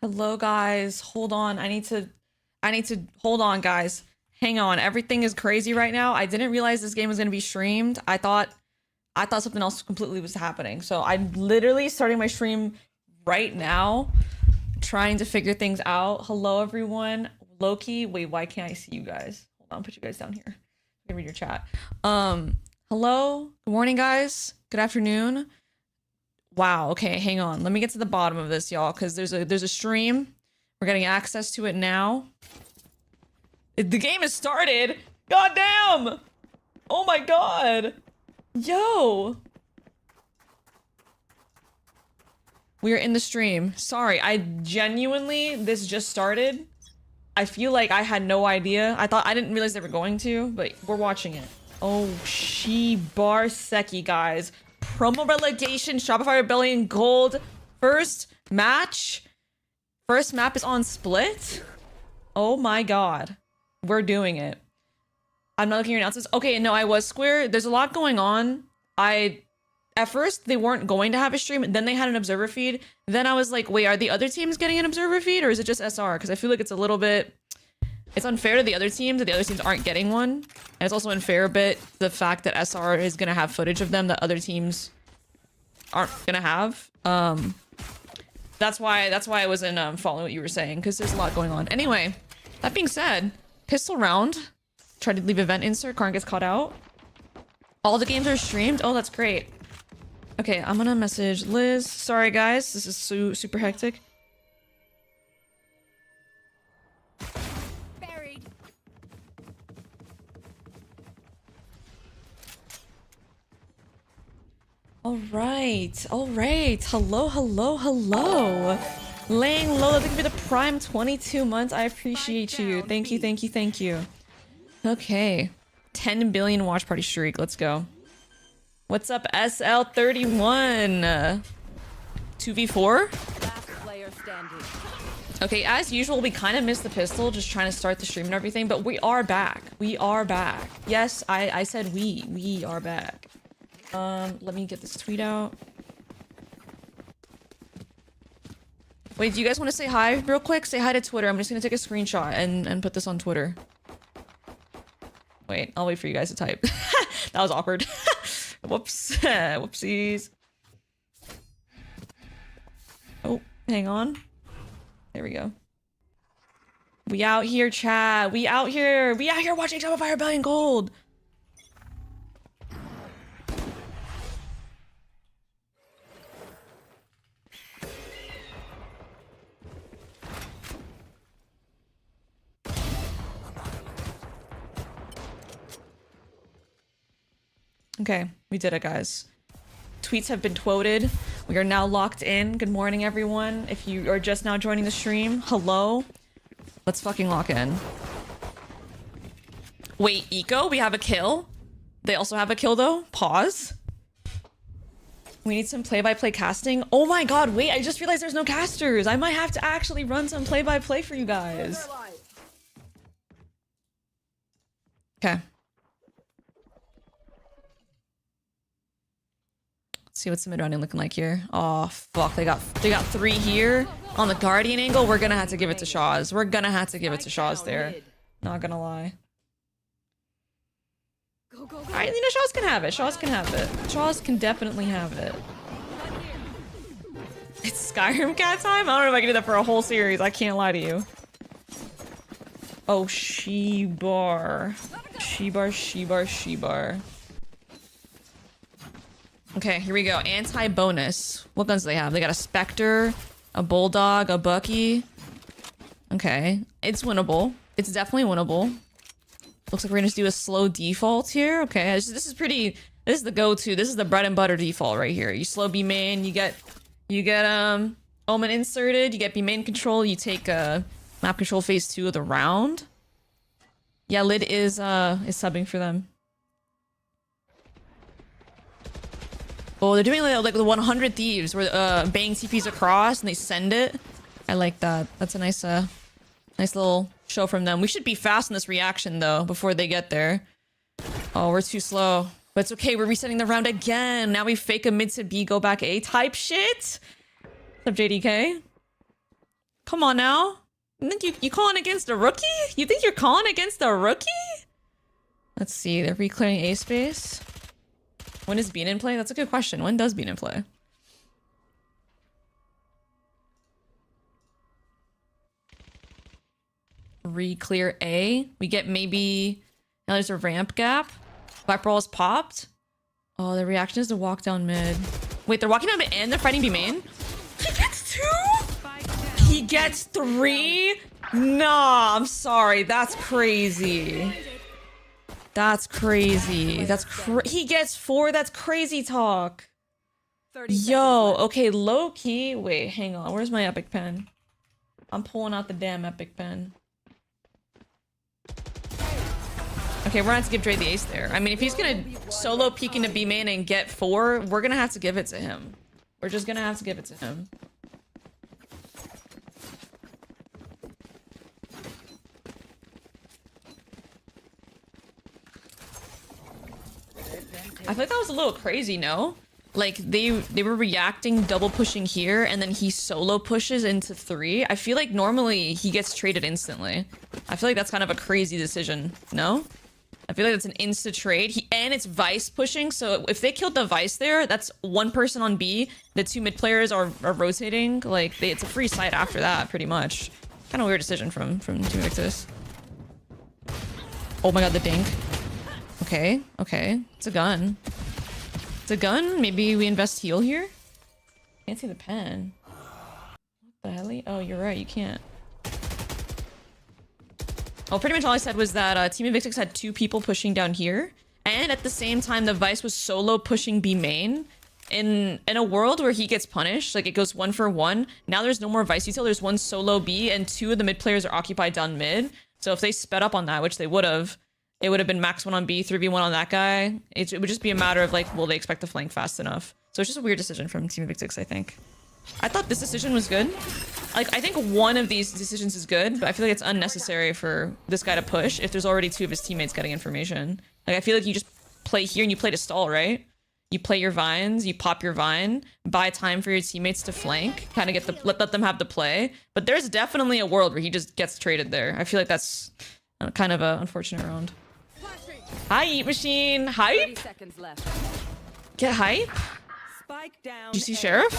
Hello guys, hold on. I need to hold on guys. Hang on. Everything is crazy right now. I didn't realize this game was going to be streamed. I thought something else completely was happening. So I'm literally starting my stream right now, trying to figure things out. Hello everyone. Loki, wait, why can't I see you guys? Hold on, put you guys down here. I can read your chat. Hello. Good morning guys. Good afternoon. Wow, okay, hang on. Let me get to the bottom of this, y'all, because there's a stream. We're getting access to it now. The game has started! God damn! Oh my god! Yo! We are in the stream. Sorry, I genuinely, this just started. I feel like I had no idea. I didn't realize they were going to, but we're watching it. Oh, Shibar Seki, guys. Promo relegation, Shopify Rebellion Gold. First match. First map is on Split. Oh my god. We're doing it. I'm not looking at your announcements. Okay, no, I was Square. There's a lot going on. At first, they weren't going to have a stream. Then they had an observer feed. Then I was like, wait, are the other teams getting an observer feed? Or is it just SR? Because I feel like it's a little bit... It's unfair to the other teams that the other teams aren't getting one. And it's also unfair a bit the fact that SR is going to have footage of them that other teams aren't going to have. That's why I wasn't following what you were saying, because there's a lot going on. Anyway, that being said, pistol round. Try to leave event insert. Karn gets caught out. All the games are streamed. Oh, that's great. Okay, I'm going to message Liz. Sorry, guys. This is super hectic. All right. Hello. Lang Lola, thank you for the prime 22 months. I appreciate you. Thank you. Okay. 10 billion watch party streak. Let's go. What's up, SL31? 2v4? Okay, as usual, we kind of missed the pistol, just trying to start the stream and everything, but we are back. Yes, I said we are back. Let me get this tweet out. Wait, do you guys want to say hi real quick? Say hi to Twitter. I'm just gonna take a screenshot and put this on Twitter. Wait, I'll wait for you guys to type. That was awkward. Whoops. Whoopsies. Oh, hang on. There we go. We out here, chat. We out here watching Shopify Rebellion Gold. Okay, we did it, guys. Tweets have been quoted. We are now locked in. Good morning, everyone. If you are just now joining the stream, hello. Let's fucking lock in. Wait, Eco, we have a kill? They also have a kill, though? Pause. We need some play-by-play casting. Oh my god, wait, I just realized there's no casters. I might have to actually run some play-by-play for you guys. Okay. See what's the mid-rounding looking like here. Oh fuck, they got 3 here on the Guardian angle. We're gonna have to give it to Shaw's. There. Not gonna lie. Alright, you know, Shaw's can have it. Shaw's can definitely have it. It's Skyrim cat time? I don't know if I can do that for a whole series. I can't lie to you. Oh, Shibar. Okay, here we go. Anti-bonus. What guns do they have? They got a Spectre, a Bulldog, a Bucky. Okay, it's winnable. It's definitely winnable. Looks like we're gonna just do a slow default here. Okay, this is the go-to. This is the bread and butter default right here. You slow B main, you get Omen inserted, you get B main control, you take map control phase 2 of the round. Yeah, Lid is subbing for them. Oh, they're doing like the 100 Thieves where bang TPs across and they send it. I like that. That's a nice little show from them. We should be fast in this reaction though before they get there. Oh, we're too slow. But it's okay. We're resetting the round again. Now we fake a mid to B, go back A type shit. What's up, JDK? Come on now. You think you calling against a rookie? You think you're calling against a rookie? Let's see. They're reclearing A space. When is Bean in play? That's a good question. When does Bean in play? Re-clear A. We get maybe... Now there's a ramp gap. Black Brawl's popped. Oh, the reaction is to walk down mid. Wait, they're walking down mid and they're fighting B main? He gets 2? He gets 3? Nah, I'm sorry. That's crazy. That's crazy. He gets 4? That's crazy talk. Yo, okay, low key. Wait, hang on. Where's my epic pen? I'm pulling out the damn epic pen. Okay, we're gonna have to give Dre the ace there. I mean, if he's gonna solo peek into B main and get 4, we're gonna have to give it to him. We're just gonna have to give it to him. I thought that was a little crazy, no? Like, they were reacting, double pushing here, and then he solo pushes into 3. I feel like normally he gets traded instantly. I feel like that's kind of a crazy decision, no? I feel like that's an insta trade. And it's Vice pushing, so if they killed the Vice there, that's 1 person on B. The 2 mid players are rotating. Like, it's a free site after that, pretty much. Kind of weird decision from Team Invictus. Oh my god, the dink. Okay, okay. It's a gun. It's a gun? Maybe we invest heal here? Can't see the pen. What the hell? Oh, you're right, you can't. Well, pretty much all I said was that Team Invictus had 2 people pushing down here. And at the same time, the Vice was solo pushing B main. In a world where he gets punished, like it goes 1 for 1, now there's no more Vice detail. There's 1 solo B and 2 of the mid players are occupied down mid. So if they sped up on that, which they would have, it would have been max 1 on B, 3v1 on that guy. It would just be a matter of like, will they expect to flank fast enough? So it's just a weird decision from Team Invictus, I think. I thought this decision was good. Like, I think one of these decisions is good, but I feel like it's unnecessary for this guy to push if there's already 2 of his teammates getting information. Like, I feel like you just play here and you play to stall, right? You play your vines, you pop your vine, buy time for your teammates to flank, kind of get the let them have the play. But there's definitely a world where he just gets traded there. I feel like that's kind of an unfortunate round. Hi, Eat Machine. Hype? Get hype? Did you see Sheriff?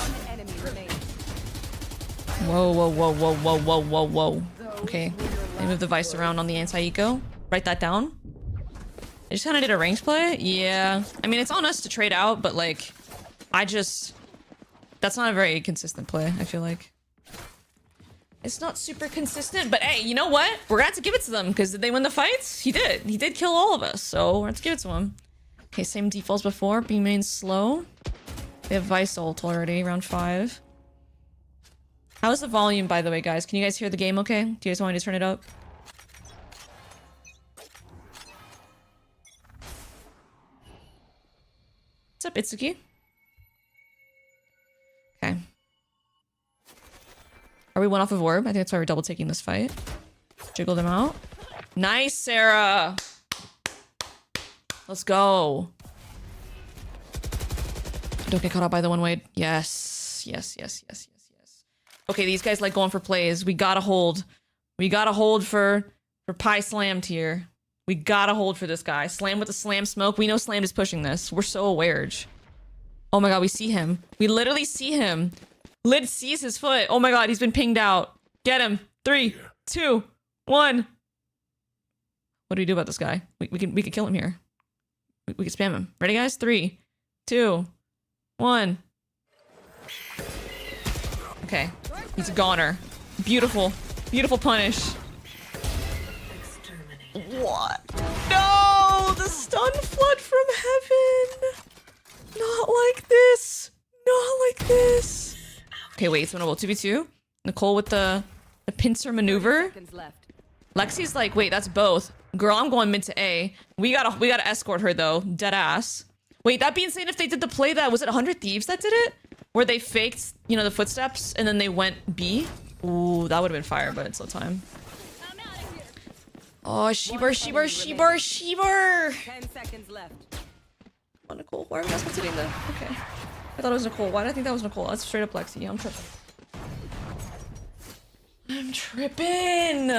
Whoa, whoa, whoa, whoa, whoa, whoa, whoa, whoa. Okay. They move the Vice around on the anti-eco. Write that down. They just kind of did a ranked play? Yeah. I mean, it's on us to trade out, but like, that's not a very consistent play, I feel like. It's not super consistent, but hey, you know what? We're gonna have to give it to them, because did they win the fights? He did. He did kill all of us, so we're gonna have to give it to him. Okay, same defaults before. B main slow. They have Vice ult already, round 5. How's the volume, by the way, guys? Can you guys hear the game okay? Do you guys want me to turn it up? What's up, Itsuki? Okay. Are we 1 off of orb? I think that's why we're double taking this fight. Jiggle them out. Nice, Sarah! Let's go. Don't get caught out by the 1-way. Yes. Yes, yes, yes, yes, yes. Okay, these guys like going for plays. We gotta hold. We gotta hold for Pie Slammed here. We gotta hold for this guy. Slam with the slam smoke. We know Slam is pushing this. We're so aware. Oh my god, we see him. We literally see him. Lid sees his foot. Oh my god, he's been pinged out. Get him. 3, 2, 1. What do we do about this guy? We can kill him here. We can spam him. Ready, guys? 3, 2, 1. Okay. He's a goner. Beautiful. Beautiful punish. What? No! The stun flood from heaven! Not like this! Not like this! Okay, wait, it's winnable. 2v2. Nicole with the pincer maneuver. Lexi's like, wait, that's both. Girl, I'm going mid to A. We gotta escort her though. Dead ass. Wait, that being said, if they did the play that, was it 100 Thieves that did it? Where they faked, you know, the footsteps and then they went B? Ooh, that would have been fire, but it's slow time. Oh, Sheeber, Sheeber, Sheeber, Sheeber! 10 seconds left. Oh, Nicole, why are we not supposed to hitting the... Okay. I thought it was Nicole. Why did I think that was Nicole? That's straight up Lexi. I'm tripping. Trippin'.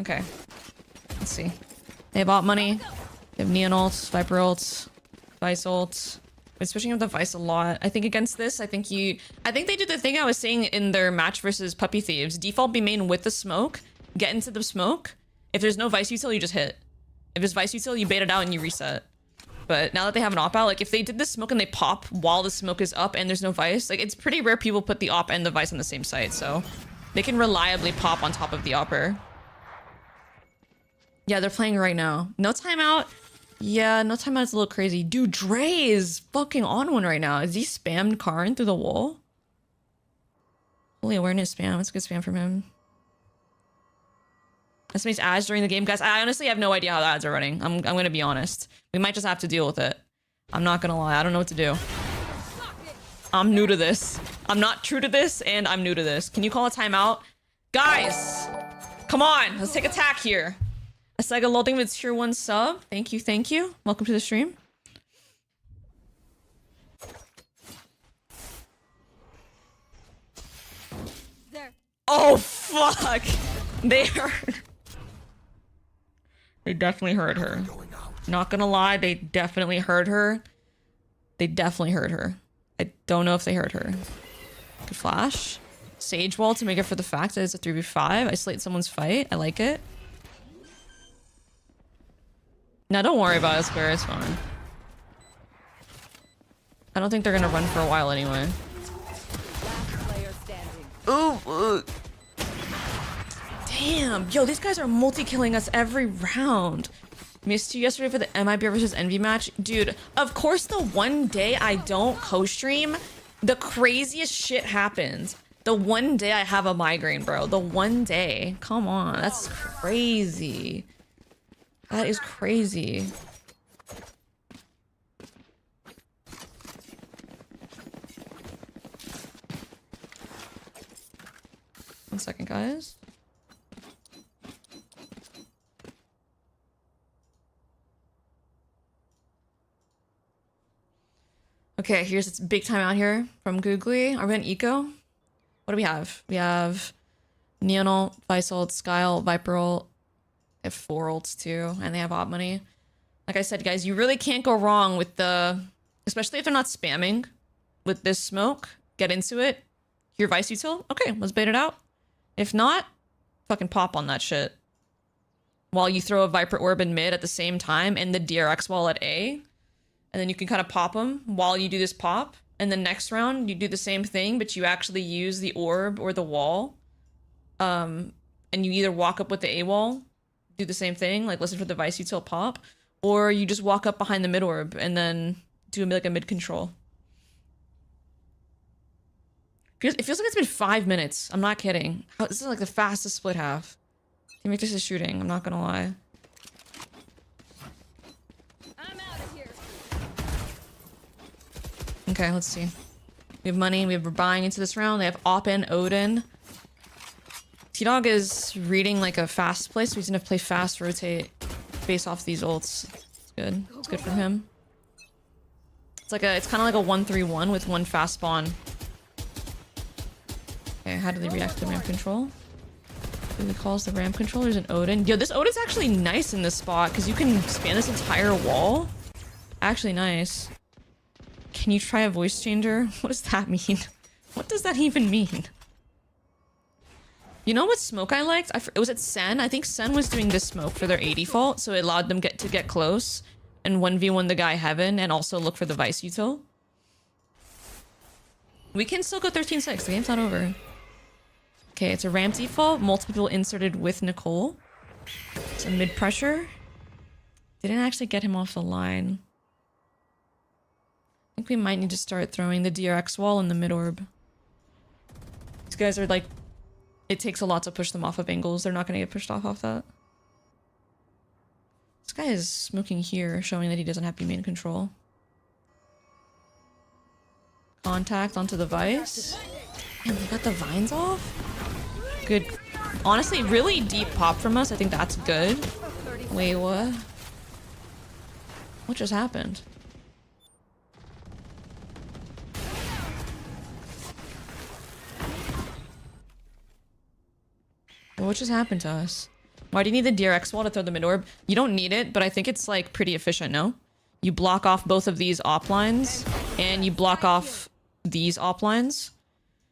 Okay. Let's see. They have op money. They have Neon ults, Viper ults, Vice ults. Been switching up the Vice a lot. I think against this, I think they do the thing I was saying in their match versus Puppy Thieves. Default be main with the smoke. Get into the smoke. If there's no Vice util, you just hit. If it's Vice util, you bait it out and you reset. But now that they have an op out, like if they did this smoke and they pop while the smoke is up and there's no Vice, like it's pretty rare people put the op and the Vice on the same site, so they can reliably pop on top of the opper. Yeah, they're playing right now. No timeout. Yeah, no timeout is a little crazy. Dude, Dre is fucking on one right now. Is he spammed Karn through the wall? Holy awareness spam. That's good spam from him. This makes ads during the game. Guys, I honestly have no idea how the ads are running. I'm gonna be honest. We might just have to deal with it. I'm not gonna lie. I don't know what to do. I'm new to this. I'm not true to this, and I'm new to this. Can you call a timeout? Guys! Come on! Let's take attack here. Asega loading with tier 1 sub. Thank you, thank you. Welcome to the stream. There. Oh, fuck! They heard. They definitely heard her. Not gonna lie, they definitely heard her. They definitely heard her. I don't know if they heard her. Good flash. Sage wall to make it for the fact that it's a 3v5. Isolate someone's fight. I like it. Now, don't worry about it, Square. It's fine. I don't think they're gonna run for a while anyway. Ooh. Damn. Yo, these guys are multi-killing us every round. Missed you yesterday for the MIBR versus Envy match. Dude, of course the one day I don't co-stream, the craziest shit happens. The one day I have a migraine, bro. The one day. Come on. That's crazy. That is crazy. One second, guys. Okay, here's its big time out here from Googly. Are we on Eco? What do we have? We have Neon ult, Vice ult, Sky ult, Viper ult. They have 4 ults too, and they have op money. Like I said, guys, you really can't go wrong with the... Especially if they're not spamming with this smoke. Get into it. Your Vice util? Okay, let's bait it out. If not, fucking pop on that shit. While you throw a Viper orb in mid at the same time and the DRX wall at A. And then you can kind of pop them while you do this pop. And the next round, you do the same thing, but you actually use the orb or the wall. And you either walk up with the A wall, do the same thing, like listen for the Vice util pop, or you just walk up behind the mid orb and then do like a mid control. It feels like it's been 5 minutes. I'm not kidding. This is like the fastest split half. Teammate just is shooting. I'm not gonna lie. Okay, let's see. We have money. We're buying into this round. They have Op and Odin. T-Dog is reading like a fast play, so he's gonna play fast, rotate, base off these ults. It's good. It's good for him. It's kind of like a 1-3-1 with one fast spawn. Okay, how do they react to the ramp control? Who calls the ramp control? There's an Odin. Yo, this Odin's actually nice in this spot because you can span this entire wall. Actually nice. Can you try a voice changer? What does that mean? What does that even mean? You know what smoke I liked? Was it Sen? I think Sen was doing this smoke for their A default, so it allowed them to get close and 1v1 the guy Heaven and also look for the Vice util. We can still go 13-6. The game's not over. Okay, it's a ramp default. Multiple people inserted with Nicole. It's a mid pressure. Didn't actually get him off the line. I think we might need to start throwing the DRX wall in the mid orb. These guys are like, it takes a lot to push them off of angles. They're not going to get pushed off that. This guy is smoking here, showing that he doesn't have B main control. Contact onto the Vice. And they got the vines off? Good. Honestly, really deep pop from us. I think that's good. Wait, what? What just happened? What just happened to us? Why do you need the DRX wall to throw the mid orb? You don't need it, but I think it's like pretty efficient, no? You block off both of these op lines, and you block off these op lines.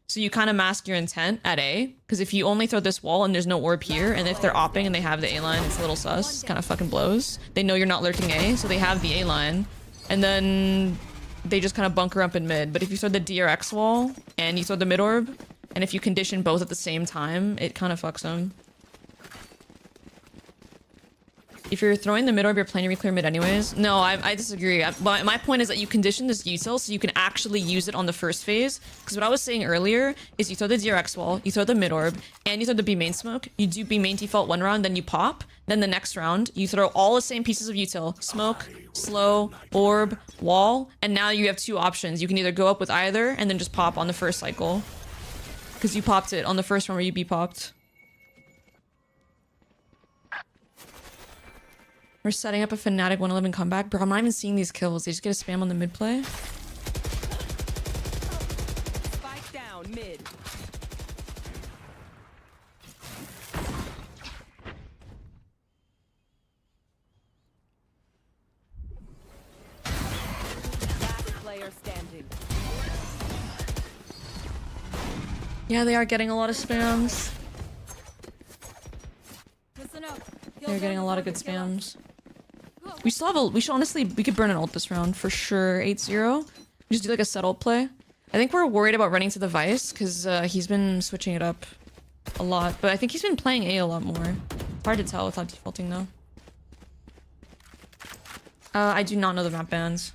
So you kind of mask your intent at A, because if you only throw this wall and there's no orb here, and if they're opping and they have the A line, it's a little sus. Kind of fucking blows. They know you're not lurking A, so they have the A line. And then they just kind of bunker up in mid. But if you throw the DRX wall, and you throw the mid orb, and if you condition both at the same time, it kind of fucks them. If you're throwing the mid orb, you're planning to clear mid anyways. No, I disagree. My point is that you condition this util so you can actually use it on the first phase. Because what I was saying earlier is you throw the DRX wall, you throw the mid orb, and you throw the B main smoke. You do B main default one round, then you pop. Then the next round, you throw all the same pieces of util. Smoke, slow, orb, wall. And now you have two options. You can either go up with either and then just pop on the first cycle. Because you popped it on the first one where you B popped. We're setting up a Fnatic 111 comeback. Bro, I'm not even seeing these kills. They just get a spam on the mid play. Spike down mid. Last player standing. Yeah, they are getting a lot of spams. They're getting a lot of good spams. We still have a... We should honestly... We could burn an ult this round for sure. 8-0. We just do like a set ult play. I think we're worried about running to the Vice because he's been switching it up a lot. But I think he's been playing A a lot more. It's hard to tell without defaulting though. I do not know the map bans.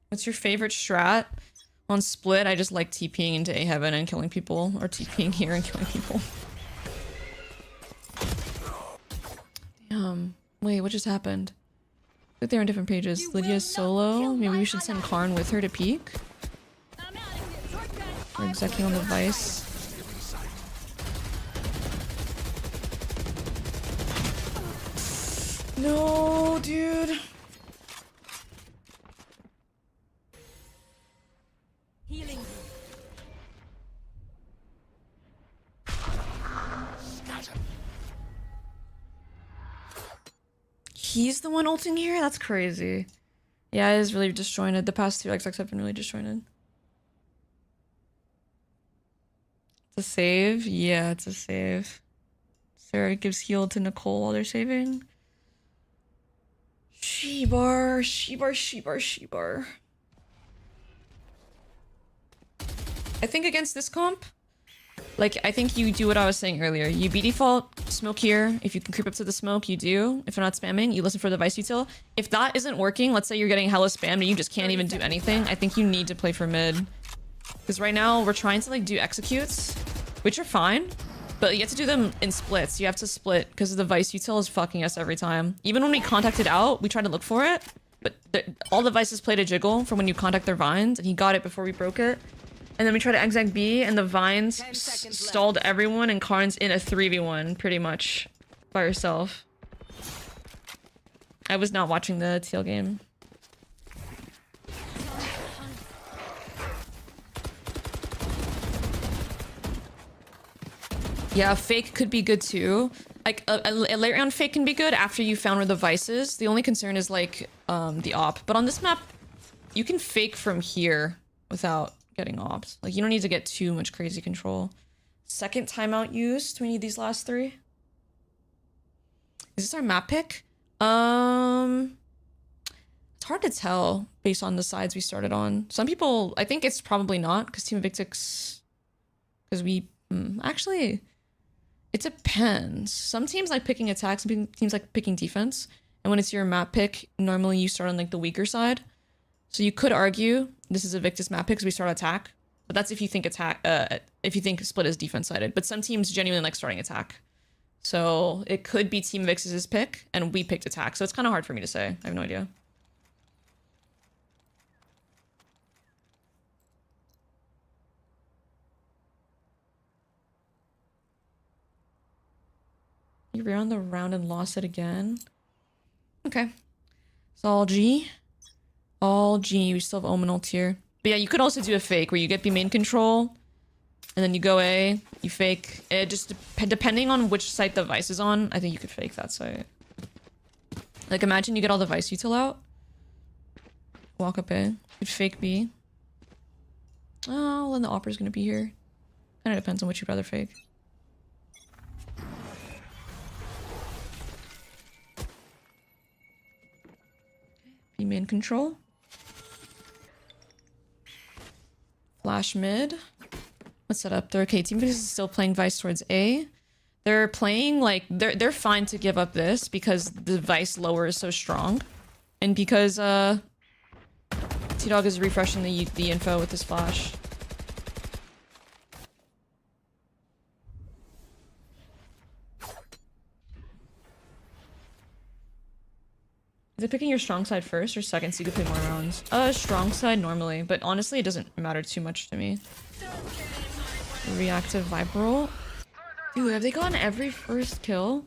What's your favorite strat? On split, I just like TPing into A heaven and killing people, or TPing here and killing people. Damn. Wait, what just happened? But they're on different pages. Lydia's solo. Maybe we should send Karn with her to peek. We're executing on the Vice. No, dude. Healing. He's the one ulting here? That's crazy. Yeah, it is really disjointed. The past two XX have been really disjointed. It's a save? Yeah, it's a save. Sarah gives heal to Nicole while they're saving. Shebar, Shebar, Shebar, Shebar. I think against this comp, like, I think you do what I was saying earlier. You B default, smoke here. If you can creep up to the smoke, you do. If they're not spamming, you listen for the Vice util. If that isn't working, let's say you're getting hella spammed and you just can't even do anything, I think you need to play for mid. Because right now, we're trying to, like, do executes, which are fine, but you have to do them in splits. You have to split, because the Vice util is fucking us every time. Even when we contacted out, we tried to look for it, but all the Vices played a jiggle for when you contact their vines, and he got it before we broke it. And then we tried to exec B, and the vines stalled everyone, and Karn's in a 3v1, pretty much, by herself. I was not watching the TL game. Yeah, fake could be good too. Like, a late round fake can be good after you found where the Vice is. The only concern is, like, the op. But on this map, you can fake from here without getting ops. Like, you don't need to get too much crazy control. Second timeout used. Do we need these last three? Is this our map pick? It's hard to tell based on the sides we started on. Some people, I think it's probably not, because Team Victix, because we, actually, it depends. Some teams like picking attack, some teams like picking defense. And when it's your map pick, normally you start on, like, the weaker side. So you could argue this is a Victus map pick because we start attack, but that's if you think attack. If you think split is defense sided. But some teams genuinely like starting attack, so it could be Team Victus's pick, and we picked attack. So it's kind of hard for me to say. I have no idea. You rear on the round and lost it again. Okay, it's all G. All G, we still have Omen ult here. But yeah, you could also do a fake where you get B main control, And then you go A, you fake. It just depending on which site the Vice is on, I think you could fake that site. Like imagine you get all the Vice util out. Walk up A. You'd fake B. Oh, well, then the opera's gonna be here. Kinda depends on what you'd rather fake. B main control. Flash mid. What's set up? They're okay. Team Vice is still playing Vice towards A. They're playing like they're fine to give up this because the Vice lower is so strong, and because T-Dog is refreshing the info with his flash. Is it picking your strong side first or second so you can play more rounds? Strong side normally, but honestly it doesn't matter too much to me. Reactive Viper roll. Dude, have they gotten every first kill?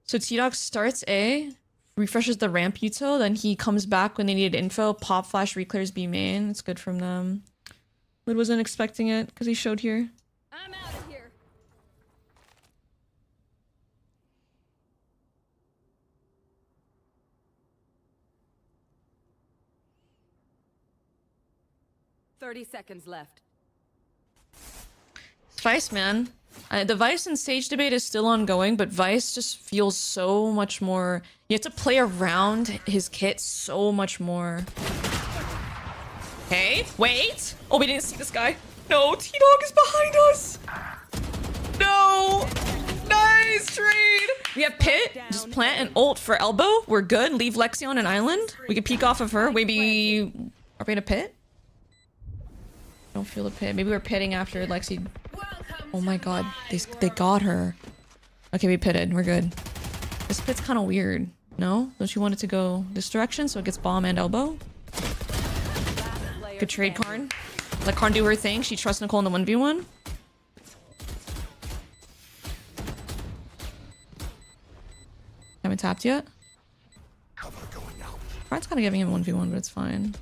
So T-Dog starts A, refreshes the ramp util, then he comes back when they needed info, pop flash reclears B main. It's good from them. Lid wasn't expecting it because he showed here. I'm out of here. $30 left. Vice, man. The Vice and Sage debate is still ongoing, but Vice just feels so much more... You have to play around his kit so much more. Hey, wait! Oh, we didn't see this guy. No, T-Dog is behind us! No! Nice trade! We have Pit. Just plant an ult for elbow. We're good. Leave Lexi on an island. We can peek off of her. Maybe... Are we in a pit? I don't feel the pit. Maybe we're pitting after Lexi... Oh my god, they got her. Okay, we pitted. We're good. This pit's kind of weird. No? Don't you want it to go this direction so it gets bomb and elbow? Good trade, Karn. Let Karn do her thing. She trusts Nicole in the 1v1. Haven't tapped yet. Karn's kind of giving him 1v1, but it's fine.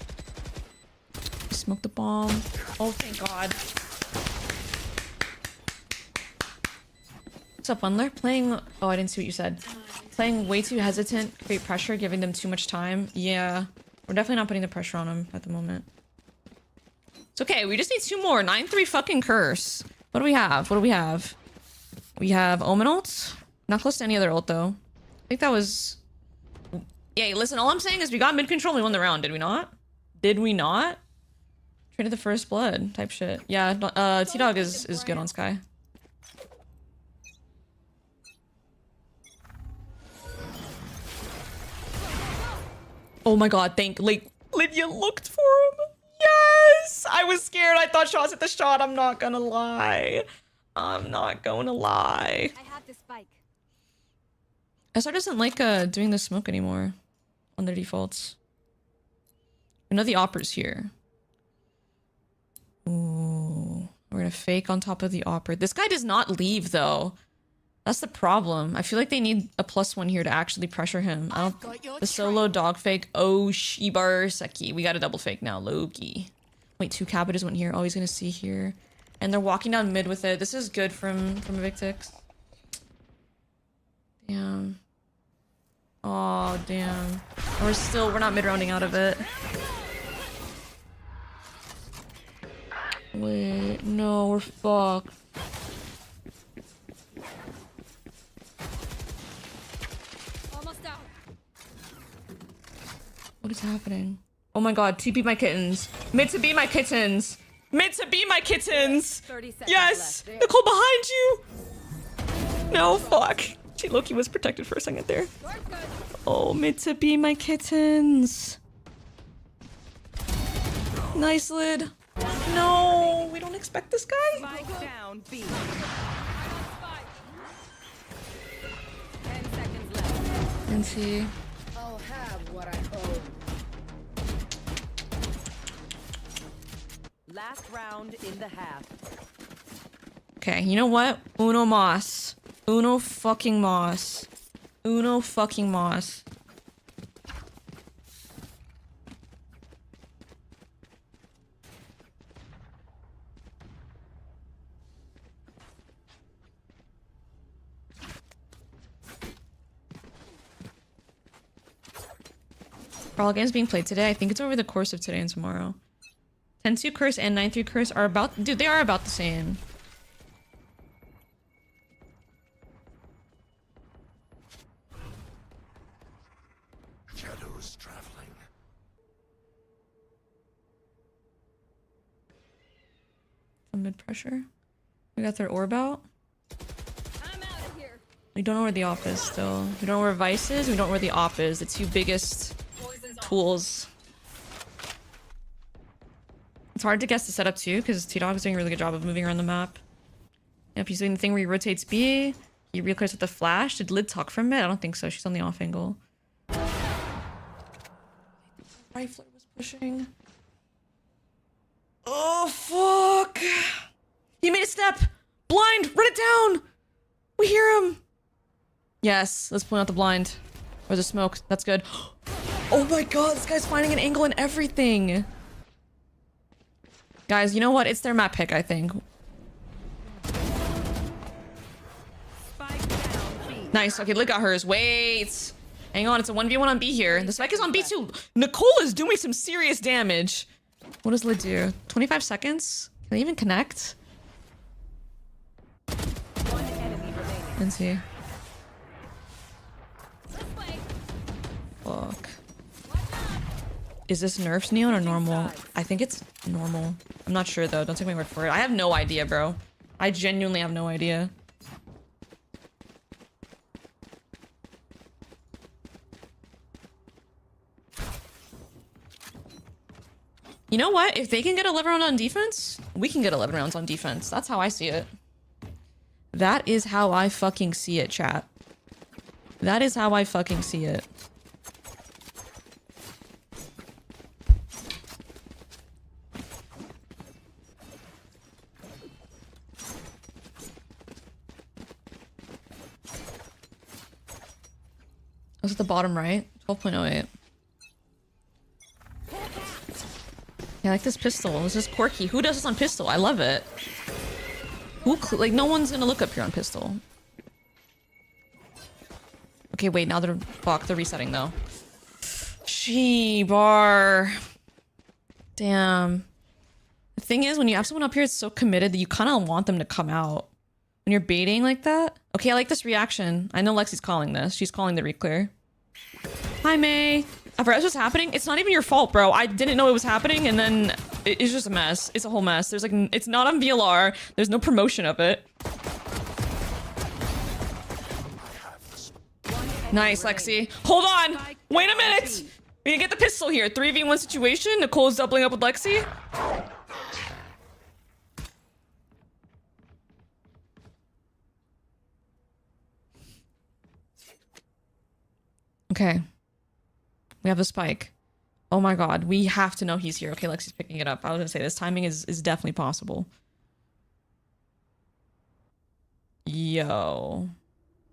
He smoked the bomb. Oh, thank god. What's up, Wundler? Playing... Oh, I didn't see what you said. Playing way too hesitant, create pressure, giving them too much time. Yeah. We're definitely not putting the pressure on them at the moment. It's okay. We just need 2 more. 9-3 fucking curse. What do we have? What do we have? We have Omen ult. Not close to any other ult, though. I think that was... Yeah, listen, all I'm saying is we got mid-control and we won the round. Did we not? Did we not? Traded the first blood type shit. Yeah, T-Dog is good on Sky. Oh my god, like, Lydia looked for him. Yes! I was scared. I thought shots at the shot. I'm not gonna lie. I'm not gonna lie. I have the spike. SR doesn't like doing the smoke anymore on their defaults. I know the opera's here. Ooh. We're gonna fake on top of the opera. This guy does not leave though. That's the problem. I feel like they need a +1 here to actually pressure him. I don't... The solo dog fake. Oh, Shibar Seki. We got a double fake now. Loki. Wait, 2 cabbages went here. Oh, he's gonna see here. And they're walking down mid with it. This is good from Victix. Damn. Oh, damn. We're not mid-rounding out of it. Wait, no, we're fucked. What is happening? Oh my god, TP my kittens. Mid to be my kittens. Mid to be my kittens. Yes! Nicole behind you! No, fuck. She Loki was protected for a second there. Oh, mid to be my kittens. Nice lid. No, we don't expect this guy. Spike down, B. 10 seconds left. And see. I'll have what I owe. Last round in the half. Okay, you know what? Uno mas. Uno fucking mas. Uno fucking mas. Are all games being played today? I think it's over the course of today and tomorrow. 10-2 curse and 9-3 curse are about... Dude, they are about the same. Shadows traveling. Mid pressure. We got their orb out. I'm out of here. We don't know where the op is still. We don't know where Vice is. We don't know where the op is. The two biggest tools. It's hard to guess the setup too, because T-Dog is doing a really good job of moving around the map. Yep, he's doing the thing where he rotates B. He reclears with the flash. Did Lid talk from mid? I don't think so. She's on the off angle. Rifler was pushing. Oh, fuck. He made a step. Blind. Run it down. We hear him. Yes. Let's point out the blind. Or the smoke. That's good. Oh my god. This guy's finding an angle and everything. Guys, you know what? It's their map pick, I think. Spike down B. Nice. Okay, Lid got hers. Wait. Hang on. It's a 1v1 on B here. The spike is on B too. Nicole is doing some serious damage. What does Lid do? 25 seconds? Can they even connect? One enemy remaining. Let's see. Fuck. Is this nerfs neon or normal? I think it's normal. I'm not sure though. Don't take my word for it. I have no idea, bro. I genuinely have no idea. You know what? If they can get 11 rounds on defense, we can get 11 rounds on defense. That's how I see it. That is how I fucking see it, chat. That is how I fucking see it. Was at the bottom right? 12.08. Yeah, I like this pistol. This is quirky. Who does this on pistol? I love it. Who like no one's gonna look up here on pistol. Okay, wait, now they're resetting though. Bar. Damn. The thing is, when you have someone up here that's so committed that you kind of want them to come out. When you're baiting like that. Okay, I like this reaction. I know Lexi's calling this. She's calling the reclear. Hi, May. I forgot what's happening. It's not even your fault, bro. I didn't know it was happening, and then it's just a mess. It's a whole mess. There's like, it's not on VLR. There's no promotion of it. Nice, Lexi. Hold on. Wait a minute. We can get the pistol here. 3v1 situation. Nicole's doubling up with Lexi. Okay. We have the spike. Oh my god. We have to know he's here. Okay, Lexi's picking it up. I was gonna say, this timing is definitely possible. Yo.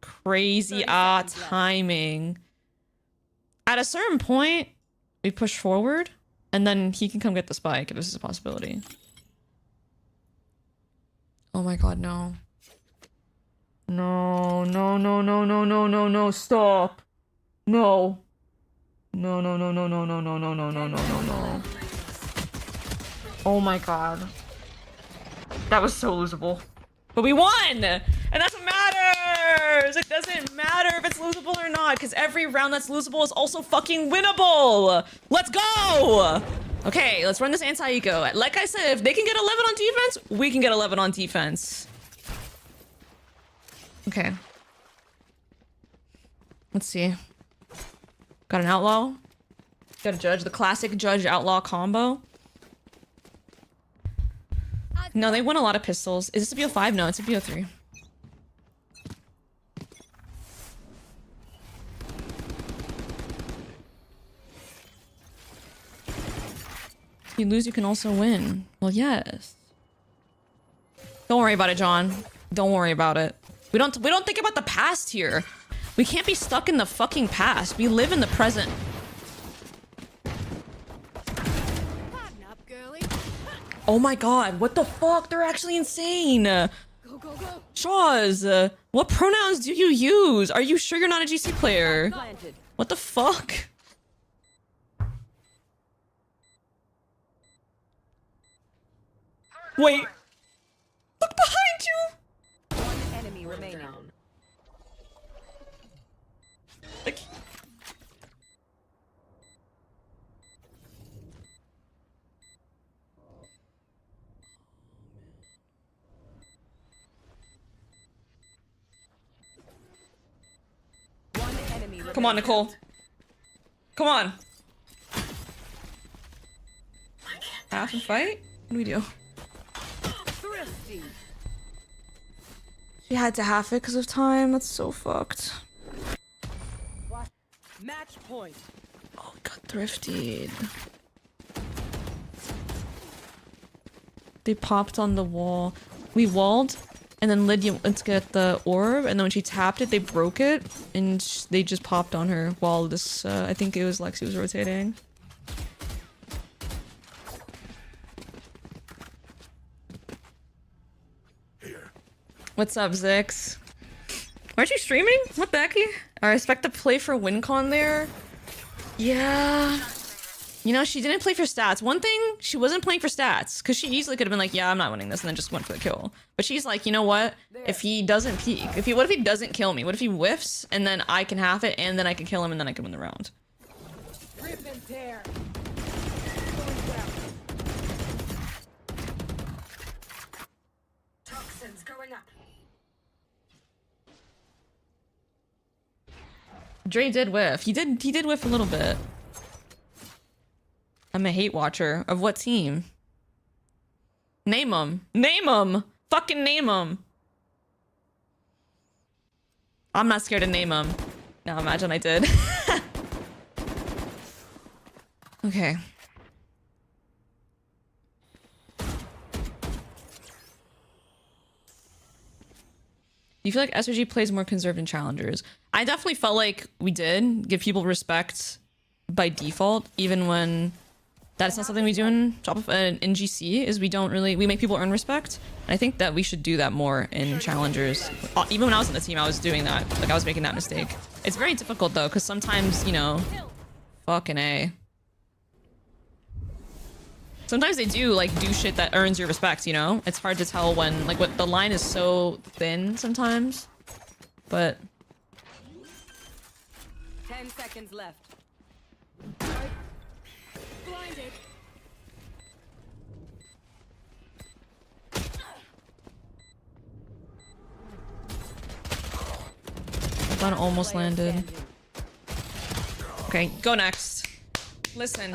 Crazy timing. At a certain point, we push forward, and then he can come get the spike if this is a possibility. Oh my god, no. No, no, no, no, no, no, no, no, stop. No. No, no, no, no, no, no, no, no, no, no, no, no, no. Oh my god. That was so losable. But we won! And that's what matters! It doesn't matter if it's losable or not, because every round that's losable is also fucking winnable! Let's go! Okay, let's run this anti-eco. Like I said, if they can get 11 on defense, we can get 11 on defense. Okay. Let's see. Got an outlaw. Got a judge. The classic judge outlaw combo. No, they won a lot of pistols. Is this a BO5? No, it's a BO3. If you lose, you can also win. Well, yes. Don't worry about it, John. Don't worry about it. We don't think about the past here. We can't be stuck in the fucking past. We live in the present. Oh my god, what the fuck? They're actually insane. Go, go, go. Shaws, what pronouns do you use? Are you sure you're not a GC player? What the fuck? Wait. Look behind you. One enemy remaining. Like, One enemy remaining. come on, Nicole. Come on. Half and fight? What do we do? Thrifty. She had to half it because of time. That's so fucked. Match point. Oh, we got thrifted. They popped on the wall. We walled, and then Lydia went to get the orb, and then when she tapped it, they broke it, and they just popped on her while this, I think it was Lexi was rotating. What's up, Zix? Aren't you streaming? What the hecky? I expect to play for WinCon there. Yeah. You know, she didn't play for stats. One thing, she wasn't playing for stats, because she easily could have been like, yeah, I'm not winning this, and then just went for the kill. But she's like, you know what? If he doesn't peek, what if he doesn't kill me? What if he whiffs, and then I can half it, and then I can kill him, and then I can win the round? Rip and tear. Toxins going up. Dre did whiff. He did whiff a little bit. I'm a hate watcher. Of what team? Name them. Name them. Fucking name them. I'm not scared to name them. Now imagine I did. Okay. Do you feel like SRG plays more conserved in challengers? I definitely felt like we did give people respect by default, even when that's not something we do in GC, is we make people earn respect. And I think that we should do that more in challengers. Even when I was on the team, I was doing that. Like, I was making that mistake. It's very difficult though, because sometimes, you know, fucking A. Sometimes they do shit that earns your respect, you know? It's hard to tell when, like, what the line is so thin sometimes. But 10 seconds left. Blinded. that almost landed. Okay, go next. Listen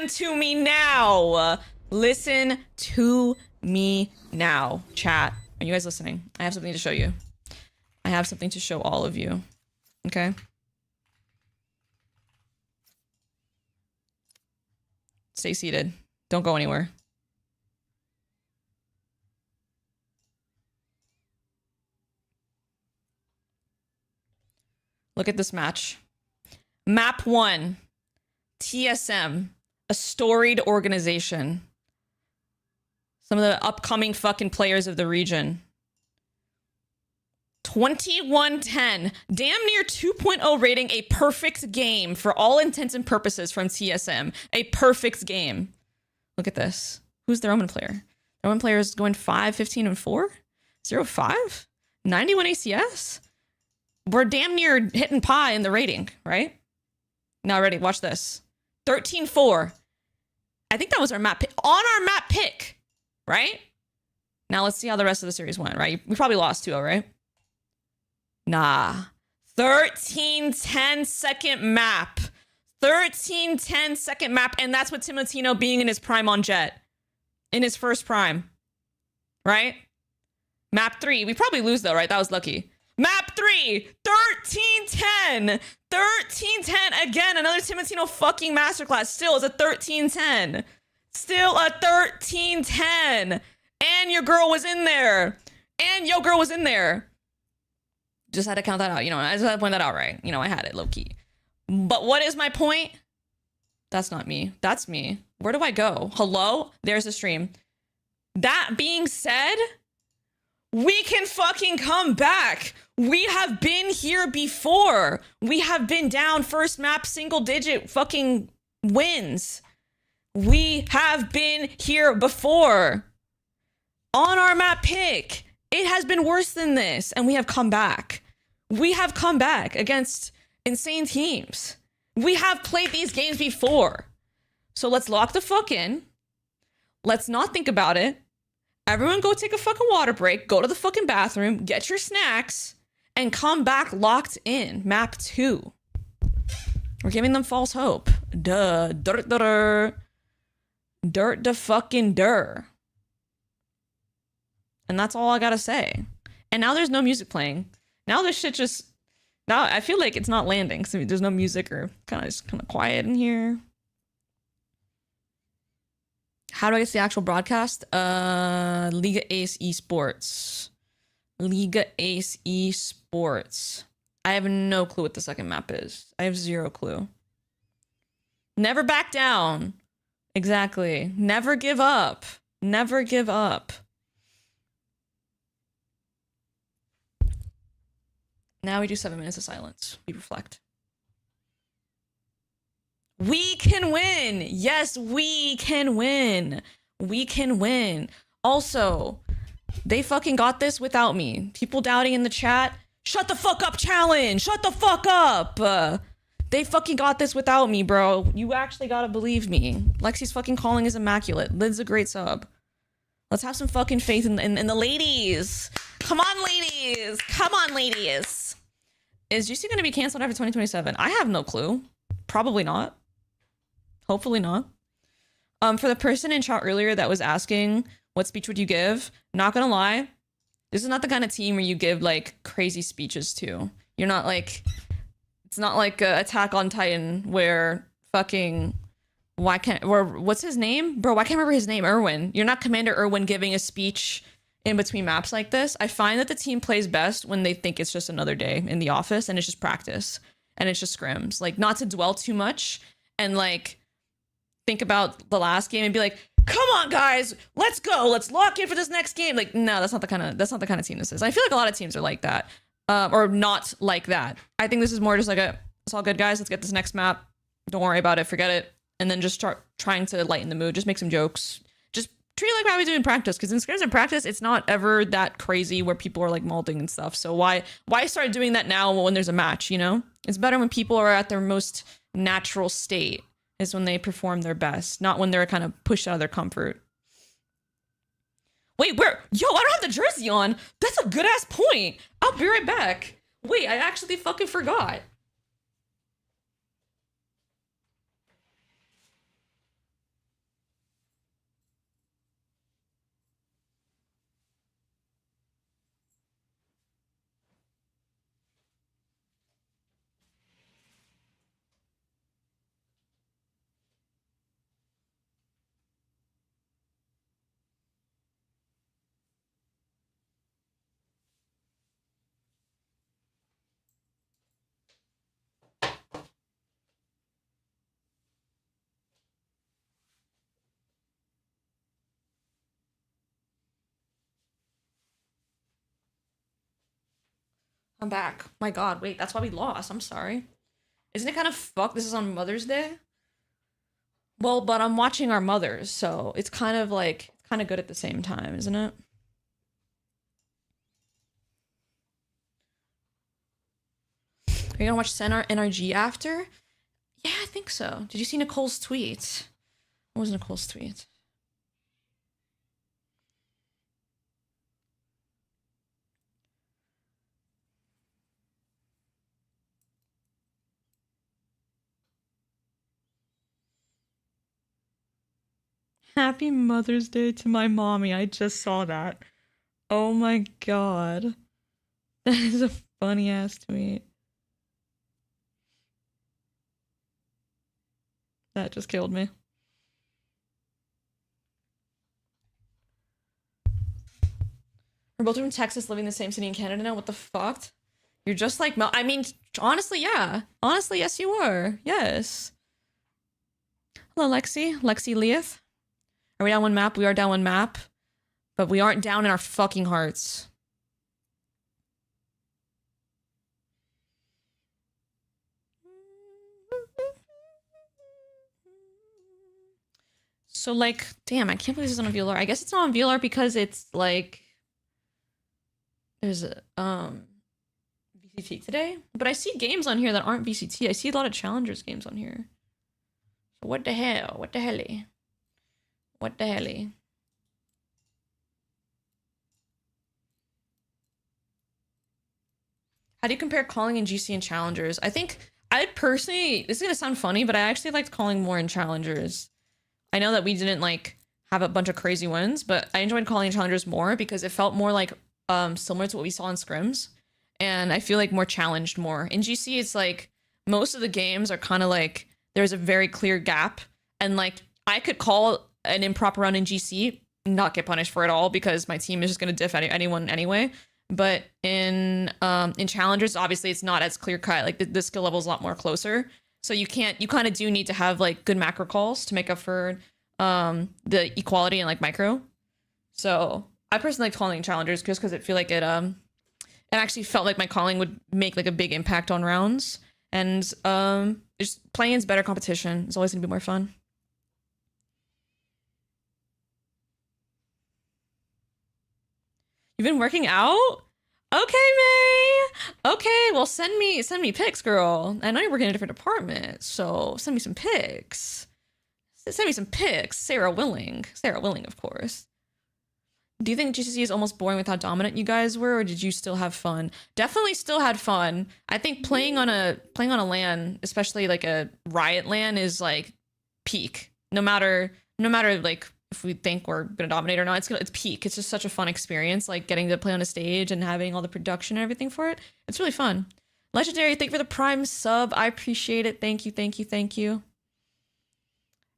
to me now. Listen to me now. Chat, are you guys listening? I have something to show you. I have something to show all of you. Okay? Stay seated. Don't go anywhere. Look at this match. Map 1. TSM, a storied organization. Some of the upcoming fucking players of the region. 2110, damn near 2.0 rating, a perfect game for all intents and purposes from TSM. A perfect game. Look at this. Who's their Roman player? Their Roman player is going 5, 15, and 4? 0-5? 91 ACS? We're damn near hitting pie in the rating, right? Now ready, watch this. 13-4. I think that was our map pick. On our map pick, right? Now let's see how the rest of the series went, right? We probably lost 2-0, right? Nah. 13-10 second map. 13-10 second map, and that's with Timotino being in his prime on Jet. In his first prime. Right? Map 3. We probably lose though, right? That was lucky. Map 3, 13-10. 13-10. Again, another Timotino fucking masterclass. Still is a 13-10. Still a 13-10. And your girl was in there. And your girl was in there. Just had to count that out. You know, I just had to point that out, right? You know, I had it low key. But what is my point? That's not me. That's me. Where do I go? Hello? There's the stream. That being said, we can fucking come back. We have been here before. We have been down first map single digit fucking wins. We have been here before. On our map pick, it has been worse than this, and we have come back. We have come back against insane teams. We have played these games before. So let's lock the fuck in. Let's not think about it. Everyone go take a fucking water break, go to the fucking bathroom, get your snacks, and come back locked in. Map 2. We're giving them false hope. Duh. Dirt the fucking dur. And that's all I gotta say. And now there's no music playing. Now this shit just... Now I feel like it's not landing. So there's no music or kind of quiet in here. How do I get to the actual broadcast? Liga Ace Esports. Liga Ace Esports. I have no clue what the second map is. I have zero clue. Never back down. Exactly. Never give up. Never give up. Now we do 7 minutes of silence. We reflect. We can win. Yes, we can win. We can win. Also, they fucking got this without me. People doubting in the chat. Shut the fuck up challenge. Shut the fuck up. They fucking got this without me, bro. You actually gotta believe me. Lexi's fucking calling is immaculate. Lid's a great sub. Let's have some fucking faith in the ladies. Come on, ladies. Come on, ladies. Is GC going to be canceled after 2027? I have no clue. Probably not. Hopefully not. For the person in chat earlier that was asking, what speech would you give? Not gonna lie, this is not the kind of team where you give like crazy speeches to. You're not like, it's not like Attack on Titan where fucking, what's his name? Bro, why can't I remember his name? Irwin. You're not Commander Irwin giving a speech in between maps like this. I find that the team plays best when they think it's just another day in the office and it's just practice and it's just scrims. Like, not to dwell too much and like think about the last game and be like, come on guys, let's go, let's lock in for this next game. Like, no, that's not the kind of team this is. I feel like a lot of teams are like that, or not like that. I think this is more just like it's all good guys, let's get this next map, don't worry about it, forget it, and then just start trying to lighten the mood, just make some jokes, just treat it like how we do in practice, because in scrims and practice it's not ever that crazy where people are like molding and stuff. So why start doing that now when there's a match? You know, it's better when people are at their most natural state, is when they perform their best, not when they're kind of pushed out of their comfort. Wait, where? Yo, I don't have the jersey on. That's a good ass point. I'll be right back. Wait, I actually fucking forgot. I'm back. My God, wait, that's why we lost. I'm sorry. Isn't it kind of fucked? This is on Mother's Day? Well, but I'm watching our mothers, so it's kind of like, kind of good at the same time, isn't it? Are you gonna watch NRG after? Yeah, I think so. Did you see Nicole's tweet? What was Nicole's tweet? Happy Mother's Day to my mommy. I just saw that. Oh my God. That is a funny ass tweet. That just killed me. We're both from Texas, living in the same city in Canada now. What the fuck? You're just like Mel. I mean, honestly, yeah. Honestly, yes, you are. Yes. Hello, Lexi. Lexi Leith. Are we down one map? We are down one map. But we aren't down in our fucking hearts. So like, damn, I can't believe this is on a VLR. I guess it's not on VLR because it's like there's a VCT today. But I see games on here that aren't VCT. I see a lot of challengers games on here. So what the hell? What the helly? What the helly? How do you compare calling in GC and challengers? I think I personally, this is gonna sound funny, but I actually liked calling more in challengers. I know that we didn't like have a bunch of crazy wins, but I enjoyed calling in challengers more because it felt more like similar to what we saw in scrims. And I feel like more challenged more. In GC, it's like most of the games are kind of like there's a very clear gap. And like I could call an improper run in GC, not get punished for it all because my team is just gonna diff anyone anyway. But in challengers, obviously it's not as clear cut. Like the skill level is a lot more closer. So you kind of do need to have like good macro calls to make up for the equality and like micro. So I personally like calling challengers just because I feel like it actually felt like my calling would make like a big impact on rounds. And just playing is better competition. It's always gonna be more fun. You've been working out? Okay, May. Okay, well send me pics, girl. I know you're working in a different department, so send me some pics. Send me some pics. Sarah Willing, of course. Do you think GCC is almost boring with how dominant you guys were, or did you still have fun? Definitely still had fun. I think playing on a LAN, especially like a Riot LAN, is like peak. No matter like if we think we're gonna dominate or not, it's peak. It's just such a fun experience, like getting to play on a stage and having all the production and everything for it. It's really fun. Legendary, thank you for the Prime sub. I appreciate it. Thank you.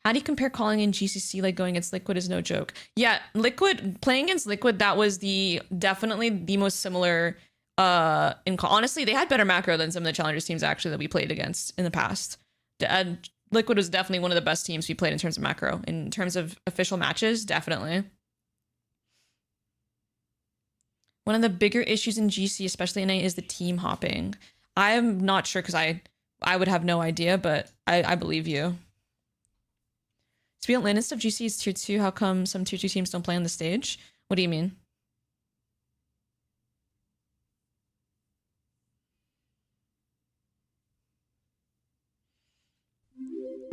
How do you compare calling in GCC like going against Liquid is no joke? Yeah, Liquid, playing against Liquid, that was definitely the most similar honestly, they had better macro than some of the challengers teams actually that we played against in the past. Liquid was definitely one of the best teams we played in terms of macro. In terms of official matches, definitely. One of the bigger issues in GC, especially in A, is the team hopping. I'm not sure because I would have no idea, but I believe you. To be on LAN of GC is tier 2. How come some tier 2 teams don't play on the stage? What do you mean?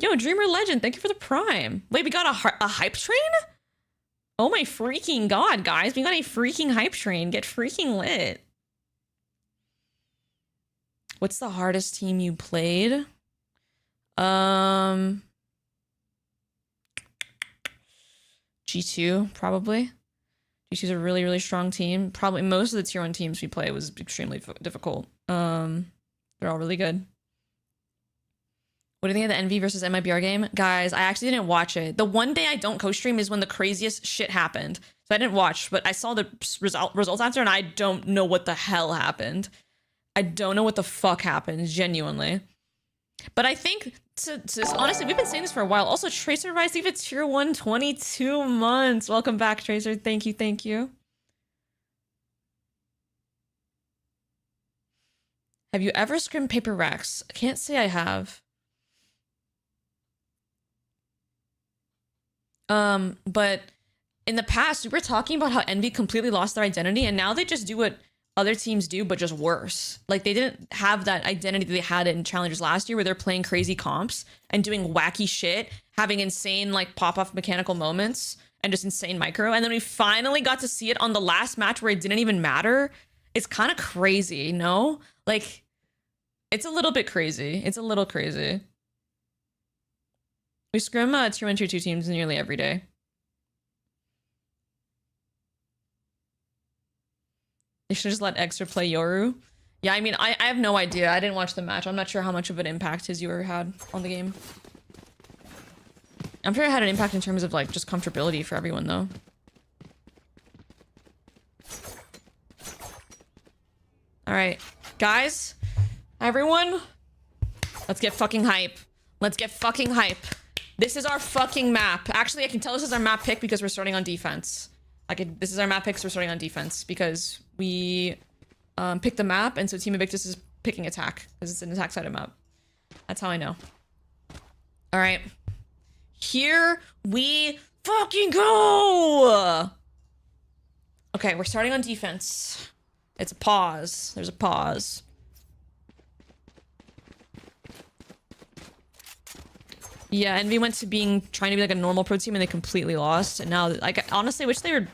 Yo, Dreamer Legend, thank you for the Prime. Wait, we got a hype train? Oh my freaking god, guys. We got a freaking hype train. Get freaking lit. What's the hardest team you played? G2, probably. G2's a really, really strong team. Probably most of the tier 1 teams we play was extremely difficult. They're all really good. What do you think of the Envy versus MIBR game? Guys, I actually didn't watch it. The one day I don't co-stream is when the craziest shit happened. So I didn't watch, but I saw the results after and I don't know what the hell happened. I don't know what the fuck happened, genuinely. But I think, honestly, we've been saying this for a while. Also, Tracer Rise, even tier 1, 22 months. Welcome back, Tracer. Thank you. Have you ever scrimmed paper racks? I can't say I have. But in the past, we were talking about how Envy completely lost their identity, and now they just do what other teams do, but just worse. Like, they didn't have that identity that they had in Challengers last year, where they're playing crazy comps and doing wacky shit, having insane, like, pop-off mechanical moments, and just insane micro. And then we finally got to see it on the last match where it didn't even matter. It's kind of crazy, no? Like, it's a little bit crazy. It's a little crazy. We scrim tier 1, tier 2 teams nearly every day. They should just let Extra play Yoru. Yeah, I mean, I have no idea. I didn't watch the match. I'm not sure how much of an impact his Yoru had on the game. I'm sure it had an impact in terms of, like, just comfortability for everyone, though. Alright. Guys, everyone, let's get fucking hype. Let's get fucking hype. This is our fucking map. Actually, I can tell this is our map pick because we're starting on defense. This is our map pick, so we're starting on defense because we picked the map, and so Team Invictus is picking attack because it's an attack-sided map. That's how I know. All right. Here we fucking go! Okay, we're starting on defense. It's a pause. There's a pause. Yeah, Envy went to trying to be like a normal pro team and they completely lost. And now, like, honestly, I wish they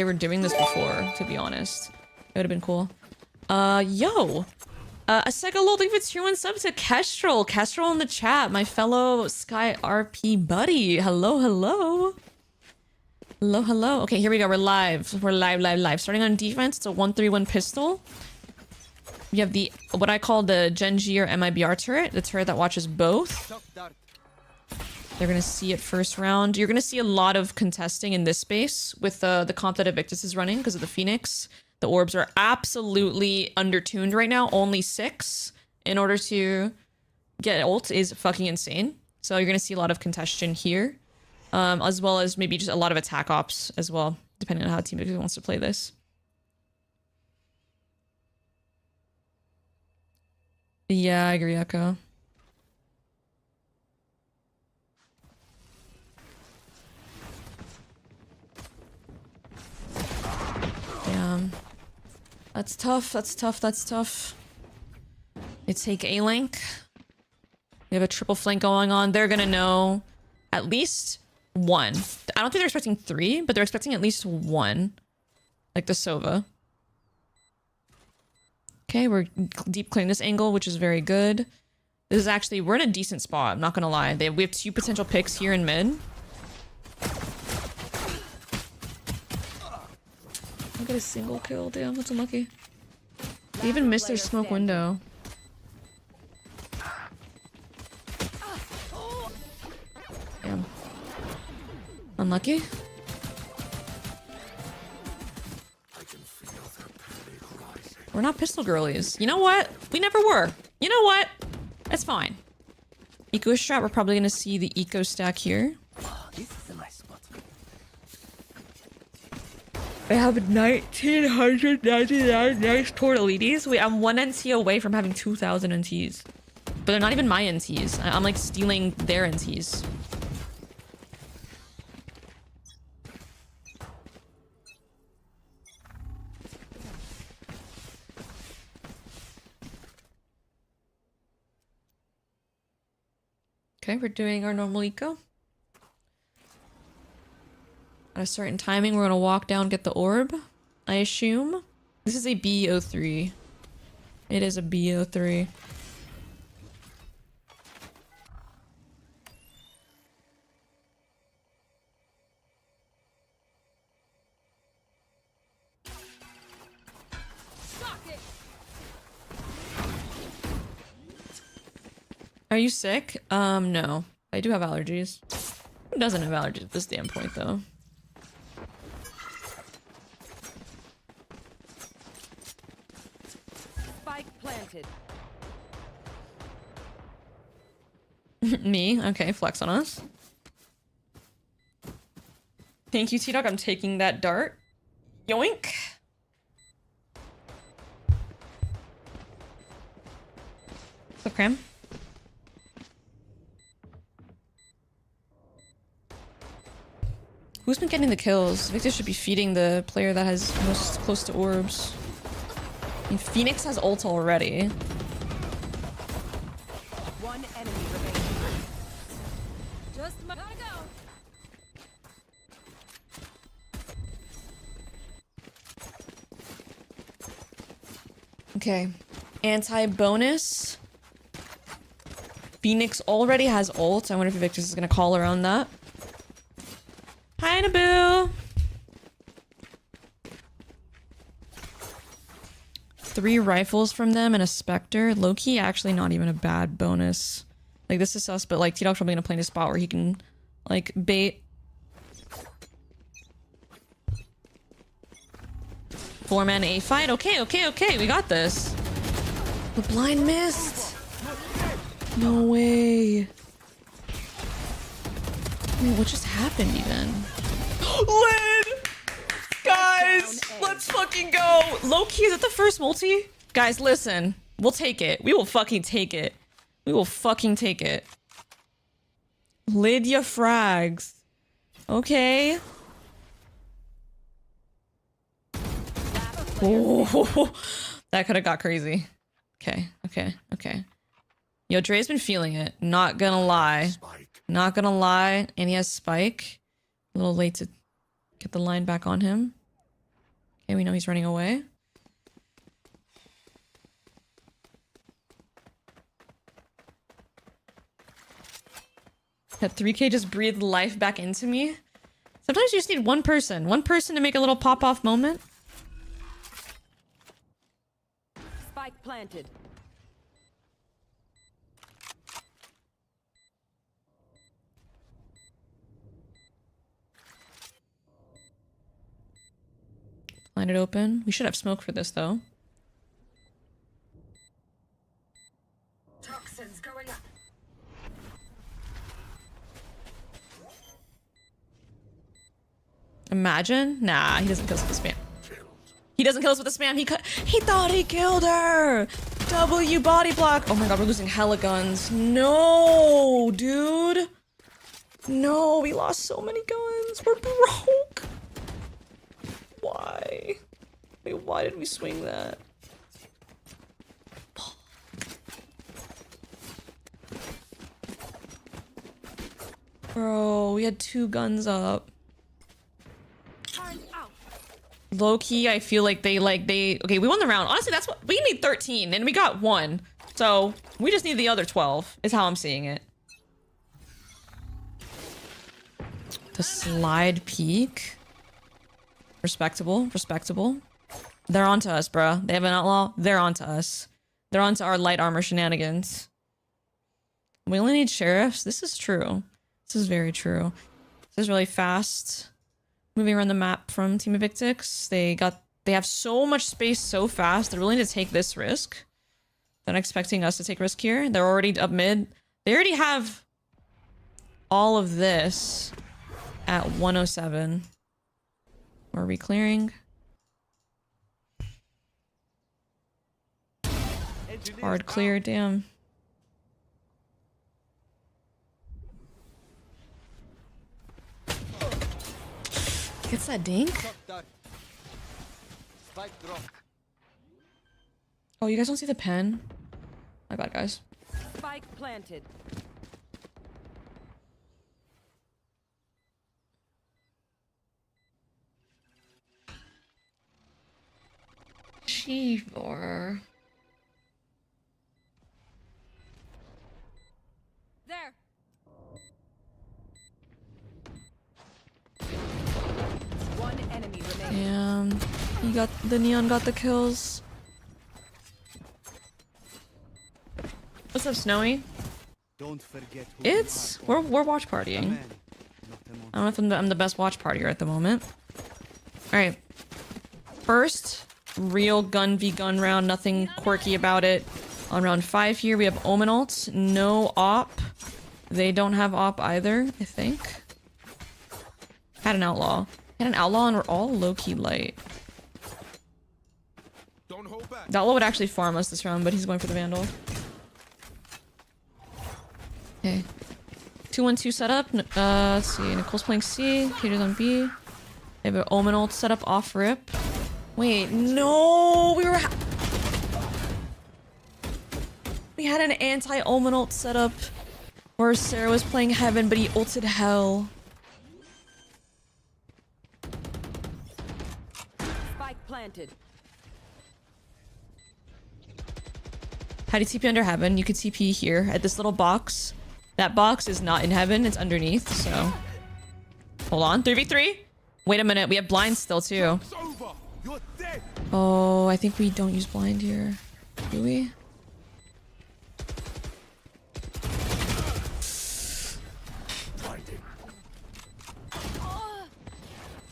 were doing this before, to be honest. It would have been cool. Yo! A second lol, leave a tier 1 sub to Kestrel. Kestrel in the chat, my fellow Sky RP buddy. Hello, hello. Hello, hello. Okay, here we go. We're live. We're live. Starting on defense, it's a 1-3-1 pistol. We have the, what I call the Genji or MIBR turret, the turret that watches both. They're gonna see it first round. You're gonna see a lot of contesting in this space with the comp that Evictus is running because of the Phoenix. The orbs are absolutely undertuned right now. Only 6 in order to get ult is fucking insane. So you're gonna see a lot of contestation here. As well as maybe just a lot of attack ops as well, depending on how Team Victor wants to play this. Yeah, I agree, Echo. Damn. That's tough, that's tough, that's tough. They take A-Link. We have a triple flank going on. They're gonna know at least 1. I don't think they're expecting 3, but they're expecting at least 1. Like the Sova. Okay, we're deep clearing this angle, which is very good. This is actually, we're in a decent spot, I'm not gonna lie. We have 2 potential picks here in mid. I got a single kill, damn, that's unlucky. They even missed their smoke window. Damn. Unlucky. We're not pistol girlies. You know what? We never were. You know what? That's fine. Eco strat, we're probably gonna see the eco stack here. This is a nice spot. I have 1999 nice Tortellidis. Wait, I'm 1 NT away from having 2,000 NTs. But they're not even my NTs. I'm like stealing their NTs. Okay, we're doing our normal eco. At a certain timing, we're gonna walk down, get the orb, I assume. This is a BO3. It is a BO3. Are you sick? No. I do have allergies. Who doesn't have allergies at this damn point, though? Spike planted. Me? Okay, flex on us. Thank you, T-Dog. I'm taking that dart. Yoink! So, Cram? Who's been getting the kills? Victor should be feeding the player that has most close to orbs. I mean, Phoenix has ult already. 1 enemy remaining. Just gotta go. Okay. Anti-bonus. Phoenix already has ult. I wonder if Victus is gonna call around that. Hi, Naboo! 3 rifles from them and a Spectre. Low-key, actually not even a bad bonus. Like, this is sus, but like, T-Dog's probably gonna play in a spot where he can, like, bait. 4-man A fight. Okay, we got this. The blind missed! No way. Wait, what just happened even? Lid! Guys, let's fucking go! Low-key, is it the first multi? Guys, listen. We'll take it. We will fucking take it. We will fucking take it. Lydia frags. Okay. Oh, that could have got crazy. Okay, okay, okay. Yo, Dre's been feeling it. Not gonna lie. Not gonna lie. And he has Spike. A little late to get the line back on him. Okay, we know he's running away. That 3K just breathed life back into me. Sometimes you just need one person to make a little pop-off moment. Spike planted. Line it open. We should have smoke for this, though. Toxins going up. Imagine? Nah, he doesn't kill us with the spam. He doesn't kill us with the spam. He thought he killed her. W body block. Oh my god, we're losing hella guns. No, dude. No, we lost so many guns. We're broke. Why? Wait, why did we swing that? Bro, we had 2 guns up. Low key, I feel like they okay, we won the round. Honestly, that's what we need 13 and we got 1. So we just need the other 12 is how I'm seeing it. The slide peek. Respectable, respectable. They're onto us, bruh. They have an outlaw. They're onto us. They're onto our light armor shenanigans. We only need sheriffs. This is true. This is very true. This is really fast. Moving around the map from Team Evictix. They have so much space so fast. They're willing to take this risk. They're not expecting us to take risk here. They're already up mid. They already have all of this at 107. Are we clearing? Hard clear, damn. Gets that dink? Oh, you guys don't see the pen? My bad, guys. Spike planted. Shivor. There. One enemy remaining. Damn. The neon got the kills. What's up, Snowy? Don't forget we're watch partying. I don't know if I'm the best watch partier at the moment. Alright. First, real gun v gun round, nothing quirky about it. On round 5 here, we have Omen ult, no op. They don't have op either, I think. Had an outlaw. Had an outlaw and we're all low-key light. Don't hold back. The outlaw would actually farm us this round, but he's going for the Vandal. Okay. 2-1-2 setup. Let's see. Nicole's playing C. Peter's on B. They have an Omen ult set up off rip. Wait, no! We had an anti-Omen ult set up where Sarah was playing Heaven, but he ulted Hell. Spike planted. How do you TP under Heaven? You could TP here at this little box. That box is not in Heaven, it's underneath, so. Hold on, 3v3? Wait a minute, we have blinds still too. It's over. You're dead. Oh, I think we don't use blind here. Do we?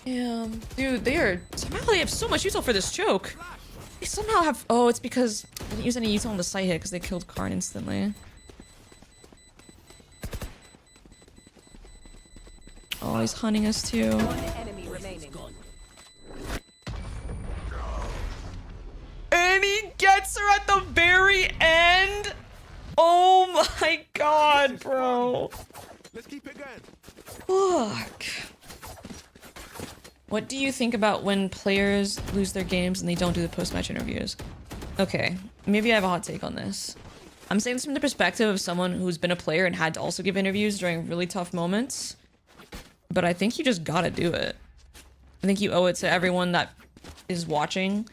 Damn. Dude, somehow they have so much util for this choke. They somehow have... Oh, it's because I didn't use any util on the site hit because they killed Karn instantly. Oh, he's hunting us too. One enemy remaining. And he gets her at the very end. Oh my god, bro. Let's keep it going. Fuck. What do you think about when players lose their games and they don't do the post-match interviews? Okay, maybe I have a hot take on this. I'm saying this from the perspective of someone who's been a player and had to also give interviews during really tough moments. But I think you just gotta do it. I think you owe it to everyone that is watching,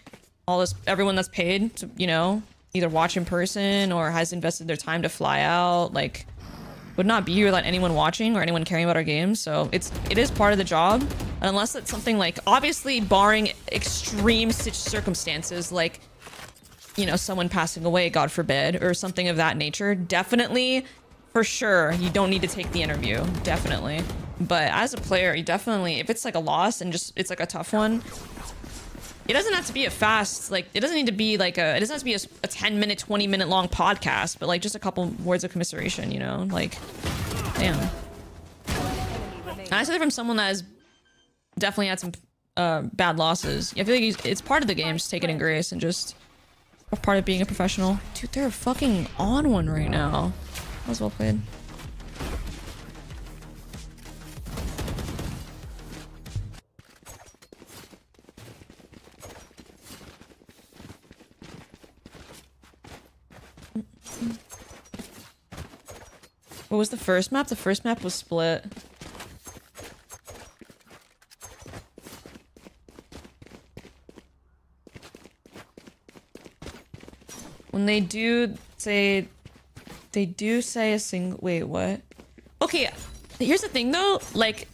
everyone that's paid to, you know, either watch in person or has invested their time to fly out. Like, would not be here without anyone watching or anyone caring about our games. So it is part of the job, unless it's something like, obviously barring extreme circumstances, like, you know, someone passing away, God forbid, or something of that nature. Definitely, for sure, you don't need to take the interview. Definitely. But as a player, you definitely, if it's like a loss and just, it's like a tough one, it doesn't have to be a fast, like, it doesn't need to be like it doesn't have to be a 10-minute, 20-minute long podcast, but like just a couple words of commiseration, you know? Like, damn. And I say that from someone that has definitely had some bad losses. I feel like it's part of the game, just take it in grace and just part of being a professional. Dude, they're fucking on one right now. That was well played. What was the first map? The first map was split. When they do say a single, wait, what? Okay, here's the thing though, like,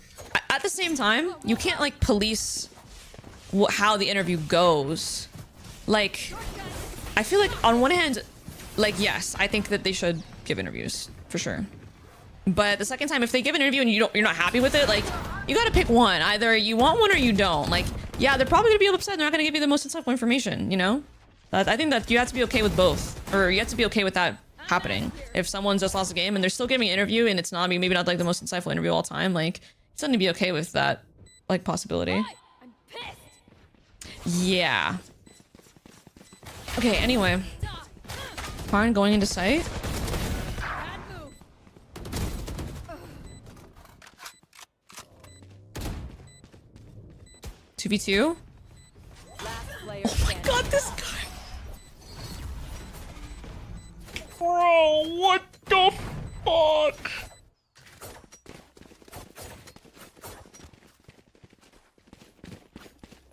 at the same time, you can't like police how the interview goes. Like, I feel like on one hand, like, yes, I think that they should give interviews, for sure. But the second time, if they give an interview and you're not happy with it, like, you gotta pick one. Either you want one or you don't. Like, yeah, they're probably gonna be upset. They're not gonna give you the most insightful information, you know? I think that you have to be okay with both. Or you have to be okay with that happening. If someone just lost a game and they're still giving an interview and it's not, maybe not like the most insightful interview of all time, like, it's something to be okay with that, like, possibility. Yeah. Okay, anyway. Fine, going into sight. 2v2? Oh my god, this guy! Bro, what the fuck?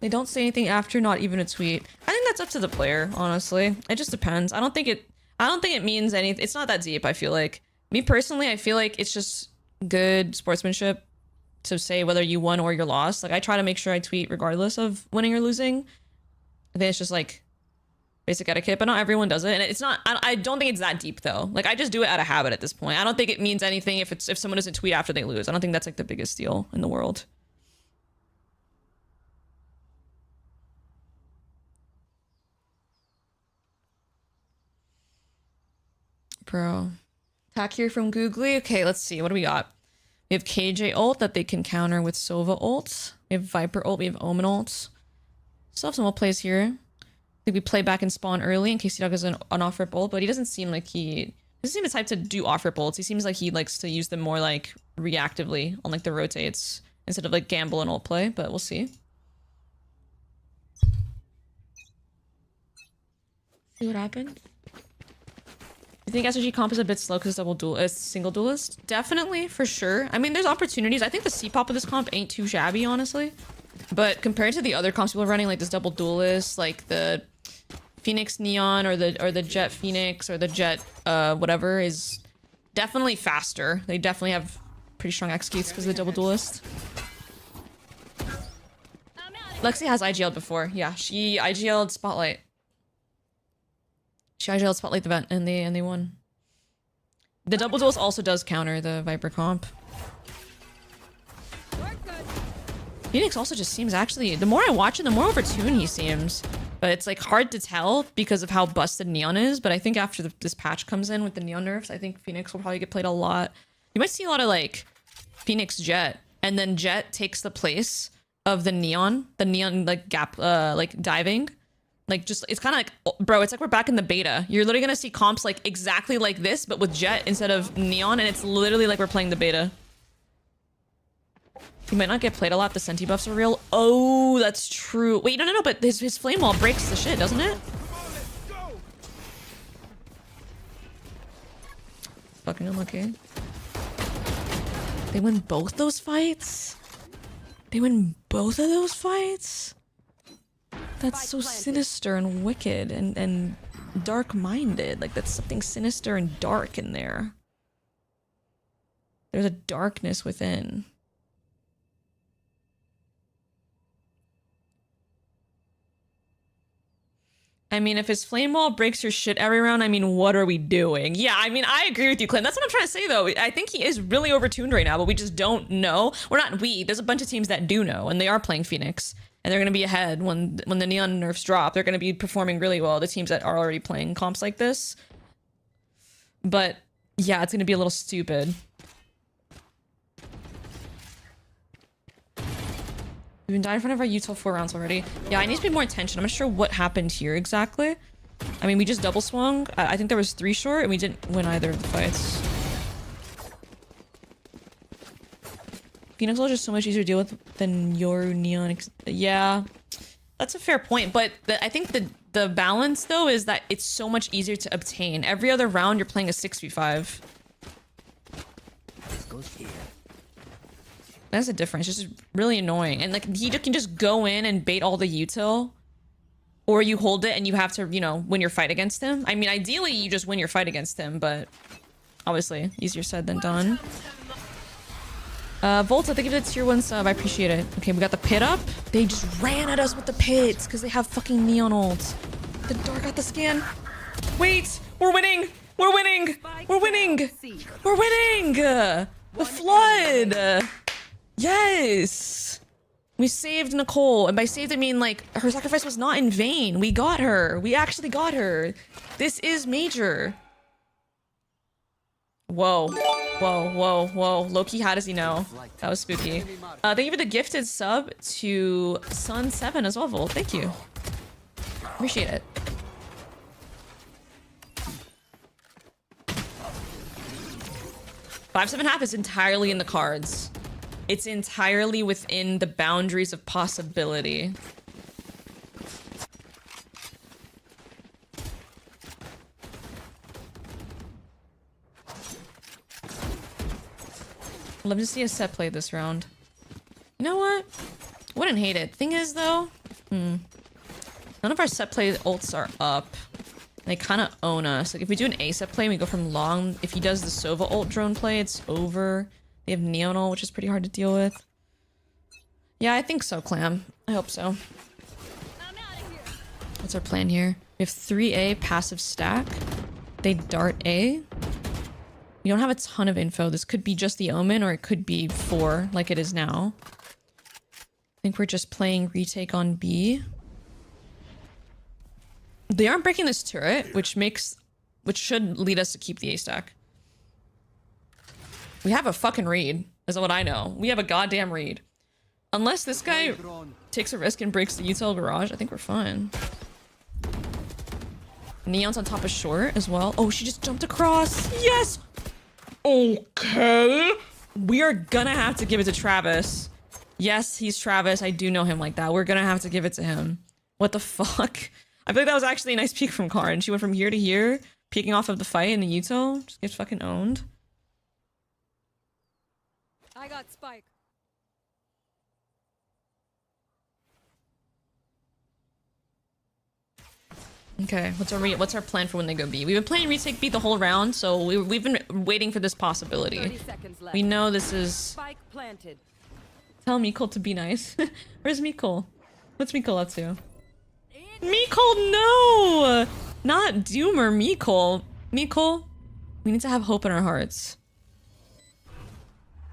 They don't say anything after, not even a tweet. I think that's up to the player, honestly. It just depends. I don't think it means anything. It's not that deep, I feel like. Me personally, I feel like it's just good sportsmanship to say whether you won or you're lost. Like, I try to make sure I tweet regardless of winning or losing. I think it's just like basic etiquette, but not everyone does it. And it's not, I don't think it's that deep though. Like, I just do it out of habit at this point. I don't think it means anything if someone doesn't tweet after they lose. I don't think that's like the biggest deal in the world. Bro. Attack here from Googly. Okay, let's see. What do we got? We have KJ ult that they can counter with Sova ult. We have Viper ult. We have Omen ult. Still have some ult plays here. I think we play back and spawn early in case he does an off-rip ult, but he doesn't seem like he doesn't seem the type to do off-rip ults. He seems like he likes to use them more like reactively on like the rotates instead of like gamble and ult play, but we'll see. See what happened? You think SRG comp is a bit slow because it's single duelist? Definitely, for sure. I mean, there's opportunities. I think the C-pop of this comp ain't too shabby, honestly. But compared to the other comps people are running, like this double duelist, like the Phoenix Neon or the Jet Phoenix or the Jet whatever, is definitely faster. They definitely have pretty strong executes because of the double duelist. Lexi has IGL'd before. Yeah, she IGL'd Spotlight. She IGL'd Spotlight the vent and they won. The double duelist also does counter the Viper comp. Phoenix also just seems actually, the more I watch him, the more overtuned he seems. But it's like hard to tell because of how busted Neon is. But I think after this patch comes in with the Neon nerfs, I think Phoenix will probably get played a lot. You might see a lot of like Phoenix Jet, and then Jet takes the place of the Neon like gap, like diving. Like just, it's kind of like, bro, it's like we're back in the beta. You're literally gonna see comps like exactly like this, but with Jet instead of Neon, and it's literally like we're playing the beta. He might not get played a lot. The senti buffs are real. Oh, that's true. Wait, no, but his flame wall breaks the shit, doesn't it? Fucking unlucky. They win both those fights? They win both of those fights? That's so sinister and wicked and dark-minded. Like, that's something sinister and dark in there. There's a darkness within. I mean, if his flame wall breaks your shit every round, I mean, what are we doing? Yeah, I mean, I agree with you, Clint. That's what I'm trying to say, though. I think he is really overtuned right now, but we just don't know. There's a bunch of teams that do know, and they are playing Phoenix. And they're going to be ahead when the Neon nerfs drop. They're going to be performing really well, the teams that are already playing comps like this. But, yeah, it's going to be a little stupid. We've been dying in front of our util 4 rounds already. Yeah, I need to pay more attention. I'm not sure what happened here exactly. I mean, we just double swung. I think there was 3 short, and we didn't win either of the fights. Phoenix is just so much easier to deal with than your Neon. Yeah, that's a fair point. But I think the balance, though, is that it's so much easier to obtain. Every other round, you're playing a 6v5. This goes here. That's a difference. It's just really annoying. And like he can just go in and bait all the util, or you hold it and you have to, you know, win your fight against him. I mean, ideally you just win your fight against him, but obviously easier said than done. Volta, thank you for the tier 1 sub. I appreciate it. Okay, we got the pit up. They just ran at us with the pits because they have fucking neon ults. The dark got the scan. Wait, we're winning. We're winning. We're winning. We're winning. The flood. Yes! We saved Nicole, and by saved I mean like her sacrifice was not in vain. We got her. We actually got her. This is major. Whoa. Whoa, whoa, whoa. Loki, how does he know? That was spooky. Thank you for the gifted sub to Sun7 as well, Volt. Thank you. Appreciate it. Five, 7.5 is entirely in the cards. It's entirely within the boundaries of possibility. I'd love to see a set play this round. You know what? Wouldn't hate it. Thing is, though, none of our set play ults are up. They kind of own us. Like, if we do an A set play and we go from long, if he does the Sova ult drone play, it's over. They have Neon ult, which is pretty hard to deal with. Yeah, I think so, Clam. I hope so. What's our plan here? We have 3A passive stack. They dart A. We don't have a ton of info. This could be just the Omen, or it could be 4, like it is now. I think we're just playing retake on B. They aren't breaking this turret, which should lead us to keep the A stack. We have a fucking read, is what I know. We have a goddamn read. Unless this guy takes a risk and breaks the util garage, I think we're fine. Neon's on top of short as well. Oh, she just jumped across. Yes! Okay. We are gonna have to give it to Travis. Yes, he's Travis. I do know him like that. We're gonna have to give it to him. What the fuck? I feel like that was actually a nice peek from Karin. She went from here to here, peeking off of the fight in the util. Just gets fucking owned. I got Spike. Okay, what's our plan for when they go B? We've been playing retake B the whole round, so we've been waiting for this possibility. 30 seconds left. We know this is. Spike planted. Tell Mikkel to be nice. Where's Mikkel? What's Mikkel up to? Mikkel, no! Not Doomer, Mikkel. Mikkel, we need to have hope in our hearts.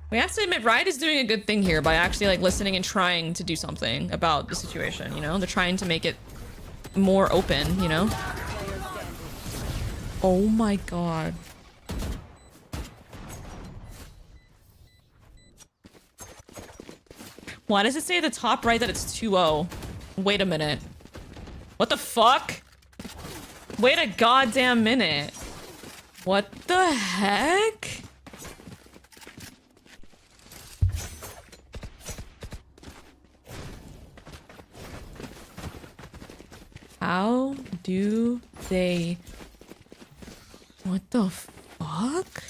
We have to admit, Riot is doing a good thing here by actually like listening and trying to do something about the situation, you know? They're trying to make it more open, you know? Oh my god. Why does it say at the top right that it's 2-0? Wait a minute. What the fuck? Wait a goddamn minute. What the heck? How do they... What the fuck?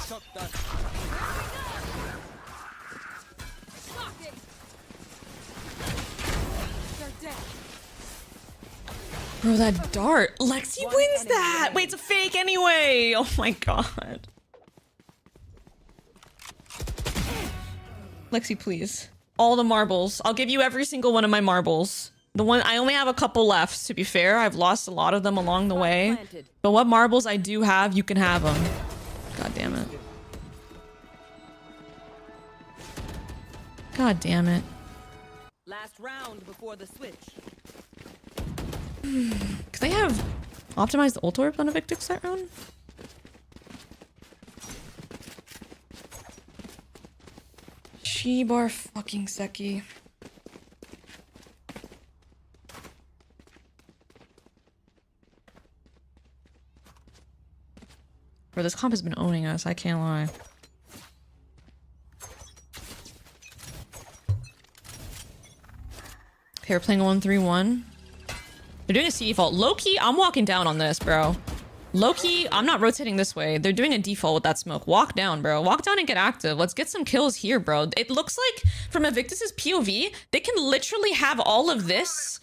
Shot that. They're dead. Bro, that dart. Lexi One wins enemy that! remaining. Wait, it's a fake anyway! Oh my god. Lexi, please. All the marbles. I'll give you every single one of my marbles. The one I only have a couple left, to be fair. I've lost a lot of them along the way. Planted. But what marbles I do have, you can have them. God damn it. God damn it. Last round before the switch. Could they have optimized the ult orb on a Victix that round? She-bar fucking Seki. Bro, this comp has been owning us, I can't lie. Okay, we're playing 1-3-1. They're doing a C default. Low-key, I'm walking down on this, bro. Low-key, I'm not rotating this way. They're doing a default with that smoke. Walk down, bro. Walk down and get active. Let's get some kills here, bro. It looks like, from Invictus's POV, they can literally have all of this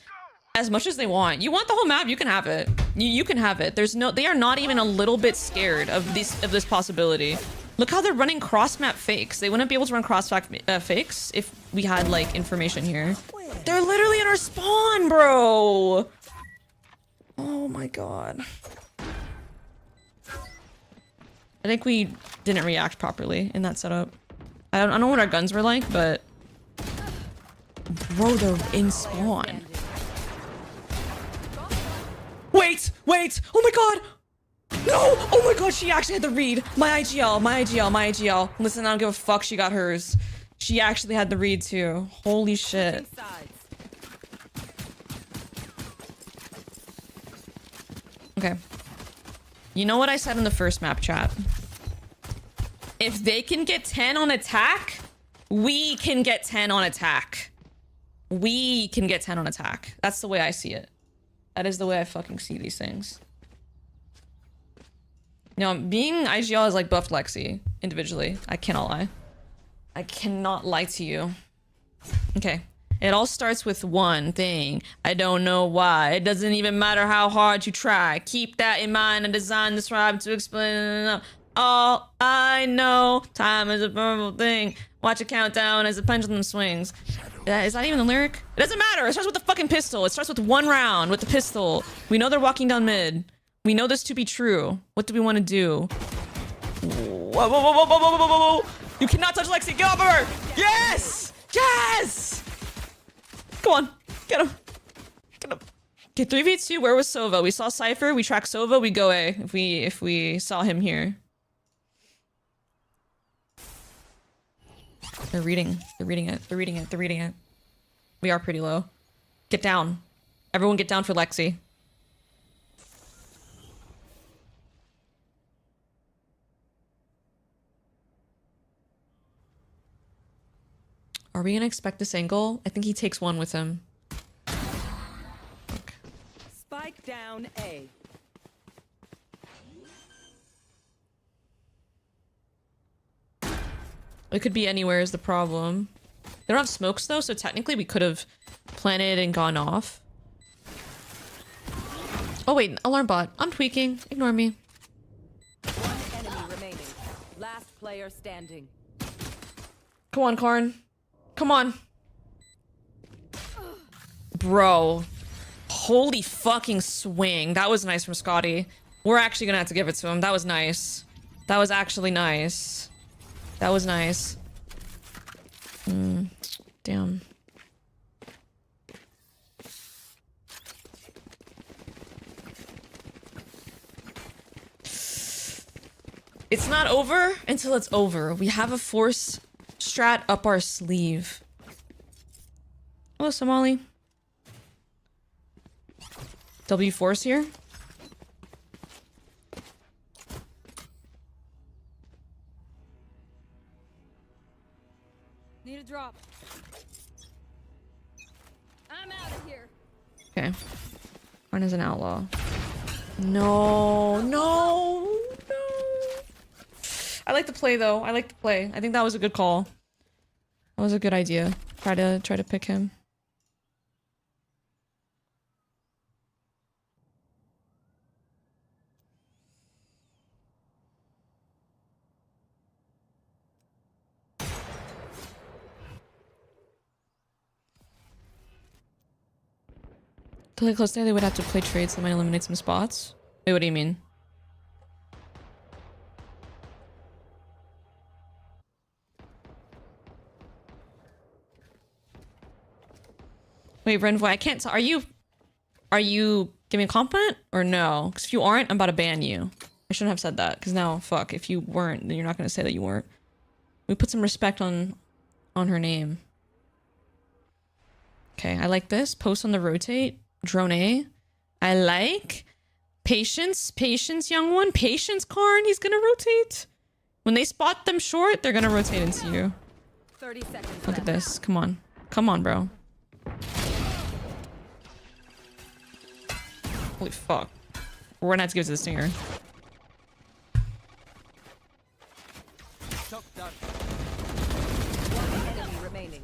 as much as they want. You want the whole map, you can have it. You can have it. There's no, they are not even a little bit scared of this possibility. Look how they're running cross-map fakes. They wouldn't be able to run cross-map fakes if we had, like, information here. They're literally in our spawn, bro. Oh my god. I think we didn't react properly in that setup. I don't know what our guns were like, but... Bro, they're in spawn. Wait! Wait! Oh my god! No! Oh my god, she actually had the read. My IGL, my IGL, my IGL. Listen, I don't give a fuck, she got hers. She actually had the read too. Holy shit. Sides. Okay. You know what I said in the first map chat? If they can get 10 on attack, we can get 10 on attack. We can get 10 on attack. That's the way I see it. That is the way I fucking see these things. No, being IGL is like buffed Lexi individually. I cannot lie. I cannot lie to you. Okay. It all starts with one thing. I don't know why. It doesn't even matter how hard you try. Keep that in mind and design this rhyme to explain. All I know, time is a purple thing. Watch it count down as the pendulum swings. Is that even the lyric? It doesn't matter. It starts with the fucking pistol. It starts with one round with the pistol. We know they're walking down mid. We know this to be true. What do we want to do? Whoa, whoa, whoa, whoa, whoa, whoa, whoa, whoa. You cannot touch Lexi. Get off of her. Yes! Yes! Come on. Get him. Get him. Okay, 3v2. Where was Sova? We saw Cypher. We track Sova. We go A if we saw him here. They're reading. They're reading it. They're reading it. They're reading it. We are pretty low. Get down. Everyone get down for Lexi. Are we gonna expect this angle? I think he takes one with him. Okay. Spike down A. It could be anywhere is the problem. They don't have smokes though, so technically we could have planted and gone off. Oh wait, alarm bot. I'm tweaking. Ignore me. One enemy remaining. Last player standing. Come on, Karn. Come on. Bro. Holy fucking swing. That was nice from Scotty. We're actually gonna have to give it to him. That was nice. That was actually nice. That was nice. Damn. It's not over until it's over. We have a force strat up our sleeve. Hello, Somali. W force here. Need a drop. I'm out of here. Okay. Karn is an outlaw. No, no, no. I like to play though. I like to play. I think that was a good call. That was a good idea. Try to pick him. To play close there, they would have to play trades that might eliminate some spots. Wait, what do you mean? Wait, Renvoy, I can't tell. Are you giving a compliment or no? Because if you aren't, I'm about to ban you. I shouldn't have said that. Because now, fuck, if you weren't, then you're not going to say that you weren't. We put some respect on her name. Okay, I like this. Post on the rotate. Drone A. I like. Patience. Patience, young one. Patience, Karn. He's going to rotate. When they spot them short, they're going to rotate into you. 30 seconds Look at this. Come on. Come on, bro. Holy fuck. We're gonna have to give it to the stinger. One enemy remaining.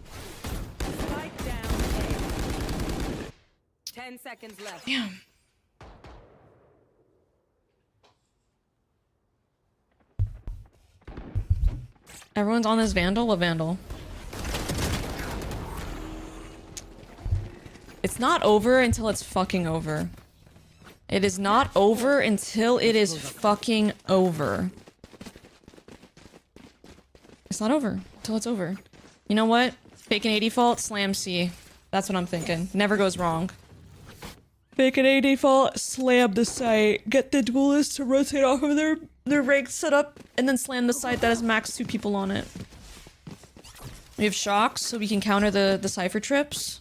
Spike down A. 10 seconds left. Damn. Everyone's on this Vandal? What Vandal? It's not over until it's fucking over. It is not over until it is fucking over. It's not over until it's over. You know what? Fake an A default, slam C. That's what I'm thinking. Never goes wrong. Fake an A default, slam the site. Get the duelists to rotate off of their rig setup, and then slam the site that has max 2 people on it. We have shocks, so we can counter the cipher trips.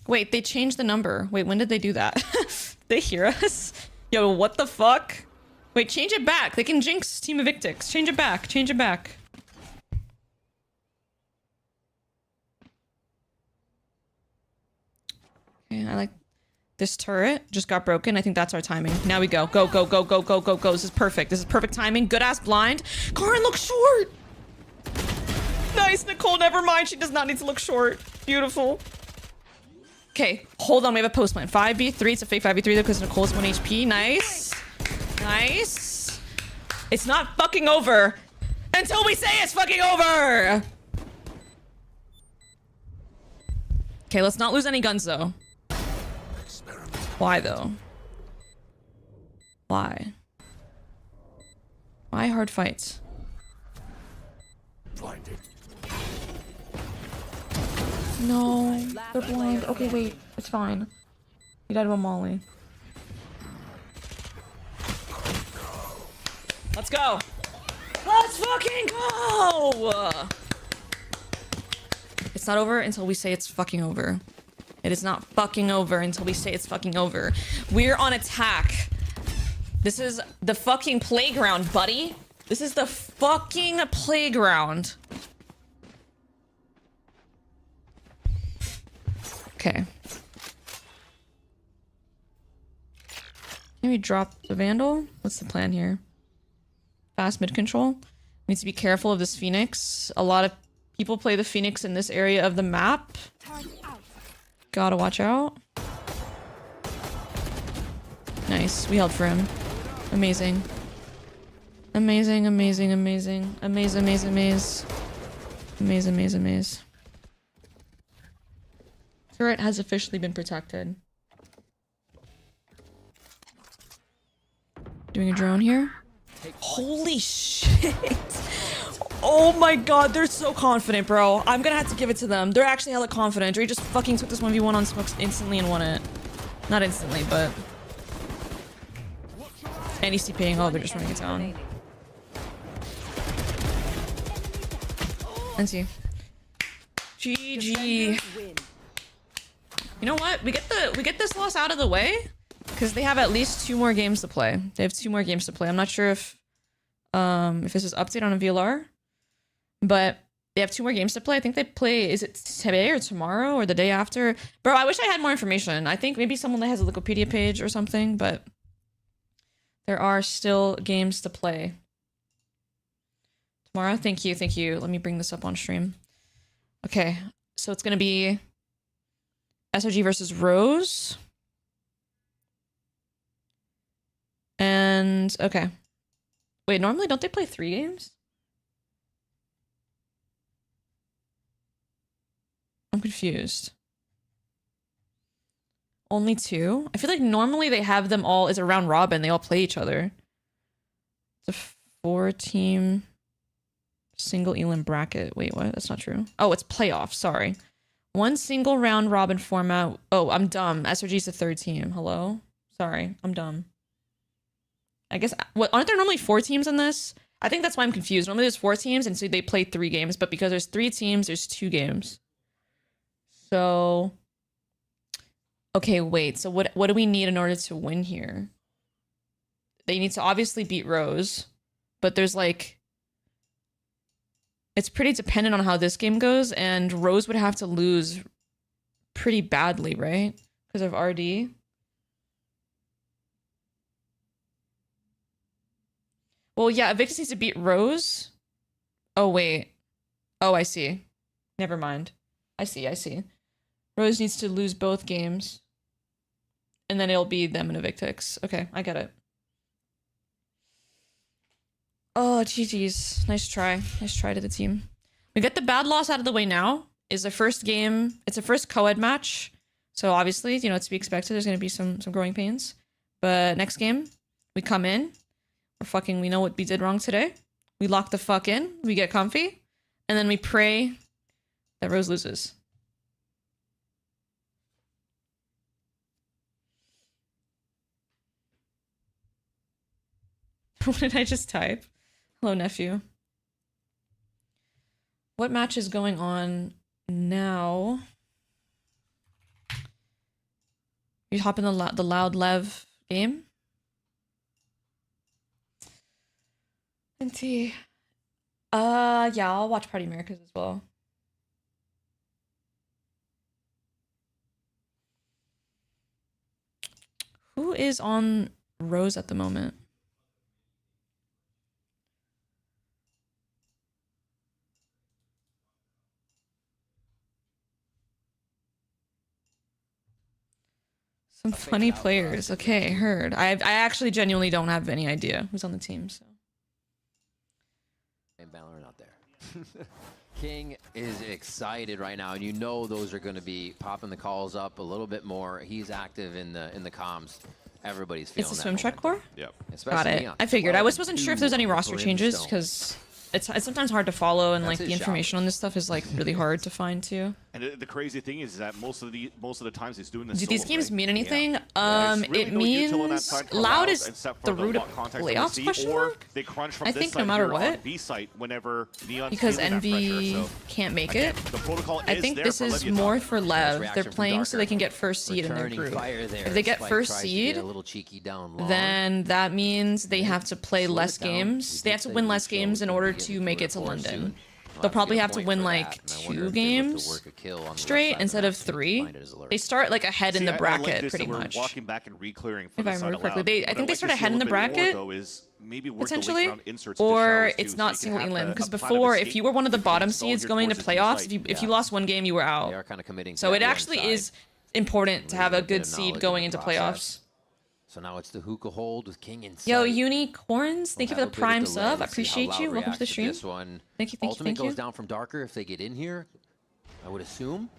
Wait, they changed the number. Wait, when did they do that? They hear us? Yo, what the fuck? Wait, change it back. They can jinx Team Evictix. Change it back. Change it back. Okay, I like this turret. Just got broken. I think that's our timing. Now we go. Go, go, go, go, go, go, go. This is perfect. This is perfect timing. Good ass blind. Karn, look short. Nice, Nicole. Never mind. She does not need to look short. Beautiful. Okay, hold on. We have a post plan. 5v3. It's a fake 5v3 though because Nicole's 1 HP. Nice. Nice. It's not fucking over until we say it's fucking over. Okay, let's not lose any guns though. Why though? Why? Why hard fights? Blinded. No, they're blind. Okay, wait. It's fine. You died of a molly. Let's go. Let's fucking go! It's not over until we say it's fucking over. It is not fucking over until we say it's fucking over. We're on attack. This is the fucking playground, buddy. This is the fucking playground. Okay. Can we drop the Vandal? What's the plan here? Fast mid control. Needs to be careful of this Phoenix. A lot of people play the Phoenix in this area of the map. Gotta watch out. Nice. We held for him. Amazing. Amazing, amazing, amazing. Amaze, amaze, amaze. Amaze, amaze, amaze. Turret has officially been protected. Doing a drone here. Holy shit. Oh my god, they're so confident, bro. I'm gonna have to give it to them. They're actually hella confident. Dre just fucking took this 1v1 on smokes instantly and won it. Not instantly, but... NEC ping. Oh, they're just running it down. Remaining. NC. GG. Defenders win. You know what? We get this loss out of the way because they have at least 2 more games to play. They have 2 more games to play. I'm not sure if this is update on a VLR, but they have 2 more games to play. I think they play, is it today or tomorrow or the day after? Bro, I wish I had more information. I think maybe someone that has a Wikipedia page or something, but there are still games to play. Tomorrow? Thank you, thank you. Let me bring this up on stream. Okay, so it's gonna be SOG versus Rose. And, okay. Wait, normally don't they play 3 games? I'm confused. Only 2? I feel like normally they have them all as a round robin. They all play each other. It's a 4-team single elim bracket. Wait, what? That's not true. Oh, it's playoffs. Sorry. 1 single round robin format. Oh, I'm dumb. SRG's the 3rd team. Hello? Sorry, I'm dumb. I guess, what, aren't there normally 4 teams in this? I think that's why I'm confused. Normally there's 4 teams, and so they play 3 games, but because there's 3 teams, there's 2 games. So, okay, wait. So what do we need in order to win here? They need to obviously beat Rose, but there's like, it's pretty dependent on how this game goes, and Rose would have to lose pretty badly, right? Because of RD. Well, yeah, Invictus needs to beat Rose. Oh, wait. Oh, I see. Never mind. I see. Rose needs to lose both games. And then it'll be them and Invictus. Okay, I get it. Oh, GG's. Nice try. Nice try to the team. We get the bad loss out of the way now. Is the first game. It's a first co-ed match. So obviously, you know, it's to be expected. There's going to be some growing pains. But next game, we come in. We know what we did wrong today. We lock the fuck in. We get comfy. And then we pray that Rose loses. What did I just type? Hello, nephew. What match is going on now? You hop in the loud Lev game? NT. Yeah, I'll watch Party Americas as well. Who is on Rose at the moment? Some funny players. Okay, heard. I actually genuinely don't have any idea who's on the team, so. And valorant out there. King is excited right now, and you know those are going to be popping the calls up a little bit more. He's active in the comms. Everybody's feeling It's the that swim check core? Yep. Got it. I figured. I wasn't sure if there's any roster changes because it's sometimes hard to follow, and like the information on this stuff is like really hard to find too. And the crazy thing is that most of the times he's doing this. Do these games mean anything? Yeah. Really It no util on that means side for loud Loud, is except for the root of what context playoffs? they Question or mark? they crunch from I this think no side matter here on what, B site whenever Neon's because feeling that Envy pressure, so can't make again, it. the protocol I is think there this for is Leviathan. more for Lev. reaction They're from playing so they Darker. can get first seed in their Returning group. fire there. If they get Spike first tries to seed, get a little cheeky down long. then that means they have to play Slow less it down. games. We They did have to say win we less showed games in that we order get to into make it it to for London. soon. They'll probably get a have to point win for like that, and I wonder 2 if they look to games work a kill on the left straight side instead of the map. 3. Find it as a lurk. They start like ahead in See, the I like bracket this, pretty that we're much. walking back and reclearing If for I the side remember correctly. allowed. I What think I'd they like start to see a ahead in the little bit more, bracket, though, is maybe work the potentially, late round inserts into or showers, it's too, not so you single can have elim. Because a plan of before, if escape you were one of the bottom against all seeds your going into forces in playoffs, sight. if you lost 1 game, you were They out. are kind of committing to So that it actually one is side. important to have a Losing bit good of seed knowledge going in into the playoffs. process. So now it's the hookah hold with King in sight. Yo, Unicorns, thank you for We'll the have a bit of prime delay sub. I to see how appreciate you. Loud Welcome to the reacts stream. This one. Thank you, thank you, Ultimate thank you. goes down from Darker if they get in here. I would assume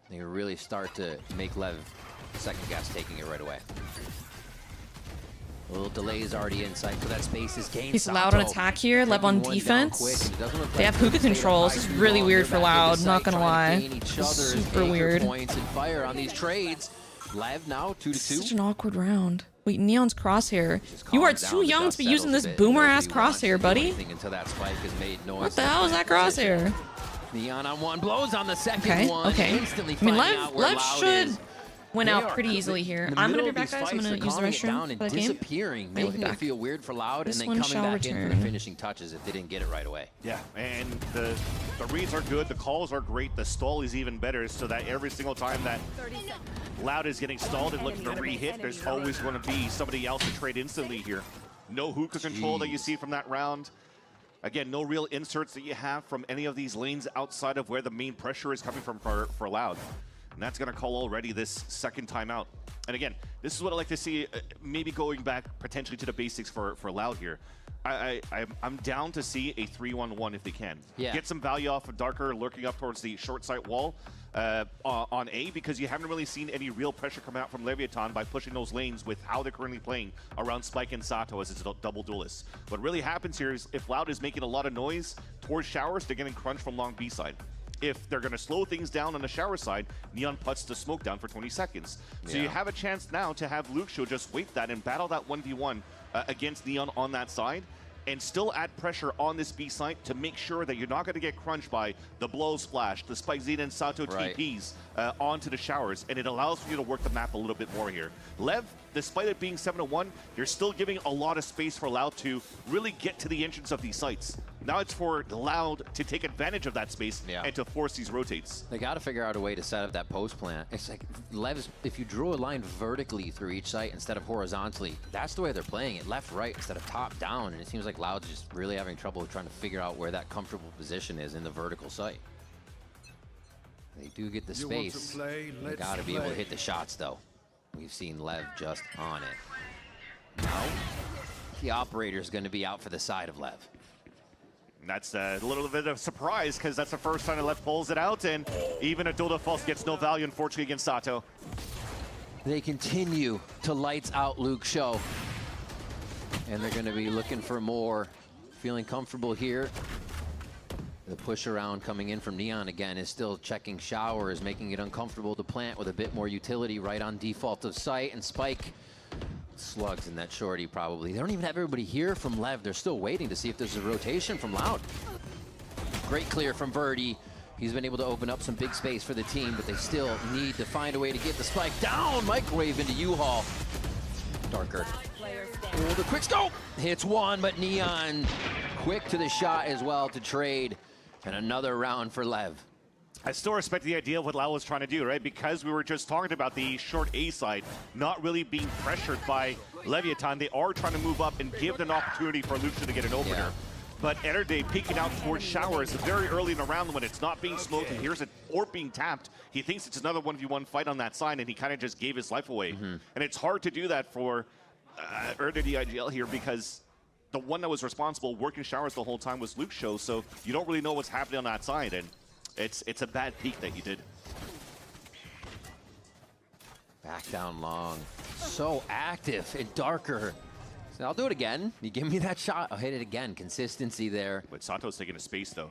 they really start to make Lev second guess taking it right away. A little delay is already in sight, so that space is gained. He's Loud on attack here, Lev on defense. They have hookah controls. This is really weird for Loud, not gonna lie. Super weird. Points and fire on these trades. Lev now 2-2. Such an awkward round. Wait, Neon's crosshair. Just You are calms down, too the young dust to be using settles this a bit. boomer Nobody ass wants to crosshair, do buddy. anything until that spike has made noise. What the hell is that crosshair? Neon on one, blows on the second Okay, one. okay. Instantly I mean, finding out where Lev Loud should is. win They out are pretty easily here. in the I'm gonna middle be of back, these guys. I'm fights, gonna they're use the calming it down restroom and for the game. disappearing, I'll be making it back. feel weird for Loud, This and one then coming shall back in for the return. finishing touches if they didn't get it right away. Yeah, and the reads are good, the calls are great, the stall is even better, so that every single time that Loud is getting stalled and looking to re-hit, there's always going to be somebody else to trade instantly here. No hookah control that you see from that round. Again, no real inserts that you have from any of these lanes outside of where the main pressure is coming from for Loud. And that's going to call already this second timeout. And again, this is what I like to see, maybe going back potentially to the basics for Loud here. I'm down to see a 3-1-1 if they can. Yeah. Get some value off of Darker lurking up towards the short side wall on A, because you haven't really seen any real pressure come out from Leviathan by pushing those lanes with how they're currently playing around Spike and Sato as it's a double duelist. What really happens here is if Loud is making a lot of noise towards showers, they're getting crunched from long B side. If they're going to slow things down on the shower side, Neon puts the smoke down for 20 seconds. So you have a chance now to have Luke Show just wait that and battle that 1v1 against Neon on that side, and still add pressure on this B site to make sure that you're not going to get crunched by the blow splash, the Spike Zeta and Sato TPs onto the showers, and it allows for you to work the map a little bit more here. Lev, despite it being 7-1, you're still giving a lot of space for Loud to really get to the entrance of these sites. Now it's for Loud to take advantage of that space and to force these rotates. They got to figure out a way to set up that post plant. It's like Lev's, if you drew a line vertically through each site instead of horizontally, that's the way they're playing it, left, right, instead of top, down. And it seems like Loud's just really having trouble trying to figure out where that comfortable position is in the vertical site. They do get the space. They got to be able to hit the shots, though. We've seen Lev just on it. Now, the operator's going to be out for the side of Lev. And that's a little bit of a surprise, because that's the first time that Lev pulls it out, and even a Dildo False gets no value, unfortunately, against Sato. They continue to lights out Luke Show. And they're going to be looking for more. Feeling comfortable here. The push around coming in from Neon again is still checking showers, making it uncomfortable to plant with a bit more utility right on default of sight. And Spike slugs in that shorty probably. They don't even have everybody here from Lev. They're still waiting to see if there's a rotation from Loud. Great clear from Birdie. He's been able to open up some big space for the team, but they still need to find a way to get the Spike down. Microwave into U-Haul. Darker. Oh, the quick scope hits one, but Neon quick to the shot as well to trade. And another round for Lev. I still respect the idea of what Lau was trying to do, right? Because we were just talking about the short A side not really being pressured by Leviathan. They are trying to move up and give an opportunity for Lucia to get an opener. Yeah. But Enerday peeking out towards showers very early in the round when it's not being smoked and here's an orb being tapped. He thinks it's another 1v1 fight on that side, and he kind of just gave his life away. And it's hard to do that for Enerday IGL here, because the one that was responsible working showers the whole time was Luke Show, so you don't really know what's happening on that side, and it's a bad peek that you did. Back down long. So active and Darker. So I'll do it again. You give me that shot, I'll hit it again. Consistency there. But Sato's taking a space, though.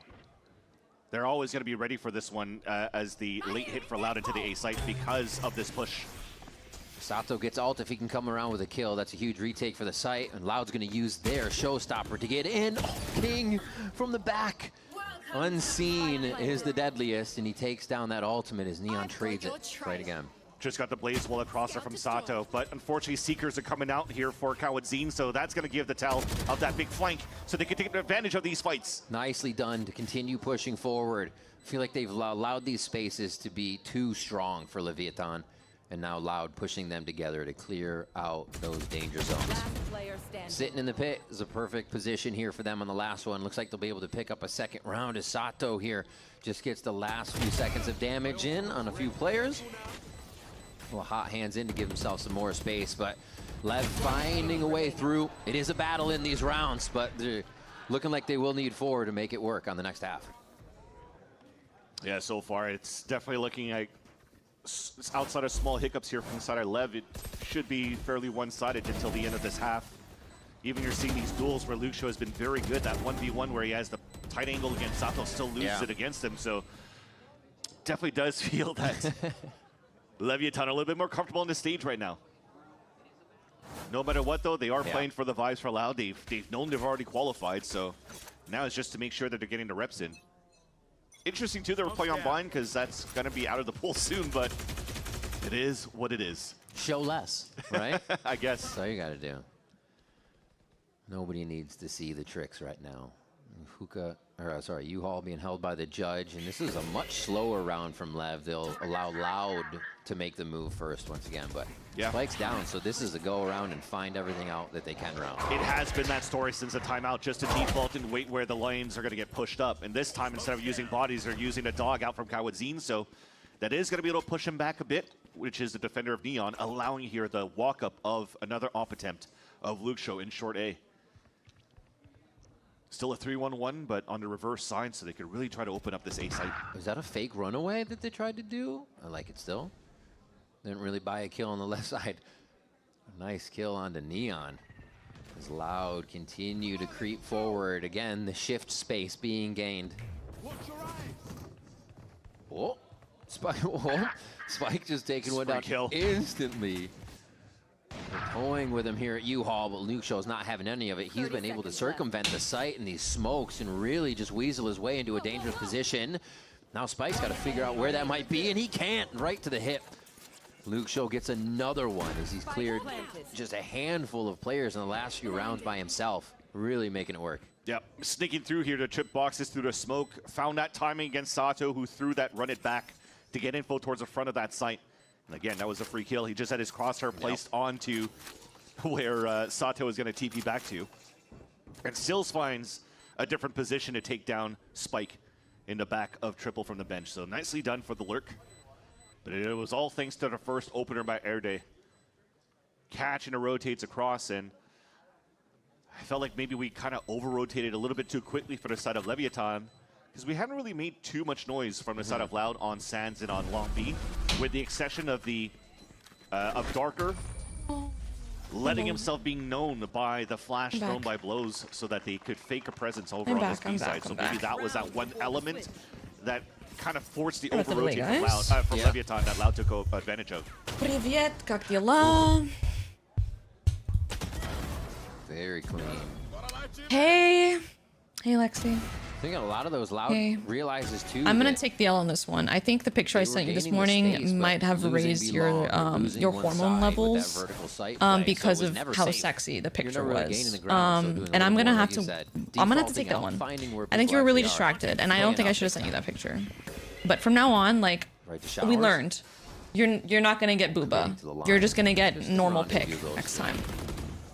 They're always going to be ready for this one as the late hit for Loud into the A site because of this push. Sato gets ult if he can come around with a kill. That's a huge retake for the site, and Loud's going to use their showstopper to get in. Oh, King from the back. Unseen is the deadliest, and he takes down that ultimate as Neon trades it right again. Just got the Blaze Wall across there from Sato, but unfortunately Seekers are coming out here for Kawadzine, so that's going to give the tell of that big flank so they can take advantage of these fights. Nicely done to continue pushing forward. I feel like they've allowed these spaces to be too strong for Leviathan, and now Loud pushing them together to clear out those danger zones. Sitting in the pit is a perfect position here for them on the last one. Looks like they'll be able to pick up a second round as Sato here just gets the last few seconds of damage in on a few players. Well, hot hands in to give himself some more space, but Lev finding a way through. It is a battle in these rounds, but they're looking like they will need 4 to make it work on the next half. Yeah, so far it's definitely looking like outside of small hiccups here from the side of Lev, it should be fairly one-sided until the end of this half. Even you're seeing these duels where Luke Show has been very good. That 1v1 where he has the tight angle against Sato still loses it against him, so definitely does feel that Leviathan a little bit more comfortable on the stage right now. No matter what, though, they are playing for the vibes for Loud. They've known they've already qualified, so now it's just to make sure that they're getting the reps in. Interesting, too, they were playing on blind because that's going to be out of the pool soon, but it is what it is. Show less, right? I guess. That's all you got to do. Nobody needs to see the tricks right now. U-Haul being held by the judge, and this is a much slower round from Lev. They'll allow Loud to make the move first once again, but Spike's down, so this is a go around and find everything out that they can around. It has been that story since the timeout, just to default and wait where the lanes are going to get pushed up. And this time, instead of using bodies, they're using a dog out from Kawadzin, so that is going to be able to push him back a bit, which is the defender of Neon, allowing here the walk-up of another op attempt of Luxo in short A. Still a 3-1-1, but on the reverse side, so they could really try to open up this A site. Was that a fake runaway that they tried to do? I like it still. Didn't really buy a kill on the left side. Nice kill onto Neon. As Loud continue to creep forward. Again, the shift space being gained. Oh, Spike! Oh, Spike just taking one down instantly. They're toying with him here at U-Haul, but Luxo's not having any of it. He's been able to circumvent the site and these smokes and really just weasel his way into a dangerous position. Now Spike's got to figure out where that might be, and he can't. Right to the hip. Luxo gets another one as he's cleared just a handful of players in the last few rounds by himself. Really making it work. Yep, sneaking through here to trip boxes through the smoke. Found that timing against Sato, who threw that run it back to get info towards the front of that site. And again, that was a free kill. He just had his crosshair placed onto where Sato is going to TP back to. And Sills finds a different position to take down Spike in the back of Triple from the bench. So nicely done for the lurk. But it was all thanks to the first opener by Airday. Catch and it rotates across, and I felt like maybe we kind of over-rotated a little bit too quickly for the side of Leviathan, because we haven't really made too much noise from the side of Loud on Sands and on Long B, with the exception of the of Darker letting himself being known by the flash thrown by Blows so that they could fake a presence over on this B side. So maybe that was that one element that kind of forced the over-rotate from Loud, from Leviathan that Loud took advantage of. Привет, как дела? Very clean. Hey. Hey, Lexi. I think a lot of those Loud realizes too. I'm gonna take the L on this one. I think the picture I sent you this morning might have raised your hormone levels because of how sexy the picture was. And I'm gonna have to take that one. I think you were really distracted, and I don't think I should have sent you that picture. But from now on, like, we learned, you're not gonna get booba. You're just gonna get normal pick next time.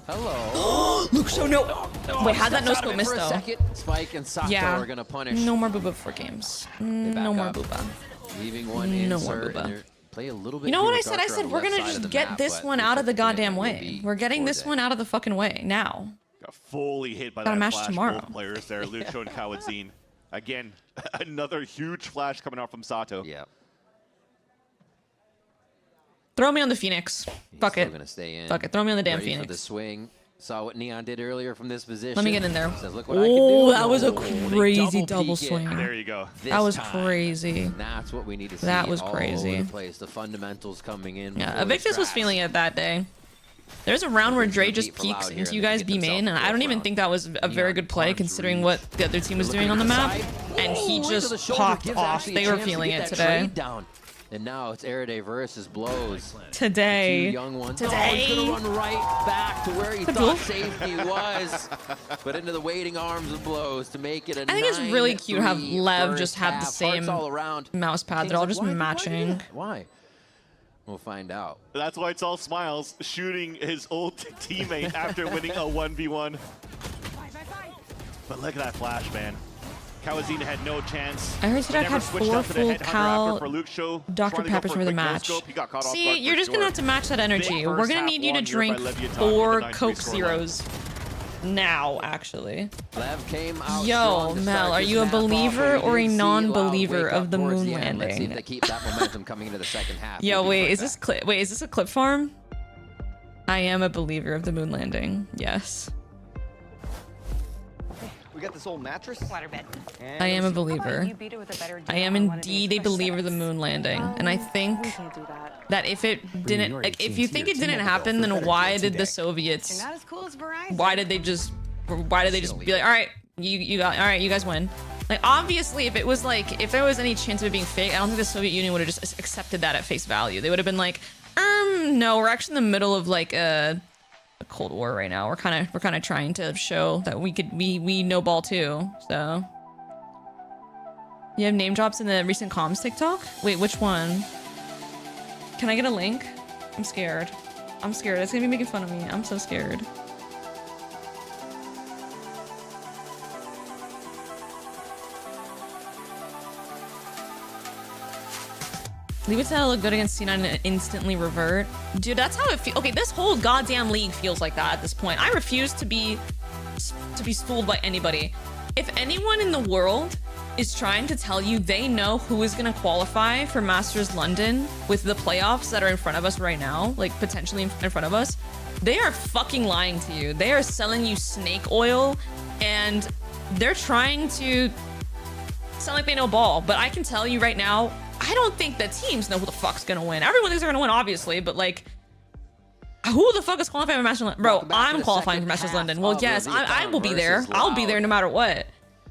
Hello. Luxo, no. Wait, how'd that no scope miss though? Spike and Sato are gonna punish. No more booba for games. No more booba. Leaving one no more booba. Play a little bit. You know what I said? I said we're gonna just get this one out of the goddamn way. We're getting this one out of the fucking way now. Got fully hit by that flash. Both players there, Luxo and Kawadzin. Again, another huge flash coming out from Sato. Yeah. Throw me on the Phoenix. Fuck it. Gonna stay in. Fuck it. Throw me on the damn Ready Phoenix. For the swing. Saw what Neon did earlier from this position. Let me get in there. Says, look what I can do. That was a crazy double swing. There you go. That was crazy. And that's what we need to see. That was crazy. All over the place. The fundamentals coming in. Yeah, Evictus was feeling it that day. There's a round where Dre just peeks into you guys B main, and I don't even think that was a very good play considering what the other team was doing on the map. And he just popped off. They were feeling it today. And now it's Airday versus Blows. Today. Two young ones. Today. He's gonna run right back to where he thought safety was, but into the waiting arms of Blows to make it a 9-3. I think it's really cute to have Lev just have the same mouse pad. They're all just matching. Why? We'll find out. That's why it's all smiles, shooting his old teammate after winning a 1v1. But look at that flash, man. Kawadzin had no chance. I heard Sidak had 4 full Cal Dr. Peppers for the match. See, you're just gonna have to match that energy. We're gonna need you to drink 4 Coke Zeros now, actually. Yo, Mel, are you a believer or a non-believer of the moon landing? Let's see if they keep that momentum coming into the second half. Yo, wait, is this clip? Wait, is this a clip farm? I am a believer of the moon landing. Yes. get this old mattress. Waterbed. I am a believer. You beat it with a better I am deal on one of these indeed a push believer of the sets. moon landing, and I think We can't do that. that if it didn't, like, if you think it didn't happen, then why did the Soviets? You're not as cool as Verizon. Why did they just be like, all right, you guys win? Like, obviously, if it was like, if there was any chance of it being fake, I don't think the Soviet Union would have just accepted that at face value. They would have been like, no, we're actually in the middle of like a Cold War right now. We're kind of trying to show that we know ball too. So, you have name drops in the recent comms TikTok? Wait, which one? Can I get a link? I'm scared. I'm scared. It's gonna be making fun of me. I'm so scared. Leave it to look good against C9 and instantly revert. Dude, that's how it feels. Okay, this whole goddamn league feels like that at this point. I refuse to be fooled by anybody. If anyone in the world is trying to tell you they know who is going to qualify for Masters London with the playoffs that are in front of us right now, like potentially in front of us, they are fucking lying to you. They are selling you snake oil, and they're trying to sound like they know ball. But I can tell you right now, I don't think the teams know who the fuck's gonna win. Everyone thinks they're gonna win, obviously, but like, who the fuck is qualifying for Masters London? Bro, I'm qualifying for Masters London. Well, yes, I will be there. I'll be there no matter what.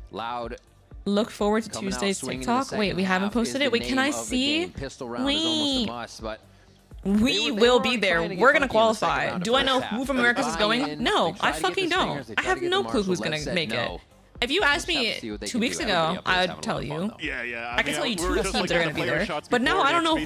Loud. Look forward to Tuesday's TikTok. Wait, we haven't posted it. Wait, can I see? Wait. We will be there. We're gonna qualify. Do I know who from Americas is going? No, I fucking don't. I have no clue who's gonna make it. If you asked me 2 weeks ago, I would tell you. Yeah. I can tell you two teams that are going to be there. But now I don't know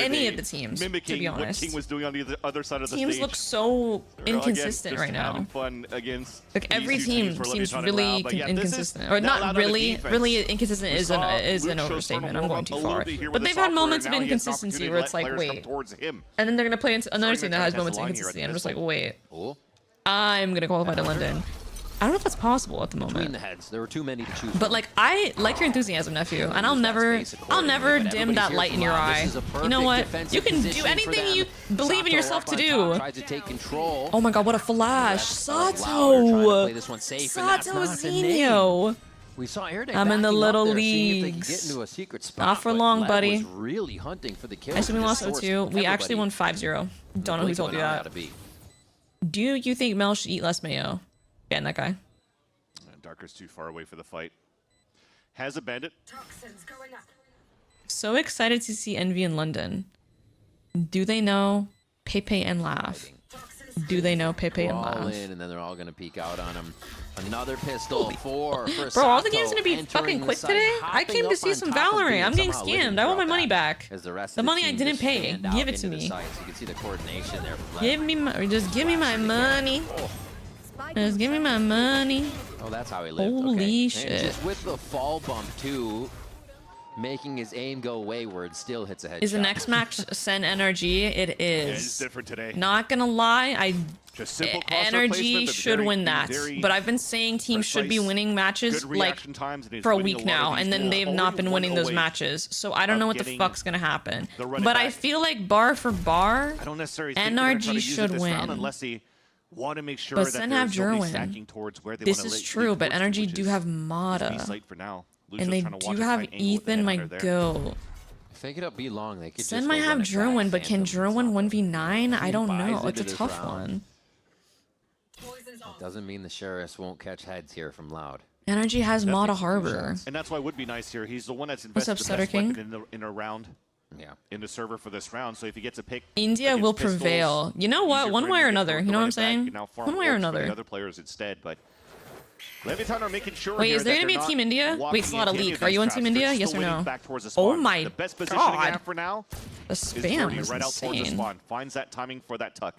any of the teams, to be honest. What King was doing on the other side of the Teams stage. look so inconsistent right now. Having fun against like every team seems really inconsistent, or not really. Really inconsistent is an overstatement. I'm going too far. But they've had moments of inconsistency where it's like, wait, and then they're going to play into another team that has moments of inconsistency. I'm just like, wait, I'm going to qualify to London. I don't know if that's possible at the moment. Between the heads, there were too many to choose. But like, I like your enthusiasm, nephew, and I'll never dim that light in your eye. You know what? You can do anything you believe in yourself to do. Oh my god, what a flash! Sato! Sato Zinho! I'm in the little leagues. Not for long, buddy. I assume we lost 0-2. We actually won 5-0. Don't know who told you that. Do you think meL should eat less mayo? Getting that guy. Darker's too far away for the fight. Has a bandit. Toxins going up. So excited to see Envy in London. Do they know Pepe and Laugh? Do they know Pepe and Laugh? And then they're all gonna peek out on him. Another pistol for Bro, all the games gonna be fucking quick today? I came to see some Valorant. I'm getting scammed. I want my money back. The money I didn't pay. Give it to me. You can see the coordination there. Give me my, just give me my money. Just give me my money. Oh, that's how he lived. Holy shit. And just with the fall bump, too, making his aim go wayward, still hits a headshot. Is the next match Sen NRG? It is. Yeah, it's different today. Not gonna lie, just simple NRG should win that. But I've been saying teams should be winning matches like for a week now, and then they've not been winning those matches. So I don't know what the fuck's gonna happen. But I feel like bar for bar, NRG should win. Unless he want to make sure but that Sen have stacking towards where they this is true, but NRG do have Mata. And they do have Ethan, my go. If they could up B long, they could Sen might have Jerwin, but can Jerwin 1v9? I don't know. It's a tough one. That doesn't mean the Sheriffs won't catch heads here from Loud. NRG has Mata Harbor. And that's why it would be nice here. He's the one that's What's invested up, the best Sutter weapon in a round. Yeah. In the server for this round. So if he gets a pick, India will prevail. You know what? One way or another. You know what I'm saying? One way or another. Other players instead, but Leviathan are making sure. Wait, is there gonna be a Team India? Wait, it's not a leak. Are you on Team India? Yes or no? Oh my god. The spam is right out towards the insane. spawn. Finds that timing for that tuck.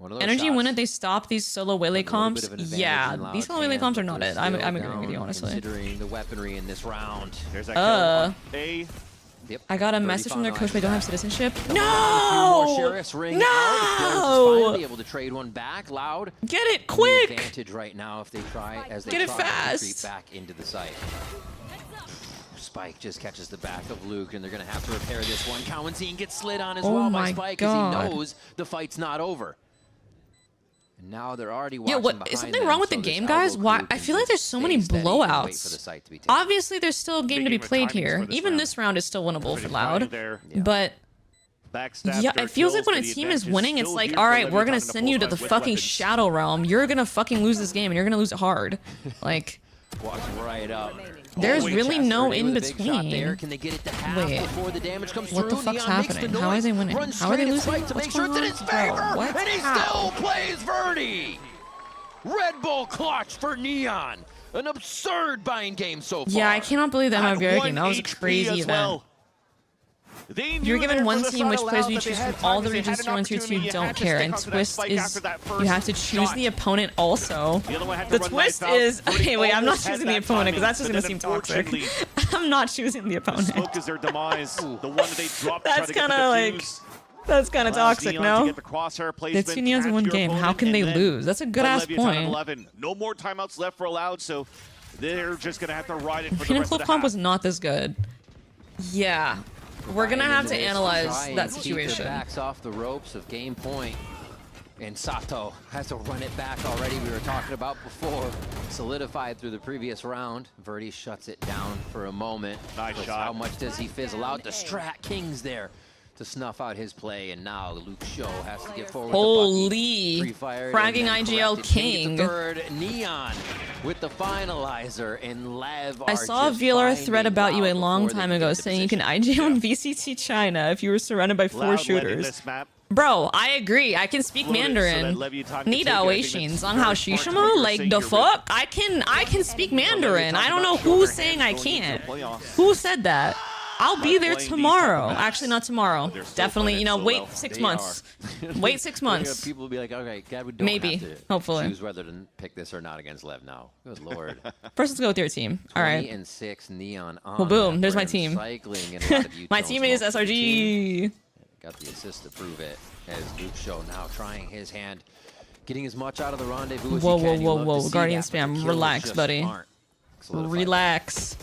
NRG win it. They stop these solo Wele comps. Yeah, these solo Wele comps are not it. I'm agreeing with you honestly. Considering the weaponry in this round. There's that Yep. I got a message from their coach, but I don't have citizenship. No! No! Finally able to trade one back. Loud. Get it quick! Advantage right now if they try as they get it try fast. to retreat back into the site. Spike just catches the back of Luke, and they're gonna have to repair this one. Cowanzine gets slid on as well by Spike as he knows the fight's not over. And now they're already Yeah, watching what behind is something them, wrong with so the this game, guys? elbow Why crew I can feel like there's just so many stay steady and wait for the blowouts. site to be taken. Obviously, there's still a game to be game of played timings here. for this Even round. this round is still winnable for Pretty Loud. fine there. But Backstab, yeah, dirt it feels like kills, when a but the team is advantage winning, it's still like, here all for right, we're gonna Leviathan to send you to pull the us with fucking weapons. Shadow Realm. You're gonna fucking lose this game, and you're gonna lose it hard. Like, Walks right up. there's wait, really Chester no with in a big shot there. between. Can they get it to half Wait, before the damage comes what the through? fuck's Neon makes the happening? How are they noise, winning? runs How are they straight at losing? Spike to What's make sure it's in going his on? favor, Bro, what? and he How? still plays Verdi. Red Bull clutch for Neon. An absurd buying game so far. Yeah, I cannot believe that At might be one working. That was a HP crazy as event. well. They You're knew given there one for the team which shot players allowed you that they choose had from all time, the they had regions an to 1 2 opportunity. 2 You don't had to care. stick And onto that Twist spike is after that you have to first choose shot. the opponent also. The other one had to The run twist knife out. is Verdi okay. Wait, I'm not almost had choosing the that opponent because timing, that's just but gonna then seem toxic. unfortunately, I'm not choosing the opponent. Smoke is their demise. The one that they dropped. to try That's to get kind the of like defuse. that's kind of Allows toxic. Neon to No, get the crosshair the placement, two Neons in catch one your game. How opponent, can they and then lose? That's a good ass Leviathan on point. 11. No more timeouts left for Loud, so they're just gonna have to ride it for the Pinnacle rest of the comp half. was not this good. Yeah, we're gonna have to Try analyze and that keep their situation. backs off the ropes of game point. And Sato has to run it back already. We were talking about before. Solidified through the previous round. Verdi shuts it down for a moment. Nice But shot. How much does he fizzle out? The Strat King's there to snuff out his play. And now Luke Show has to get forward. Holy, with the Bucky. fragging And then IGL corrected. King. Gets the third. Neon with the finalizer. And Lev I are saw a just VLR thread finding about you a Loud long before they time can ago get to saying you can position. IGL in VCT China if you were surrounded by 4 Loud led in shooters. this map. Bro, I agree. I can speak Loaded so Mandarin. that Leviathan can Nida take it. I think Weishin, that's Zhang very Hao smart to Shishima, what you're like saying the here, fuck? I can speak Mandarin. I don't know who saying I can't. Who said that? I'll be there playing these tomorrow. type of maps. Actually, not tomorrow. They're still Definitely, playing you know, so wait well. 6 They months. Wait 6 months. People will be like, okay, God, we don't Maybe. have to Hopefully. choose whether to pick this or not against Lev now. Good lord. First, let's go with your team. All 20 right. and 6 Neon on. Well, boom, that there's my rim, team. Cycling and a lot of My Utone teammate is smoke. SRG. Got the assist to prove it. As Luke Show now trying his hand, getting as much out of the rendezvous as Whoa, he whoa, can. You whoa, love to whoa. see Guardian that, but the spam. kills Relax, just buddy. aren't solidified. Relax.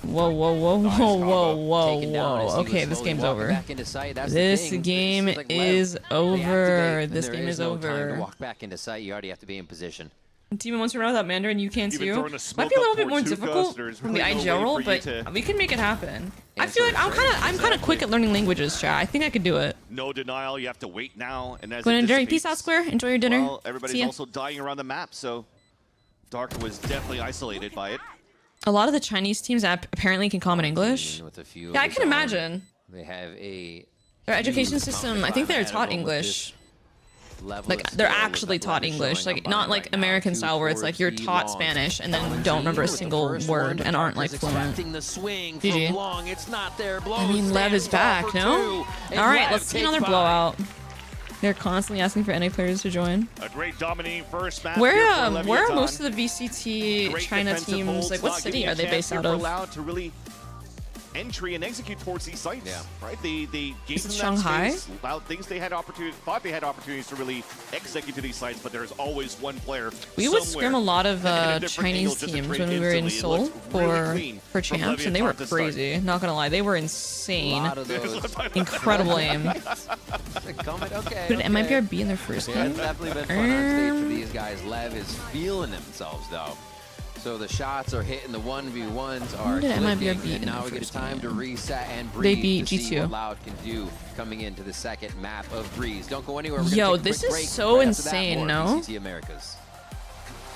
Whoa, whoa, whoa, whoa, whoa, whoa, Taken down as whoa. he was Okay, this slowly game's walking over. back into sight. That's the This thing. game Seems like Lev, is they over. activate, and This there game is no time to over. walk back into sight. You already have to be in position. Team wants to run without Mandarin, you can Even too. throwing a Might smoke be a up little bit more towards difficult Hookahs, there's from the really no IGL way roll, for you but to- we can make it happen. I And feel so like I'm kind of quick at learning languages, chat. I think I could do it. No denial. You have to wait now. And as Go it ahead and Jerry. Peace dissipates, out, Square. Enjoy your dinner. Well, See everybody's ya. also dying around the map, so Dark was definitely isolated by it. A lot of the Chinese teams apparently can comment English. Even with a few of Yeah, I his can own, imagine. They have a Their education huge system, I think they're amount taught of English. level Like of they're skill actually that taught Lev is English, showing like on not Vine like right now. American 2 style where it's like you're 4 taught longs. Spanish and then LNG don't remember a with the single first word one. and aren't Dark like is fluent. expecting the swing GG. from long. It's not there. Blows, I mean, Lev is stands tall back, for no? 2, and All right, Lev let's see takes another by. blowout. They're constantly asking for NA players to join. A great dominating first match. Where here for are Leviathan. most of the VCT Great China defensive teams? holds, Like, what not city giving a are they chance based here out for of? Loud to really entry and execute towards these sites. Yeah. Right. They gave Is it them that Shanghai? space. Loud thinks they had thought they had opportunities to really execute to these sites, but there's always one player. We would somewhere scrim a lot of in a different angle Chinese just to teams trade when we were in instantly. It Seoul looked really clean for from champs, and they were Leviathan to start. crazy. Not gonna lie, they were A insane. lot of those. Incredible aim. Comment, okay, But did okay. MIBRB in their first Yeah, game? it's definitely been fun on stage for these guys. Lev is feeling themselves though. So the shots are hitting, the 1v1s are did MIBRB clicking, in and now their we get first time to game? reset and They breathe beat to see G2. what Loud can do coming into the second map of Breeze. Don't go anywhere. We're Yo, gonna take a this quick is break. so Right after that, insane, more no? VCT Americas.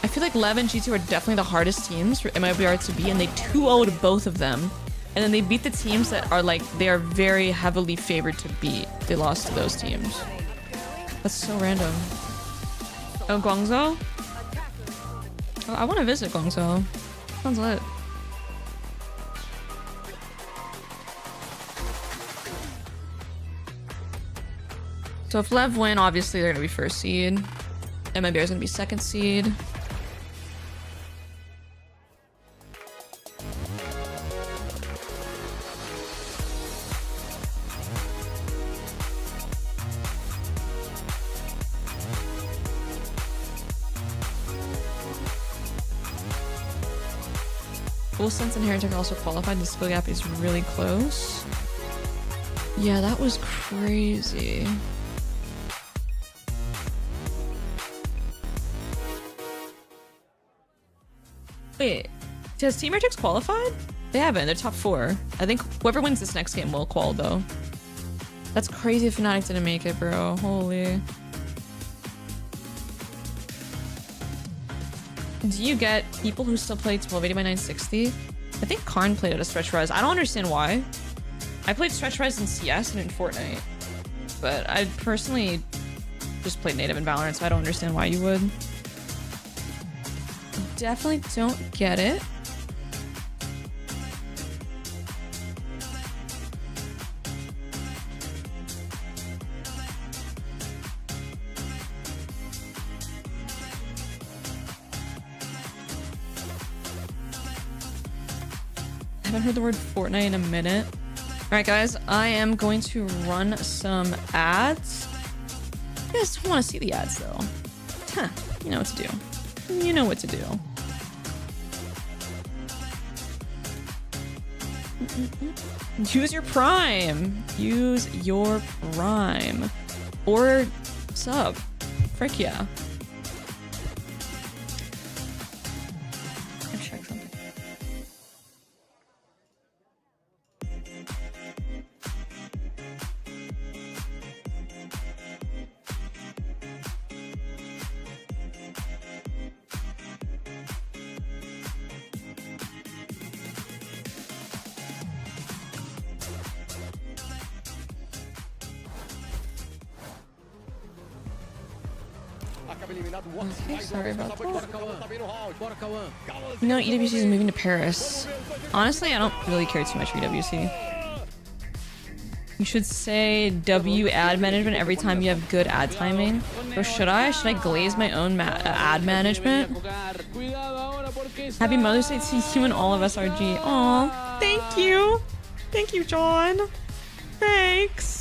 I feel like Lev and G2 are definitely the hardest teams for MIBR to beat, and they 2-0'd both of them. And then they beat the teams that are like, they are very heavily favored to beat. They lost to those teams. That's so random. Oh, Guangzhou? Oh, I want to visit Guangzhou. Sounds lit. So if Lev win, obviously they're going to be first seed. MIBR is going to be second seed. Full Sense and Heretic also qualified. The skill gap is really close. Yeah, that was crazy. Wait, has Team Heretics qualified? They haven't. They're top 4. I think whoever wins this next game will qual though. That's crazy if Fnatic didn't make it, bro. Holy. Do you get people who still play 1280 by 960? I think Karn played it at Stretch Res. I don't understand why. I played Stretch Res in CS and in Fortnite. But I personally just played native in Valorant, so I don't understand why you would. Definitely don't get it. I haven't heard the word Fortnite in a minute. Alright guys, I am going to run some ads. You guys don't want to see the ads though. Huh, you know what to do. You know what to do. Use your Prime. Use your Prime. Or sub. Frick yeah. I'll check something. Sorry about that. You know, EWC is moving to Paris. Honestly, I don't really care too much for EWC. You should say W ad management every time you have good ad timing. Or should I? Should I glaze my own ad management? Happy Mother's Day to you and all of SRG. Aw, thank you. Thank you, John. Thanks.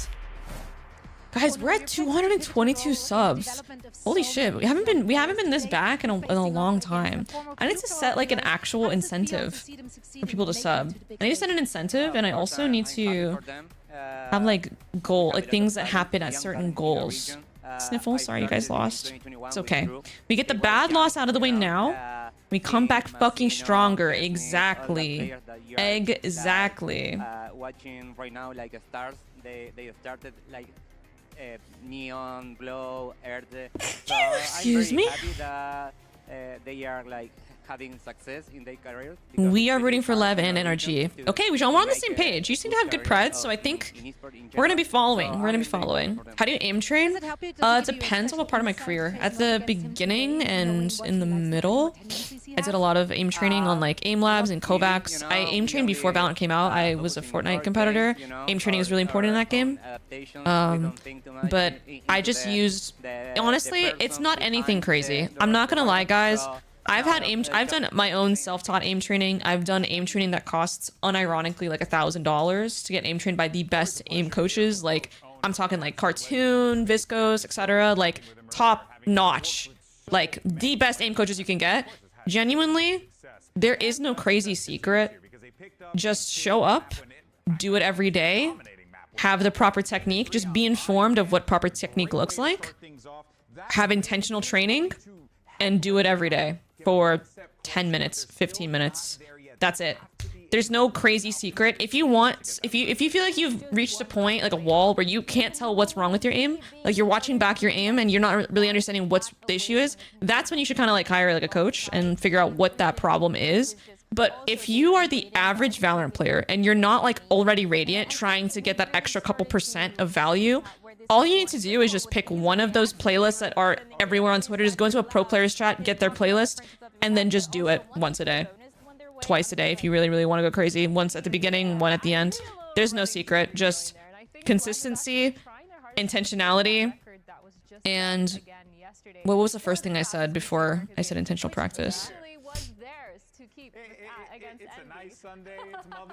Guys, we're at 222 subs. Holy shit, we haven't been this back in a long time. I need to set like an actual incentive for people to sub. I need to set an incentive, and I also need to have like things that happen at certain goals. Sniffle, sorry you guys lost. It's okay. We get the bad loss out of the way now. We come back fucking stronger. Exactly. Exactly. Watching right now like stars, they started like neon, glow, earth. So Excuse me? Happy that they are like having success in their careers. We are rooting for LEV and NRG. Okay, we're on the same page. You seem to have good preds, so I think we're gonna be following. We're gonna be following. How do you aim train? It depends on what part of my career. At the beginning and in the middle, I did a lot of aim training on like aim labs and Kovacs. I aim trained before Valorant came out. I was a Fortnite competitor. Aim training is really important in that game. But I just used, honestly, it's not anything crazy. I'm not gonna lie, guys. I've done my own self-taught aim training. I've done aim training that costs unironically like $1,000 to get aim trained by the best aim coaches. Like I'm talking like Cartoon, Viscos, etc. Like top notch, like the best aim coaches you can get. Genuinely, there is no crazy secret. Just show up, do it every day, have the proper technique, just be informed of what proper technique looks like, have intentional training, and do it every day for 10 minutes, 15 minutes. That's it. There's no crazy secret. If you feel like you've reached a point, like a wall, where you can't tell what's wrong with your aim, like you're watching back your aim and you're not really understanding what the issue is, that's when you should kind of like hire like a coach and figure out what that problem is. But if you are the average Valorant player and you're not like already Radiant trying to get that extra couple % of value, all you need to do is just pick one of those playlists that are everywhere on Twitter. Just go into a pro players chat, get their playlist, and then just do it once a day. Twice a day if you really, really want to go crazy. Once at the beginning, one at the end. There's no secret. Just consistency, intentionality, and what was the first thing I said before I said intentional practice?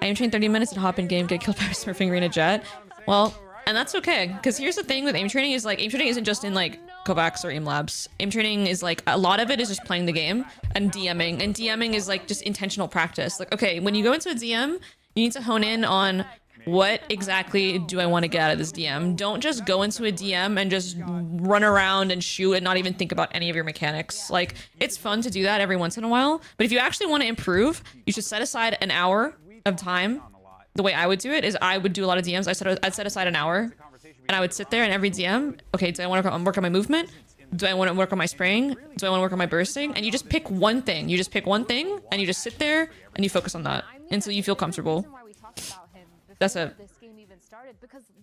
I am trained 30 minutes and hop in game, get killed by smurfing arena jet. Well, and that's okay, because here's the thing with aim training is like aim training isn't just in like Kovacs or aim labs. Aim training is like a lot of it is just playing the game and DMing is like just intentional practice. Like, okay, when you go into a DM, you need to hone in on what exactly do I want to get out of this DM? Don't just go into a DM and just run around and shoot and not even think about any of your mechanics. Like, it's fun to do that every once in a while, but if you actually want to improve, you should set aside an hour of time. The way I would do it is I would do a lot of DMs. I'd set aside an hour and I would sit there in every DM. Okay, do I want to work on my movement? Do I want to work on my spraying? Do I want to work on my bursting? And you just pick one thing. You just pick one thing and you just sit there and you focus on that until you feel comfortable. That's it.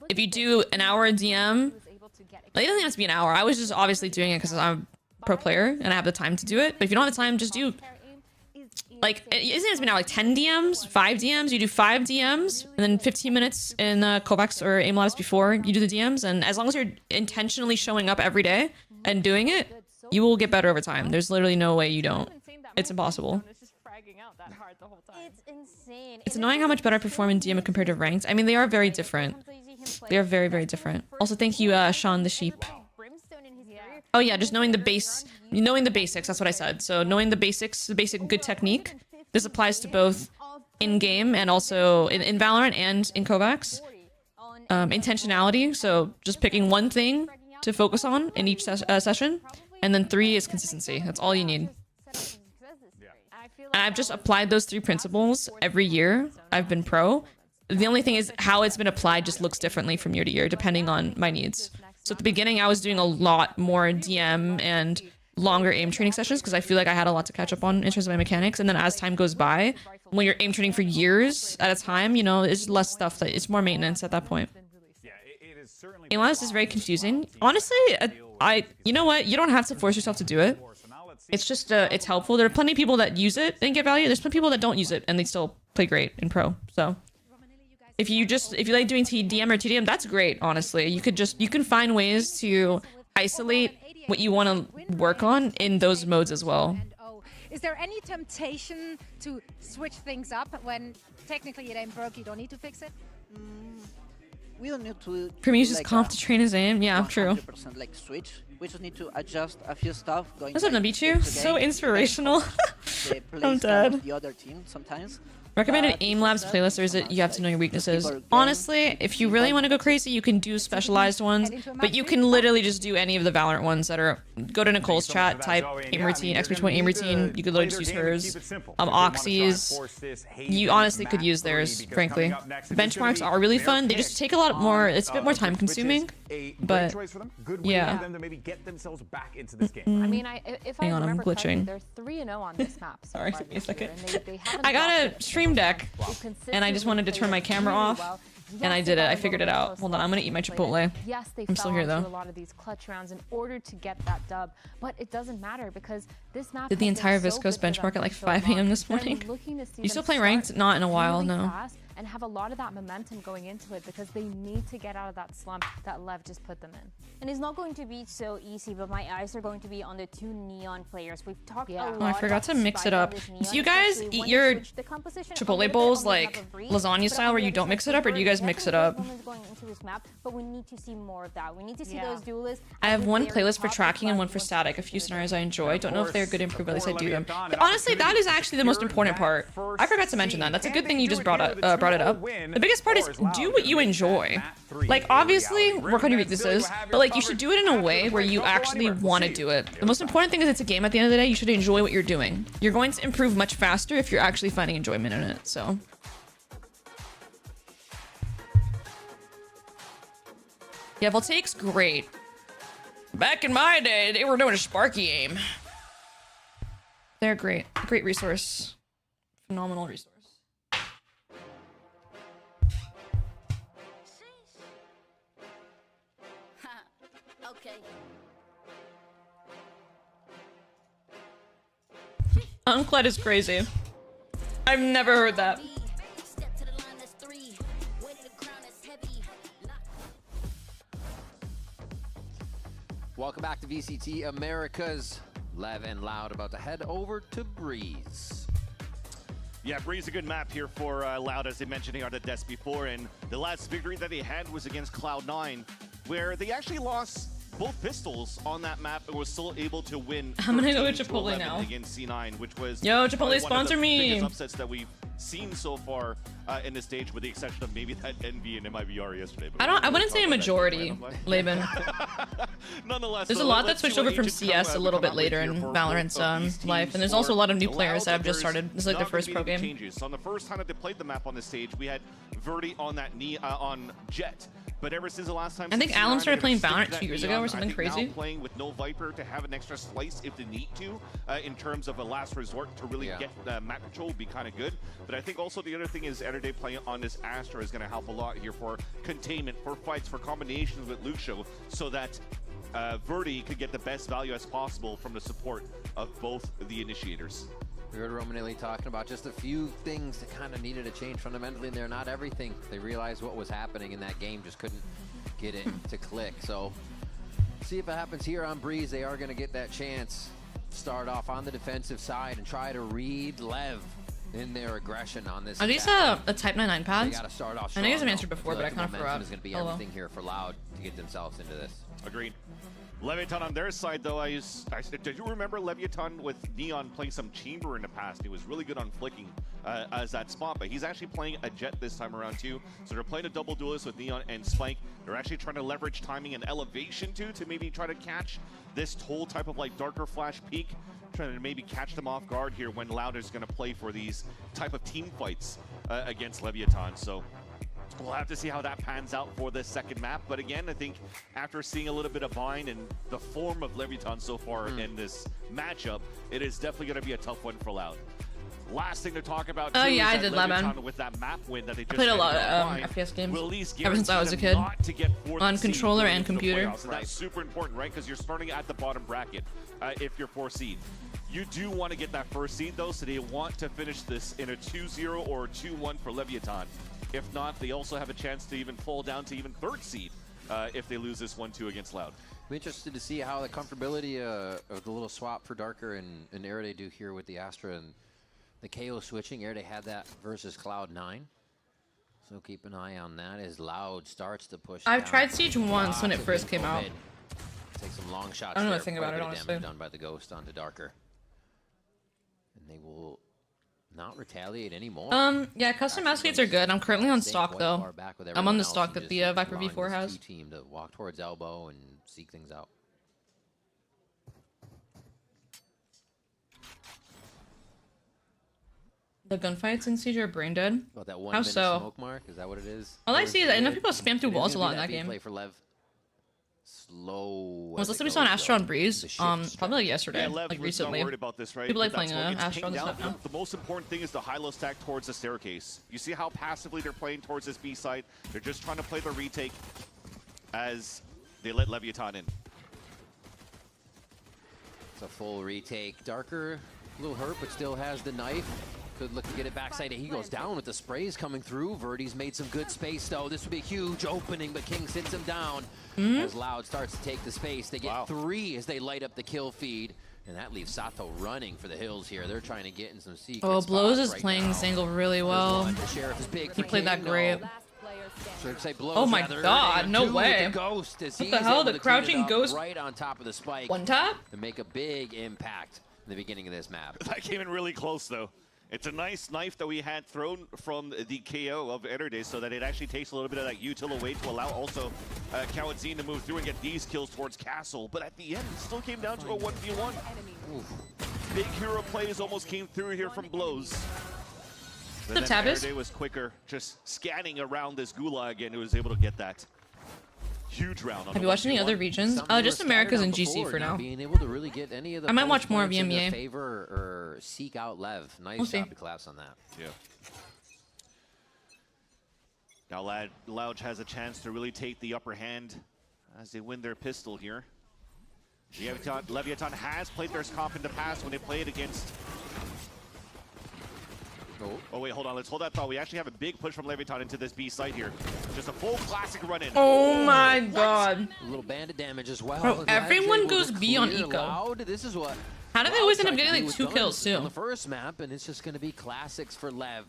If you do an hour DM, like, it doesn't have to be an hour. I was just obviously doing it because I'm a pro player and I have the time to do it. But if you don't have the time, just do, like, it has been now like 10 DMs, 5 DMs. You do 5 DMs and then 15 minutes in Kovacs or Aim Labs before you do the DMs. And as long as you're intentionally showing up every day and doing it, you will get better over time. There's literally no way you don't. It's impossible. It's insane. It's annoying how much better I perform in DM compared to ranked. I mean, they are very different. They are very, very different. Also, thank you, Sean the Sheep. Oh yeah, just knowing the basics, that's what I said. So knowing the basics, the basic good technique. This applies to both in-game and also in Valorant and in Kovacs. Intentionality, so just picking one thing to focus on in each session. And then 3 is consistency. That's all you need. And I've just applied those 3 principles every year I've been pro. The only thing is how it's been applied just looks differently from year to year, depending on my needs. So at the beginning, I was doing a lot more DM and longer aim training sessions because I feel like I had a lot to catch up on in terms of my mechanics. And then as time goes by, when you're aim training for years at a time, you know, it's less stuff. It's more maintenance at that point. Aim Labs is very confusing. Honestly, you know what? You don't have to force yourself to do it. It's just, it's helpful. There are plenty of people that use it and get value. There's plenty of people that don't use it and they still play great in pro. So if you like doing TDM or TDM, that's great, honestly. You can find ways to isolate what you want to work on in those modes as well. Is there any temptation to switch things up when technically it ain't broke, you don't need to fix it? We don't need to Prim uses comp to train his aim. Yeah, true. Like switch. We just need to adjust a few stuff. What's up, Nabichu? So inspirational. I'm dead. The other team sometimes. Recommended Aim Labs playlist, or is it you have to know your weaknesses? Honestly, if you really want to go crazy, you can do specialized ones, but you can literally just do any of the Valorant ones that are... Go to Nicole's chat, type aim routine, XP20 aim routine, you could literally just use hers. Oxy's, you honestly could use theirs, frankly. Benchmarks are really fun, they just take a lot more, it's a bit more time consuming, but yeah. I mean, if I Hang on, I'm remember correctly, glitching. they're 3-0 on this map. So Sorry, far give me a this year, second. and they haven't I got dropped a it stream deck, and I just wanted to turn my camera off, Yes, and I did it. I figured it out. Hold on, I'm gonna eat my Chipotle. Yes, they I'm still here, fell though. into a lot of these clutch rounds in order to get that dub, but it doesn't matter because this map Did the has been entire so Viscos good for them benchmark at like for so 5 a.m. long this that I'm morning? looking to see You still them play start ranked? Not in a while, really no. fast and have a lot of that momentum going into it because they need to get out of that slump that Lev just put them in. And it's not going to be so easy, but my eyes are going to be on the 2 neon players. We've talked a lot. Oh, I forgot to mix it about up. Spike on this Do you neon, guys especially eat when your you switch the composition a Chipotle little bit bowls on the like map of Breeze, lasagna but style on where the you other don't side, mix it up, or do you guys Bird, mix it definitely up? there's moments going into this map, but we need to see more of that. We need to see those duelists. I have one playlist for tracking and one for static. A few scenarios I enjoy. Don't know if they're good improved, but at least I do them. But honestly, that is actually the most important part. I forgot to mention that. That's a good thing you just brought it up. The biggest part is do what you enjoy. Like, obviously, work on your weaknesses, but like you should do it in a way where you actually want to do it. The most important thing is it's a game at the end of the day. You should enjoy what you're doing. You're going to improve much faster if you're actually finding enjoyment in it, so. Yeah, Voltaic's great. Back in my day, they were doing a Sparky aim. They're great. Great resource. Phenomenal resource. Okay. Uncled is crazy. I've never heard that. Welcome back to VCT Americas. Lev and Loud about to head over to Breeze. Yeah, Breeze is a good map here for Loud, as they mentioned here on the desk before, and the last victory that they had was against Cloud9, where they actually lost both pistols on that map and was still able to win. I'm gonna go with Chipotle now. Against C9, which was Yo, Chipotle, one sponsor of the me. biggest upsets that we've seen so far in this stage, with the exception of maybe that NV and MIBR yesterday. I wouldn't say a majority, Laban. Nonetheless, There's a lot that switched over from CS a little bit later in Valorant's life, and there's also a lot of new players that have just started. This is like their first pro game. Changes. So on the first time that they played the map on this stage, we had Verdi on that knee on Jet. But ever since the last time, I think Alan started playing Valorant 2 years ago or something crazy. Now playing with no Viper to have an extra slice if they need to, in terms of a last resort to really get map control would be kind of good. But I think also the other thing is Ederday playing on this Astra is going to help a lot here for containment, for fights, for combinations with Luxio, so that Verdi could get the best value as possible from the support of both the initiators. We heard Romanelli talking about just a few things that kind of needed to change fundamentally in there. Not everything. They realized what was happening in that game, just couldn't get it to click. So see if it happens here on Breeze. They are going to get that chance. Start off on the defensive side and try to read Lev in their aggression on this. Are these a Type 99 They pads? got to start off I know you guys have strong, answered before, but I kind of forgot. Is going to be Oh, well. everything here for Loud to get themselves into this. Agreed. Leviathan on their side, though, did you remember Leviathan with Neon playing some Chamber in the past? He was really good on flicking as that spot, but he's actually playing a Jet this time around too. So they're playing a double duelist with Neon and Spike. They're actually trying to leverage timing and elevation too to maybe try to catch this whole type of like darker flash peak, trying to maybe catch them off guard here when Loud is going to play for these type of team fights against Leviathan. So we'll have to see how that pans out for this second map. But again, I think after seeing a little bit of Vine and the form of Leviathan so far in this matchup, it is definitely going to be a tough one for Loud. Last thing to talk about too is I that did Leviathan Lemon. with that map win that they just I played a lot had of FPS games will at least ever since I was a guarantee kid, them not to get fourth on seed controller going and into the computer. playoffs. And that's super important, right? Because you're starting at the bottom bracket if you're 4th seed. You do want to get that first seed though, so they want to finish this in a 2-0 or 2-1 for Leviathan. If not, they also have a chance to even fall down to even 3rd seed if they lose this 1-2 against Loud. I'm interested to see how the comfortability of the little swap for Darker and Ederday do here with the Astra and the KO switching. Ederday had that versus Cloud9. So keep an eye on that as Loud starts to push. I've tried Siege once when it first came out. Take some long shots. I don't know there. a thing Quite about a it, bit of honestly. damage done by the Ghost onto Darker. And they will not retaliate anymore. Yeah, custom mouse speeds are good. I'm currently on stock though. I'm on the stock that the Viper V4 has. Team to walk towards elbow and seek things out. The gunfights in Siege are brain dead. About that 1 How minute so? smoke mark, is that what it is? All I see is I know people spam through It is walls a gonna lot be in that B game. play for Lev. Slow. Was as last it time we saw an goes, Astra on though. Breeze, The shift probably like yesterday, Yeah, Lev like was recently. not worried about this, right? People like With that playing smoke, it's Astra and pinged stuff down. now. The most important thing is the high-low stack towards the staircase. You see how passively they're playing towards this B side? They're just trying to play the retake as they let Leviathan in. It's a full retake. Darker, a little hurt, but still has the knife. Could look to get it backside. He goes down with the sprays coming through. Verdi's made some good space, though. This would be a huge opening, but King sits him down. As Loud starts to take the space. They get 3 as they light up the kill feed. And that leaves Sato running for the hills here. They're trying to get in some secret Oh, Blows is spots right playing now. this angle really well. The Sheriff is big He for played that King, great. though. Should say Blows, Oh my rather. god, And no 2 with way. the Ghost as What he's the hell? able The to crouching clean it up Ghost right on top of the spike. One tap? To make a big impact in the beginning of this map. That came in really close, though. It's a nice knife that we had thrown from the KO of Ederday so that it actually takes a little bit of that util away to allow also Kawadzine to move through and get these kills towards Castle. But at the end, it still came down to a 1v1. Big hero plays almost came through here from Blows. But then Tabis? Ederday was quicker, just scanning around this gulag, and it was able to get that huge round. Have you watched any other regions? Just Americas and GC for now. Being able to really get any of the I might watch more of points in their EMEA. favor or seek out Lev. Nice We'll see. job to collapse on that. Yeah. Now Louch has a chance to really take the upper hand as they win their pistol here. Leviathan has played their comp in the past when they played against... Oh wait, hold on. Let's hold that thought. We actually have a big push from Leviathan into this B site here. Just a full classic run-in. Oh my god. A little bandit damage as well. Bro, everyone goes B on Eco. Loud. This is what How do they always end up getting like 2 kills on too? the first map, and it's just going to be classics for Lev.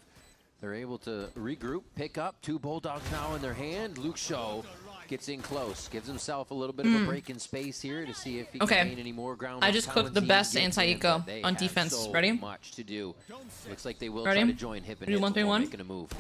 They're able to regroup, pick up 2 Bulldogs now in their hand. Luxio Gets in close, gives himself a little bit of a break in space here to see if he can gain any more ground. I just cooked the best anti-eco on defense. So Ready? much to do. Looks like they will Ready? try to join hip and hip before making a move.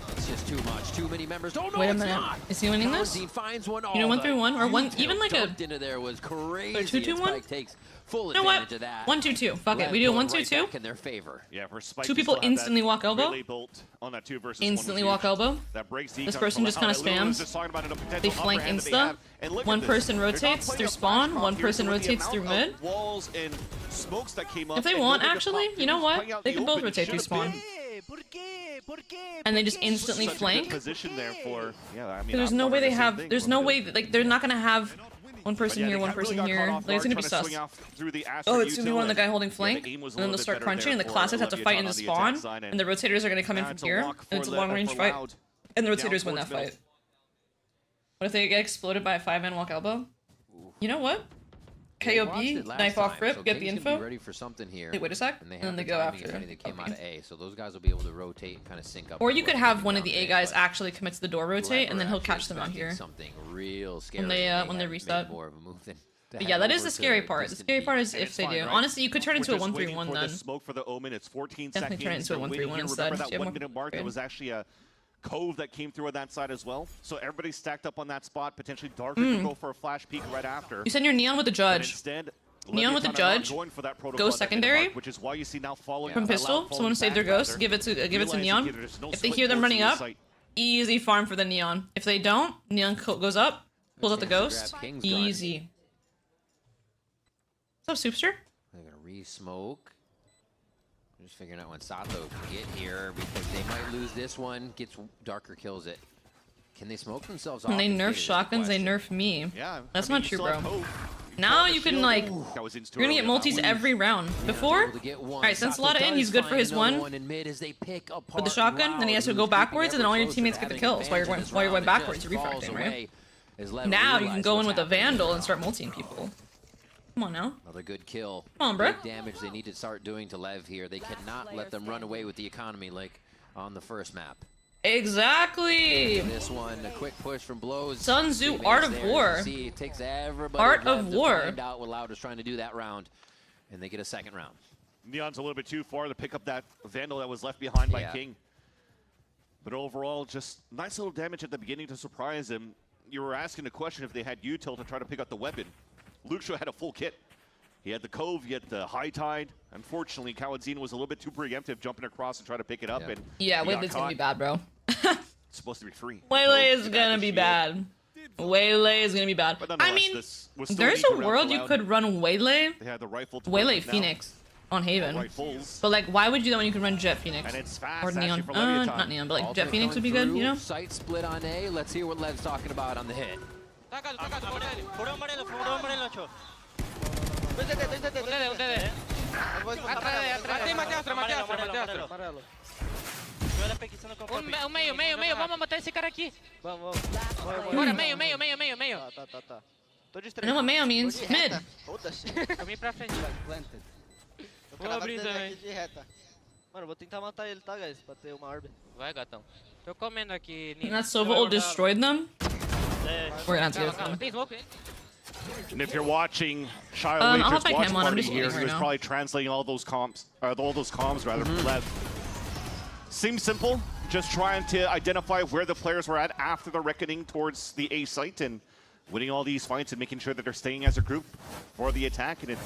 It's just too much. Too many members. Oh, no, Wait a minute. Is he winning this? Finds one. You know, 1-3-1 or one, even like a into there was crazy. 2-2-1. Takes full You know what? advantage of that. 1-2-2. Fuck it. We do a 1-2-2. Back in their favor. Yeah, for Spike, Two people instantly walk elbow. On that 2 versus Instantly 1 walk elbow. That breaks This person just kind of spams. They flank insta. One person rotates through spawn. One person rotates through mid. Walls and smokes that came up. If they want, actually, you know what? They can both rotate through spawn. And they just instantly flank. Position there for, yeah, I mean, There's no way they have. There's no way that, like, they're not gonna have one person here, one person here. Like, it's gonna be sus. Oh, it's gonna be one of the guy holding flank, and then they'll start crunching, and the classes have to fight in the spawn, and the rotators are gonna come in from here, and it's a long range fight, and the rotators win that fight. What if they get exploded by a 5-man walk elbow? You know what? KOB, knife off rip, get the info. Ready for something here. They wait a sec, and then they go after. They came out of A, so those guys will be able to rotate and kind of sync up. Or you could have one of the A guys actually commit to the door rotate, and then he'll catch them out here. Something real scary when they reset. More of a move than But yeah, that is the scary part. The scary part is if they do. Honestly, you could turn into a 1-3-1 then. Smoke for the Omen. It's 14 Definitely turn it into a 1-3-1 instead. Remember that 1 minute mark? There was actually a cove that came through on that side as well. So everybody's stacked up on that spot. Potentially Darker can go for a flash peek right after. You send your Neon with the Judge. Instead, Neon with the Judge. Ghost secondary. Which is why you see now following from pistol. Someone save their Ghost. Give it to Neon. If they hear them running up, easy farm for the Neon. If they don't, Neon goes up, pulls out the Ghost. Easy. What's up, Soupster? They're gonna re-smoke. I'm just figuring out when Sato can get here because they might lose this one. Gets Darker, kills it. Can they smoke themselves off? When they nerf shotguns, they nerf me. Yeah, that's not true, bro. Now you can, like, you're gonna get multis every round. Before, alright, since Lotta in, he's good for his one with the shotgun, then he has to go backwards, and then all your teammates get the kills while you're going backwards, you're refracting, right? Now you can go in with a Vandal and start multiing people. Come on now. Another good kill. Come on, bro. Big damage they need to start doing to Lev here. They cannot let them run away with the economy like on the first map. Exactly. This one, a quick push from Blows. Sun Tzu, Art of War. See, it takes everybody Art of War. To find out what Loud is trying to do that round, and they get a second round. Neon's a little bit too far to pick up that Vandal that was left behind by King. But overall, just nice little damage at the beginning to surprise him. You were asking the question if they had util to try to pick up the weapon. Luxio had a full kit. He had the Cove, he had the High Tide. Unfortunately, Kawadzina was a little bit too preemptive, jumping across and trying to pick it up. And yeah, Waylay's gonna be bad, bro. It's supposed to be free. Waylay is gonna be bad. Waylay is gonna be bad. I mean, there's a world you could run Waylay. They had the rifle to Waylay Phoenix on Haven. But like, why would you do that when you can run Jet Phoenix? And it's fast, or Neon. Not Neon, but like Jet Phoenix would be good, you know? Sight split on A. Let's hear what Lev's talking about on the hit. Meio, vamos matar esse cara aqui. Vamos. Bora, meio. I know what meio means. Mid. Caminho pra frente. Vou abrir também. Mano, vou tentar matar ele, tá, guys? Pra ter uma orb. Vai, gatão. Tô comendo aqui. And that Sova ult destroyed them? We're gonna have to get them. Tem smoke, hein? And if you're watching Shia I'll Wager's have my watch cam on, I'm party just here, looking he was right now. probably translating all those comms rather for Lev. Seems simple, just trying to identify where the players were at after the reckoning towards the A site and winning all these fights and making sure that they're staying as a group for the attack, and it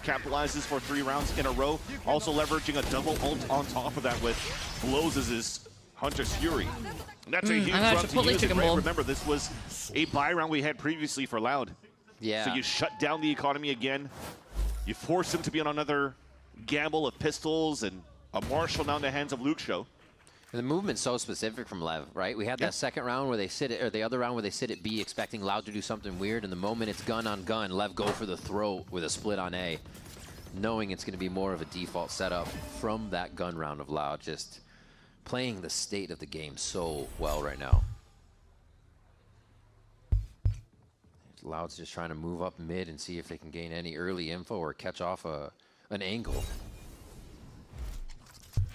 capitalizes for 3 rounds in a row. Also leveraging a double ult on top of that with Blows as his Hunter's Fury. And that's a huge run to use it, right? Remember, this was a buy round we had previously for Loud. Yeah. So you shut down the economy again. You force him to be on another gamble of pistols and a Marshall now in the hands of Luxio. The movement's so specific from Lev, right? We had that second round where they sit at, or the other round where they sit at B expecting Loud to do something weird, and the moment it's gun on gun, Lev go for the throat with a split on A, knowing it's going to be more of a default setup from that gun round of Loud, just playing the state of the game so well right now. Loud's just trying to move up mid and see if they can gain any early info or catch off an angle.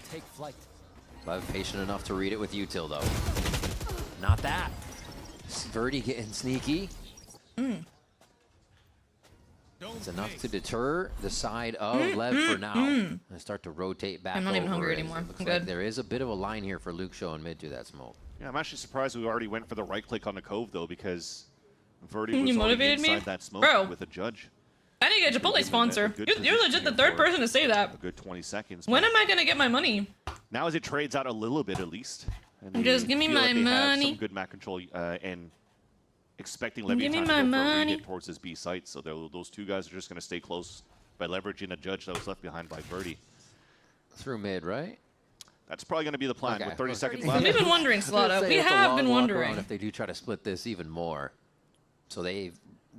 Take flight. Lev patient enough to read it with util though. Not that. Verdi getting sneaky. It's enough to deter the side of Lev for now. And start to rotate back. I'm not even over hungry as anymore. it looks I'm like good. there is a bit of a line here for Luke showing mid to that smoke. Yeah, I'm actually surprised we already went for the right click on the Cove, though, because Verdi was You already motivated me? inside that smoke Bro. with a judge. I need to get a Chipotle sponsor. You're legit the third person to say that. A good 20 seconds. When am I gonna get my money? Now as it trades out a little bit, at least. And Just they give me feel my like they have money. some good map control and expecting Give me Leviathan to my go for a money. re-hit towards his B site. So those two guys are just going to stay close by leveraging a judge that was left behind by Verdi. Through mid, right? That's probably going to be the plan Okay. with 30 seconds We've left. been wondering, Slaughter. We It's a have long been walk wondering. around if they do try to split this even more. So they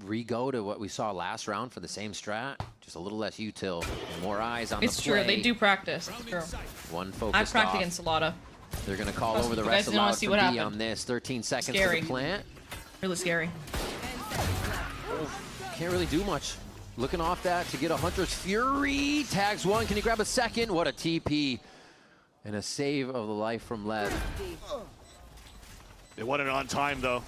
re-go to what we saw last round for the same strat, just a little less util, more eyes on It's the true. play. They do practice. It's true. One I've focus practiced off. against Salada. They're going to call Trust over me, the you rest guys of don't wanna Loud see for what B happened. on this. 13 seconds Scary. to the plant. Really scary. Can't really do much. Looking off that to get a Hunter's Fury. Tags one. Can he grab a second? What a TP. And a save of the life from Lev. They won it on time, though.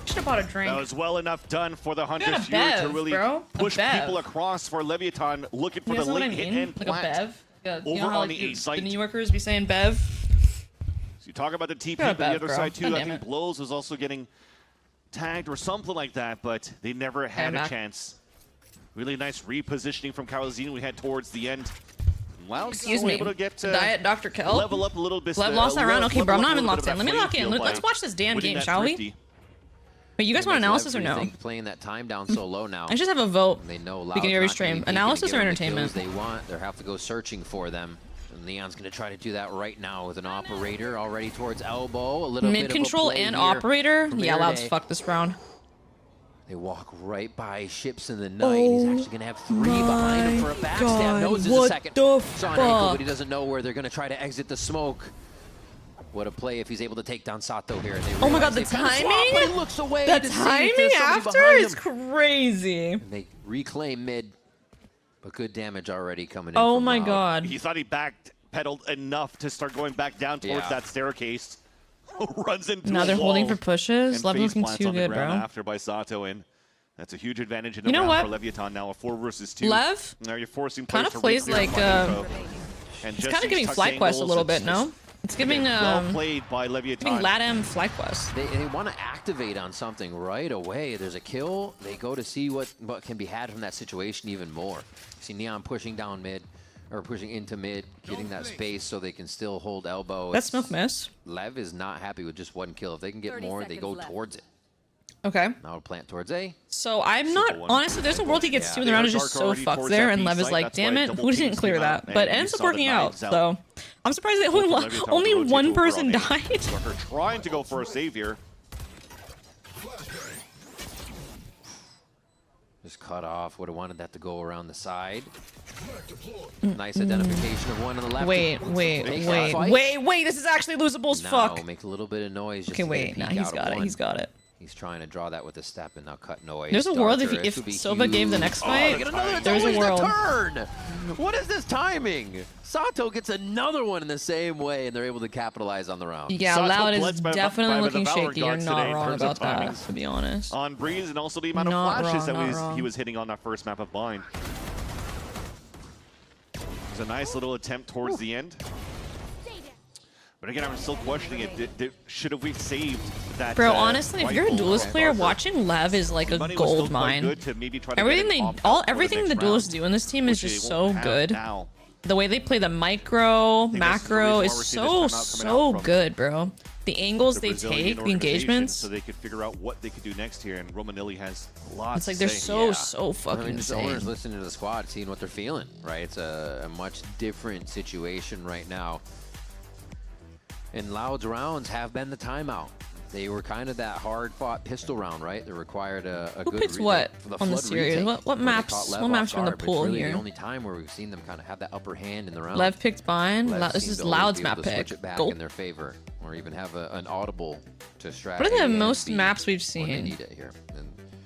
Should have bought a drink. That was well enough done for the got Hunter's a Fury to Bev, really bro. A push Bev. people across for Leviathan, looking for You guys the know what I late hit mean? and Like a plant. Bev. Yeah, you Over know how on like, the A site. the New Yorkers be saying Bev? So you talk about the TP, Got a but the Bev, other bro. side, too. God I damn think it. Blows was also getting tagged or something like that, but they never had a back. chance. Really nice repositioning from Carlzine we had towards the end. Wow, Excuse so me. able to get Diet Dr. Kel. level up a little bit. Lev lost that round. Okay, bro, I'm not even level locked up in. a Let me little lock bit in. of that Let's playing watch this damn field by game, winning shall that we? thrifty. Wait, you guys want Make Lev analysis or no? rethink playing that time down so low now. I just have a vote. They know Loud's Beginning of every not gonna stream. be peeking Analysis to or get them the entertainment? kills they want. They'll have to go searching for them. And Neon's going to try to do that right now with an operator already towards elbow. A little Mid bit of a control play and here operator? from Yeah, Loud's Verde. fucked this round. They walk right by ships in the night. He's actually going to have three behind him for a backstab. God, Knows there's a what second. the It's on ankle, fuck? but he doesn't know where they're going to try to exit the smoke. What a play if he's able to take down Sato here. And they Oh my god, realize the they've kinda swapped, but he timing? looks away The to see if timing there's somebody after behind is him. crazy. And they reclaim mid, but good damage already coming in. Oh from my Loud. god. He thought he backpedaled enough to start going back down towards Yeah. that staircase. Runs into Now a they're holding wall for pushes. and Lev face looking plants too on the good, ground bro. after by Sato, and that's a huge advantage in the You know round what? for Leviathan now, a 4 versus 2. Lev Now you're forcing kind players of to plays re-clear like, front info. And It's just kind of these giving tucked FlyQuest a angles, little bit, it's no? just, It's giving, again, well played by giving Leviathan. LATAM FlyQuest. They want to activate on something right away. There's a kill. They go to see what can be had from that situation even more. See Neon pushing down mid, or pushing into mid, getting that space so they can still hold elbow. That's smoke miss. Lev is not happy with just one kill. If they can get 30 more, they go seconds left. towards it. Okay. Now plant towards A. So I'm not, one. honestly, there's a world he gets Yeah, to in the they round are is just dark so already fucked towards there, that and B Lev is site. like, That's damn why it, double who didn't teams clear came that? out, But and it you ends up saw the working out, knives out. so I'm surprised that Leviathan only was one over person on A. died. Darker trying to go for a save here. Just cut off. Would have wanted that to go around the side. Nice identification of one on the left. Wait, Make that fight. wait, this is actually losable as Now fuck. make a little bit of noise. Just Okay, to get a wait, peek nah, he's out of got it, one. he's got it. He's trying to draw that with a step and now cut noise. There's a world if, Darker, this would be if Sova gave the huge. next Oh, fight, get another, there's a always the world. turn! What is this timing? Sato gets another one in the same way, and they're able to capitalize on the round. Yeah, Sato Loud is blitzed by the definitely looking Valorant shaky. You're guards not today in wrong terms of about that, timings. to be honest. On Breeze, and also the amount Not of flashes wrong, not that wrong. he was hitting on that first map of Bind. It was a nice little attempt towards the end. But again, I'm still questioning it. Should have we saved that? Bro, honestly, if you're a rifle duelist from player, Parker? watching Lev is like The a money was still gold quite mine. good to maybe try to Everything get they, an opt out for the everything next the duelists round, do in this team is which just they so won't have good. now. The way they play the micro, think that's the macro reason is why we're seeing this so, timeout coming so out from good, bro. The angles The they Brazilian take, the organization, engagements. so they could figure out what they could do next here. And Romanilli has a lot It's to like they're say. so fucking I mean, just insane. owners listening to the squad, seeing what they're feeling, right? It's a much different situation right now. And Loud's rounds have been the timeout. They were kind of that hard-fought pistol round, right? They required a Who good picks retake what for the on the flood series? retake, What where they maps? caught Lev What off maps are in the guard, but it's pool really here? the only time where we've seen them kind of have that upper hand in the round. Lev picked Bind. Lev This seemed is to always Loud's be able map to pick. switch it back Go. in their favor, or even have an audible to strategy. What are the A and most B maps we've when they seen? need it here. And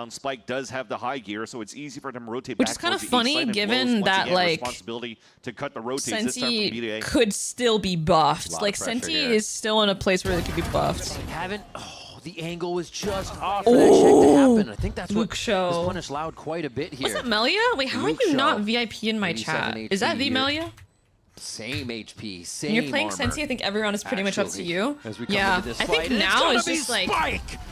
around. Spike does have the high gear, so it's easy for him to rotate Which back is kind of towards the east funny, side, and given Blows, once that, again, like, responsibility to cut the rotates this time from B to A. Senti could still be buffed. Lot Like, of pressure Senti here. is still in a place where they could be buffed. Haven't. Oh, the angle was just off for that check to happen. I think that's Luke what Show. has punished Loud quite a bit here. Was that Melia? Wait, how Luke are you Show, not VIP in my 87 chat? Is that HP the here. Melia? Same HP, same When you're playing armor. Senti, I think every round is pretty much up to Actually, you. as we come Yeah, into this I fight, think and now it's it's just like Spike.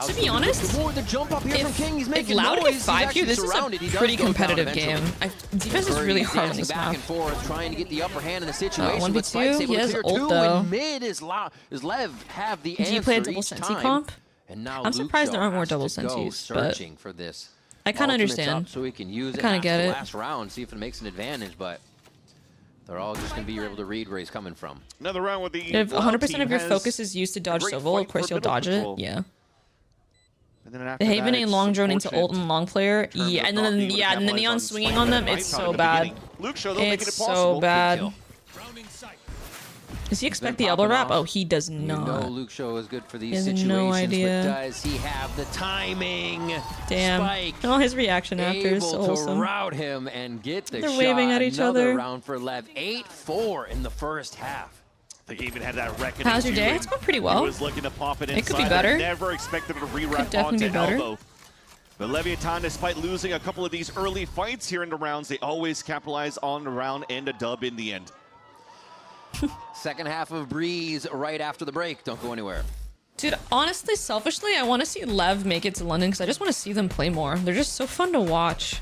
Loud's To be honest, more the jump up here from King. He's if making Loud noise. get He's 5 actually here, this is surrounded. He a does pretty go down competitive eventually. game. Defense is really hard on this back map. and forth, trying to get the upper hand in the situation. 1v2, but Spike's able he to has clear ult, two, though. and mid is Lev have the Do answer you play a double each Sensi time. comp? And now I'm surprised there aren't more Luke double has to go Sensis, but searching for this. I kind of Ultimate's understand. up so he can use I it kind of get the it. last round, see if it makes an advantage, but they're all just going to be able to read where he's coming from. Another round with the If 100% of your has focus is used to dodge great Sovol, fight of course for you'll middle dodge control. it. Yeah. And then after The Haven that, a it's long drone into ult unfortunate and long player. in terms Yeah, of and not then being able to yeah, and the capitalize neon on swinging Spike on them. and It's Vibe so in the bad. beginning. Luke Show, though, making It's it possible. so bad. Kill. Does he expect the elbow wrap? Oh, he does not. You know Luke Show is good for these He has situations, no idea. but does he have the timing? Damn. Spike Oh, his reaction after is so able to awesome. route him and get the They're shot. waving at each Another other. round for Lev. 8-4 in the first half. They even had that reckoning. How's your too, day? and It's going pretty well. He was looking to pop it inside. It could be better. Never expected to re-wrap definitely onto be better. elbow. But Leviathan, despite losing a couple of these early fights here in the rounds, they always capitalize on the round and a dub in the end. Second half of Breeze right after the break. Don't go anywhere. Dude, honestly, selfishly, I want to see Lev make it to London because I just want to see them play more. They're just so fun to watch.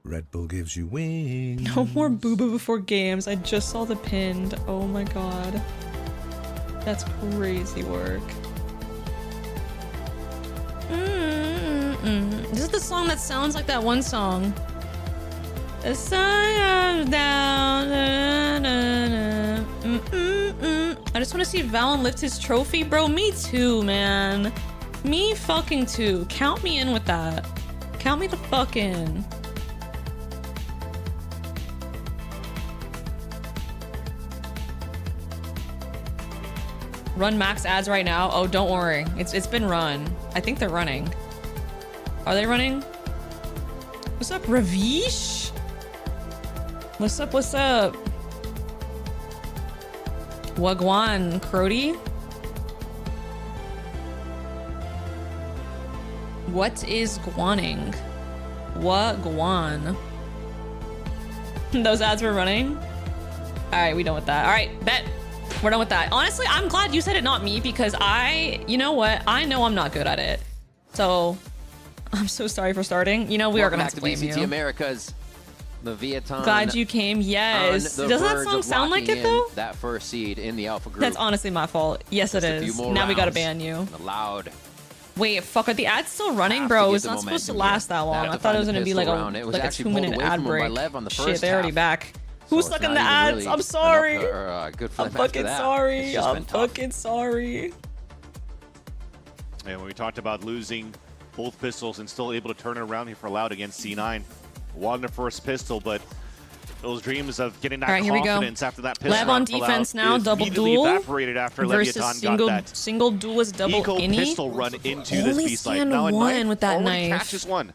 Red Bull gives you wings. No more booba before games. I just saw the pinned. Oh my god. That's crazy work. This is the song that sounds like that one song. The sun goes down. I just want to see Valen lift his trophy. Bro, me too, man. Me fucking too. Count me in with that. Count me the fuck in. Run max ads right now. Oh, don't worry. It's been run. I think they're running. Are they running? What's up, Ravish? What's up? What's up? Wagwan, Crody? What is guaning? Wagwan. Those ads were running? Alright, we done with that. Alright, bet. We're done with that. Honestly, I'm glad you said it, not me, because you know what? I know I'm not good at it. So, I'm so sorry for starting. You know, we are gonna have to blame VCT you. Americas. The Vietnam. Glad you came. Yes. Doesn't that song sound like it though? That first seed in the Alpha group. That's honestly my fault. Yes, it is. Now we gotta ban you. Allowed. Wait, fuck, are the ads still running, bro? It's not supposed to last that long. I thought it was gonna be like a 2-minute ad break. Shit, they're already back. Who's stuck in the ads? I'm sorry. Good for I'm fucking sorry. I'm fucking sorry. And when we talked about losing both pistols and still able to turn it around here for Loud against C9. Won the first pistol, but those dreams of getting that confidence after that pistol. Lev on defense now, double duel evaporated after versus Leviathan got that single duelist double innie. Pistol run into this beast like now one with that knife. Catches one.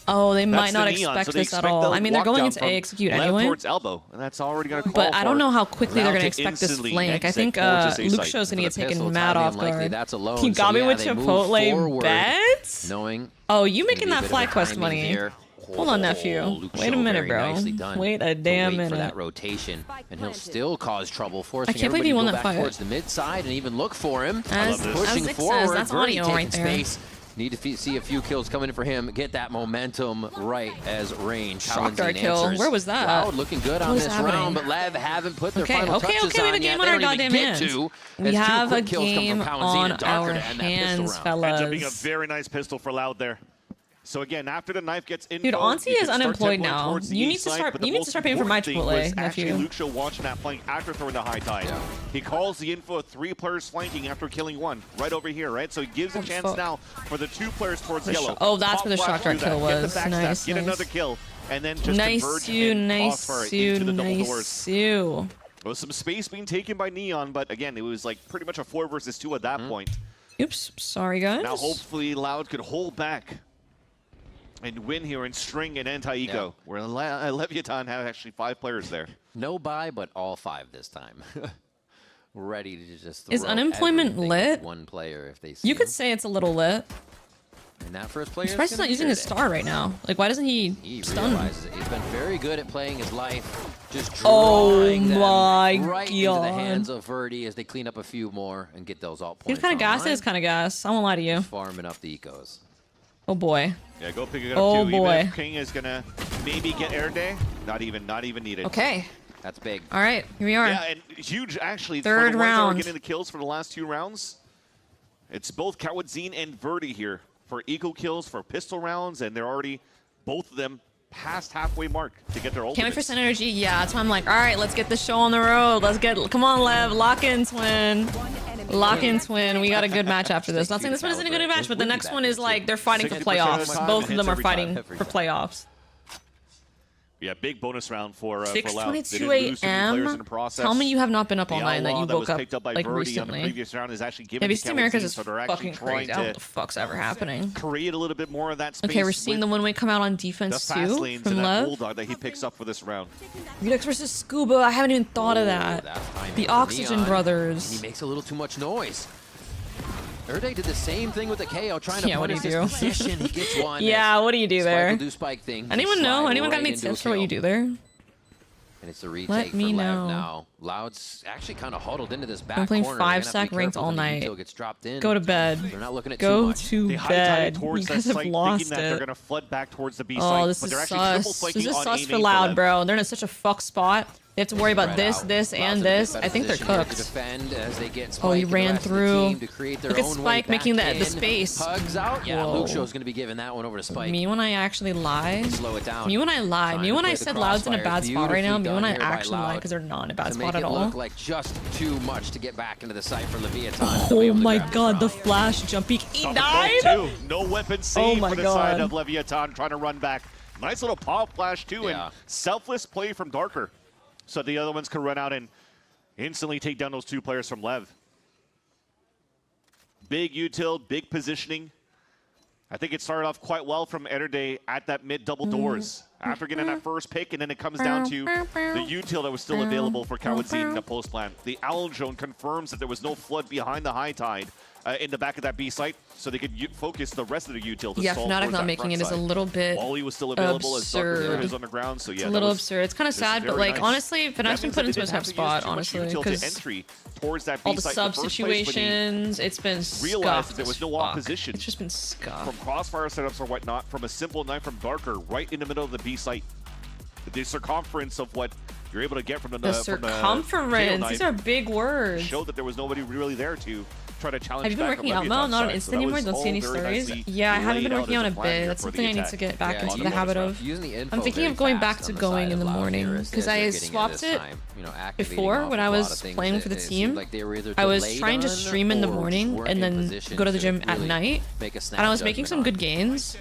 Oh, they might That's not the Neon, expect so they this at expect all. the I mean, they're going lockdown into from A execute Lev anyway. towards elbow, and that's already going to call But I don't know how quickly they're Loud going to to expect this instantly flank. I exit think towards this A Luke site. Show's going to get taken pistol, mad highly off unlikely guard. that's alone, He got so me yeah, with they move Chipotle forward, bets? knowing Oh, you making maybe a that bit of fly a quest timing money. here. Hold on, nephew. Luke Wait a Show minute, very bro. nicely done Wait a to damn wait minute. for that rotation, and he'll still cause trouble, forcing can't believe everybody he to won go that back fight. towards the mid side and even look for him. As Pushing Zix forward, says, that's Verdi audio taking right there. space. Need to see a few kills coming in for him. Get that momentum right as range. Shock dart Palanzine kill. answers. Where was that? Loud looking good on What is this happening? round, but Lev haven't put their Okay, final okay, touches okay, we have a on game yet. on They our don't even goddamn get hands. to, We as two have a quick kills come game from Palanzine on and Darker our to end that pistol hands, round. Ends up being a fellas. very nice pistol for Loud there. So again, after the knife gets in, Dude, Auntie is unemployed now. You need to start paying for my Chipotle, Actually, nephew. Luke Show watching that flank after throwing the high tide. Yeah. He calls the info of 3 players flanking after killing one right over here, right? So he gives a chance fuck. now for the 2 players towards The yellow. shot- oh, that's Pop where the flash shock dart through that, kill get the was. backstab, Nice, get nice. another kill, and then just Nice converge you, and nice offer you, into the double doors. nice you. There was some space being taken by Neon, but again, it was like pretty much a 4 versus 2 at that point. Oops, sorry guys. Now hopefully Loud could hold back and win here and string an anti-eco, where Leviathan had actually 5 players there. No buy, but all 5 this time. Ready to just Is throw unemployment everything lit? at one player if they see You could him. say it's a little lit. And that first player. I'm surprised he's not using his star right now. Like, why doesn't he stun? Realizes it. He's been very good at playing his life. Just Oh drawing them my right into the God. hands of Verdi as they clean up a few more and get those alt He's points. kind of gas. online. Is kind of gas. I won't lie to you. Farming up the ecos. Oh boy. Yeah, go pick it up Oh too. boy. Even if King is gonna maybe get air day, not even needed. Okay. That's big. All right, here we are. Yeah, and huge actually. Third for the ones that are round. getting the kills for the last 2 rounds. It's both Kawatzin and Verdi here for eco kills for pistol rounds, and they're already both of them past halfway mark to get their ultimates. Can't wait for Sun Energy. Yeah, that's why I'm like, all right, let's get the show on the road. Come on, Lev, lock in, twin. Lock in, twin. We got a good match after this. Not saying this one isn't a good match, but the next one is like they're fighting for playoffs. Both of them are fighting for playoffs. Yeah, big bonus round for Loud. 6:22 a.m. Tell me you have not been up all night and that you woke up like recently. On the previous round is actually Yeah, VCT Americas is fucking crazy. I don't know what the fuck's ever happening. Create a little bit more of that space. Okay, we're seeing the one-way come out on defense too from Lev. Bulldog that he picks up for this round. Redux versus Scuba. I haven't even thought of that. The Oxygen Brothers. And he makes a little too much noise. Erde did the same thing with the KO, trying to what do punish you do? his position. He gets one. Yeah, what do you do there? Spike will do Spike thing. Anyone know? Anyone got any tips for what you do there? And it's a retake Let me for know. Lev now. Loud's actually kind of huddled into this back I'm playing corner. 5-stack ranked all night. Gets dropped in. Go to bed. They're not looking at Go too much. to bed. You guys have lost that they're it. gonna flood back towards the B Oh, site, this but is they're actually triple sus. flanking This is on sus A for main Loud, Lev. bro. They're in such a fuck spot. They have to worry about this, this, and this. I think they're cooked. Oh, he ran through. Look at Spike making the space. Hugs out. Yeah, Whoa. Luxio's going to be giving that one over to Spike. Me when I actually lie. Slow it down. Me when I lie. Me when I said Loud's in a bad spot right now. Me when I actually lie because they're not in a bad spot at all. Look like just too much to get back into the site for Leviathan. Oh my god, the flash jump peek. He died? No weapon save my for the God. side of Leviathan trying to run back. Nice little pop flash too, and selfless play from Darker. So the other ones can run out and instantly take down those two players from Lev. Big util, big positioning. I think it started off quite well from Erde at that mid double doors. After getting that first pick, and then it comes down to the util that was still available for Kawadzin in the post plan. The Owl Drone confirms that there was no flood behind the high tide in the back of that B site, so they could focus the rest of the util to Yeah, solve Fnatic towards not that making front it is a side. little bit Wally was still available as Darker absurd. was on the ground, so yeah, It's a little absurd. It's kind of sad, but like honestly, Fnatic's been put into a tough spot, honestly, because all the sub situations, it's been realized scuffed there was as no fuck. opposition. It's just been scuffed. From crossfire setups or whatnot, from a simple knife from Darker right in the middle of the B site. The circumference of what you're able to get from The circumference. These are big words. Showed that there was nobody really there to try to challenge. Have you been working out, Mel? Not on Insta anymore? Don't see any stories? Yeah, I haven't been working out a bit. That's something I need to get back into the habit of. I'm thinking of going back to going in the morning because I swapped it before when I was playing for the team. I was trying to stream in the morning and then go to the gym at night, and I was making some good gains.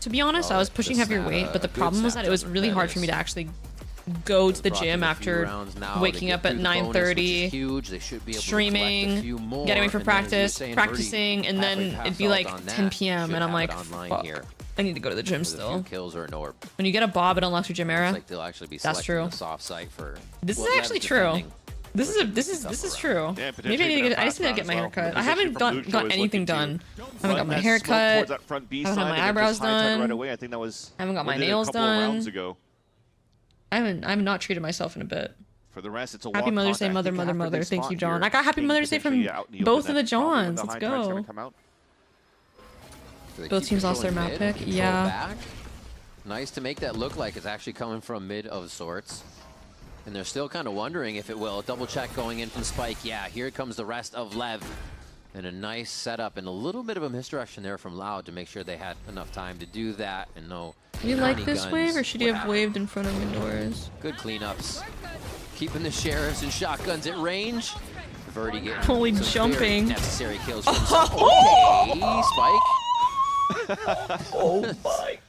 To be honest, I was pushing heavier weight, but the problem was that it was really hard for me to actually go to the gym after waking up at 9:30, streaming, getting ready for practice, practicing, and then it'd be like 10 p.m. and I'm like, fuck, I need to go to the gym still. When you get a bob, it unlocks your gym era. That's true. This is actually true. This is true. Yeah, Maybe I just need to get my hair cut. I haven't got anything done. I haven't got my hair cut. I haven't had my eyebrows done. Right away. I think that was. I haven't got my nails done. I have not treated myself in a bit. For the rest, it's a Happy Mother's Day, mother. Thank you, John. I got Happy Mother's Day from both of the Johns. Let's go. Both teams lost their map pick. Yeah. Nice to make that look like it's actually coming from mid of sorts. And they're still kind of wondering if it will. Double check going in from Spike. Yeah, here comes the rest of Lev. And a nice setup and a little bit of a misdirection there from Loud to make sure they had enough time to do that and no. Do you like this wave, or should you have waved in front of indoors? Good cleanups. Keeping the sheriffs and shotguns at range. Verdi getting Holy jumping. Necessary kills for himself. Okay, Spike. Oh my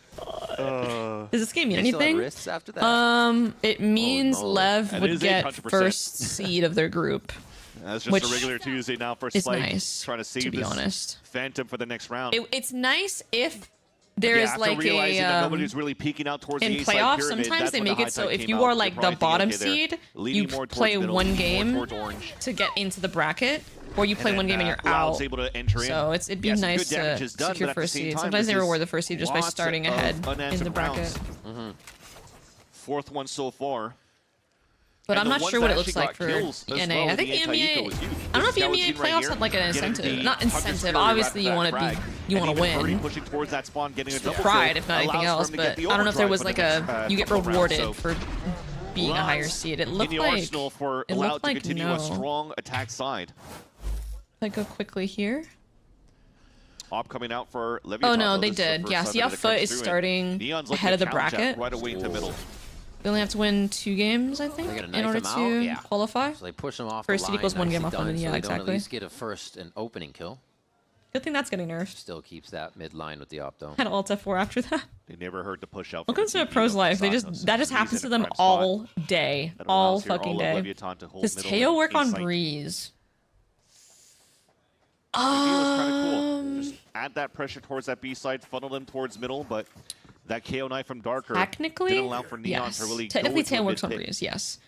god. Does this game mean anything? After that? It means Lev would get first seed of their group. That's just a regular Tuesday now for Spike. Nice, trying to save to be honest. Phantom for the next round. It's nice if there is like that nobody's really peeking out towards in the playoffs. pyramid, Sometimes they make it so if you are like the bottom seed, you play one game to get into the bracket, or you play one game and you're out. Able to enter so it'd be nice to secure first seed. Sometimes they reward the first seed just by starting ahead in the bracket. Fourth one so far. But I'm not sure what it looks like for NA. I think EMEA. I don't know if EMEA playoffs had like an incentive. Not incentive. Obviously, you want to win. Pride, if not anything else. But I don't know if there was like a you get rewarded for being a higher seed. It looked like no. no. A strong attack side. I go quickly here. Op coming out for Leviathan. Oh no, though. they This is the did. first Yeah, time see how that it Foot comes is through, and starting Neon's ahead of the looking to challenge bracket. that right away into middle. They only have to win 2 games, I think, They're gonna in knife order him out? to Yeah. qualify. So they push him off First the seed line. equals 1 game nicely off done, limit. so Yeah, they don't exactly. at least get a first and opening kill. Good thing that's getting nerfed. Still keeps that mid line with the Opto. Had Alt F4 after that. They never heard to push out. Welcome to a pro's life. They just that just happens to them all day, all fucking day. Does Teo work on Breeze? Just add that pressure towards that B side, funnel them towards middle, but that KO knife from Darker Technically, didn't allow for Neon yes. to really Technically, go Teo into a works on mid pick. Breeze, yes.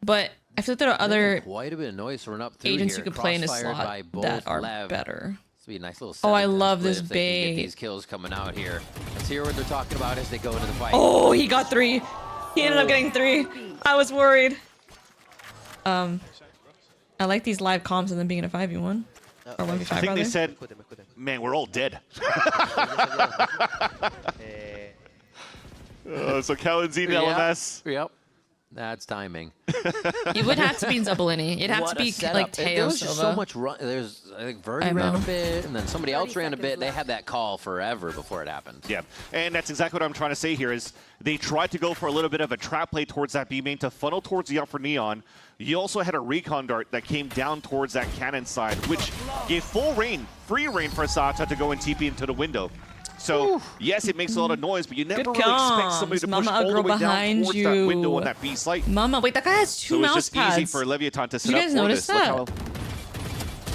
But I feel like there are other Quite a bit of noise run up through agents here. you could play in his Crossfired slot by both that are Lev. better. This would be a nice little Oh, I 7-10 love split this if they can get bait. these kills coming out here. Let's hear what they're talking about as they go into the fight. Oh, he got 3. He ended up getting 3. I was worried. I like these live comms and then being in a 5v1. Or 1v5 I think rather. they said, man, we're all dead. So Cal and Z LMS. Yep. That's timing. It would have to be Zabellini. It'd have What to a be setup. like There Teo was just Silva. so much run. There's, I think, Verdi I ran know. a bit, and then somebody else ran a bit. They had that call forever before it happened. Yeah, and that's exactly what I'm trying to say here is they tried to go for a little bit of a trap play towards that B main to funnel towards the up for Neon. You also had a recon dart that came down towards that cannon side, which gave free reign for Sata to go and TP into the window. So, yes, it makes a lot of noise, but you never really expect somebody to push Mama, all the way down behind towards you. that window on that B site. Mama, wait, that guy has 2 So it's mouse just pads. easy for Leviathan to set you up guys for notice this. that? Look how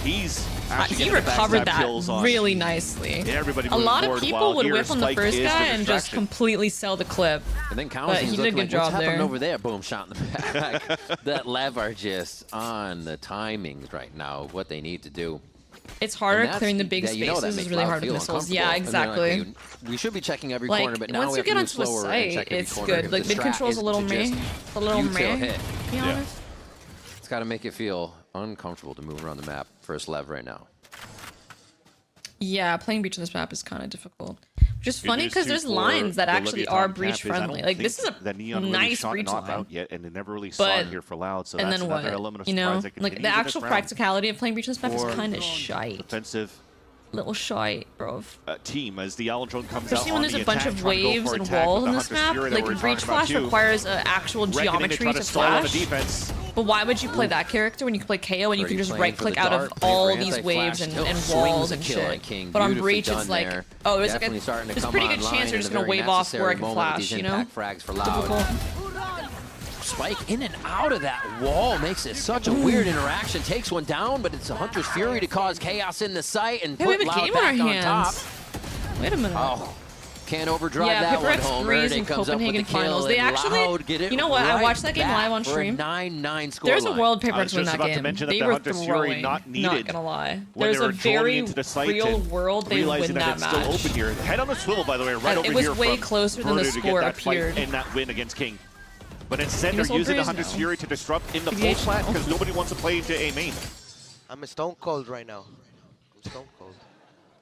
he's actually He getting the recovered backstab that kills on. really nicely. Everybody A moving lot of forward people while would here whip on the Spike first is guy the and just distraction. completely sell the clip. And then But Cowan's he did a looking good like, job what's happening there. over there? Boom, shot in the back. That Lev are just on the timings right now, what they need to do. It's harder. And that's- Clearing the big yeah, you know that spaces makes is really Loud hard with feel missiles. uncomfortable. Yeah, And they're like, exactly. "Hey, we should be checking every Like, corner, but now once we you have get to move onto a slower and site, check every it's corner good. if Like, the mid strat control's a isn't little to just meh. A little U-tail meh. hit. To be honest. It's got to make it feel uncomfortable to move around the map for us Lev right now. Yeah, playing Breach on this map is kind of difficult. Which is Good funny news, because too, there's for lines that the actually Leviathan are camp breach is I friendly. don't Like, this is think a that Neon really nice shot breach an op line. out yet, and they never really saw But, it here for Loud. So and that's then another what? element of You surprise know, that like the continues in actual this round. practicality of playing Breach on this map is For kind of shite. Defensive Little shite, bro. team as the Owl Drone comes Especially out when on there's the a bunch attack, of trying to go waves for and attack walls with on the this Hunter's map. Fury that Like, we were Breach talking about Flash too. requires actual Reckoning to geometry try to to stall on the flash. defense. But why would you play that character when you can play KO and you can just right click out of all these waves and walls and shit? But on Breach, it's like, oh, there's like there's a pretty good chance you're just gonna wave off where I can flash, you know? Frags for Typical. Loud. Spike in and out of that wall makes it such a weird interaction. Takes one down, but it's a Hunter's Fury to cause chaos in the site and Hey, we put have a Loud game on our back on top. hands. Wait a minute. Oh, can't overdrive Yeah, that one Piperex home. Breeze It and comes up with Copenhagen the kill, finals. They and actually, Loud get it you know what? I right watched that game back live on for a stream. 9-9 score There's a line. world I was Piperex just win that about to game. mention that They the were Hunter's Fury throwing. not Not needed gonna lie. when There's they a were drawing very into the site real and world they realizing win that that it's match. still open here. Head on a swivel, by the way, right And over it was here way from closer than the Verdu to get score that fight appeared. and that win against King. But instead, You they're guys all using the Breeze Hunter's now. Fury to disrupt in the full PBH flat now. because nobody wants to play into A main. I'm stone cold right now. I'm stone cold.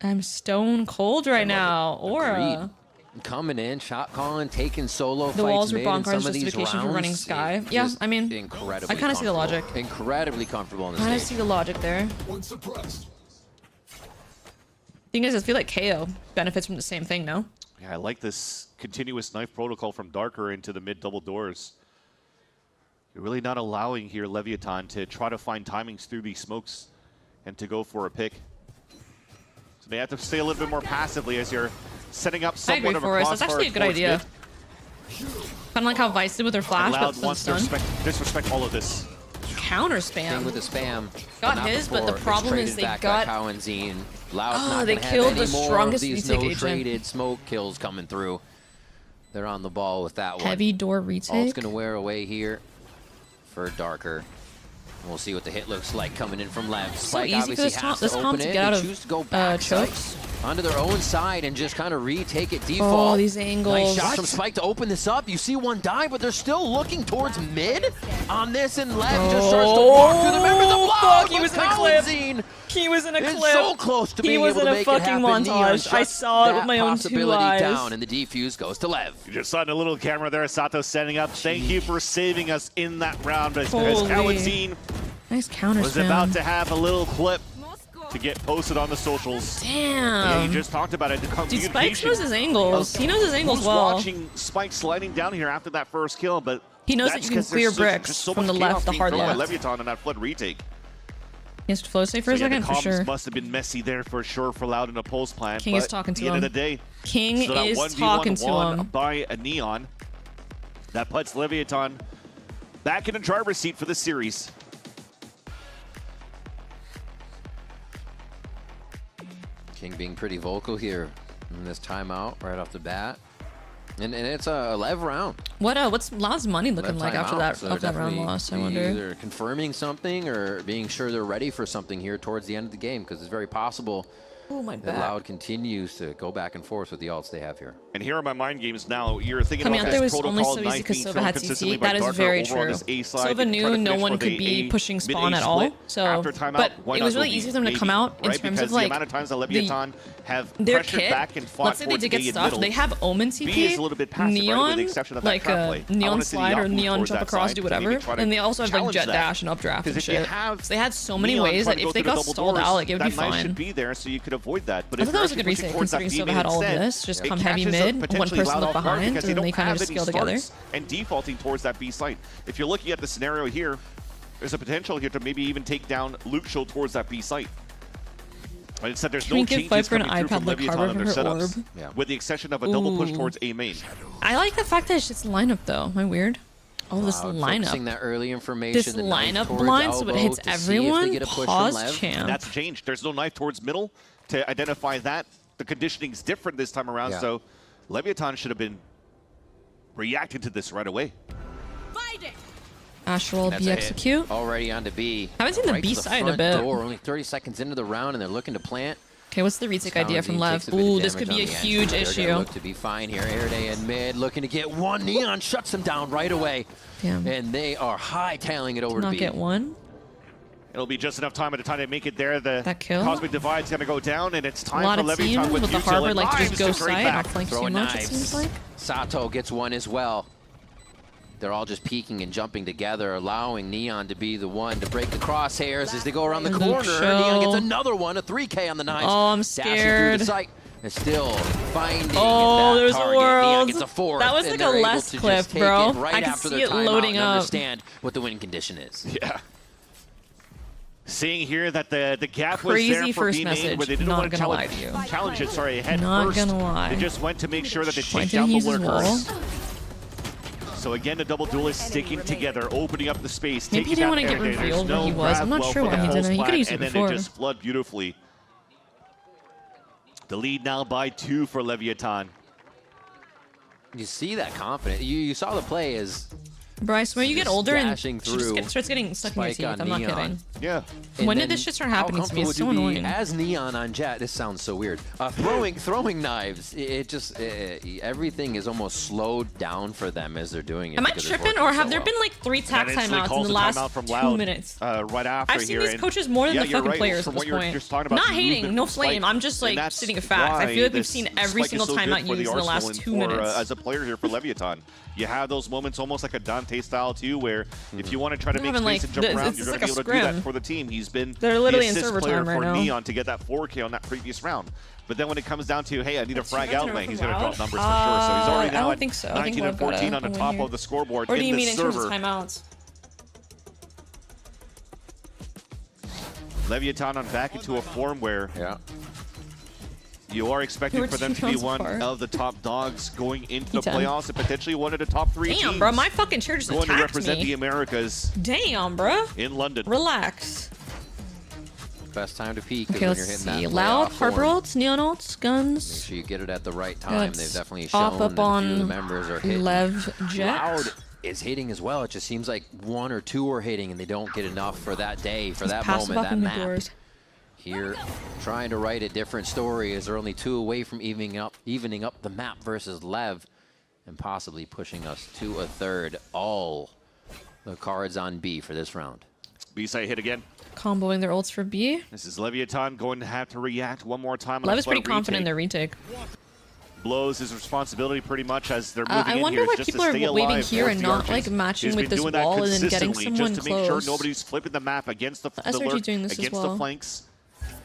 I'm stone cold right now. Aura. Coming in, shot calling, taking solo The fights walls were mid in some Bonkar's of these justification for rounds. running Sky. It's Yeah, just I mean, incredibly I kind of see the logic. comfortable. Incredibly comfortable on the I kind of stage. see the logic there. Thing is, I feel like KO benefits from the same thing, no? Yeah, I like this continuous knife protocol from Darker into the mid double doors. You're really not allowing here Leviathan to try to find timings through these smokes and to go for a pick. So they have to stay a little bit more passively as you're setting up I agree, somewhat of a Forrest. That's crossfire actually a good towards idea. mid. Kind of like how Vice did with their flash, Loud but wants to stun. disrespect all of this. Counter Thing spam. with the spam. Got not his, but the before. problem It's is traded they back got- by Cow and Zine. Loud's Oh, not they gonna have killed the any more of strongest these retake no agent. traded smoke kills coming through. They're on the ball with that one. Heavy door All's retake. gonna wear away here for Darker. We'll see what the hit looks like coming in from Lev. So Spike easy for obviously this has comp to open to it. get out They of choose to go back chokes. onto their own side and just kind of retake it default. Oh, these angles. Nice shot from Spike to open this up. You see one die, but they're still looking towards mid on this, and Lev just starts to walk through the members of Blood. Fuck, he was in a clip. Zine He was in a is clip. so close to He being was able in to a make fucking it happen. montage. Neon I shuts saw it with that my own 2 possibility eyes. down, and the defuse goes to Lev. You just saw in a little camera there, Sato standing up. Thank you for saving us in that round as Holy. Kawazine Nice counter was spam. about to have a little clip. to get posted on the socials. Damn. Yeah, you just talked about it. The Dude, Spike knows his angles. He knows his angles Who's well. watching Spike sliding down here after that first kill, but He knows that you can clear bricks from the left, the hard left. Leviathan on that flood retake. He has to flow safe for a second, for sure. Must have been messy there for sure for Loud in a post plant. King is talking to him. At the end of the day, King is talking to him. By a Neon. That puts Leviathan back in the driver's seat for this series. King being pretty vocal here in this timeout right off the bat. And it's a LEV round. What's Loud's money looking like after that round loss? I wonder. Either confirming something or being sure they're ready for something here towards the end of the game, because it's very possible that Loud continues to go back and forth with the alts they have here. And here are my mind games now. You're thinking Coming about out there this was only protocol so easy knife because being Sova thrown had consistently CT. by That is Darker very over on true. his A side. Sova knew no one could be pushing spawn at all, so but it was really easy for them to come out in terms of like the amount of times that Leviathan have their pressured kit. back and fought. Let's say they did get stuffed. They have Omen CP, B is a little bit passive, Neon, right, with the exception of that like trap a play. Neon slide or Neon jump across, do whatever. And they also have like jet dash and updraft and shit. So they had so many ways that if they got stalled out, like it would be fine. That knife should be there, so you could avoid that. But I thought that was a good reset considering Sova had all of this. Just come heavy mid, one person look behind, and then they kind of just scale together. And defaulting towards that B site. If you're looking at the scenario here, there's a potential here to maybe even take down Luke Show towards that B site. But instead, there's no changes coming through from Leviathan on their setups, with the exception of a double push towards A main. I like the fact that it's just lineup though. Am I weird? Oh, this lineup. That early information, this lineup blind so it hits everyone. Pause champ. That's changed. There's no knife towards middle to identify that. The conditioning's different this time around, so Leviathan should have been reacting to this right away. Astral B execute. Already on to B. Haven't seen the B side a bit. Only 30 seconds into the round, and they're looking to plant. Okay, what's the retake idea from Lev? Ooh, this could be a huge issue. Look to be fine here. Air Day in mid, looking to get one. Neon shuts them down right away. Damn. And they are high-tailing it over to B. Not get one. It'll be just enough time at the time to make it there. The kill? Cosmic Divide's going to go down, and it's time for Leviathan with the Harbor like to just go side, not flank too Throwing much, knives. it seems like. Sato gets one as well. They're all just peeking and jumping together, allowing Neon to be the one to break the crosshairs as they go around the corner. Neon gets another one, a 3K on the knives. Oh, I'm scared. Dashing through the site. And still finding there's target. a world. Neon gets a fourth, that was like a less clip, bro. I can see it loading up. Understand what the win condition is. Yeah. Seeing here that the gap Crazy was there for first B main, message. where they didn't Not want to gonna challenge it. Sorry, ahead Not first. gonna lie. They just went to make sure that they Why take didn't down he the use his lurkers. wall? So again, the double duelists sticking together, opening up the space. Maybe he didn't want to get revealed where he was. I'm not sure why he didn't. He could have used it before. And then they just flood beautifully. The lead now by 2 for Leviathan. You see that confidence. You saw the play as Bryce, when you get older and dashing she just starts getting stuck in your teeth, I'm not kidding. Yeah. When did this shit start happening to me? It's so annoying. As Neon on Jet, this sounds so weird. Throwing knives, everything is almost slowed down for them as they're doing it. Am I tripping, or have there been like 3 tack timeouts in the last 2 minutes? Right after I've seen these coaches more than the fucking players at this point. Not hating, no flame. I'm just like stating a fact. I feel like we've seen every single timeout used in the last 2 minutes. As a player here for Leviathan, you have those moments almost like a Dante style too, where if you want to try to make space and jump around, you're going to be able to do that for the team. He's been They're literally the in assist server player time right for now. Neon to get that 4K on that previous round. But then when it comes down to, hey, I need a frag out lane, he's going to drop numbers for sure. So he's already now at 19 and 14 on the top of the scoreboard in the server. Or do you mean in terms of timeouts? Leviathan on back into a form where you are expecting for them to be one of the top dogs going into the playoffs and potentially one of the top 3 teams. Damn, bro, my fucking chair just attacked me. Going to represent the Americas. Damn, bro. In London. Relax. Best time to peek is Okay, when let's you're hitting see. that Loud, Harbor ults, Neon ults, guns. Make sure you get it at the right time. They've definitely shown Off up that a few of the on members are hitting. Lev Jet. Loud is hitting as well. It just seems like 1 or 2 are hitting and they don't get enough for that day, for that moment, that map. Here, trying to write a different story as they're only 2 away from evening up the map versus Lev and possibly pushing us to a third. All the cards on B for this round. B side hit again. Comboing their ults for B. This is Leviathan going to have to react one more time. Lev is pretty confident in their retake. Blows his responsibility pretty much as they're moving in here. I wonder why people are waving here and not like matching with this wall and then getting someone just to make sure close. nobody's flipping the map against the SRG lurk, doing this against as well. the flanks.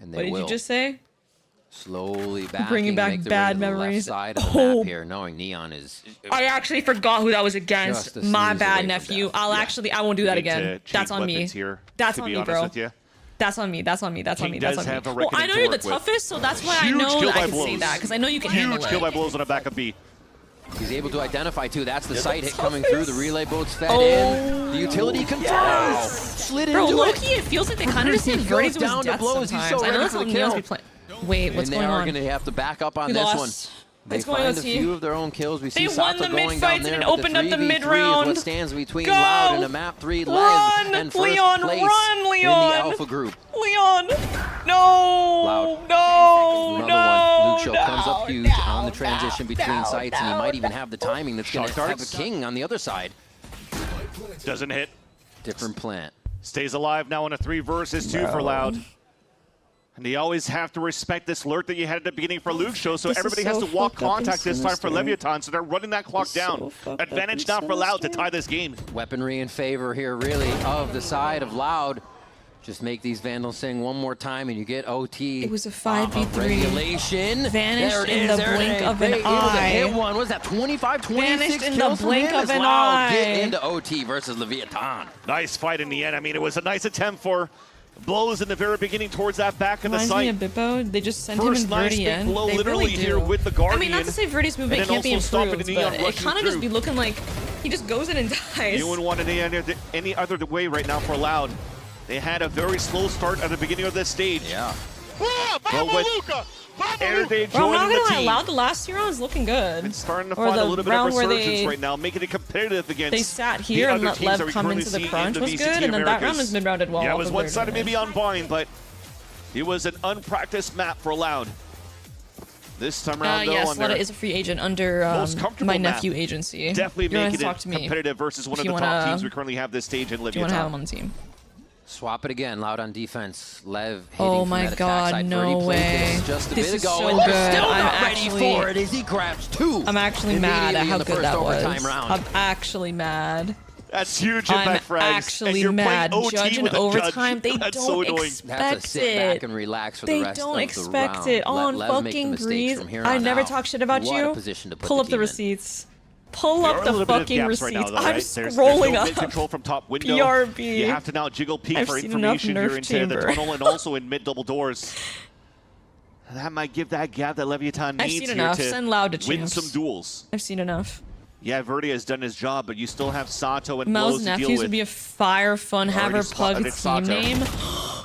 And What did you just say? Slowly back. Bringing back bad memories. Side of the map here, knowing Neon is. I actually forgot who that was against. My bad, nephew. I won't do that again. That's on me. That's on me, bro. That's on me. That's on me. That's on me. That's on me. Well, I know you're the toughest, so that's why I know that I can say that, because I know you can handle it. Huge kill by Blows on the back of B. He's able to identify too. That's the side hit coming through. The relay boat's fed in. The utility confirmed. Slid into it. Bro, low-key, it feels like they kind of just send Verdi to his death sometimes. I know that's how Neon's be playing. Wait, what's going on? And they are going to have to back up on this one. They find a few of their own kills. We see Sato going down there. And opened up the mid round. What stands between Loud and a map 3 LEV and first Leon, place run, Leon. in the Alpha group. Leon, no, Loud. no, Another no, one. Luke Show comes up huge on the transition between sites, and he might even have the timing that's going to have a king on the other side. Doesn't hit. Different plant. Stays alive now in a 3 versus 2 for Loud. And you always have to respect this lurk that you had at the beginning for Luke Show, so everybody has to walk contact this time for Leviathan, so they're running that clock down. Advantage now for Loud to tie this game. Weaponry in favor here, really, of the side of Loud. Just make these Vandals sing one more time, and you get OT. It was a 5v3. Regulation. Vanished in the blink of an eye. Hit one. What was that, 25, 26 Vanished in kills the blink of an eye. eye. Get into OT versus Leviathan. Nice fight in the end. I mean, it was a nice attempt for Blows in the very beginning towards that back of the Reminds site. me of Bippo. They just sent him and Verdi in. Blow They literally really do. here with the Guardian. I mean, not to say Verdi's movement can't be improved, but it kind of just be looking like he just goes in and dies. You wouldn't want it any other way right now for Loud. They had a very slow start at the beginning of this stage. Yeah. But with Air Day Bro, I'm not joining the gonna lie, team, Loud the last 2 rounds looking good. it's starting to Or find a the little bit of round where resurgence they- right now, making it competitive against They sat here the and other let teams that Lev we come currently into the see crunch in was VCT good, and then that round Americas. was mid-rounded well. Yeah, it off was of one Verdi. sided maybe on Vine, but it was an unpracticed map for Loud. This time around, though, yes, on Letta their is a free agent under most comfortable my map, nephew agency. definitely You're gonna have making to talk it to me competitive versus one if of you the top wanna- teams we currently have this stage in If you want to have him Leviathan. on the team. Swap it again. Loud on defense. Lev hitting Oh from my that attack God, side. no Verdi played way. this just a This bit is ago, so and they're good. still I'm not ready actually- for it as he grabs 2. I'm actually mad at immediately how in the good first that was. overtime round. I'm actually mad. That's huge I'm impact frags. actually and you're mad. playing OT Judge with in a overtime, judge. they That's don't so annoying. expect Have to sit back it. and relax for They the rest don't of the expect round. it. On Let Lev make the fucking mistakes Grease. from here I on never out. talk shit about What you. a position to put Pull the up the team in. receipts. Pull There up are a the little bit of fucking gaps receipts. right now, though, I'm right? scrolling there's no up. mid control from top window. BRB. You have to now jiggle peek I've for seen enough information here Nerf into chamber. the tunnel and also in mid double doors. That might give that gap that Leviathan I've needs seen here enough. to Send Loud to win champs. some duels. I've seen enough. Yeah, Verdi has done his job, but you still have Sato and Mel's Blows to deal nephews with. would be a fire fun haver pug spotted team Sato. name.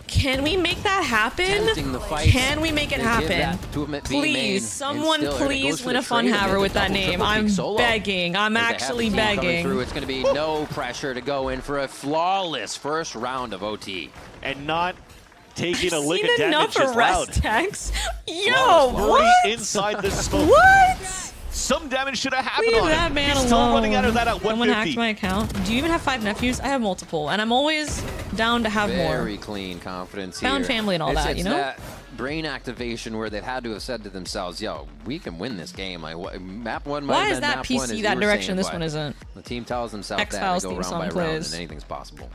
Can we make that happen? Tempting the fights. Can we make it They give happen? that to him at B main, Please, and someone still, and it goes please for win the a fun trade, and haver then with the that double, name. triple I'm peak solo. begging. I'm As they have the actually team coming begging. through, it's going to be no pressure to go in for a flawless first round of OT. And not taking a I've lick seen of damage enough is Loud. arrest tags. Yo, Verdi what? inside the smoke. What? Some damage should have happened Leave on that him. man He's alone. still running out of that at Someone hacked 150. my account. Do you even have 5 nephews? I have multiple, and I'm always down to have Very more. clean confidence Found here. family and all that, It's you know? that brain activation where they've had to have said to themselves, yo, we can win this game. Like, map 1 might Why have is been that map PC 1, as you that were direction? saying, This but one isn't. The team tells themselves that X-Files they go theme round song by round plays. and anything's possible.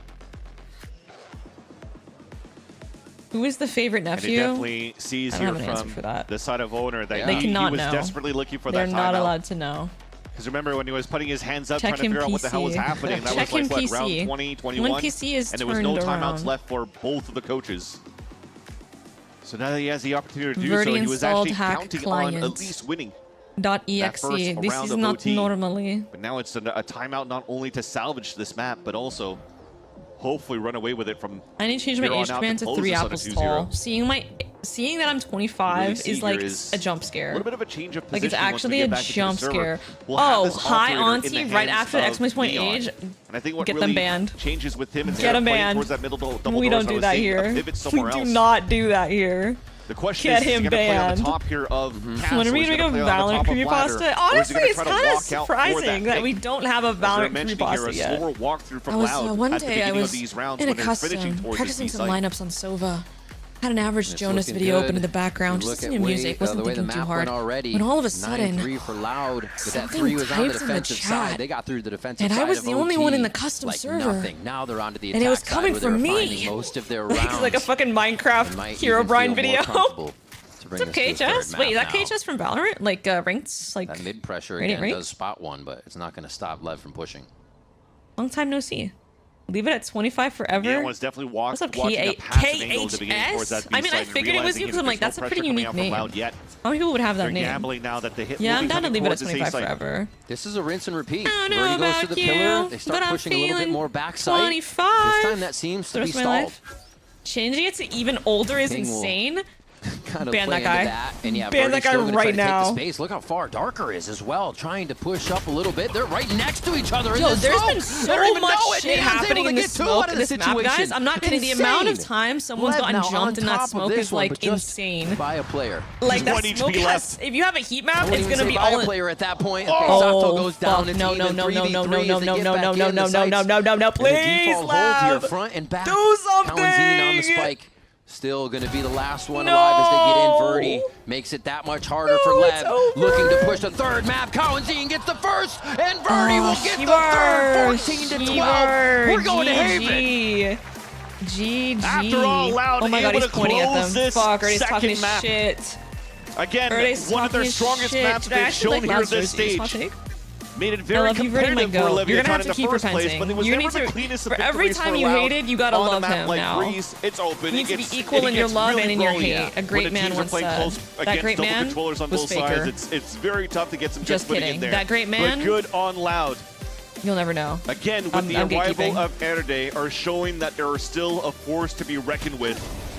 Who is the favorite And it nephew? definitely sees I don't here have an answer from for that. the side of owner that They he cannot was know. desperately looking for They're that not timeout. allowed to know. Because remember when he was putting his hands up Check trying to him figure out what the hell was PC. happening, that Check was like him what, round PC. 20, 21? When PC is and there was no turned timeouts around. left for both of the coaches. So now that he has the opportunity to do Verdi so, he was installed actually hack counting client. on at least winning. .exe. first This round is of not OT. normally. But now it's a timeout not only to salvage this map, but also hopefully run away with it from I need to change my here on age out span to close 3 this on a apples 2-0. tall. Seeing that I'm 25 Really see is like here is a jump A scare. little bit of a change of Like position. it's once we actually get a back into the jump server. scare. We'll have Oh, this high operator in auntie the right hands after of exclamation point Neon. age. And I think what Get really them banned. changes with him and Get them playing banned. towards that middle double We doors, don't I do was that seeing a here. pivot We somewhere do else. not do that here. The question Get is he him going to play on the banned. top here of Castle? When are we Is he doing a gonna play on the Valorant top of Ladder? creepypasta? Or is Honestly, he gonna it's try to kind of walk out for surprising that pick? we don't have a As they're Valorant mentioning here, creepypasta a yet. slower walkthrough from I was Loud one at the day I beginning was of these rounds in a when they're finishing custom towards practicing this some site. lineups on Sova. Had an average It's Jonas looking video good. open in the background, You just look listening at to music, wasn't the way the thinking too map hard. went already. When all of a sudden, 9-3 for Loud, but that something 3 was on the typed in the defensive chat. side. They got through the defensive And side I was of the only OT one in the custom like server. nothing. Now they're onto the attack And it was side coming where from they're me. finding most of their Like, rounds. it's like a fucking They Minecraft might Hero even Brian feel more video. comfortable to to bring What's up, this to his KHS? third Wait, is map that now. KHS from Valorant? Like, ranked? Like, That mid pressure Radiant again rank? does spot one, but it's not going to stop Lev from pushing. Long time no see. Leave it at 25 forever. Yeah, one's definitely What's up, watching a passive angle at the beginning towards that KHS? B I mean, I side and figured it was realizing you because I'm like, there's that's no a pretty pressure coming unique out from name. Loud yet. How many people would have that They're name? gambling now that the hit Yeah, will I'm be down to coming leave it at towards this A 25 side. forever. This is a rinse and repeat. I don't know Verdi goes to about the you, pillar. They start but I'm pushing a little bit feeling more backside. 25. This time that seems to The be rest of my stalled. life. Changing it to even older is King will insane. Kind of Ban play that guy. into that. And yeah, Ban Verdi's that guy still gonna right try to now. Take the space. Look how far Darker is as well, trying to push up a little bit. They're right next to each other. Yo, in the there's smoke. been They so don't even much know it. shit Neon's happening able in to the get two smoke out of in this the map, guys. situation. I'm not kidding. The amount of Insane. time someone's Lev gotten now jumped on in that top of smoke this is one, like but just insane. by a player. Like that Just smoke 1 HP has, if you have a heat map, I wouldn't it's even gonna say be by all a player at that point. Oh, Okay, Sato goes down. fuck. It's No, no, even no, no, 3v3 no, as no, they no, get no, back no, in. no, The no, sights. no, And the please, default hold here, Lev. front and back. Do something. Kawanzin on the spike. Still going to be the last one alive as they get in. Verdi makes it that much harder for Lev. Looking to push the third map. Kawanzin gets the first, and Verdi will get the third. 14-12. We're going to Haven. GG. After all, Loud oh my God, able he's to pointing at close them. this Fuck, Ernie's talking second his map. shit. Again, Ernie's one of their talking his strongest shit. maps Should I they've actually shown like here Loud's this jerseys? Hot stage. take? Made it I very love you, Verdi, my competitive for goat. You're gonna Leviathan have in to the keep first place, repenting. but it was You never need the to, cleanest of for every victories time for you Loud hated, you gotta on a love map him like now. Breeze. It's open. You It need to gets, be equal it in your gets love really and in your rolly hate. A great when the man teams are once playing said. close That against great double man controllers on was both faker. sides. It's very tough to get some Just good footing kidding. in there. That great man- But good on Loud. You'll never know. Again, with I'm the gatekeeping. arrival of Erde are showing that there are still a force to be reckoned with,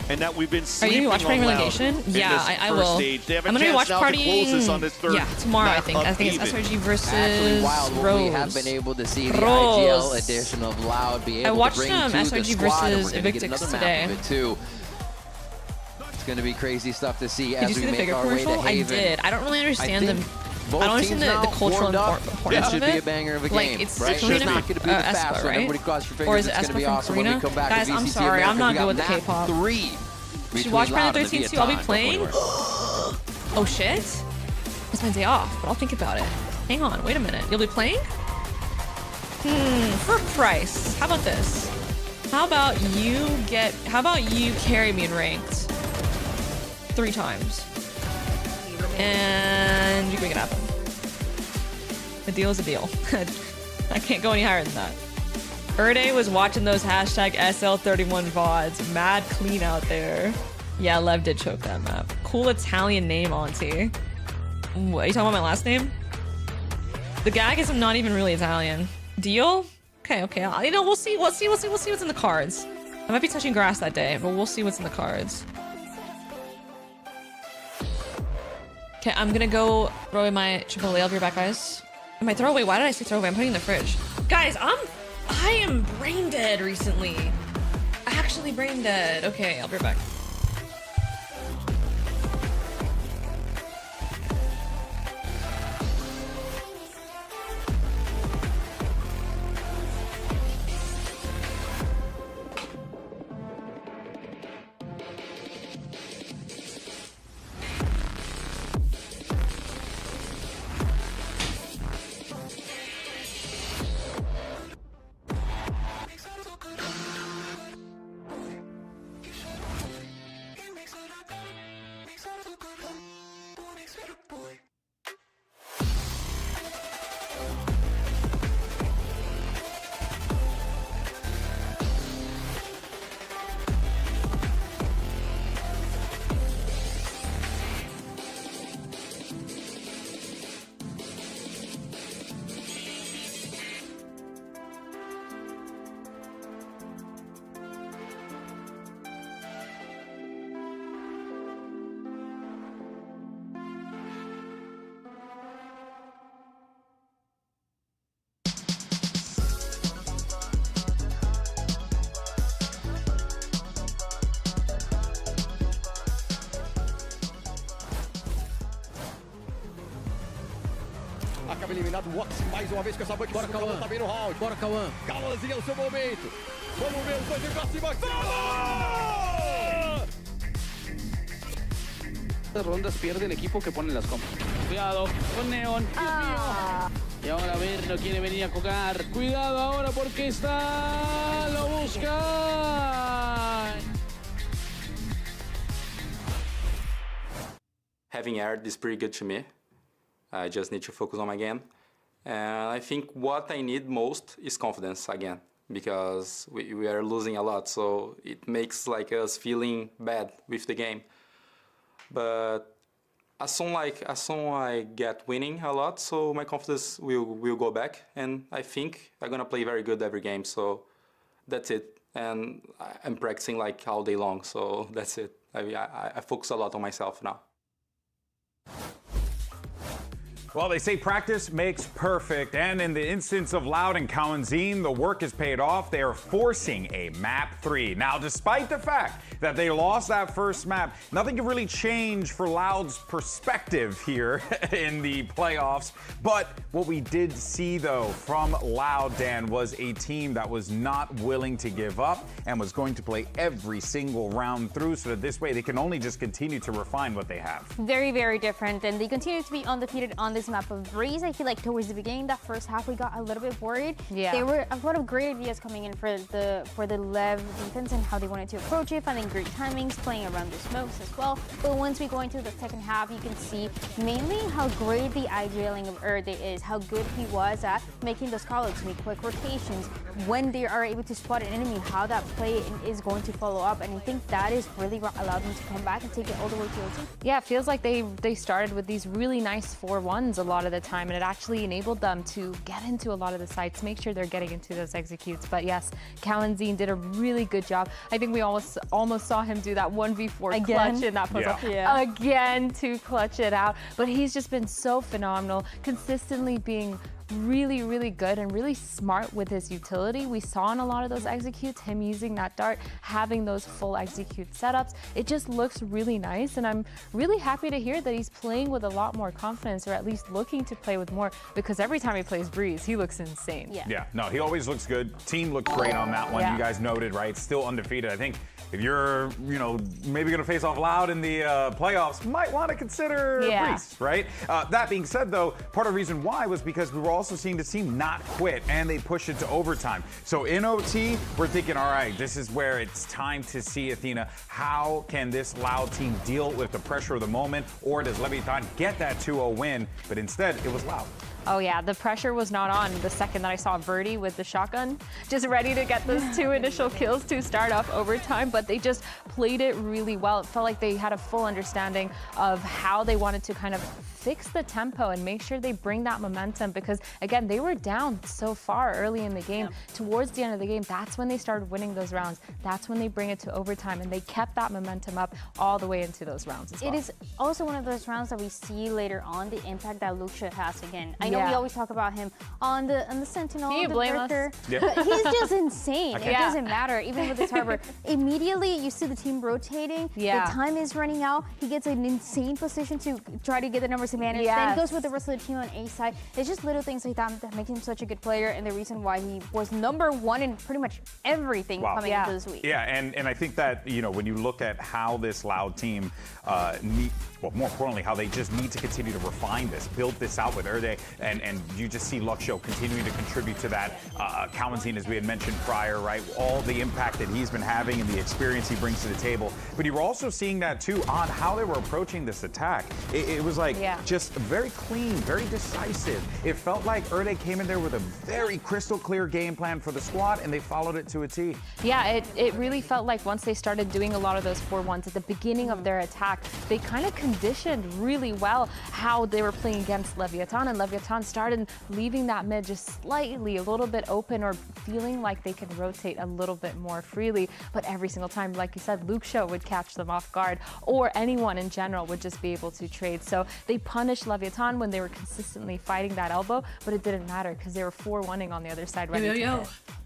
and that we've been Are sleeping you gonna be watch on partying Loud relegation? in Yeah, this I first will. stage. They have a I'm gonna be chance watch now to close this on this third Yeah, tomorrow I map think. of I think it's Haven. SRG versus Actually, wild what Rose. we have been able to see the Rose. IGL edition of Loud be I able watched to bring to SRG the squad, and versus we're gonna get Evictix another today. map of it too. It's going to be crazy stuff to see Did as you see we the make figure our way to commercial? I Haven. did. I don't really understand them. Both I don't understand teams the now cultural warmed up. importance It should of be it. a banger of a Like, game, it's right? Karina, It's not going to be the Espa, fast one. right? Everybody cross your fingers. Or is it it's going to Espa be from awesome when we Karina? come back Guys, to VCT I'm sorry. Americas. I'm not We good got with the map K-pop. 3 Should between watch Loud Friday and 13 too. I'll be Leviathan. playing. Oh shit. It's my day off, but I'll think about it. Hang on, wait a minute. You'll be playing? For a price. How about this? How about you carry me in ranked 3 times? And you can make it happen. A deal is a deal. I can't go any higher than that. Erde was watching those hashtag SL31 VODs. Mad clean out there. Yeah, Lev did choke that map. Cool Italian name, Auntie. What, are you talking about my last name? The gag is I'm not even really Italian. Deal? Okay. You know, we'll see what's in the cards. I might be touching grass that day, but we'll see what's in the cards. Okay, I'm gonna go throw away my Chipotle. I'll be right back, guys. Am I throwaway? Why did I say throwaway? I'm putting it in the fridge. Guys, I am brain dead recently. Actually brain dead. Okay, I'll be right back. Acaba eliminado o Ox mais uma vez com essa banca. Bora, Cauã. Tá bem no round. Bora, Cauã. Cauãzinho é o seu momento. Vamos ver os dois indo pra cima. Estas rondas pierde el equipo que pone las compras. Cuidado con Neon. Dios mío. Y ahora a ver, no quiere venir a cocar. Cuidado ahora porque está... Lo busca. having aired is pretty good to me. I just need to focus on my game. And I think what I need most is confidence again, because we are losing a lot, so it makes like us feeling bad with the game. But as soon I get winning a lot, so my confidence will go back, and I think I'm gonna play very good every game. So that's it. And I'm practicing like all day long, so that's it. I focus a lot on myself now. Well, they say practice makes perfect, and in the instance of Loud and Cowanzine, the work is paid off. They are forcing a map 3. Now, despite the fact that they lost that first map, nothing can really change for Loud's perspective here in the playoffs. But what we did see, though, from Loud, Dan, was a team that was not willing to give up and was going to play every single round through, so that this way they can only just continue to refine what they have. Very, very different, and they continue to be undefeated on this map of Breeze. I feel like towards the beginning, that first half, we got a little bit worried. Yeah. There were a lot of great ideas coming in for the LEV defense and how they wanted to approach it, finding great timings, playing around the smokes as well. But once we go into the second half, you can see mainly how great the idling of Erde is, how good he was at making those call-outs, make quick rotations, when they are able to spot an enemy, how that play is going to follow up. And I think that is really what allowed them to come back and take it all the way to OT. Yeah, it feels like they started with these really nice 4-1s a lot of the time, and it actually enabled them to get into a lot of the sites, make sure they're getting into those executes. But yes, Cowanzine did a really good job. I think we almost saw him do that 1v4 Again? clutch in that puzzle. Yeah. Again to clutch it out. But he's just been so phenomenal, consistently being really, really good and really smart with his utility. We saw in a lot of those executes him using that dart, having those full execute setups. It just looks really nice, and I'm really happy to hear that he's playing with a lot more confidence, or at least looking to play with more, because every time he plays Breeze, he looks insane. Yeah, no, he always looks good. Team looked great on that one. Yeah. You guys noted, right? Still undefeated. I think if you're, maybe going to face off Loud in the playoffs, might want to consider Breeze, right? That being said, though, part of the reason why was because we were also seeing the team not quit, and they push it to overtime. So in OT, we're thinking, all right, this is where it's time to see, Athena, how can this Loud team deal with the pressure of the moment, or does Leviathan get that 2-0 win? But instead, it was Loud. Oh yeah, the pressure was not on the second that I saw Verdi with the shotgun, just ready to get those 2 initial kills to start off overtime, but they just played it really well. It felt like they had a full understanding of how they wanted to kind of fix the tempo and make sure they bring that momentum, because again, they were down so far early in the game. Towards the end of the game, that's when they started winning those rounds. That's when they bring it to overtime, and they kept that momentum up all the way into those rounds as well. It is also one of those rounds that we see later on, the impact that Lucia has again. I know we always talk about him on the Sentinel, Can you the blame Breaker, us? but he's just insane. It doesn't matter, even with this harbor. Immediately, you see the team rotating. The time is running out. He gets an insane position to try to get the numbers to manage. Then goes with the rest of the team on A side. It's just little things like that make him such a good player, and the reason why he was #1 in pretty much everything coming into this week. Yeah, and I think that, when you look at how this Loud team well, more importantly, how they just need to continue to refine this, build this out with Erde, and you just see Luxio continuing to contribute to that. Cowanzine, as we had mentioned prior, right? All the impact that he's been having and the experience he brings to the table. But you were also seeing that too on how they were approaching this attack. It was like just very clean, very decisive. It felt like Erde came in there with a very crystal clear game plan for the squad, and they followed it to a T. Yeah, it really felt like once they started doing a lot of those 4-1s at the beginning of their attack, they kind of conditioned really well how they were playing against Leviathan, and Leviathan started leaving that mid just slightly a little bit open, or feeling like they could rotate a little bit more freely. But every single time, like you said, Luxio would catch them off guard, or anyone in general would just be able to trade. So they punished Leviathan when they were consistently fighting that elbow, but it didn't matter because they were 4-1ing on the other side.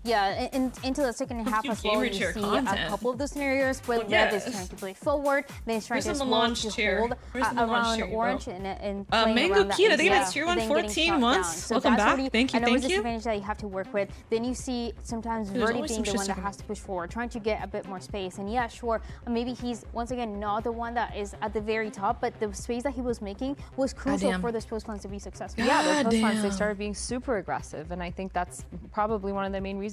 Yeah, into the second half as well, you see a couple of those scenarios where Lev is trying to play forward, then he's trying to hold around orange and Mango Kita, they got tier 114 once. Welcome back. Thank you, I know it's a disadvantage that you have to work with. Then you see sometimes Verdi being the one that has to push forward, trying to get a bit more space. And yeah, sure, maybe he's once again not the one that is at the very top, but the space that he was making was crucial for those post plans to be successful. Yeah, those post plans, they started being super aggressive, and I think that's probably one of the main reasons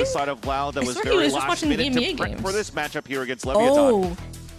the side of Loud that I was swear he very was just last watching the minute to EMEA prep games. for this matchup here against Leviathan. Oh.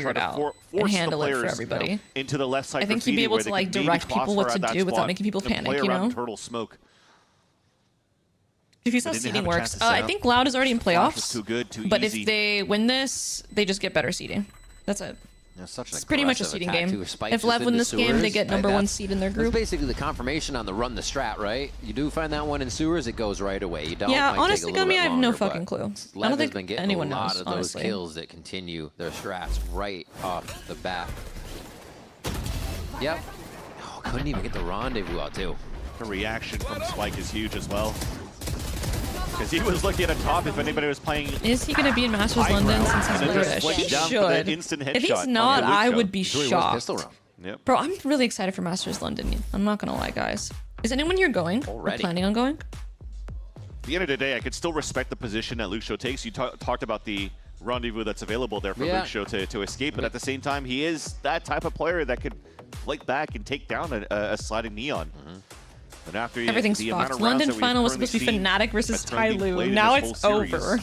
figure it to out force and the handle it for players, everybody. into the left side. I think he'd be able to like direct people what to do without making people panic, you know? Turtle smoke. If you saw seeding works, I think Loud is already in playoffs. Too good, too but easy. if they win this, they just get better seeding. That's it. It's pretty much a seeding game. If Lev win this game, they get #1 seed in their group. That's basically the confirmation on the run the strat, right? You do find that one in sewers, it goes right away. You don't. Yeah, might honestly, take a little Gummy, bit I have no longer, fucking but clue. Lev I don't has think been getting anyone a lot knows, of those honestly. kills that continue their strats right off the bat. Yep. Oh, couldn't even get the rendezvous out, too. The reaction from Spike is huge as well. Because he was looking at top if anybody was playing. Is he going to be in Masters London since he's British? He should. If he's not, I would be shocked. Yep. Bro, I'm really excited for Masters London. I'm not going to lie, guys. Is anyone here going? Or planning on going? At the end of the day, I could still respect the position that Luke Show takes. You talked about the rendezvous that's available there for Luke Show to escape, but at the same time, he is that type of player that could flake back and take down a sliding Neon. And after everything's fucked. London final was supposed to be Fnatic versus Ty Lue. Now it's over.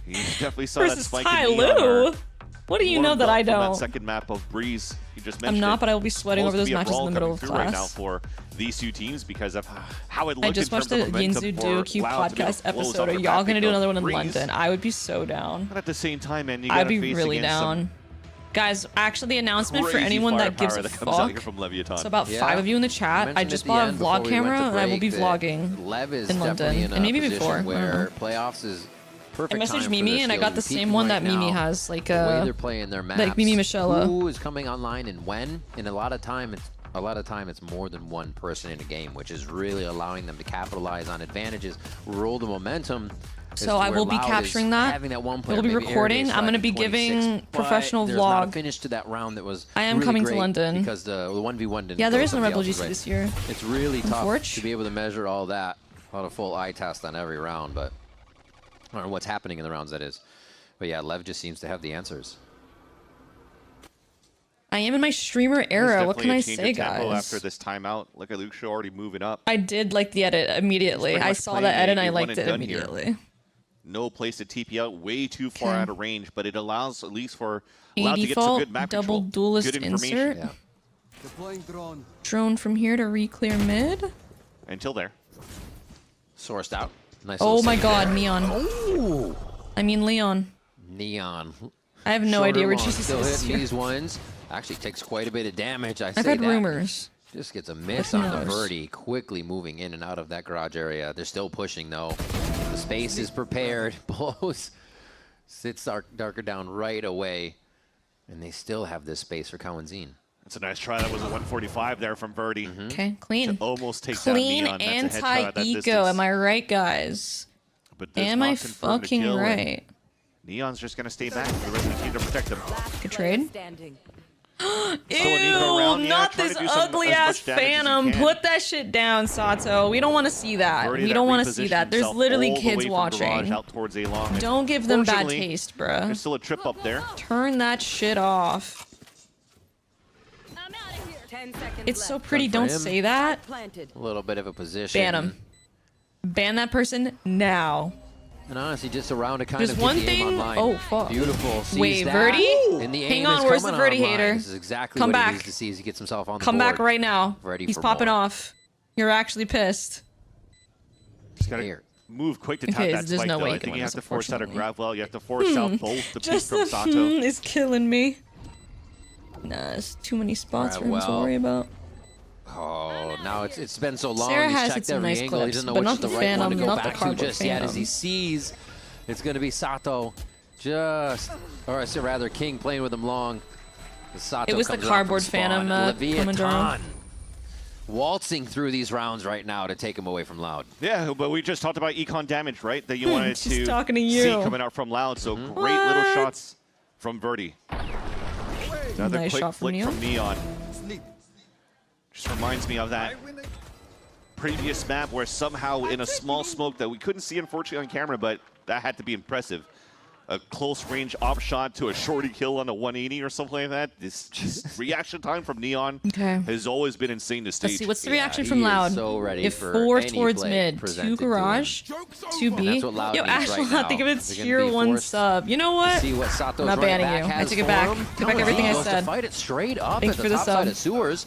You definitely saw that spike Ty in Lue? What do you know that I don't? That second map of Breeze. You just mentioned I'm not, but I will be sweating over those matches in the middle of class. Right now for these two teams because of how it looked. I just watched the Yinzu Duo-Q podcast episode. Are y'all gonna do another one in London? I would be so down. But at the same time, man, you I'd be really down. Guys, actually, the announcement for anyone that gives a fuck. So about 5 of you in the chat. I just bought a vlog camera and I will be vlogging Lev is in London and maybe before. Where playoffs is perfect. I messaged Mimi and I got the same one that Mimi has, like the way they're playing their maps, like Mimi Michelle. Who is coming online and when? And a lot of time it's more than one person in a game, which is really allowing them to capitalize on advantages, roll the momentum. So I will be capturing that. We'll be recording. I'm going to be giving professional vlog. Not a finish to that round that was I am coming to London because the 1v1 didn't. Yeah, there is no Rebel GC this year. It's really tough to be able to measure all that on a full eye test on every round, but I don't know what's happening in the rounds, that is. But yeah, Lev just seems to have the answers. I am in my streamer era. What can I say, guys? After this timeout, look at Luke Shaw already moving up. I did like the edit immediately. I saw the edit and I liked it immediately. No place to TP out, way too far out of range, but it allows at least for allowed to get some good map double control, duelist good information. Insert. Drone from here to re-clear mid. Until there. Sourced out. Nice. Oh my God, Neon. Oh. I mean Leon. Neon. I have no idea where Jesus still is. Hitting these ones. Actually takes quite a bit of damage. I've heard rumors. Just gets a miss on the birdie, quickly moving in and out of that garage area. They're still pushing though. The space is prepared. Blows. Sits darker down right away. And they still have this space for Cowanzine. That's a nice try. That was a 145 there from Birdie. Okay, clean. To almost take clean that Neon. anti-eco. Am I right, guys? But am I fucking right? Neon's just going to stay back for the rest of the team to protect them. Good trade. Ew, not this ugly ass Phantom. Put that shit down, Sato. We don't want to see that. We don't want to see that. There's literally kids watching. Don't give them bad taste, bruh. There's still a trip up there. Turn that shit off. It's so pretty. Don't say that. A little bit of a position. Ban him. Ban that person now. And honestly, just around to kind There's of get one the thing. aim online. Oh fuck! Beautiful. Wait, Verdi? And the Hang aim on. is Where's the coming Verdi online. hater? This is exactly Come what back. he needs to see as he gets himself on the Come board. back right now. Ready He's for popping more. off. You're actually pissed. Just gotta move quick to tap Okay, that there's spike, no though. way I you think can you win have this, to force out a unfortunately. grab well. You have to force out both the pick Just from the Sato. is killing me. Nah, it's too many spots for him to worry about. Oh, now it's been so long. Sarah He's has checked hit some every nice angle. He clips, doesn't know but which not is the the right one to Phantom, go not the back to cardboard just yet, as he Phantom. sees it's going to be Sato. Or I say rather King playing with him long. Sato It was the comes out cardboard from spawn. Phantom, Leviathan Comandoro. waltzing through these rounds right now to take him away from Loud. Yeah, but we just talked about econ damage, right? That you wanted She's to talking to you. see coming out from Loud. So great little shots from Verdi. Another Nice quick shot from flick Neon. from Neon. Just reminds me of that previous map where somehow in a small smoke that we couldn't see unfortunately on camera, but that had to be impressive. A close range op shot to a shorty kill on a 180 or something like that. This just reaction time from Neon has always been insane to stage. Let's see, what's the reaction from Loud? So ready If for 4 any towards play mid, 2 presented to garage, 2 B. that's what Loud Yo, needs Ashla, right now. think of it They're gonna tier be 1 forced sub. You know what? See what Sato's I'm not right banning back you. I has take it for back. him. Take back everything I He goes to said. fight it straight up Thanks at for the the top side sub. of Sewers.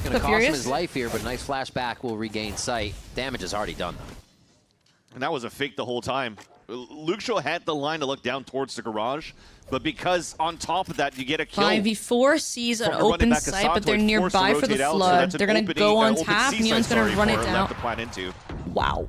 Gonna The cost him Furious? his life here, but nice flashback will regain sight. Damage is already done though. And that was a fake the whole time. Luke Shaw had the line to look down towards the garage, but because on top of that you get a kill. 5v4 sees an from the running open back of site, Sato, but they're it's forced to nearby for the rotate out, so flood. that's an They're going to opening, go on open tap. C Neon's site, going to run for it Lev down. to plan into. Wow.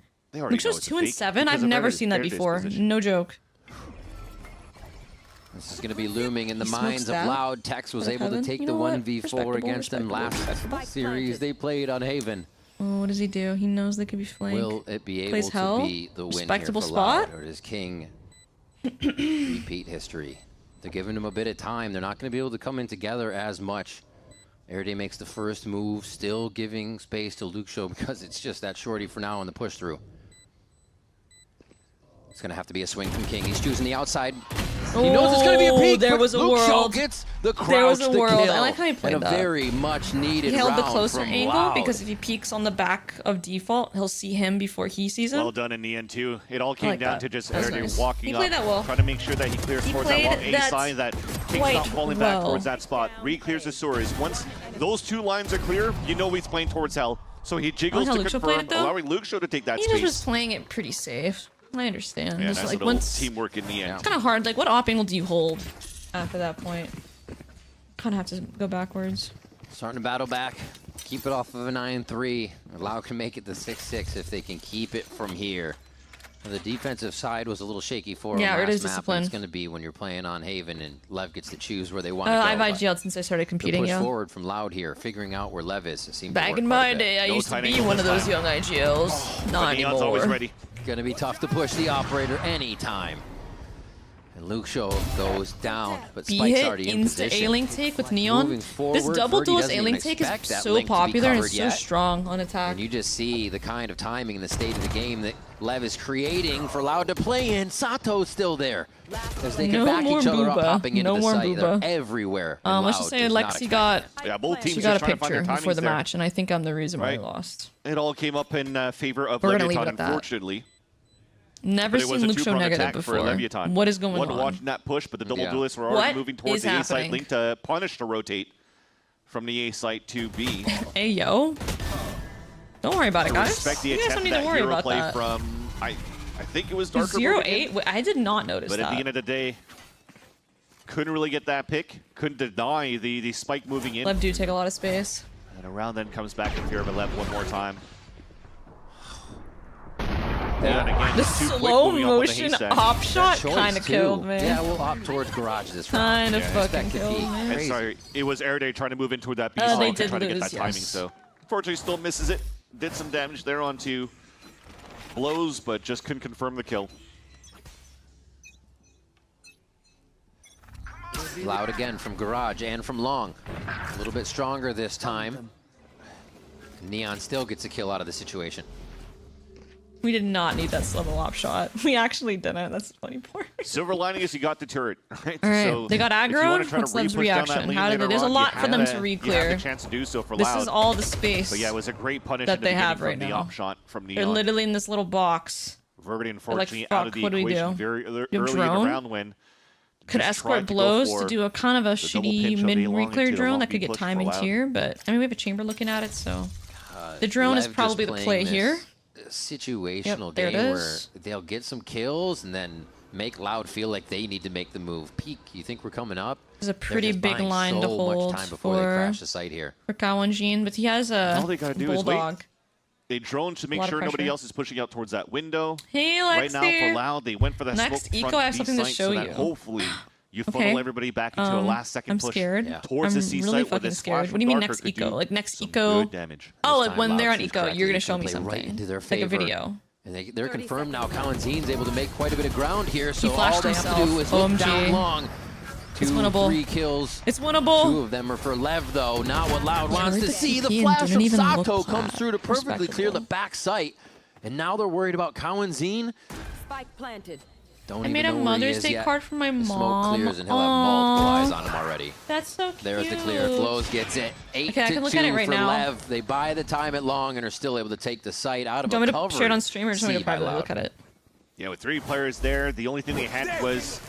They already know Luxio's it's a 2 and fake 7. because I've of never Erde's seen that before. position. No joke. This is going to be looming in the He smokes minds of that. Loud. Tex was able to Heaven. take You the know what? 1v4 against them Respectable. last series they played on Haven. Oh, what does he do? He knows they could be flanked. Will it be able Plays to hell. be the win Respectable here for spot. Loud, or does King repeat history? They're giving him a bit of time. They're not going to be able to come in together as much. Erday makes the first move, still giving space to Luke Show because it's just that shorty for now on the push through. It's going to have to be a swing from King. He's choosing the outside. He knows it's going to be a peek. There but was a Luke Show world. gets the crouch, There was a the world. kill, I like how he played and a that. very much needed He held the round closer from angle Loud. because if he peeks on the back of default, he'll see him before he sees him. Well done in the end, too. It all came like down that. to just That was Erday nice. walking He up, played that well. trying to make sure that he clears He towards that played long A that side, that King's quite not falling back well. towards that spot. Re-clears the Swords. Once those two lines are clear, you know he's playing towards hell. So he jiggles how to Luke Show played confirm, it, though. allowing Luke Show to take that He space. just was playing it pretty safe. I understand. Yeah, Just nice like little once teamwork in the end. it's kind of hard. Like, what op angle do you hold after that point? Kind of have to go backwards. Starting to battle back. Keep it off of a 9-3. Loud can make it the 6-6 if they can keep it from here. The defensive side was a little shaky for him Yeah, it last is map, discipline. and it's going to be when you're playing on Haven and Lev gets to choose where they want to go. I've but IGL'd since I started the competing, push yeah. forward from Loud here, figuring out where Lev is. It seems Back in my day, I used to be one of those young IGLs. Not Neon's anymore. always ready. Gonna be tough to push the operator anytime. And Luke Show goes down, but B Spike's hit already in insta position. A-Link take with Neon. Moving forward, This double Verdi duelist doesn't A-Link even take is expect that so link to be popular and covered it's so yet. strong on attack. And you just see the kind of timing and the state of the game that Lev is creating for Loud to play in. Sato's still there. As they can No back more each other up, Booba. popping into No the more site. They're Booba. everywhere. and Let's Loud just say does not Lexi expect got Yeah, both teams she got a just trying to find picture their before timings the there. match, and I think I'm the reason why Right. we lost. It all came up in favor of We're gonna leave it Leviathan, at that. unfortunately. Never But it was seen a Luke Show two-pronged negative attack for before. Leviathan. What is going One on? watching that push, but the double Yeah. duelists were already What moving towards is the A site happening? link to punish the rotate from the A site to B. Hey, yo. Don't worry about it, I guys. respect the You guys don't attempt need to that worry hero about play that. from, I think it was Darker. 0-8? I did not notice But that. at the end of the day, couldn't really get that pick. Couldn't deny the spike moving in. Lev do take a lot of space. And around then comes back in fear of a Lev one more time. Yeah. And again, The just too quick slow moving up on the motion haystack. op shot Choice, kind of too. killed me. Yeah, we'll opt towards garage this round. Kind of fucking Expect to killed be me. And crazy. sorry, it was Erday trying to move into that B They site to did try to get lose, that timing. yes. So unfortunately, still misses it. Did some damage there onto blows, but just couldn't confirm the kill. Loud again from garage and from long. A little bit stronger this time. Neon still gets a kill out of the situation. We did not need that slow op shot. We actually didn't. That's the funny part. Silver lining is you got the turret. Right? All right, So they got if you aggro. wanna try to What's Lev's re-push down that reaction? lane How did later it? There's a on, lot you for them have to the- You re-clear. have the chance to do so for This Loud. is all the space But yeah, it was a great punish that in the they beginning have from right the now. op shot from They're Neon. literally in this little box. Verdi, They're like, unfortunately, fuck, out of the what do we equation do? very You have early in drone? the round when Could just escort tried to go blows for to do a kind of a the double shitty pinch on the mid long re-clear into the drone long that could B get push for timing Loud. here, but I mean we have a chamber looking at it, so the drone is Lev just probably the playing play this here. Situational Yep, there it game where is. they'll get some kills and then make Loud feel like they need to make the move. Peak, you think we're coming up? There's a pretty They're just big buying line to so hold much time before they for- crash the site here. For Kawanjin, but he has a All they gotta do is bulldog. wait. They drone to make Lot of sure nobody pressure. else is pushing out towards that window. Hey, Right now for Lexi. Loud, they went for that Next smoke eco, front I have B something to site show so that you. hopefully you funnel Okay. everybody back into a last second I'm push scared. towards I'm the C really site where fucking this scared. flash What do you mean from next Darker could eco? do Like next some eco? good damage. Oh, This like time when Loud they're on choose eco, correctly. you're gonna They show can me play right something. into their Like a favor. video. And they're confirmed now. Kawanzin's able to make quite a bit of ground here, so all flashed they have to do himself. is look OMG. down long. It's 2, winnable. 3 kills. It's winnable. 2 of them are for Lev, though. Not what Loud Yeah, wants right to there. see. The He flash didn't from even look Sato flat. comes through to perfectly clear the Respectable. back sight. And now they're worried about Kawanzin. Spike planted. Don't I even made a know where he Mother's is Day yet. card for my The smoke mom. clears and he'll have multiple eyes on him already. That's so cute. There's the clear. Flows gets it. 8 Okay, I to can look 2 at it right for now. Lev. They buy the time at long and are still able to take the site out of Do you a want me to cover. share it on stream or just want me to privately look at it? Yeah, with 3 players there, the only thing they had was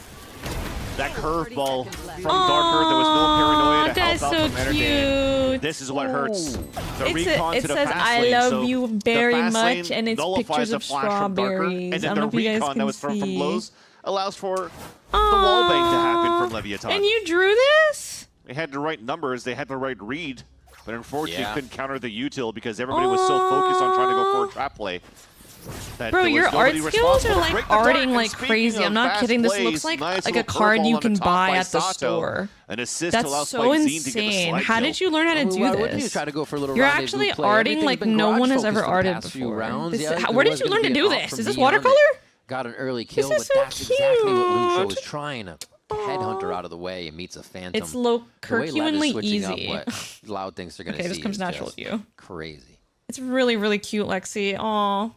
that curveball from Darker. There was no paranoia to help that's out so from Enerday. cute. This is what hurts. The It recon to the says, fast I lane. love So you the very fast lane much, and it's nullifies pictures the of flash from Darker, strawberries. and I then don't the know if you guys recon can that was from see. Blows allows for the wall bank to happen from Leviathan. And you drew this? They had the right numbers, they had the right read, but unfortunately Yeah. couldn't counter the util because everybody was so focused on trying to go for a trap play. Bro, your art skills are like arting And like speaking crazy. of I'm not fast kidding. This plays, looks like nice a little card curveball you on the can top buy by at the Sato. store. An assist to allow That's so Spike Zine to get the insane. slide How kill. did you learn how to do Why wouldn't you this? try to go for a little You're rendezvous actually play? arting Everything's like been no one has garage ever focused the arted past few before. rounds. This- Yeah, there where did was you gonna learn be to an do op this? from Is this Neon that watercolor? Got an early kill, This is but so that's exactly what Lucio cute. was trying to headhunter out of the way and meets a phantom. It's low The way Lev is Herculeanly switching up easy. what Loud thinks they're gonna Okay, see this comes is natural just to you. Crazy. It's really, really cute, Lexi. Aw.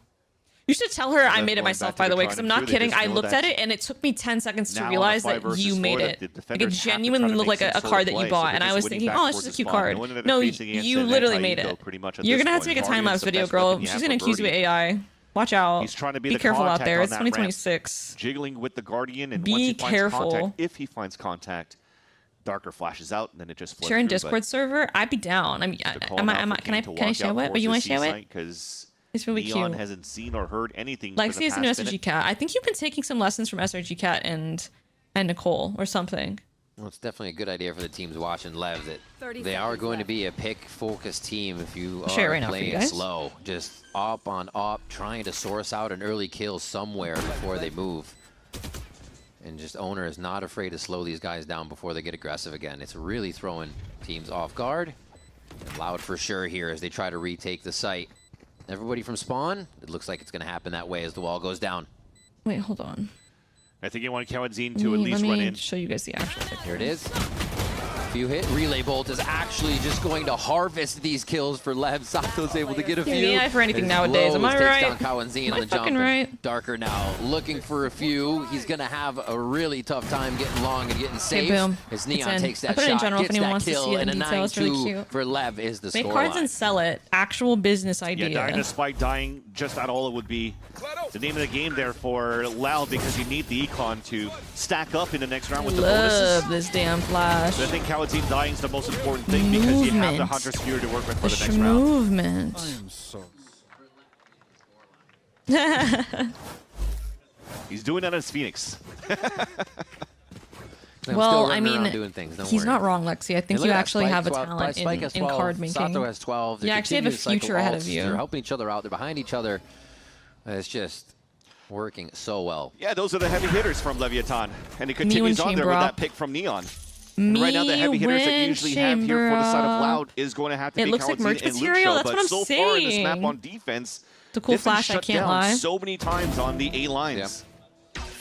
You should tell her I made it myself, by the way, because I'm not kidding. I looked at it and it took me 10 seconds to realize that you made it. Like it genuinely looked like a card that you bought, and I was thinking, oh, it's just a cute card. No, you literally made it. You're gonna have to make a time-lapse video, girl. She's gonna accuse you of AI. Watch out. He's trying to be Be the careful out contact there. on It's that ramp. 2026. Jiggling with the Guardian, and Be once he finds careful. contact, if he finds contact, Darker flashes out, and then it just flows Sharing through, Discord server, I'd be down. I mean, can I show it? But you want to show it? Because It's really Neon cute. hasn't seen or heard anything. for Lexi the is a new past SRG minute. Cat. I think you've been taking some lessons from SRG Cat and Nicole or something. Well, it's definitely a good idea for the teams watching Lev that 30 they are seconds going to left. be a pick-focused team if you I'll share it are right now for you playing guys. slow. Just op on op, trying to source out an early kill somewhere before they move. And just Owner is not afraid to slow these guys down before they get aggressive again. It's really throwing teams off guard. And Loud for sure here as they try to retake the site. Everybody from spawn, it looks like it's going to happen that way as the wall goes down. Wait, hold on. I think you want Kawadzine to at least Let run me in. show you guys the actual. Here it is. Few hit. Relay Bolt is actually just going to harvest these kills for Lev. Sato's able to get a Give few. me AI for anything As nowadays. Am Lowe's I takes right? down Kawadzine Am on I the jump. fucking and right? Darker now looking for a few. He's going to have a really tough time getting long and getting safe. boom. As It's Neon in. takes I that put it in shot, general if gets anyone that wants to kill, see it in and a detail. It's really 9-2 cute. for Lev is the Make cards scoreline. and sell it. Actual business idea. Yeah, dying to Spike, dying just at all, it would be the name of the game there for Loud, because you need the econ to stack up in the next round with the bonuses. Love this damn flash. But I think Kawadzine dying is the most important thing because you have the Hunter's Fury to work with for the next round. Movement. I am so. He's doing that as Phoenix. I'm Well, still I running around mean, doing things, don't he's worry. not wrong, Lexi. I think And look you at that, actually Spike have a 12 talent Spike has in 12, card making. Sato has 12. They You actually have a continue to cycle future ahead of ults. you. They're helping each other out. They're behind each other. It's just working so well. Yeah, those are the heavy hitters from Leviathan. And it Me continues when on there chamber with up. that pick from Neon. And right now, the heavy hitters that you usually have here for the side of Loud is going to have to It be looks like Kawadzine merch and material, Lucio. that's But what I'm so far in this map saying. on defense, It's a cool they've been flash, I shut can't down lie. so many times on the A lines.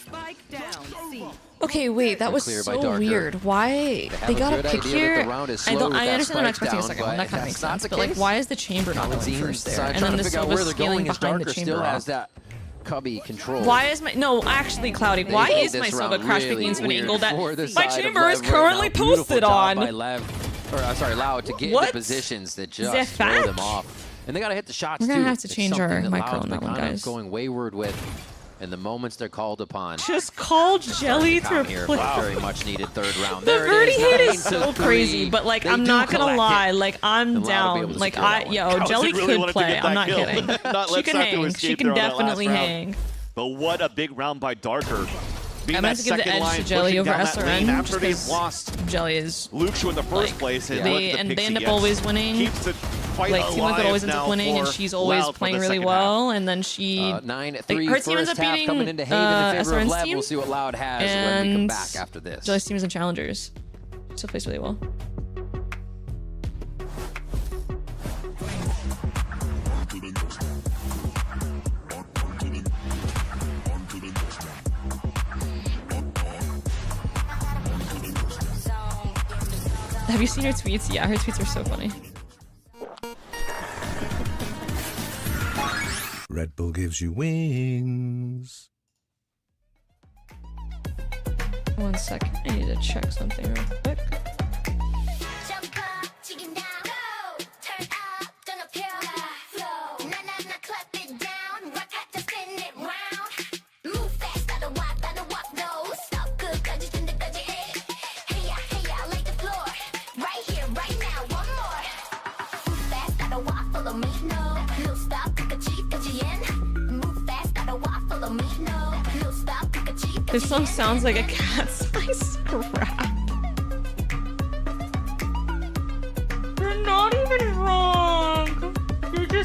Spike down. C. Okay, wait, that was Clear by so Darker. weird. Why have they a got a good pick idea that here? the round is I slow don't. with I that understand. I'm not spike expecting a down, second but one. That if kind of makes that's not sense. the But like, case, why is the chamber not going Kawadzine's first there? trying And then to the figure out Silva where they're scaling going as behind the Darker chamber still off. has that cubby control. Why is my actually Cloudy? Why They is made my this Silva round crash really picking into an weird angle that for the my side of chamber is Lev right currently now. Beautiful posted job on? by Lev, or sorry, Loud to get What? into positions that Is just that throw them fact? off. And they got to hit the shots We're gonna too. have to It's change our something that micro Loud's on that been one, kind of guys. going wayward with in the moments they're called upon. Just called Jelly to Count here for replace. a very much needed third round. The There Verdi it hit is, is 9 so to 3. crazy, but like They I'm do not gonna collect lie, it. like I'm And Loud will be down. able to Like secure that one. yo, Kawadzine Jelly really could wanted to play. get I'm that not kill. kidding. Not She let can Sato hang. escape She can there on that last definitely round. hang. But what a big round by Darker. Being I'm that gonna give the second edge line, to Jelly pushing over down that lane SRN after just they've 'cause lost Jelly is Lucio in the first like, place. And they look at the and picks they he end up gets. always winning. Keeps the fight Like Team alive Liquid always ends now up winning, and for she's always Loud for playing the really second half. well. And then she 9-3 her team ends up first half beating coming into Haven in favor of SRN's Lev. team. We'll see what Loud has when we come And back after this. Jelly's team is in challengers. Still plays really well. Have you seen her tweets? Yeah, her tweets are so funny. Red Bull gives you wings. 1 second. I need to check something real quick. This song sounds like a Cat's Eye scrap. You're not even wrong. You're just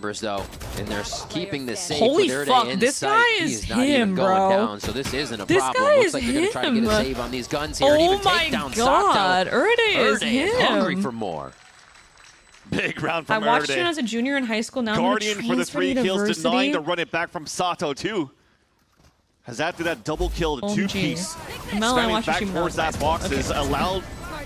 members, though, and they're keeping this safe Holy with Erde fuck, in this sight. guy is He's not even him, going bro. down, so this isn't a This problem. guy Looks is like they're going to try to get a him. save on these guns here and Oh even my take down god, Sato. Erde is hungry him. for more. Big round I from watched Erde. him as a junior in high school. Now Guardian I'm for the 3 kills, university. denying to run it back from Sato too. Has after that double kill, the OMG. two-piece, Mel, I spamming watched back you towards melt that box okay. is allowed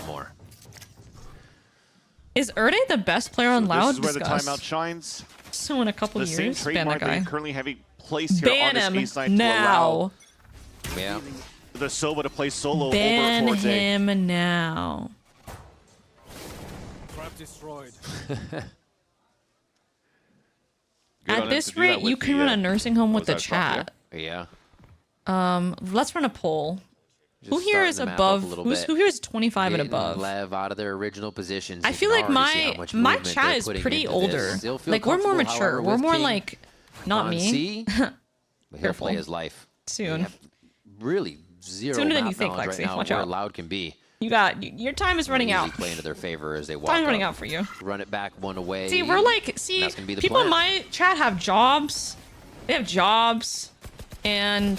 bit more. Is Erde the best player on Loud? This is where Discuss. the timeout shines. So in a couple The same years, ban that trademark that guy. you currently having placed here Ban on him this A side to now. allow Yeah. the Sova to play solo Ban over towards A. him now. Trap destroyed. At this rate, you can run a nursing home with the chat. Yeah. Let's run a poll. Just Who here is starting the map up a above? little Who bit. here is 25 and Getting above? Lev out of their original positions. I You feel can like already see how my much my movement chat they're is putting pretty into older. this. Still feel Like we're more comfortable, mature. however, We're with more King like not on me. C. But he'll Careful. play his life. Soon. They have really zero Sooner than map you think, knowledge Lexi. right now Watch where out. Loud can be. You got your time is running Easy out. play into their favor as they walk Time's running up. out for you. Run it back one away. See, we're like, see, That's gonna be the people in plan. my chat have jobs. They have jobs, and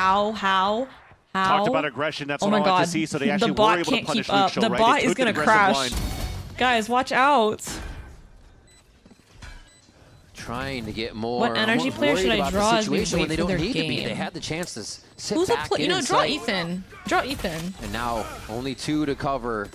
How? Talked about aggression. That's Oh what my I God. want to see. So they actually the bot were able to can't punish keep up. Luxio, The right? bot They is took an gonna aggressive crash. line. Guys, watch out. Trying to get more. What energy I'm player worried should I about draw the as we situation when wait they for don't their need to be. game? They had the chance to sit Who's a back player? You in know, draw sight. Ethan. Draw Ethan. And now only 2 to cover.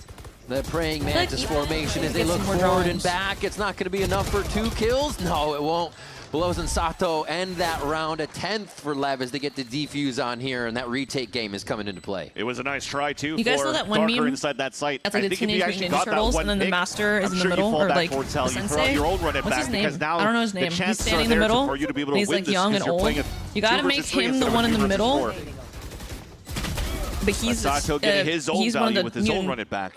The praying like mantis Ethan formation as they gets look some more forward and drawings. back. It's not going to be enough for 2 kills. No, it won't. Blows and Sato end that round. A 10th for Lev as they get to defuse on here, and that retake game is coming into play. It was a nice try, too, You guys for know that one Darker meme? inside that site. That's like I the think if you Teenage actually Mutant Ninja got that Turtles, one and then the pick, master is I'm in the sure you middle, fall or back like towards the Hell. You throw out sensei. your own run it What's back his name? because now I don't know his the name. He's chances are standing in the there middle. for you to be able and to he's win like this young because and you're old. playing a You gotta 2 make versus 3 him instead the of a one in 3 the versus middle. 4. But he's Sato getting his own he's one value of with his the own run it back.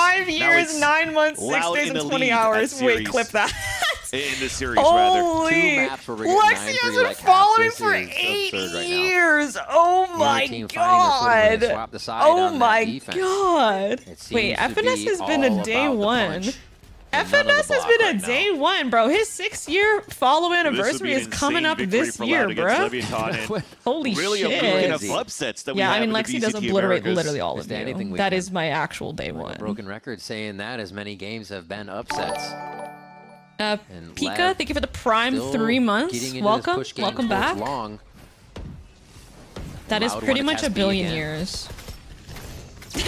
5 Now years, it's 9 months, 6 loud days, in and the 20 lead at hours. Wait, series. clip that. In the series, rather. Holy! 2 maps where we're getting 9-3 Lexia's been like half. following This for is 8 absurd right now. years. Oh The other my team finding their footing when they god. swap the side Oh on that my defense. god. It seems Wait, to FNS be has been all a day about the one. punch. FNS has been a day one, bro. His 6-year follow anniversary is coming up this year, bro. Holy really shit. a beacon of upsets that we Yeah, I have mean, in the Lexi does VCT obliterate Americas. literally all of you. That is my actual day one. Broken record saying that as many games have been upsets. Pika, Lev thank you for the prime still 3 months. getting into Welcome, this push game welcome towards back. Long. That is Loud pretty one much to a test B billion again. years.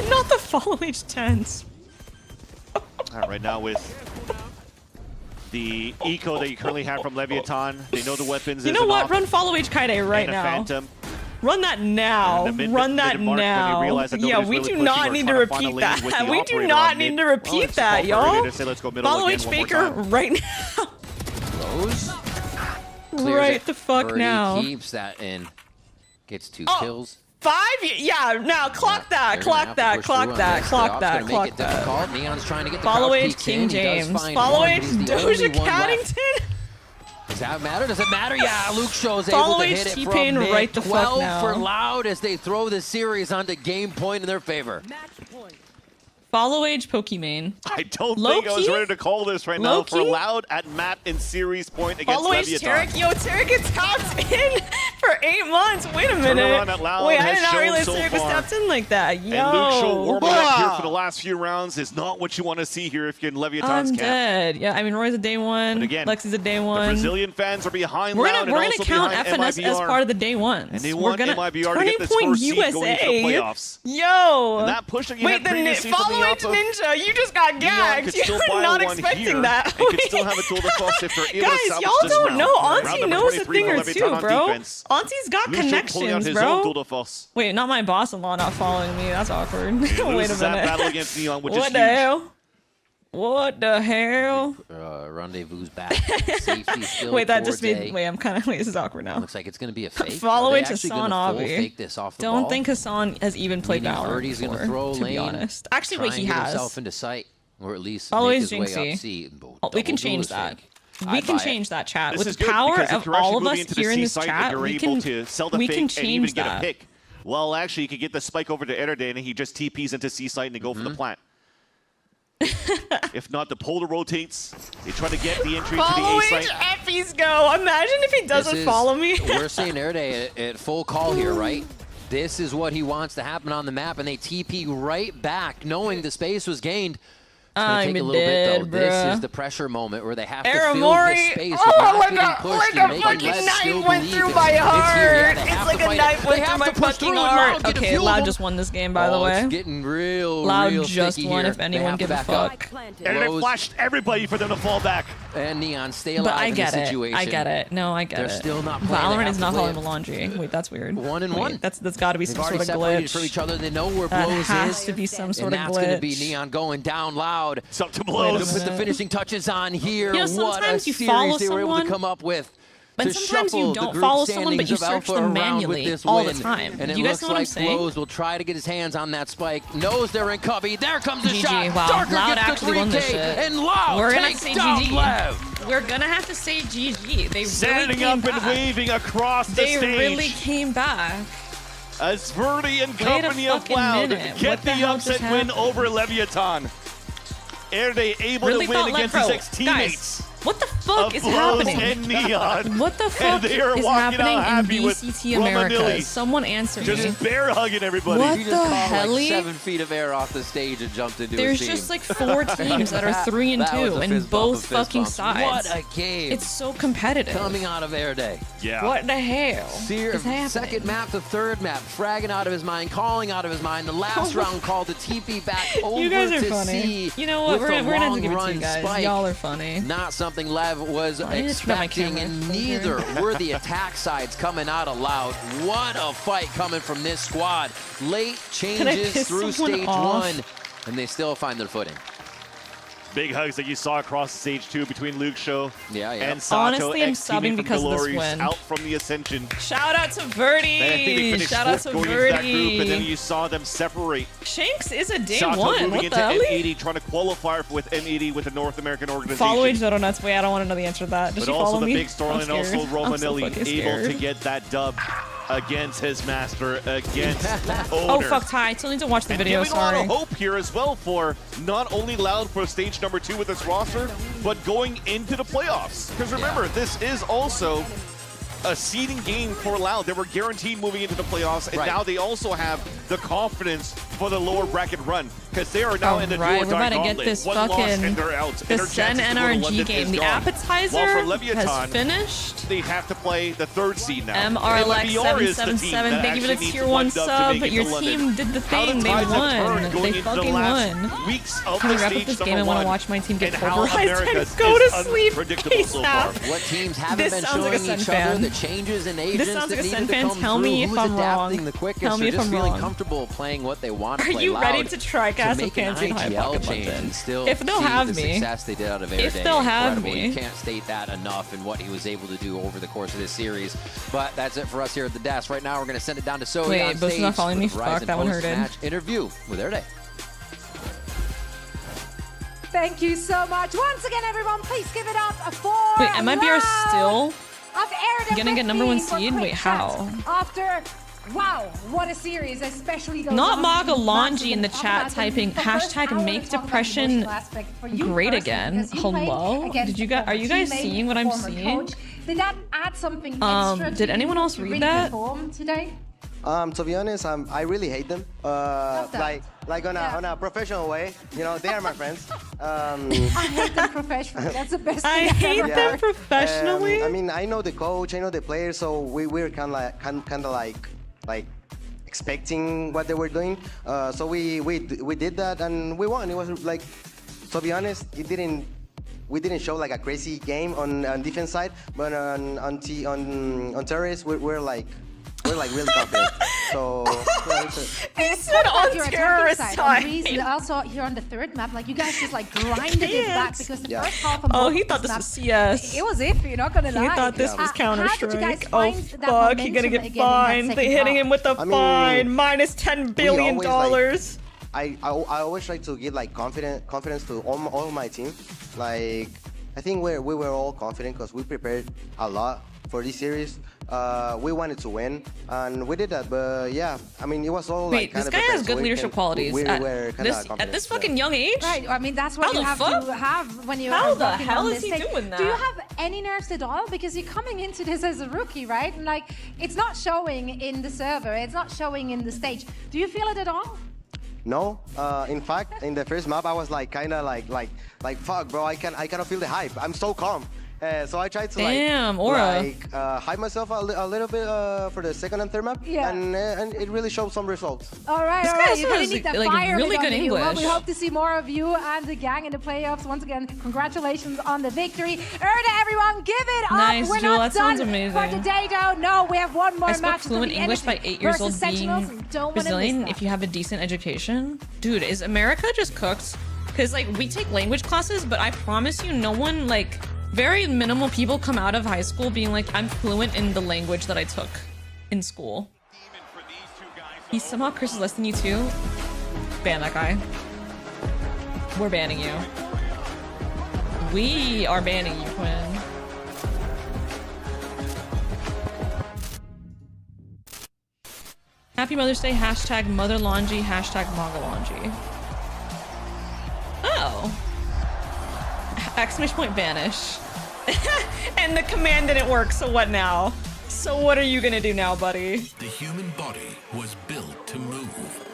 Not the follow age 10s. Right now with the eco that you currently have from Leviathan, they know the weapons. You know what? Run follow age Kaide right and a now. Phantom. Run that now. Run that now. Yeah, we do not need to repeat that. We do not need to repeat that, y'all. Follow H Faker right now. Close. Right the fuck Birdie now. keeps that in. Gets 2 kills. 5? Yeah, now clock that, clock that, clock that, clock that, clock that. Neon's trying to get the Follow crouch H peeks King in. He does James. find Follow one, H but he's the only Doja one left. Caddington. Does that matter? Does it matter? Yeah, Luke Show's Follow able to H hit it T-Pain from mid. right the fuck 12 now. for Loud as they throw the series onto game point in their favor. Follow age Pokimane. I don't think I was ready to call this right now for Loud at map and series point against Follow age Leviathan. Tarek. Yo, Tarek gets tapped in for 8 months. Wait a minute. Turnaround at Loud Wait, I has did not shown realize so Tarek was far. tapped in like that. Yo. And Luke Show warming up here for the last few rounds is not what you want to see here if you're in Leviathan's I'm camp. dead. Yeah, I mean, Roy's a day one. But again, Lexi's a day The one. Brazilian fans are behind We're Loud gonna and also count behind FNS as MIBR. part of the day ones. And they We're want gonna MIBR to Turning get this Point first seed USA. going into the playoffs. Yo. And that push that you Wait, had the previously from follow the age alpha, Ninja. You just got Neon gagged. could still You're buy not one expecting here that. and could still have a tool to cross if they're able to Guys, salvage y'all this don't round. know. Round Auntie number knows a 23 thing for or Leviathan two, on bro. defense. Auntie's got Lucio pulling out connections, his bro. own tool de force. Wait, not my boss-in-law not following me. That's awkward. Wait a Loses that minute. battle against Neon, which is What the huge. hell? What the hell? Rendezvous back. Safety still Wait, that for just made. Day. Wait, I'm kind of. Wait, this is awkward now. Looks like it's going to be a fake. Follow Are they it to actually Hassan gonna full Avi. fake this off the Don't ball? think Hassan has even played Meaning Valorant Birdie's before, gonna throw a to be lane, honest. Actually, try wait, and he get has. himself into sight, or at least Always make his way Jinxie. up C. Oh, we can Double change duel is that. fake. We I'd can buy it. change that chat. This With is the good power because if of you're actually all of moving us into the here in C this site, chat, you're we able can to sell the we fake can and even change get a that. pick. Well, actually, you could get the spike over to Eder and he just TPs into C site and they go for the plant. If not, the polar rotates. They try to get the entry to the A Following site. Effie's go. Imagine if he doesn't follow me. We're seeing Erde at full call here, right? This is what he wants to happen on the map, and they TP right back, knowing the space was gained. It's gonna take a little bit, though. This is the pressure moment where they have to fill Aramori. this space Oh, with not like getting a pushed and making fucking Lev knife still went believe through it. my It's here. heart. Yeah, they It's have like to a fight knife it. went They through have my to push fucking through it. heart. Loud, get a Okay, few of Loud them. just won this game, by the Oh, way. it's getting real Loud real just sticky won here. if They anyone have to give a back up. fuck. And they flashed everybody for them to fall back. And Neon stay But alive I in get this it. situation. I get it. No, I get They're it. still not playing. They Valorant have is to not play calling melanji. Wait, that's weird. 1-1. That's got to be They've some already sort of separated glitch. from each other. They know where That Blows has is. to be some sort and of that's going to glitch. be Neon going down Loud. It's up to Wait Blows. to put the finishing touches on here. You know, what a sometimes you series follow they were able to someone, come up with. But to sometimes you shuffle don't the group follow someone, but standings you of search Alpha them around manually with this all the win. time. And it You guys looks know what I'm like saying? Blows will try to get his hands on that spike. Knows they're in cubby. There comes the GG, shot. wow. Darker Loud gets the actually won this 3K, shit. and Loud We're gonna takes say down GG. Lev. We're gonna have to say GG. They Standing really up came and back. waving across the They stage. really came back. As Verdi and Wait a company of fucking Cloud minute. get What the the hell upset just win happened? over Leviathan. Erde able Really to win thought against Lev his Pro. ex-teammates. Guys, what the fuck of is Blows happening? and Neon. What the fuck And they are is walking happening out happy in with VCT Romanilli. Americas? Someone answer me. Just bear hugging everybody. What He the just caught hell? like 7 feet of air off the stage and jumped into There's his team. just like 4 teams that are 3 and That was 2 a and fist bump both of fist fucking bumps. sides. What a game. It's so competitive. Coming out of Air Day. Yeah. What the hell is happening? Second map, the third map, fragging out of his mind, calling out of his mind. The last round called the TP back over You guys are to funny. C. You know what? with We're the gonna have to long give it to you run guys. spike. Y'all are funny. Not something Lev was I need to turn on my expecting, camera. and neither were the attack sides coming out of Loud. What a fight coming from this squad. Late changes piss through someone stage off? 1, and they still find their footing. Big hugs that you saw across stage 2 between Luke Show and Sato. Honestly, I'm ex-teammate subbing from because of this Glorious, win. out from the Ascension. Shout out to I think they Verdi. finished Shout out fourth to going into that group, and then Verdi. you saw them separate. Shanks is a day Sato one. moving What into the hell? M80, trying to qualify with M80 with the North American organization. Follow each other nuts. Wait, I don't want to know the answer to that. Does But she also follow the me? big storyline, I'm also scared. I'm so Romanilli fucking able to scared. get that dub. against his master, against owner. Oh, fuck, Ty. I still need to watch the and video, giving sorry. a lot of hope here as well for not only Loud for stage number 2 with this roster, but going into the playoffs. Because remember, this is also a seeding game for Loud. They were guaranteed moving into the playoffs, and now they also have the confidence for the lower bracket run, because they are now in the duo we're about to get this One loss fucking and they're out. the Sen NRG game. The appetizer has finished. They have to play the 3rd seed now. MRLX777, thank you for the tier 1 sub. Your team did the thing. They won. They fucking won. Can we wrap up this game? I want to watch my team get pulverized and go to sleep ASAP. What teams haven't been sounds like a showing Sen each fan. other, the changes in agents This sounds like that a Sen needed to fan. come Tell me through, if who's I'm adapting wrong. the quickest, Tell me or if just I'm feeling wrong. comfortable playing what they want to Are play you ready loud to try Gas to with make an Fancy and High IGL Pocket change London? and still If they'll see have the me. success they did out of Air If Day. they'll have Incredible. me. You can't state that enough in what he was able to do over the course of this series. But that's it for us here at the desk. Right now, we're going to send it down to Zoe Wait, on Bo's stage not following me? for the Fuck, Verizon that one hurted. post-match interview with Air Day. Thank you so much. Once again, everyone, please give it up for Wait, MIBR still of Air Day gonna get number 1 seed? Wait, how? After, wow, what a series, especially those Not last few matches. Magalonji in the Talk chat about typing the first hour, hashtag make talk about the depression emotional aspect for you great personally, again. because you played Hello? against Did you guys, are you guys teammate, seeing what I'm former seeing? coach. Did that add something extra to Did anyone else to read really that? perform today? To be honest, I really hate them. Like on a professional way, you know, they are my friends. I hate them professionally. That's the best thing I I've hate ever them heard. professionally. I mean, I know the coach, I know the players, so we're kind of like expecting what they were doing. So we did that and we won. It was like, to be honest, we didn't show like a crazy game on defense side, but on terrorists we're like really confident. So yeah, He said on your terrorist attacking side. On Reese, also here on the 3rd map, like you guys just like grinded it back because the first half of Oh, both he thought these this was maps, CS. It was iffy, not gonna lie. He thought this was How did you guys Counter-Strike. Oh, find that fuck. He gonna momentum get again in that fined. They second hitting half? him with a I mean, fine. Minus $10 billion. always, I always try to give like confidence to all my team. Like I think we were all confident because we prepared a lot for this series. We wanted to win, and we did that. But yeah, I mean, it was all Wait, like kind this of guy prepared, has so good we leadership qualities. We At were kind this, of confident. at this fucking young age? Right, I mean, that's what How you the have fuck? to have when you How are the working hell on is this he stage. doing Do you that? have any nerves at all? Because you're coming into this as a rookie, right? And like, it's not showing in the server, it's not showing in the stage. Do you feel it at all? No, in fact, in the first map, I was like kind of like fuck, bro. I cannot feel the hype. I'm so calm. So I tried to Damn, Aura. hype myself a little bit for the 2nd and 3rd map, Yeah. and it really showed some results. All right, This all guy right. You also really has, need that like, fire really lit good under you. Well, we English. hope to see more of you and the gang in the playoffs. Once again, congratulations on the victory. Erda, everyone, give it Nice, up. We're Jewel, not that sounds done amazing. for today, though. No, we have one more I spoke match. fluent It's gonna be English by Energy 8 years old versus Sentinels. being Don't wanna miss Brazilian that. if you have a decent education. Dude, is America just cooked? Because like we take language classes, but I promise you no one like very minimal people come out of high school being like, I'm fluent in the language that I took in school. He's somehow Chris is less than you too. Ban that guy. We're banning you. We are banning you, Quinn. Happy Mother's Day, hashtag motherlongy, hashtag mogalongy. Oh. Exclamation point banish. And the command didn't work, so what now? So what are you gonna do now, buddy? The human body was built to move.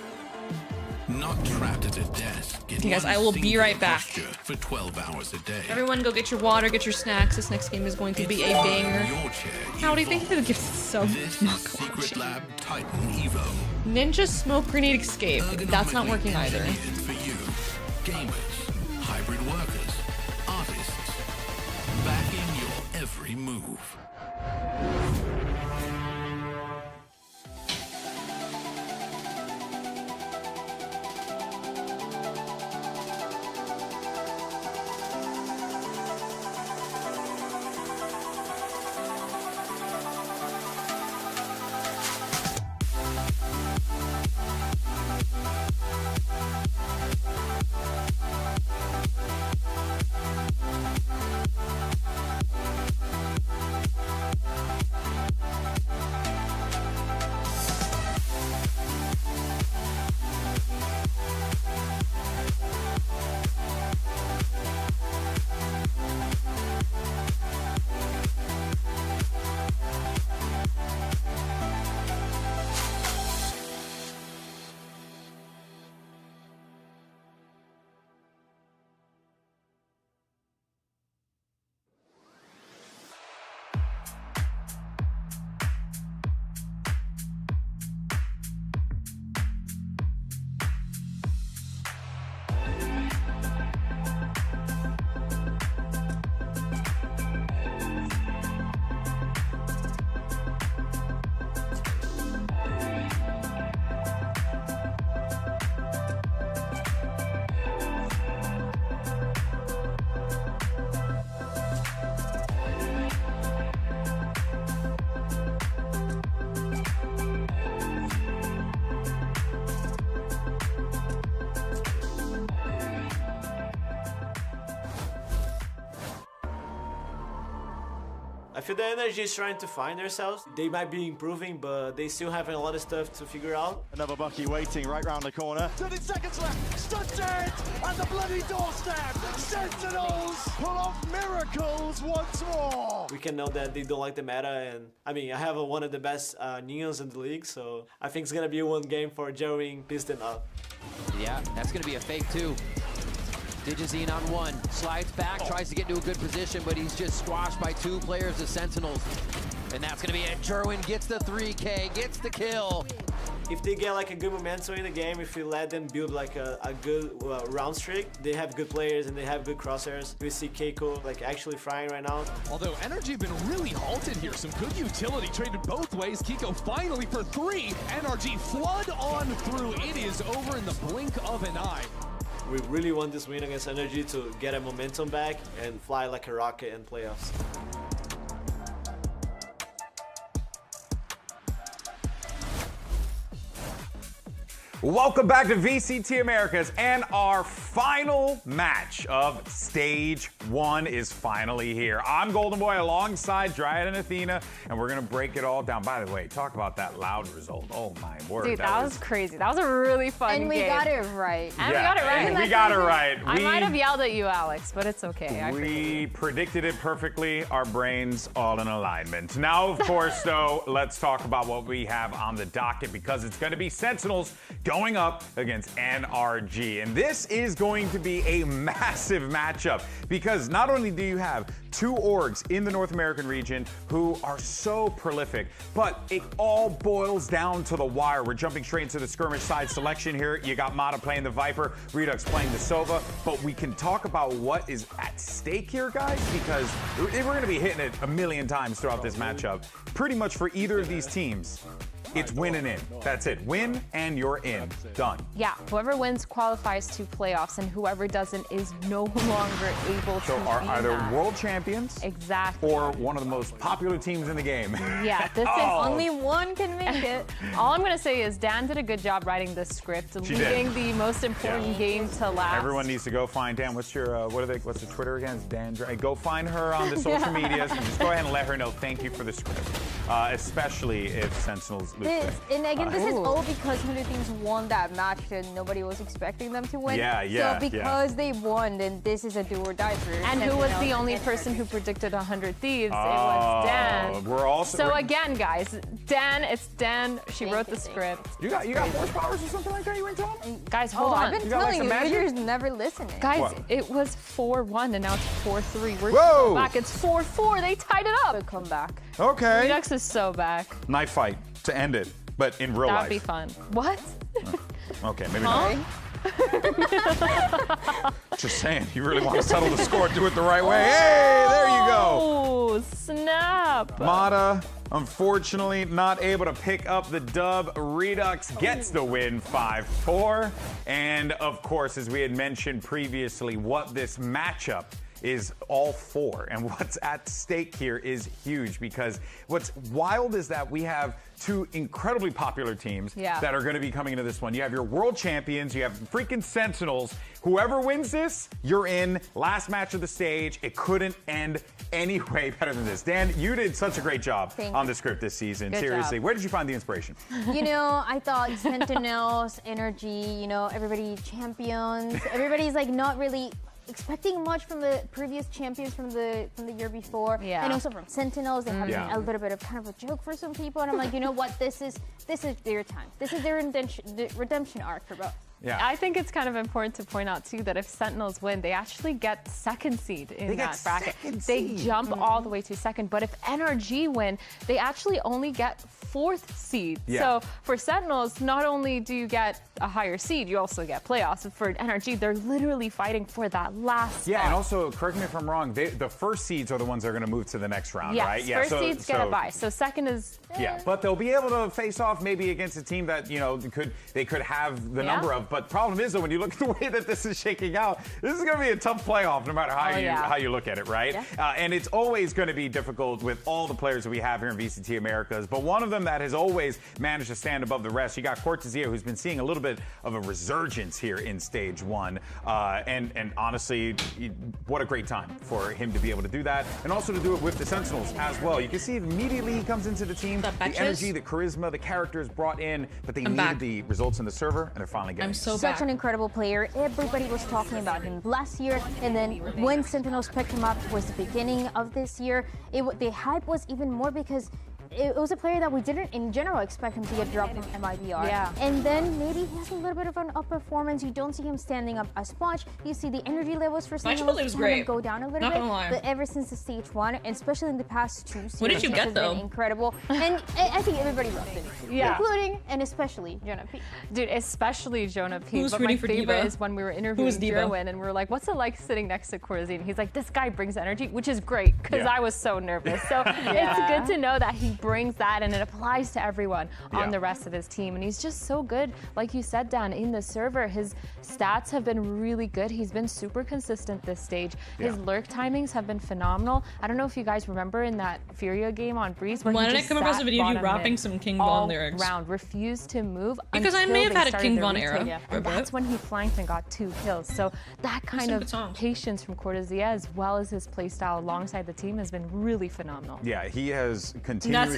Not trapped at a desk. Okay, guys, I will be right back. For 12 hours a day. Everyone go get your water, get your snacks. This next game is going to be a banger. Howdy, thank you for the gift sub. Secret Lab Titan Evo. Ninja smoke grenade escape. That's not working either. For you, gamers, hybrid workers, artists, backing your every move. I feel the energy is trying to find themselves. They might be improving, but they still have a lot of stuff to figure out. Another Bucky waiting right round the corner. 30 seconds left. Stood dead at the bloody doorstep. Sentinels pull off miracles once more. We can know that they don't like the meta, and I mean, I have one of the best neons in the league, so I think it's gonna be one game for Jerwin Piston up. Yeah, that's gonna be a fake too. Digizine on one, slides back, tries to get into a good position, but he's just squashed by 2 players of Sentinels. And that's gonna be it. Jerwin gets the 3K, gets the kill. If they get like a good momentum in the game, if we let them build like a good round streak, they have good players and they have good crosshairs. We see Keiko like actually frying right now. Although Energy have been really halted here, some good utility traded both ways. Keiko finally for 3. NRG flood on through. It is over in the blink of an eye. We really want this win against Energy to get a momentum back and fly like a rocket in playoffs. Welcome back to VCT Americas, and our final match of Stage 1 is finally here. I'm Golden Boy alongside Dryad and Athena, and we're going to break it all down. By the way, talk about that loud result. Oh my word. Dude, that was crazy. That was a really fun game. And we got it right. And we got it right. And we got it right. I might have yelled at you, Alex, but it's okay. We predicted it perfectly. Our brains all in alignment. Now, of course, though, let's talk about what we have on the docket, because it's going to be Sentinels going up against NRG. And this is going to be a massive matchup, because not only do you have 2 orgs in the North American region who are so prolific, but it all boils down to the wire. We're jumping straight into the skirmish side selection here. You got Mata playing the Viper, Redux playing the Sova, but we can talk about what is at stake here, guys, because we're going to be hitting it a million times throughout this matchup. Pretty much for either of these teams, it's win and in. That's it. Win and you're in. Done. Yeah, whoever wins qualifies to playoffs, and whoever doesn't is no longer able So to are be either that. world champions Exactly. or one of the most popular teams in the game. Yeah, this is Only one can make it. All I'm going to say is Dan did a good job writing the script, She leaving did. the most important game to last. Everyone needs to go find Dan. What's your what's the Twitter again? It's Dan. Go find her on the social medias and just go ahead and let her know thank you for the script, especially if Sentinels lose. And again, this is all because 100 Thieves won that match and nobody was expecting them to win. Yeah. So because they won, then this is a do or die for And who was the Sentinels. only person who predicted 100 Thieves? It was Dan. We're also. So again, guys, it's Dan. She wrote the script. You got horsepowers or something like that you were telling? Guys, hold on. I've been telling you, you're just never listening. Guys, What? it was 4-1 and now it's 4-3. We're Whoa! back. It's 4-4. They tied it up. Come back. Okay. Redux is so back. Knife fight to end it, but in real That'd life. be fun. What? Okay, maybe Huh? not. Just saying, you really want to settle the score, do it the right way. Hey, there you go. Oh, snap. Mata, unfortunately, not able to pick up the dub. Redux gets the win 5-4. And of course, as we had mentioned previously, what this matchup is all for, and what's at stake here is huge, because what's wild is that we have 2 incredibly popular teams that are going to be coming into this one. You have your world champions, you have freaking Sentinels. Whoever wins this, you're in. Last match of the stage. It couldn't end any way better than this. Dan, you did such a great job on the script this season. Good Seriously, job. where did you find the inspiration? You know, I thought Sentinels, Energy, you know, everybody champions. Everybody's like not really expecting much from the previous champions from the year before. Yeah. And also from Sentinels, they have Yeah. a little bit of kind of a joke for some people. And I'm like, you know what? This is their time. This is their redemption arc for both. Yeah. I think it's kind of important to point out too that if Sentinels win, they actually get second seed in that bracket. They jump all the way to second. But if NRG win, they actually only get 4th seed. Yeah. So for Sentinels, not only do you get a higher seed, you also get playoffs. And for NRG, they're literally fighting for that last Yeah, spot. and also, correct me if I'm wrong, the first seeds are the ones that are going to move to the next round, Yes, right? first seeds get a bye. So second is Yeah, but they'll be able to face off maybe against a team that, you know, they could have the number of But the problem is, though, when you look at the way that this is shaking out, this is going to be a tough playoff no matter how you look at it, right? Yeah. And it's always going to be difficult with all the players that we have here in VCT Americas. But one of them that has always managed to stand above the rest, you got Cortezia, who's been seeing a little bit of a resurgence here in Stage 1. And honestly, what a great time for him to be able to do that. And also to do it with the Sentinels as well. You can see immediately he comes into the team, the energy, the charisma, the characters brought in, but they needed the results in the server, and they're finally getting Such an incredible player. Everybody was talking about him last year, and then when Sentinels picked him up was the beginning of this year. The hype was even more because it was a player that we didn't, in general, expect him to get dropped from MIBR. Yeah. And then maybe he has a little bit of an up performance. You don't see him standing up as much. You see the energy levels for Sentinels go down a little bit. But ever since the Stage 1, and especially in the past 2 seasons, what did you get, though? Incredible. And I think everybody loved it. Yeah. Including and especially Jonah P. Dude, especially Jonah P. Who's but rooting my for favorite Diva? is when we were interviewing Jerwin and we were like, what's it like sitting next to Cortezia? And he's like, this guy brings energy, which is great because I was so nervous. So it's good to know that he brings that and it applies to everyone on the rest of his team. And he's just so good. Like you said, Dan, in the server, his stats have been really good. He's been super consistent this stage. His lurk timings have been phenomenal. I don't know if you guys remember in that Furia game on Breeze where why he did I just come across a video of you bottom rapping mid some King Von all lyrics? round, refused to move Because I may have had a King Von era. And that's when he flanked and got 2 kills. So that kind of patience from Cortezia, as well as his playstyle alongside the team, has been really phenomenal. Yeah, he has continuously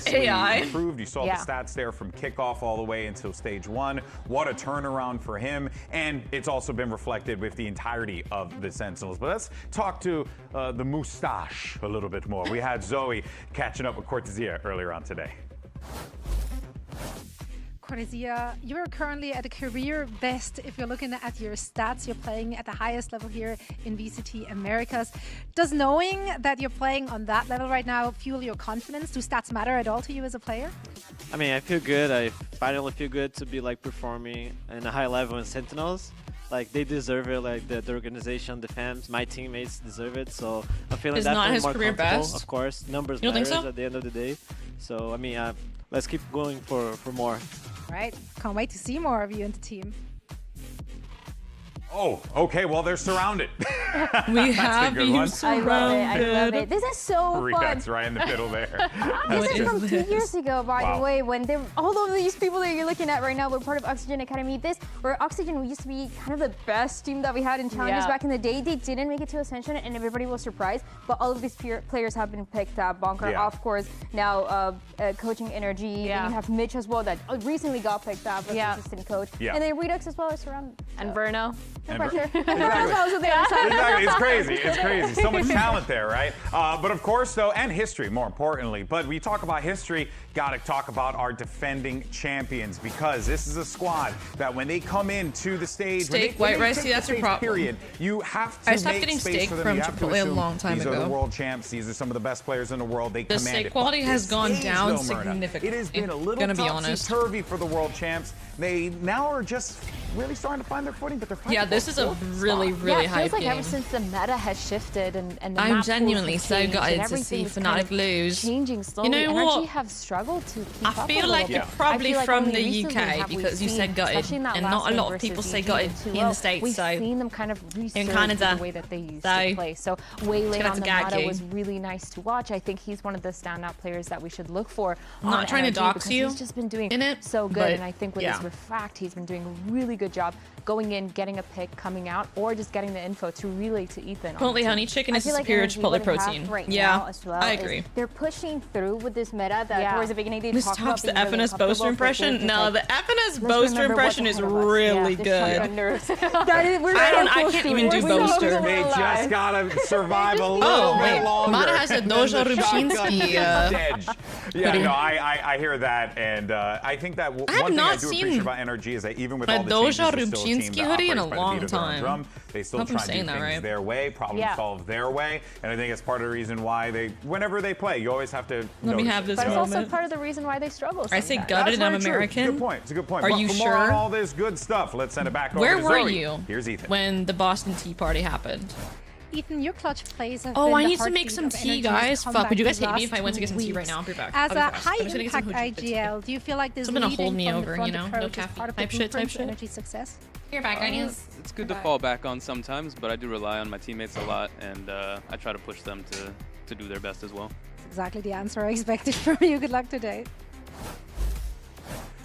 improved. You saw the stats there from kickoff all the way until Stage 1. What a turnaround for him. And it's also been reflected with the entirety of the Sentinels. But let's talk to the moustache a little bit more. We had Zoe catching up with Cortezia earlier on today. Cortezia, you're currently at a career best. If you're looking at your stats, you're playing at the highest level here in VCT Americas. Does knowing that you're playing on that level right now fuel your confidence? Do stats matter at all to you as a player? I mean, I feel good. I finally feel good to be like performing in a high level in Sentinels. Like they deserve it. Like the organization, the fans, my teammates deserve it. So I'm feeling definitely more comfortable. Of course, numbers matters at the end of the day. So I mean, let's keep going for more. Right. Can't wait to see more of you in the team. Oh, okay. Well, they're surrounded. We have you surrounded. I love it. This is so fun. That's right in the middle there. This is from 2 years ago, by the way, when all of these people that you're looking at right now were part of Oxygen Academy. Where Oxygen used to be kind of the best team that we had in challenges back in the day. They didn't make it to Ascension, and everybody was surprised. But all of these players have been picked up. Bonker, of course, now coaching Energy. Then you have Mitch as well that recently got picked up as assistant coach. And then Redux as well is surrounded. And Verno. No pressure. Exactly. It's crazy. It's crazy. So much talent there, right? But of course, though, and history, more importantly. But we talk about history, got to talk about our defending champions, because this is a squad that when they come into the stage, steak, white rice, see, that's your problem. Period, you have to make getting space steak for them. from You have to Chipotle a assume long time these ago. are the world champs. These are some of the best players in the world. They command steak it. quality has gone down though, Myrna, significantly. it has been a little topsy-turvy for the world champs. They now are just really starting to find their footing, but they're fighting. Yeah, this is a really high it feels like game. ever since the meta has shifted and the I'm map genuinely pools so have changed gutted and to see everything's Fnatic kind of lose. Changing slowly. You know Energy what? have struggled to keep I up feel a like little you're bit. probably I feel like from only the recently UK have we because you seen, said gutted, especially in that and last not a lot game of people versus say VG gutted too in well. the States. We've So seen them kind of resurge Canada. the way that they used to play. So Waylon on the gag meta you. was really nice to watch. I think he's one of the standout players that we should look for. I'm not trying to energy dox because you He's just been doing in it, so good, but and I think with his Refract, he's been doing a really good job going in, getting a pick, coming out, or just getting the info to relay to Ethan. Chipotle honey chicken is like superior Energy Chipotle would have protein. right Yeah, now as well I is agree. They're pushing through with this meta that towards the beginning they This talked about tops the being really FNS boaster uncomfortable, impression. but No, they're the FNS let's boaster remember impression what's is ahead of us. really Yeah, good. I can't even do boaster. They just gotta survive a little wait. bit longer. Mana has a Dojo than the Rubchinski, shotgun edge. Yeah, hoodie. no, I hear that, and I think that one thing I do appreciate about NRG is that even with all the changes, Dojo it's still a team Rubchinski that hoodie in a operates by the long beat of their own time. drum. They still Hope I'm try to do saying things that right. their way, problem solve their way, and I think it's part of the reason why they, whenever they play, you always have to Let me have this But it's also moment. part of the reason why they struggle. I say sometimes. gutted and I'm That's very American. true. Good point. It's a good point. Are But you for more on sure? all this good stuff, let's send it back over Where to were Zoe. you Here's Ethan. when the Boston Tea Party happened? Ethan, your clutch plays have Oh, been I the need to make heartbeat some of tea, Energy's guys. Fuck, would you guys comeback hate me if I went to get some these tea last right now? I'll be back. As I'll be a fast. I'm just gonna get some high-impact Hoji Pizza. IGL, do you feel like this Someone to leading hold me from over, the front you know? No approach is caffeine. part of the Type shit, blueprint type for shit. Energy success? You're back, Guardians. It's good to fall back on sometimes, but I do rely on my teammates a lot, and I try to push them to do their best as well. Exactly the answer I expected from you. Good luck today.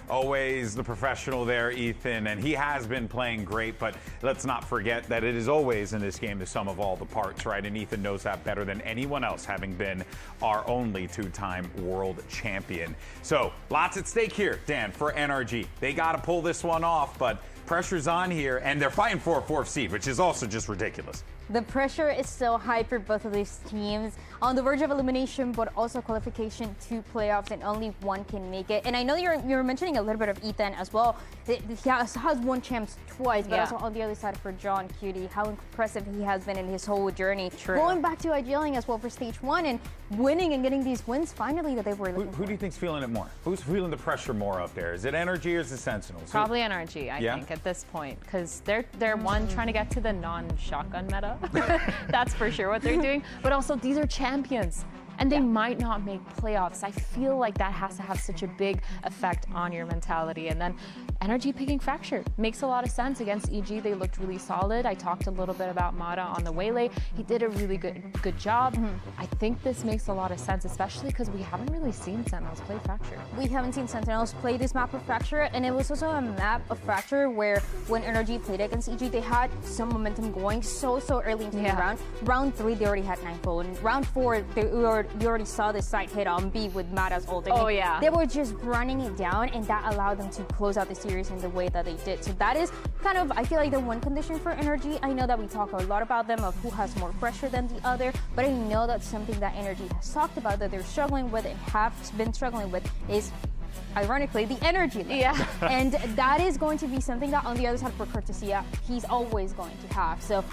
Always the professional there, Ethan, and he has been playing great, but let's not forget that it is always in this game the sum of all the parts, right? And Ethan knows that better than anyone else, having been our only two-time world champion. So lots at stake here, Dan, for NRG. They got to pull this one off, but pressure's on here, and they're fighting for a 4th seed, which is also just ridiculous. The pressure is still high for both of these teams, on the verge of elimination, but also qualification to playoffs, and only one can make it. And I know you're mentioning a little bit of Ethan as well. He has won champs twice, but also on the other side for John Cutie, how impressive he has been in his whole journey. True. Going back to IGLing as well for stage 1 and winning and getting these wins finally that they were looking for. Who do you think's feeling it more? Who's feeling the pressure more up there? Is it NRG or is it Sentinels? Probably NRG, I think, at this point, because they're one trying to get to the non-shotgun meta. That's for sure what they're doing. But also, these are champions, and they might not make playoffs. I feel like that has to have such a big effect on your mentality. And then NRG picking Fracture makes a lot of sense. Against EG, they looked really solid. I talked a little bit about Mata on the Waylay. He did a really good job. I think this makes a lot of sense, especially because we haven't really seen Sentinels play Fracture. We haven't seen Sentinels play this map of Fracture, and it was also a map of Fracture where when NRG played against EG, they had some momentum going so early into the round. Round 3, they already had 9-0. In round 4, you already saw the side hit on B with Mata's ult. Oh, yeah. They were just running it down, and that allowed them to close out the series in the way that they did. So that is kind of, I feel like, the one condition for NRG. I know that we talk a lot about them, of who has more pressure than the other, but I know that's something that NRG has talked about, that they're struggling with and have been struggling with, is ironically the energy level. Yeah. And that is going to be something that on the other side for Cortesia, he's always going to have. So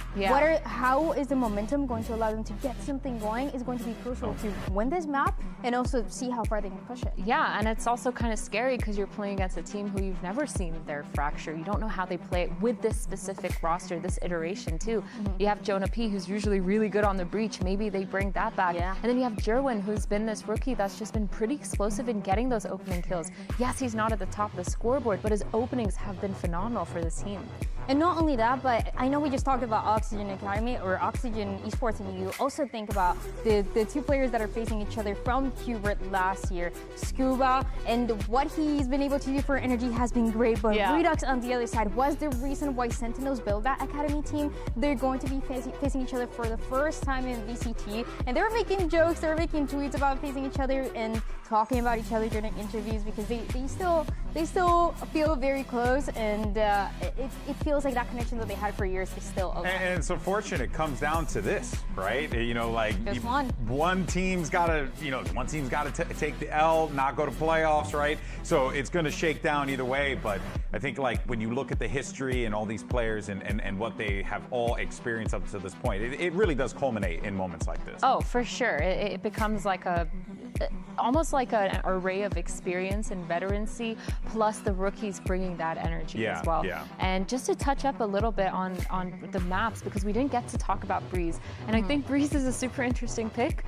how is the momentum going to allow them to get something going is going to be crucial to win this map and also see how far they can push it. Yeah, and it's also kind of scary because you're playing against a team who you've never seen their Fracture. You don't know how they play it with this specific roster, this iteration too. You have Jonah P, who's usually really good on the breach. Maybe they bring that back. And then you have Jerwin, who's been this rookie that's just been pretty explosive in getting those opening kills. Yes, he's not at the top of the scoreboard, but his openings have been phenomenal for this team. And not only that, but I know we just talked about Oxygen Academy or Oxygen Esports, and you also think about the two players that are facing each other from Qbert last year. Scuba, and what he's been able to do for Energy has been great, but Redux on the other side was the reason why Sentinels built that Academy team. They're going to be facing each other for the first time in VCT, and they were making jokes, they were making tweets about facing each other and talking about each other during interviews, because they still feel very close, and it feels like that connection that they had for years is still alive. And it's unfortunate it comes down to this, right? You know, like one team's got to, take the L, not go to playoffs, right? So it's going to shake down either way. But I think, like, when you look at the history and all these players and what they have all experienced up to this point, it really does culminate in moments like this. Oh, for sure. It becomes like almost like an array of experience and veterancy, plus the rookies bringing that energy as well. And just to touch up a little bit on the maps, because we didn't get to talk about Breeze, and I think Breeze is a super interesting pick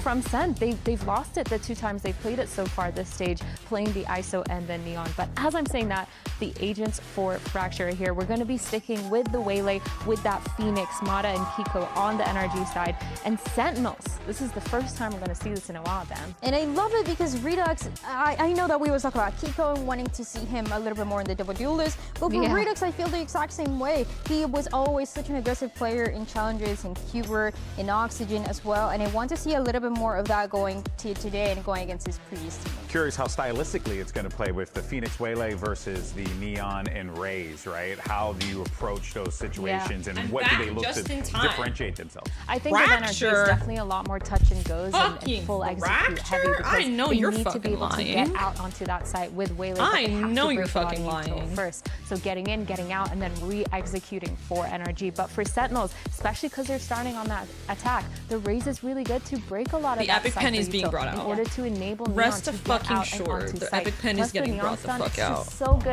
from Sent. They've lost it the 2 times they've played it so far this stage, playing the ISO and the Neon. But as I'm saying that, the agents for Fracture are here. We're going to be sticking with the Waylay, with that Phoenix, Mata, and Kiko on the NRG side, and Sentinels. This is the first time we're going to see this in a while, Dan. And I love it because Redux, I know that we always talk about Kiko and wanting to see him a little bit more in the double duel list, but for Redux, I feel the exact same way. He was always such an aggressive player in challenges, in Qbert, in Oxygen as well, and I want to see a little bit more of that going to today and going against his previous team. Curious how stylistically it's going to play with the Phoenix Waylay versus the Neon and Raze, right? How do you approach those situations, and what do they look to differentiate themselves? I think with NRG is definitely a lot more touch and goes and full execute heavy, because I know they you're need to fucking be able lying. to get out onto that site with Waylay. I know you're fucking lying. First, so getting in, getting out, and then re-executing for NRG. But for Sentinels, especially because they're starting on that attack, the Raze is really good to break a lot of the that epic pen is being brought out in order to enable rest Neon of to get fucking out sure and onto the site. epic pen Plus is getting the brought the fuck out. So good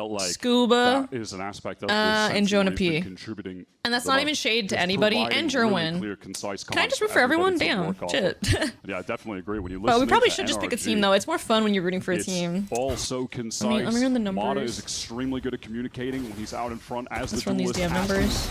felt like Scuba, that is an aspect of and Jonah P. contributing. And that's not even shade to anybody. And Jerwin. Really concise Can I just root for everyone? Damn, shit. Yeah, I definitely agree. When you listen, But we probably should just pick a team though. It's more fun when you're rooting for a team. All so concise. Let me run the numbers. Mata is extremely good at communicating when he's out in front as Let's the run these duelist. damn numbers.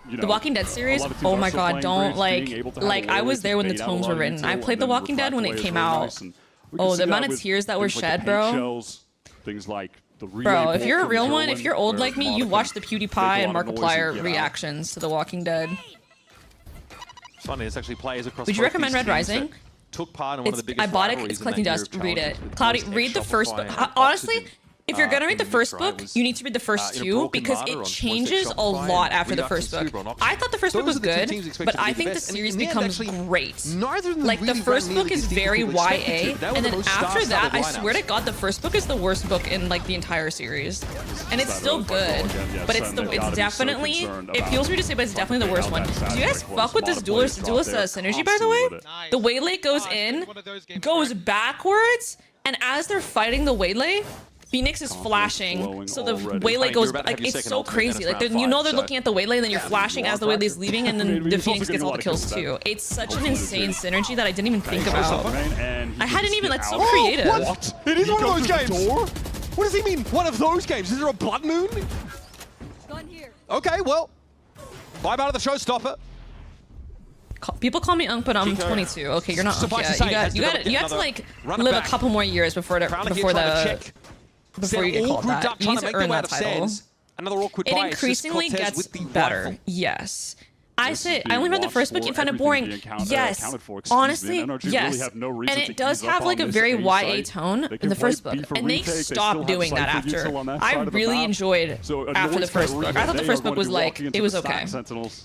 you know, The Walking Dead series, oh my god, don't like I was there when the tomes were written. I played The Walking Dead when it came out. Oh, the amount of tears that were shed, bro. Things like the bro, if you're a real one, if you're old like me, you watch the PewDiePie and Markiplier reactions to The Walking Dead. It's funny, it's actually players across. Would you recommend Red Rising? Took part in one of the biggest I bought it. It's collecting dust. Read it. Cloudy, read the first book. Honestly, if you're gonna read the first book, you need to read the first two because it changes a lot after the first book. I thought the first book was good, but I think the series becomes great. Like the first book is very YA, and then after that, I swear to God, the first book is the worst book in like the entire series, and it's still good, but it's definitely. It feels weird to say, but it's definitely the worst one. Do you guys fuck with this duelist synergy? By the way, the way Lake goes in, goes backwards. And as they're fighting the waylay, Phoenix is flashing, so the waylay goes like it's so crazy. Like you know they're looking at the waylay, and then you're flashing as the waylay's leaving, and then the Phoenix gets all the kills too. It's such an insane synergy that I didn't even think about. I hadn't even like so creative. What? It is one of those games. What does he mean? One of those games? Is there a blood moon? Okay, well, vibe out of the showstopper. People call me Unk, but I'm 22. Okay, you're not Unk yet. You got to like live a couple more years before you get called that. You need to earn that title. It increasingly gets better. Yes. I only read the first book and found it boring. Yes, honestly, yes. And it does have like a very YA tone in the first book, and they stopped doing that after. I really enjoyed after the first book. I thought the first book was like, it was okay.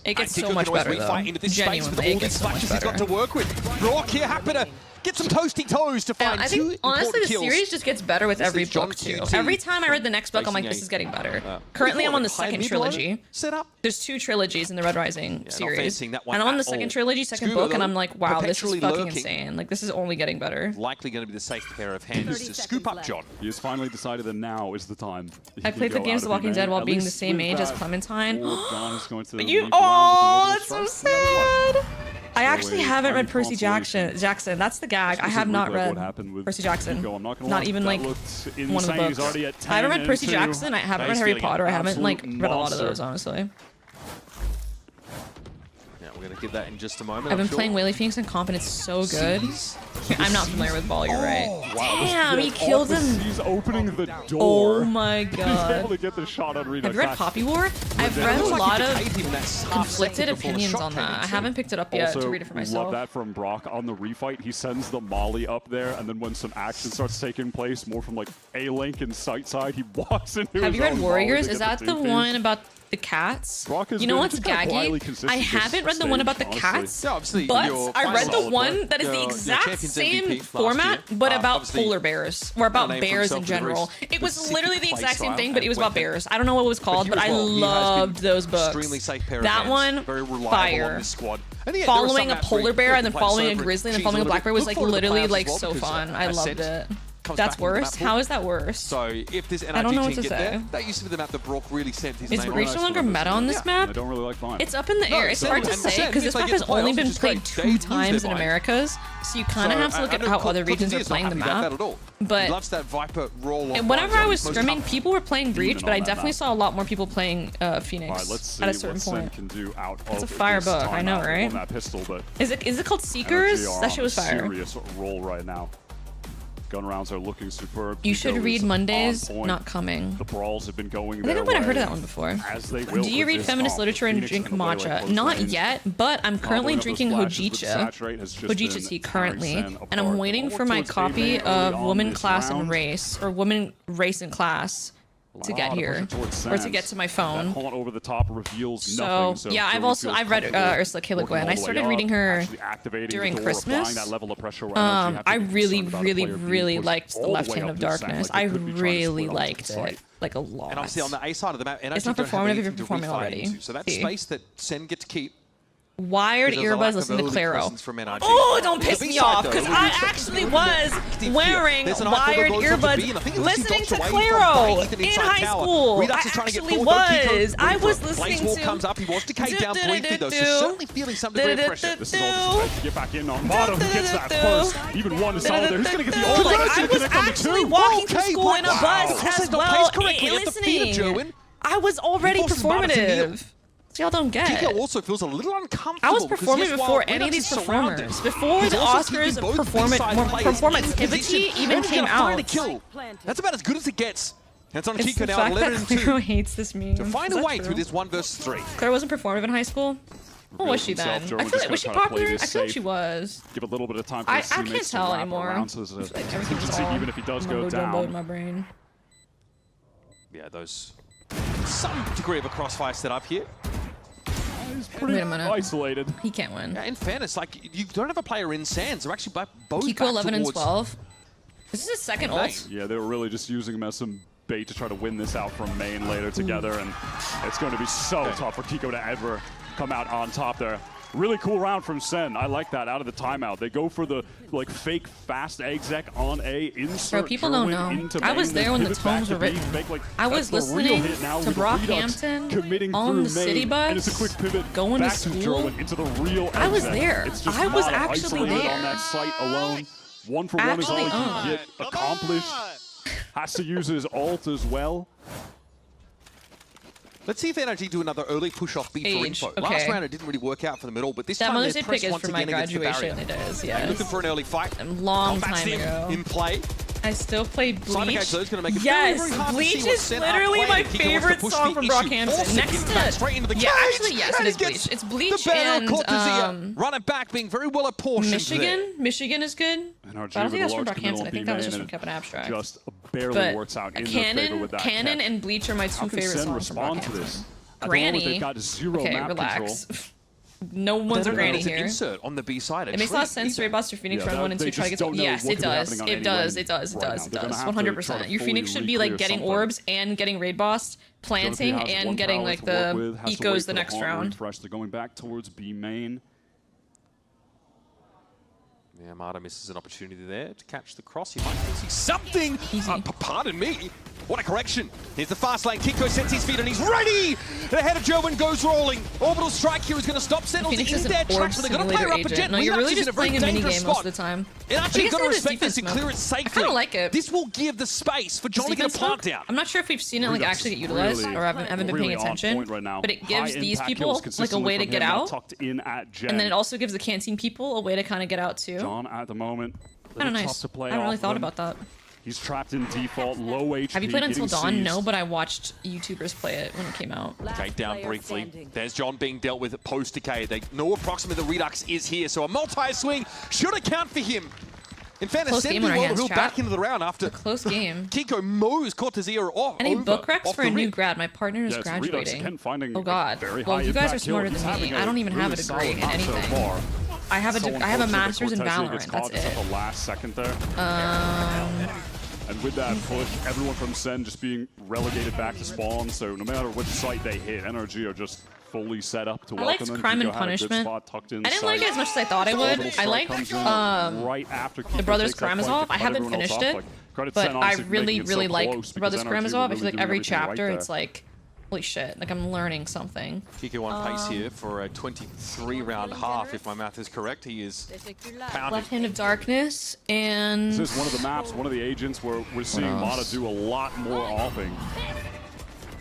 It gets so much better though. Genuinely, it gets so much better. He's got to work with. Brock here happy to get some toasty toes to find I think, honestly, the series just gets better with every book, too. Every time I read the next book, I'm like, this is getting better. Currently, I'm on the second trilogy. There's 2 trilogies in the Red Rising series. And I'm on the second trilogy, second book, and I'm like, wow, this is fucking insane. Like, this is only getting better. Likely going to be the safe pair of hands to scoop up John. He has finally decided that now is the time. I played the games of The Walking Dead while being the same age as Clementine. Oh, that's so sad. I actually haven't read Percy Jackson. That's the gag. I have not read Percy Jackson. Not even like one of the books. I haven't read Percy Jackson. I haven't read Harry Potter. I haven't like read a lot of those, honestly. Yeah, we're gonna get that in just a moment. I've been playing Waylay Phoenix and Comp, and it's so good. I'm not familiar with Ball. You're right. Damn, he killed him. He's opening the door. Oh my god. He's able to get the shot on Redux. Have you read Poppy War? I've read a lot of conflicted opinions on that. I haven't picked it up yet to read it for myself. Love that from Brock on the refight. He sends the molly up there, and then when some action starts taking place, more from like A-Link and sight side, he walks into Have you read Warriors? Is that the one about the cats? You know what's gaggy? I haven't read the one about the cats, but I read the one that is the exact same format, but about polar bears, or about bears in general. It was literally the exact same thing, but it was about bears. I don't know what it was called, but I loved those books. That one, fire. Following a polar bear and then following a grizzly and then following a black bear was like literally like so fun. I loved it. That's worse? How is that worse? So if this NRG I don't know what to get say. there, that used to be the map that Brock really sent his name on. Is Breach no longer meta on this map? I don't really like Vine. It's up in the air. It's hard to say because this map has only been played 2 times in Americas, so you kind of have to look at how other regions are playing the map. But and whenever I was streaming, people were playing Breach, but I definitely saw a lot more people playing Phoenix at a certain point. It's a fire book, I know, right? Is it called Seekers? That shit was fire. Serious roll right now. Gun rounds are looking superb. You should read Mondays Not Coming. The brawls have been going. I think I might have heard of that one before. Do you read feminist literature and drink matcha? Not yet, but I'm currently drinking Hojicha tea currently, and I'm waiting for my copy of Woman, Class, and Race, or Woman, Race, and Class to get here, or to get to my phone. Over the top reveals so yeah, I've read Ursula K. Le Guin. I started reading her during Christmas. I really liked The Left Hand of Darkness. I really liked it, like a lot. And obviously on the A side of the map, it's not performative if you're performing already. So that space that Sen get to keep. Wired earbuds, listen to Claro. Oh, don't piss me off, because I actually was wearing wired earbuds listening to Claro in high school. I actually was. I was listening to... comes up, he wants to cave down briefly though, so certainly feeling some degree of pressure. This is all just to get back in on bottom. He gets that first. Even one is solid there. He's going to get the old I was actually walking to school in a bus as well, listening. I was already performative. Y'all don't get. Kiko also feels a little uncomfortable. I was performing before any of these performers. Before the Oscars performativity even came out. That's about as good as it gets. That's on Kiko now. The fact that Claro hates this meme. To find a way through this 1 versus 3. Claro wasn't performative in high school? What was she then? I feel like, was she popular? I feel like she was. Give a little bit of time for I can't tell anymore. Like everything's all even if he does go down. In my brain. Yeah, those some degree of a crossfire set up here. He's pretty isolated. He can't win. Yeah, in fairness, like you don't have a player in Sands. They're actually both Kiko 11 and 12. This is his second ult. Yeah, they were really just using him as some bait to try to win this out from main later together, and it's going to be so tough for Kiko to ever come out on top there. Really cool round from Sen. I like that out of the timeout. They go for the like fake fast exec on A, insert Bro, people don't know. into I was main, there when the pivot back tomes to were B, written. fake, like, I was that's the real listening hit now to with the Redux Brockhampton committing on through the city main, bus, and it's a quick pivot going back to to school. Gerwin into the real I was exec. there. It's just I was not actually isolated there. on that site alone. 1 for 1 is all he can get accomplished. Has to use his ult as well. Let's see if NRG do another early push off B for info. Okay. Last round it didn't really work out for the middle, but this That time Mother's they're Day pressed pick is once for my again against the graduation. barrier. It is, They're yes. looking for an early fight. A long Combat time Sim ago. in play. I still play Bleach. Is gonna make it Yes, very, very hard to Bleach see what's is set up literally playing. my Kiko wants to favorite push song the from issue, Brockhampton. forcing Next him back to straight into the yeah, cage, actually yes, and it is he gets Bleach. It's Bleach the better and Cortezia. Run it back, being very well apportioned. Michigan is good. But I don't think that's from Brockhampton. I think that was just from Kevin Abstract. Just barely But works out in their favor with that. Canon and Bleach are my two favorite songs from respond to Brockhampton. this? Granny. They've got zero Okay, map relax. control. No one's a granny here. Insert on the B side. It makes a lot of sense. Ray Buster Phoenix run 1 and 2 try to get. Yes, it does. It does. It does. It does. It does. 100%. Your Phoenix should be like getting orbs and getting raid boss, planting and getting like the ecos the next round. Refresh. They're going back towards B main. Yeah, Marta misses an opportunity there to catch the cross. He might see something. Pardon me. What a correction. Here's the fast lane. Kiko sets his feet and he's ready. The head of Gerwin goes rolling. Orbital strike here is going to stop Sentinels in their tracks, but they're going to play her up a jet. No, you're really just playing a minigame most of the spot. time. And actually, you've got to respect this and clear it safely. I kind of like it. This will give the space for John to get a plant out. I'm not sure if we've seen it like actually get utilized or haven't been paying attention, but it gives these people like a way to get out, and then it also gives the canteen people a way to kind of get out too. John at the moment. Kind of nice. I haven't really thought about that. He's trapped in default, low HP. Have you played Until Dawn? No, but I watched YouTubers play it when it came out. Okay, down briefly. There's John being dealt with at post-decay. They know approximately the Redux is here, so a multi-swing should account for him. In fairness, Sen will back into the round after close game. Kiko mows Cortezia off. Any book recs for a new grad? My partner is graduating. Oh god. Well, you guys are smarter than me. I don't even have a degree in anything. I have a master's in Valorant. That's it. The last second there. And with that push, everyone from Sen just being relegated back to spawn. So no matter which site they hit, NRG are just fully set up to welcome them. Crime and Punishment. I didn't like it as much as I thought I would. I like right after the Brothers Karamazov. I haven't finished it, but I really like the Brothers Karamazov. I feel like every chapter it's like, holy shit, like I'm learning something. Kiko on pace here for a 23-round half, if my math is correct. He is pounded. Left Hand of Darkness, and this is one of the maps, one of the agents where we're seeing Mata do a lot more offing.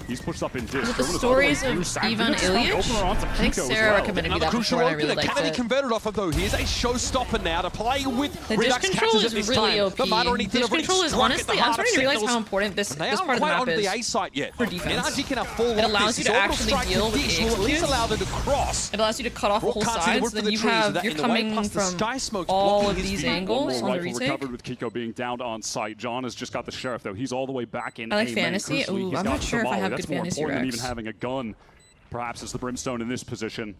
He's pushed up in dish. The stories of Ivan Ilyich? I think Sarah recommended me that before, and I really liked it. Converted off of though. Here's a showstopper now to play with the dish control is really OP. The dish control is honestly, I'm starting to realize how important this part of the map is the A site yet. For defense. It allows you to actually deal with the at least allow them to cross. It allows you to cut off the whole side, so then you're coming from all of these angles on the retake. Recovered with Kiko being down on site. John has just got the sheriff though. He's all the way back in. I like fantasy. Ooh, I'm not sure if I have good fantasy recs. Even having a gun, perhaps as the Brimstone in this position.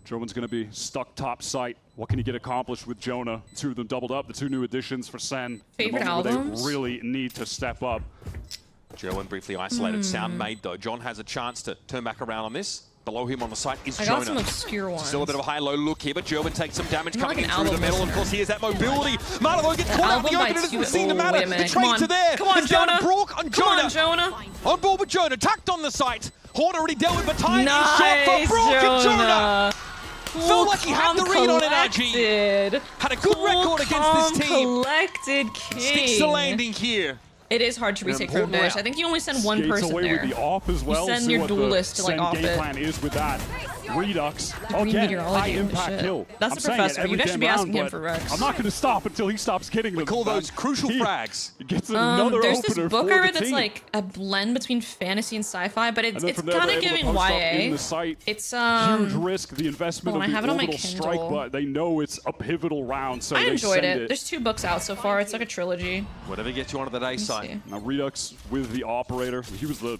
Gerwin's going to be stuck top site. What can he get accomplished with Jonah? The two of them doubled up. The two new additions for Sen. Favorite albums? They really need to step up. Gerwin briefly isolated. Sound made though. John has a chance to turn back around on this. Below him on the site is Jonah. I got some obscure ones. Still a bit of a high-low look here, but Gerwin takes some damage coming in through the metal. Of course, he has that mobility. Marlo gets caught out in the open. It doesn't seem to matter. The trade to there. Come on, Jonah. Brook on Jonah. Come on, Jonah. On board with Jonah. Tucked on the site. Horn already dealt with, but time is short for Brook and Jonah. Felt like he had the read on NRG. Had a good record against this team. Collected King. Sticks the landing here. It is hard to retake from Dish. I think you only send one person away there. With the off as well. You send your duelist to like off game it. Plan is with that. Redux. Okay, high impact kill. That's the professor. You guys should be asking him for Rex. I'm not going to stop until he stops kidding them. We call those crucial frags. Gets another there's opener this book for I read the that's team. like a blend between fantasy and sci-fi, but it's there, kind of giving YA. It's huge risk, the investment I of have the it on my orbital Kindle. strike, but they know it's a pivotal round, so I they enjoyed send it. There's 2 books out so far. It's like a trilogy. Whatever gets you onto that A side. Now Redux with the operator. He was the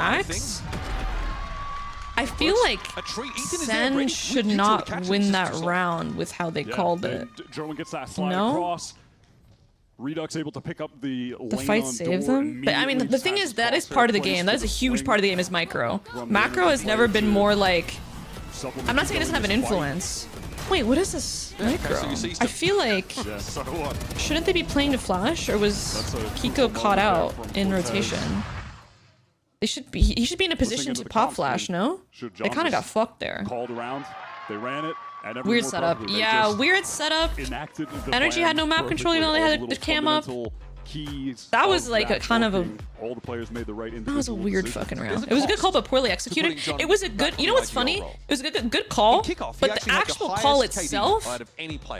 facts, I feel like Sen should not win that round with how they called it. German gets that slide No? across. Redux able to pick up the fight saved them. But I mean, the thing is, that is part of the game. That is a huge part of the game is micro. Macro has never been more like... I'm not saying it doesn't have an influence. Wait, what is this micro? I feel like... Shouldn't they be playing to flash? Or was Kiko caught out in rotation? They should be. He should be in a position to pop flash. No, they kind of got fucked there. Called around. They ran it. And weird setup. Yeah, weird setup. Energy had no map control. You know, they had the cam up. That was like a kind of a. All the players made the right. That was a weird fucking round. It was a good call, but poorly executed. It was a good. You know what's funny? It was a good call, but the actual call itself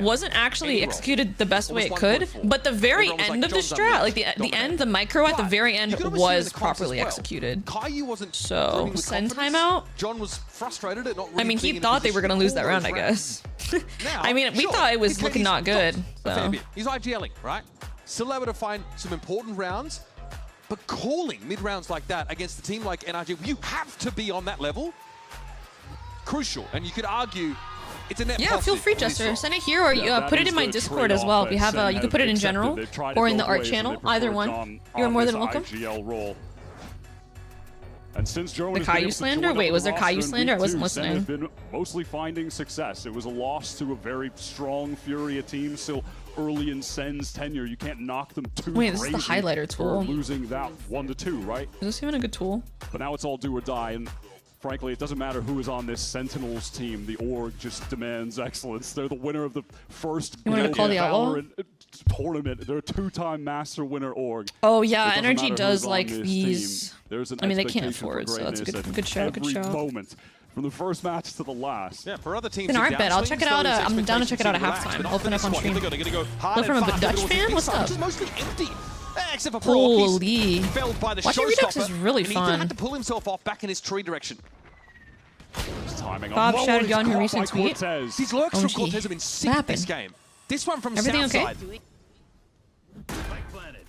wasn't actually executed the best way it could. But the very end of the strat, like the end, the micro at the very end was properly executed. So send timeout. John was frustrated at not. I mean, he thought they were gonna lose that round, I guess. I mean, we thought it was looking not good. So. He's IGLing, right? Still able to find some important rounds, but calling mid-rounds like that against a team like NRG, you have to be on that level. Crucial, and you could argue it's a net positive. Feel free, Jester. Send it here, or put it in my Discord as well. We have you can put it in general or in the art channel. Either one. You're more than welcome. And since German the Caillou slander? Wait, was there Caillou slander? I wasn't listening. Have been mostly finding success. It was a loss to a very strong Furia team, still early in Sen's tenure. You can't knock them too Wait, this is the highlighter tool. Losing that 1-2, right? Is this even a good tool? But now it's all do or die, and frankly, it doesn't matter who is on this Sentinels team. The org just demands excellence. They're the winner of the first Valorant tournament. They're a 2-time master winner org. Oh yeah, Energy does like these. I mean, they can't afford, so that's a good show. Good show. Moment. From the first match to the last. Yeah, for other teams. An art bet. I'll check it out. I'm down to check it out at halftime. I'll open up on stream. Look from a Dutch fan. What's up? Mostly empty. Except for Holy. Felled by the Watching Redux is really fun. He had to pull himself off back in his tree direction. Bob shouted on your recent tweet. These lurks from Cortez have been sick this game. This one from Southside.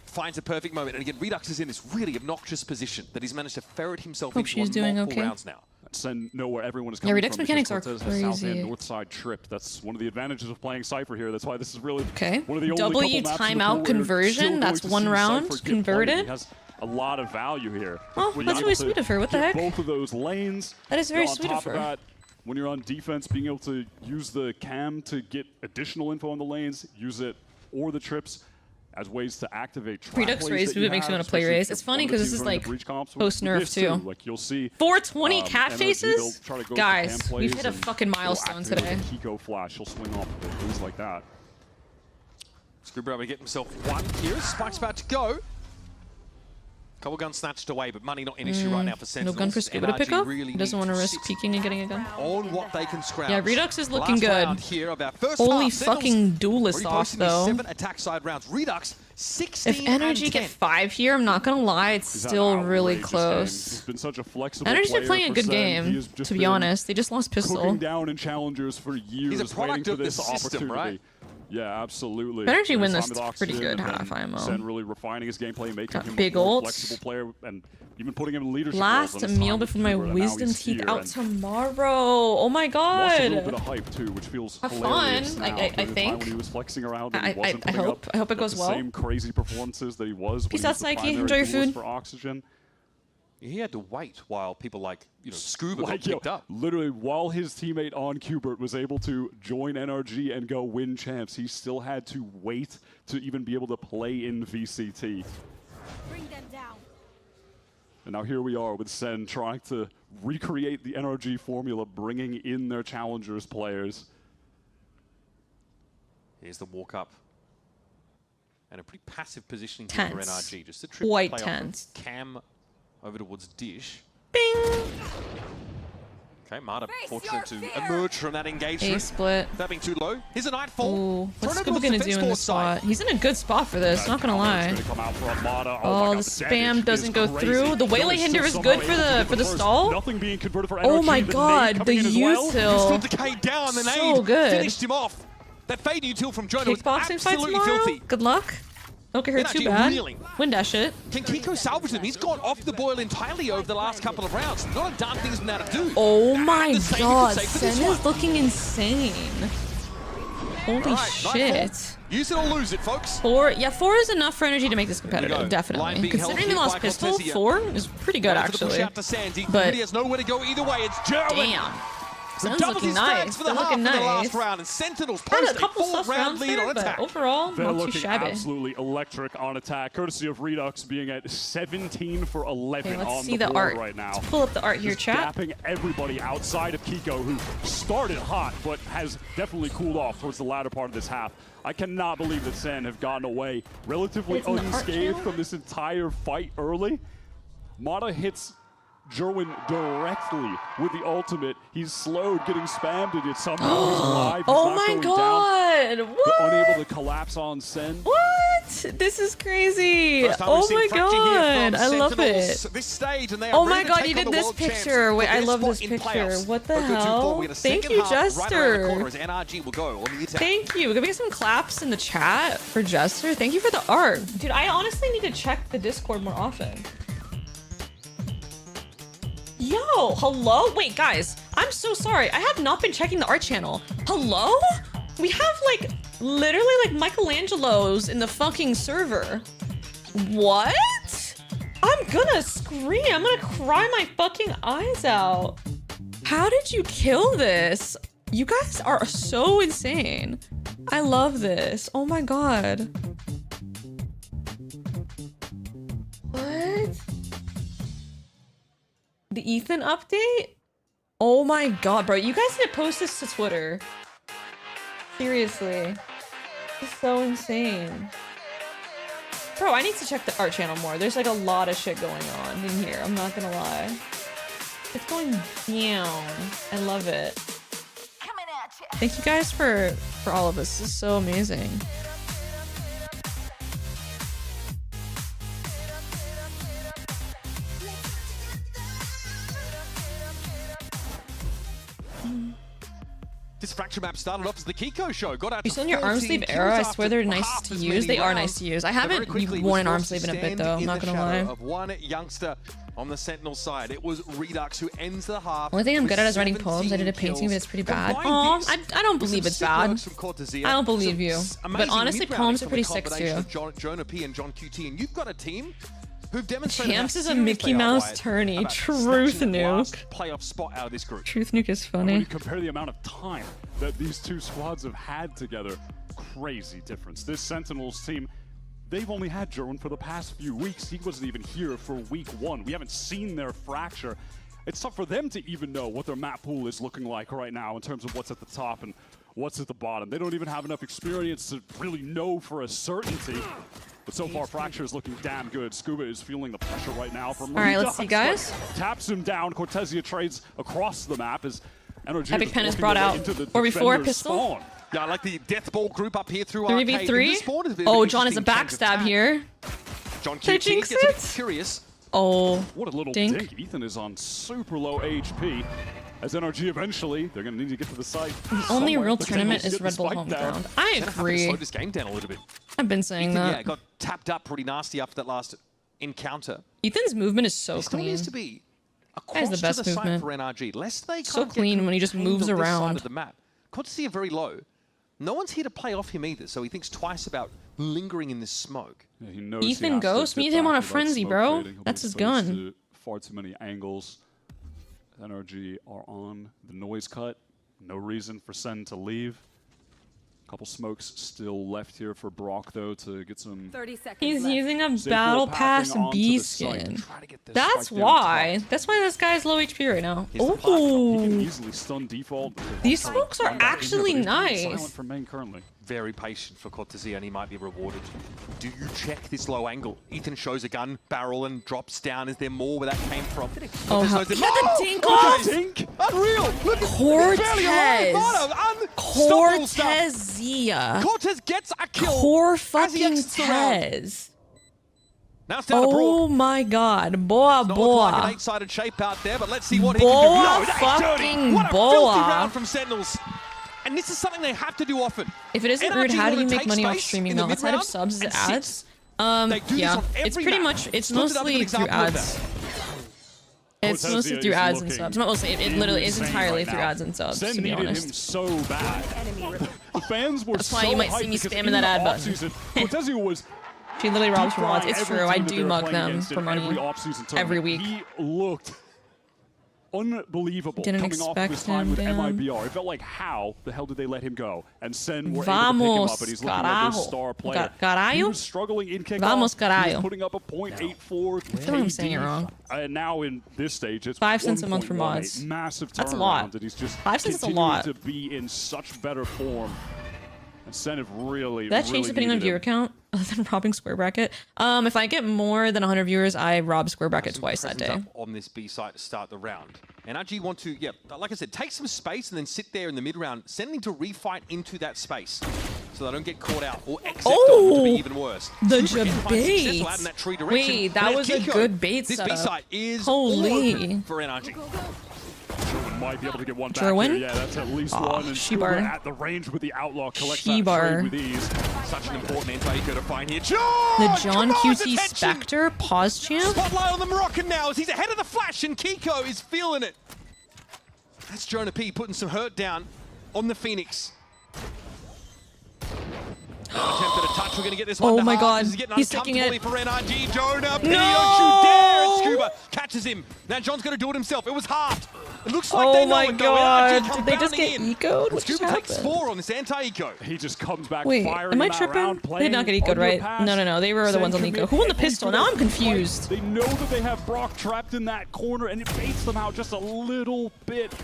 Finds a perfect moment, and again, Redux is in this really obnoxious position that he's managed to ferret himself into on multiple rounds now. And know where everyone is coming Redux from. mechanics are South crazy. End, north side trip. That's one of the advantages of playing Cypher here. That's why this is really one of the W timeout conversion. That's one round converted. He has a lot of value here. Oh, that's really sweet of her. What the heck? Both of those lanes. That is very sweet of her. That, when you're on defense, being able to use the cam to get additional info on the lanes, use it or the trips as ways to activate Redux Raise makes me want to play Raise. It's funny because this is like post-nerf too. Like you'll see 420 cat faces? Guys, we've hit a fucking milestone today. Kiko flash, he'll swing off things like that. Scuba able to get himself one here. Spike's about to go. Couple guns snatched away, but money not an issue right now for Sentinels. No gun for Scuba to pick up? He doesn't want to risk peeking and getting a gun. On what they can scrounge. Yeah, Redux is looking good. Holy fucking duelist off, though. 7 attack side rounds. Redux, 16 If Energy get 5 here, I'm not going to lie, it's still really close. He's been such a flexible Energy's been playing a good game, to be honest. They just lost Pistol. Cooking down in challengers for years, He's a product waiting of for this the system, opportunity. right? Yeah, absolutely. Energy win this pretty good half IMO. Sen really refining his gameplay, making him big a more ult. flexible player, and even putting him in leadership Last roles on his meal time before my Cuber, wisdom teeth here, out tomorrow. Oh my god. Lost a little bit of hype too, which feels Have hilarious fun, now. I During the think. time when he was flexing around and he I wasn't putting hope. up I hope it goes the well. same crazy performances that he was Peace when out, he was the Psyche. primary Enjoy your duelist food. for Oxygen. He had to wait while people like, Scuba got Like, picked up. literally, while his teammate on Qbert was able to join NRG and go win champs, he still had to wait to even be able to play in VCT. Bring them down. And now here we are with Sen trying to recreate the NRG formula, bringing in their challengers players. Here's the walk up. And a pretty passive positioning for Tense. NRG. Just a triple Quite play tense. Off Cam over towards Dish. Bing! Okay, Marta fortunate to emerge from that engagement. A split. That being too low. Here's a Nightfall. Ooh, what's Thrown Scuba over gonna the do in defense this spot? side. He's in a good spot for this, not gonna lie. Oh, the spam doesn't go through. The Waylay Hinder is good for the stall. Nothing being converted for Oh NRG, my the god, nade the coming in as youth well. hill. Decay down, the So nade good. finished him off. That fade util from Jonah was Kickboxing fight absolutely tomorrow? filthy. Good luck. Don't get hurt too NRG bad. reeling. Win that shit. Can Kiko salvage them? He's gone off the boil entirely over the last couple of rounds. Not a darn thing he's been able to do. Oh my The same you god, could say for this Sen is one. looking insane. Holy All right, shit. Nightfall. Use it or lose it, folks. 4 is enough for Energy to make this competitive, Line definitely. being held Considering they here lost by Pistol, Cortezia. 4 is pretty good Going for the push actually. out to Sandy. But He has nowhere to go either way. It's German. damn. Sen's looking nice. For the They're half looking of the last nice. round, and Sentinels Had post a a couple sus 4-round rounds lead there, on but attack. overall, They're not too looking shabby. absolutely electric on attack, courtesy of Redux being at 17 for 11 Okay, let's on see the the board art. right now. Let's pull up the art here, Just chat. gapping everybody outside of Kiko, who started hot, but has definitely cooled off towards the latter part of this half. I cannot believe that Sen have gotten away relatively It's in the art unscathed channel? from this entire fight early. Mata hits Jerwin directly with the ultimate. He's slowed, getting spammed, and yet somehow he's alive. He's Oh not my going god! down. What? Unable to collapse on Sen. What? This is crazy! First time Oh we've seen my Fracture here god! from I love Sentinels it. This stage, and they are Oh my ready to god, take you on did the this world champs picture. Wait, for I their love spot this in picture. playoffs. What the But go 2-4. hell? We had a Thank second you, half right around the Jester. corner as NRG will go on the attack. Thank you. Give me some claps in the chat for Jester. Thank you for the art. Dude, I honestly need to check the Discord more often. Yo, hello? Wait, guys, I'm so sorry. I have not been checking the art channel. Hello? We have, like, literally, like, Michelangelos in the fucking server. What? I'm gonna scream. I'm gonna cry my fucking eyes out. How did you kill this? You guys are so insane. I love this. Oh my god. What? The Ethan update? Oh my god, bro. You guys need to post this to Twitter. Seriously. This is so insane. Bro, I need to check the art channel more. There's like a lot of shit going on in here. I'm not gonna lie. It's going down. I love it. Thank you guys for all of this. This is so amazing. This Fracture map started off as the Kiko show. Got out You to still in your arm 13 sleeve kills era? I after swear they're nice half to as use. many They are rounds. nice to use. I But very haven't quickly worn an was arm forced to sleeve in a bit stand though. I'm in not the gonna shadow lie. Of one youngster on the Sentinel side. It was Redux who ends the half. Only thing I'm with good at is writing 17 poems. I did a painting, but it's pretty bad. Combine Aw, this I don't with believe some it's sick bad. works from Cortesia, I don't believe some you. But amazing honestly, mid-rounding poems are from pretty the sick combination too. of Jonah P and John QT, and you've got a team who've demonstrated Champs how is a serious Mickey they are Mouse by it tourney. about Truth snatching the last nuke. playoff spot out of this group. Truth nuke is And when you funny. compare the amount of time that these two squads have had together, crazy difference. This Sentinels team, they've only had Jerwin for the past few weeks. He wasn't even here for week 1. We haven't seen their Fracture. It's tough for them to even know what their map pool is looking like right now in terms of what's at the top and what's at the bottom. They don't even have enough experience to really know for a certainty. But so far, Fracture is looking damn good. Scuba is feeling the pressure right now from All right, let's see, Redux, guys. but taps him down. Cortesia trades across the map as Energy Epic is Pen is working brought their way out. into the 4v4 defender's pistol. spawn. Yeah, I like the Death Ball group up here through Arcade. 3v3. Oh, John is a backstab here. John Did I QT jinx gets a bit it? curious. Oh, What a little dink. dink. Ethan is on super low HP. As NRG eventually, they're going to need to get to the site. The only somewhere, real but tournament Sentinels is get Red the Bull spike home down. ground. I Gonna have to agree. slow this game down a little bit. I've been saying Ethan, that. yeah, got tapped up pretty nasty after that last encounter. Ethan's movement is so He still clean. needs to be That is across the best to the side movement. for NRG. Lest they So can't get clean when he just contained moves on this side around. of the map. Cortesia very low. No one's here to play off him either, so he thinks twice about lingering in this smoke. Yeah, he knows Ethan he has to Ghost, dip meet him on back a without frenzy, smoke bro. fading. He'll be That's his exposed gun. to far too many angles. NRG are on the noise cut. No reason for Sen to leave. Couple smokes still left here for Brock, though, to get some... 30 seconds He's left. using a Zayful battle pathing pass onto B the site skin. to try to get this That's spike down why. top. That's why this guy's low HP right now. He can Oh, easily stun default. these smokes are actually Silent nice. for main currently. Very patient for Cortesia, and he might be rewarded. Do you check this low angle? Ethan shows a gun barrel and drops down. Is there more where that came from? Oh, how, Cortez he knows got it. the dink Oh, off. dink! Unreal! Look, he's barely alive. Mano, unstoppable stuff. Cortezia. Cortez gets a kill. Core as he fucking exits the round. Tez. Now it's down to Brock. Oh my god. Boa Not looking like an boa. 8-sided shape out there, but let's see what he Boa can do. No, that is dirty. fucking What a boa. filthy round from Sentinels. And this is something they have to do often. If it isn't NRG rude, how do wanna you make take money off space streaming in the though? Outside of mid-round subs, is it and sit. ads? They do Yeah. this on every It's pretty map. much, it's Split it up is a mostly good through example of ads. that. It's Cortezia mostly through is ads and looking subs. Not mostly, it literally is insane entirely right through now. ads and subs, Sen to be needed him honest. so bad. The fans were That's why so you might see hyped me because spamming in that the ad button. offseason, Cortezia was She literally robs from mods. deep It's frying true, I every team that do they were mug playing them against for in every money. offseason Every tournament. week. He looked unbelievable Didn't coming off this expect time him, with damn. MIBR. It felt like, how the hell did they let him go? And Sen were able to pick him up, and he's looking like their star player. He was struggling in kickoff. Vamos, He was caralho. putting up a .84 I feel like I'm saying it wrong. And now in this stage, it's 5 cents a month for 1.18, mods. massive That's a lot. turnaround, and he's just 5 cents is a continuing lot. to be in such better form. And Sen have really, That really change depending on needed viewer him. count, other than robbing Square Bracket. If I get more than 100 viewers, I rob Square Bracket twice that day. Up on this B site to start the round. And RG want to, yeah, like I said, take some space and then sit there in the mid round, sending to refight into that space so they don't get caught out or except on to be even worse. The Super getting quite bait. successful out in that tree direction. Wait, that And was a Kiko, good bait this setup. B site is Holy. all open for NRG. Jerwin might be able to get one back Jerwin? here. Yeah, that's at least one. And She-bar. Scuba at the range with the Outlaw collects that She-bar. trade with ease. Such an important anti-eco to find here. The John QT Spectre pause champ. Spotlight on the Moroccan now as he's ahead of the flash and Kiko is feeling it. That's Jonah P putting some hurt down on the Phoenix. Attempted a touch. We're going to get this one. Oh to my half. God. This is getting He's taking uncomfortable it. for NRG. Jonah P. No! Don't you dare! And Scuba catches him. Now John's going to do it himself. It was hard. It looks like they Oh know my it though. God. NRG come Did they just bounding get in. ecoed? And What just Scuba takes happened? 4 on this anti-eco. He just comes back Wait, firing am I in that tripping? round, They did not get ecoed, playing right? underpass. No, no, no. They were the Sen ones on the commit eco. Who won the every pistol? Now I'm single confused. fight. They know that they have Brock trapped in that corner, and it baits them out just a little bit.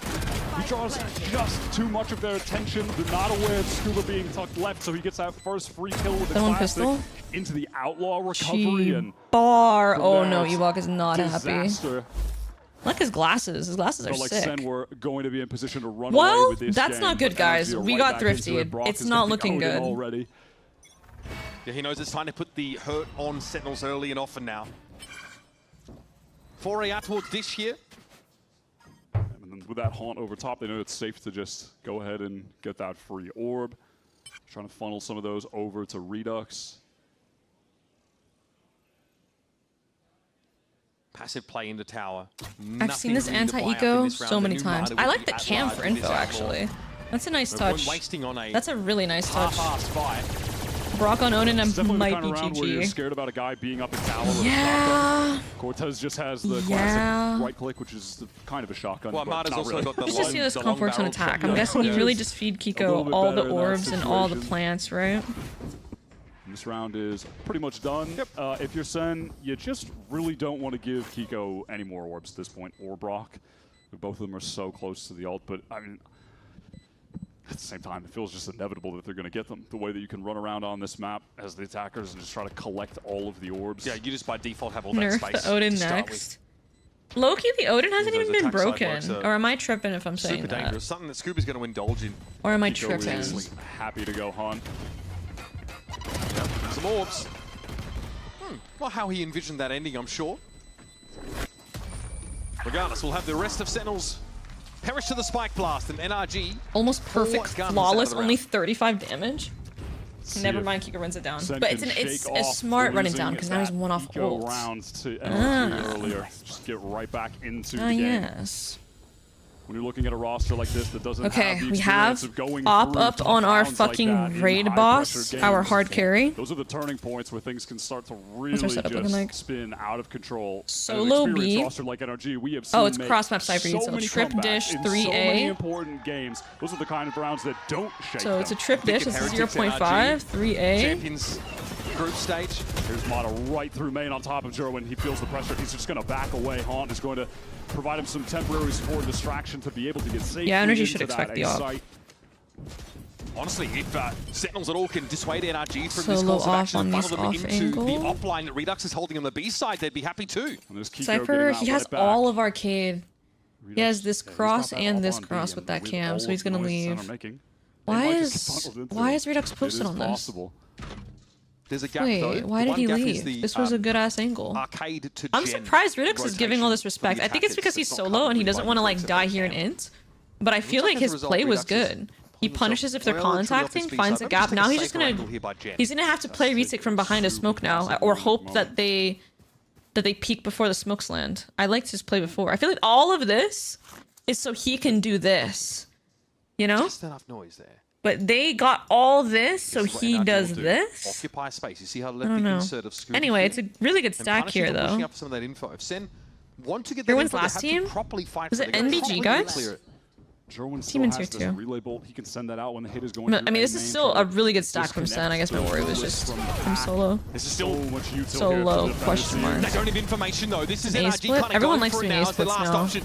He draws just too much of their attention. They're not aware of Scuba being tucked left, so he gets that first free kill with the Someone classic pistol? into the Outlaw recovery. And Bar. from Oh there, no, it's Ewok is not happy. disaster. I like his glasses. His glasses are Felt like sick. Sen were going to be in position to run away Well, with this that's game, not good, but guys. NRG are We right got back into thrifted. it. Brock It's is not gonna be looking Odin good. already. Yeah, he knows it's time to put the hurt on Sentinels early and often now. Foray out towards Dish here. And then with that haunt over top, they know it's safe to just go ahead and get that free orb. Trying to funnel some of those over to Redux. Passive play into tower. I've seen this anti-eco so many times. I like the cam for info, actually. That's a nice touch. That's a really nice touch. Brock on Onin It's definitely might the kind be of round where you're GG. scared about a guy being up in tower with Yeah. a shotgun. Cortez just has the Yeah. classic right click, which is kind of a shotgun. Well, but Marta's not also really. got the Let's just see this comp works on attack. I'm Yeah. guessing you Yeah. really just feed A little Kiko bit all the better in that orbs and all the situation. plants, right? This round is pretty much done. If you're Sen, you just really don't want to give Kiko any more orbs at this point, or Brock. Both of them are so close to the ult, but I mean, at the same time, it feels just inevitable that they're going to get them. The way that you can run around on this map as the attackers and just try to collect all of the orbs. Yeah, you just by default have all that Nerf space. the Odin to start next. Low-key, the Odin hasn't Those even been attack side broken. works are Or am I tripping if I'm saying Super that? dangerous. Something that Scuba's going to indulge in. Or am I Kiko tripping? is happy to go hunt. Some orbs. Not how he envisioned that ending, I'm sure. Regardless, we'll have the rest of Sentinels perish to the Spike Blast and NRG. Almost perfect, guns flawless, out of the only round. 35 damage. See Never if mind, Kiko runs it down. Sen But can it's shake a off smart running losing down because now he's that one off eco ult. round to NRG Ah. earlier. Just get right back into Ah, the game. yes. When you're looking at a roster like this that doesn't Okay, have the we experience have of going op through up tough on our rounds like fucking that in raid high-pressure boss, our games, hard carry. those are the turning points where things can start to really What's our setup looking just like? spin out of control. Solo An experienced B. roster like NRG, we have seen Oh, it's make cross-map Cypher, so so many trip comebacks dish, in 3A. so many important games. Those are the kind of rounds that don't shake So it's a them. trip dish. This is 0.5, 3A. Champions group stage. Here's Mata right through main on top of Jerwin. He feels the pressure. He's just going to back away. Haunt is going to provide him some temporary support and distraction to be able to get safe. Yeah, Energy should expect the op. Honestly, if Sentinels at all can dissuade NRG from Solo this course of off action on and this funnel them off into the angle. op line that Redux is holding on the B side, they'd be happy too. Cypher, he has all of arcade. He has this cross and this cross with that cam, so he's gonna leave. Why is Redux posted on this? There's a gap Wait, though. why The did he one gap is leave? the, This was a good ass angle. Arcade to I'm gen surprised Redux is giving all this rotation for respect. the I think it's attackers. because he's not solo covered and he with doesn't by want to the like except die for here in cam. int. But I feel like like as a his result, play was Redux is good. He punishes if they're well and truly off contacting, his B finds side. a gap. Maybe Now just he's take just a gonna safer angle here by Jen. he's gonna have to play Retake from behind a smoke now, or hope that they peek before the smokes land. I liked his play before. I feel like all of this is so he can do this. You know? Just enough noise there. But they got all this so This is what he NRG does will do. this? Occupy space. You see how I left don't the know. insert of Scuba Anyway, here? it's a really good And stack punishing here for pushing though. up some of that info. If Sen want to get Who that wins info, they last have to team? properly fight Was for it They gotta NBG, properly guys? clear it. Jerwin still Team in has tier this 2. relay bolt. He can send that out when the hit is going I through mean, a this is main still trade. a really good stack from Sen. I guess my worry was just from solo. This is still much util Solo here for the question mark. They don't have information though. This is An A NRG split? kind of Everyone going likes for it doing A now as their splits last now. option.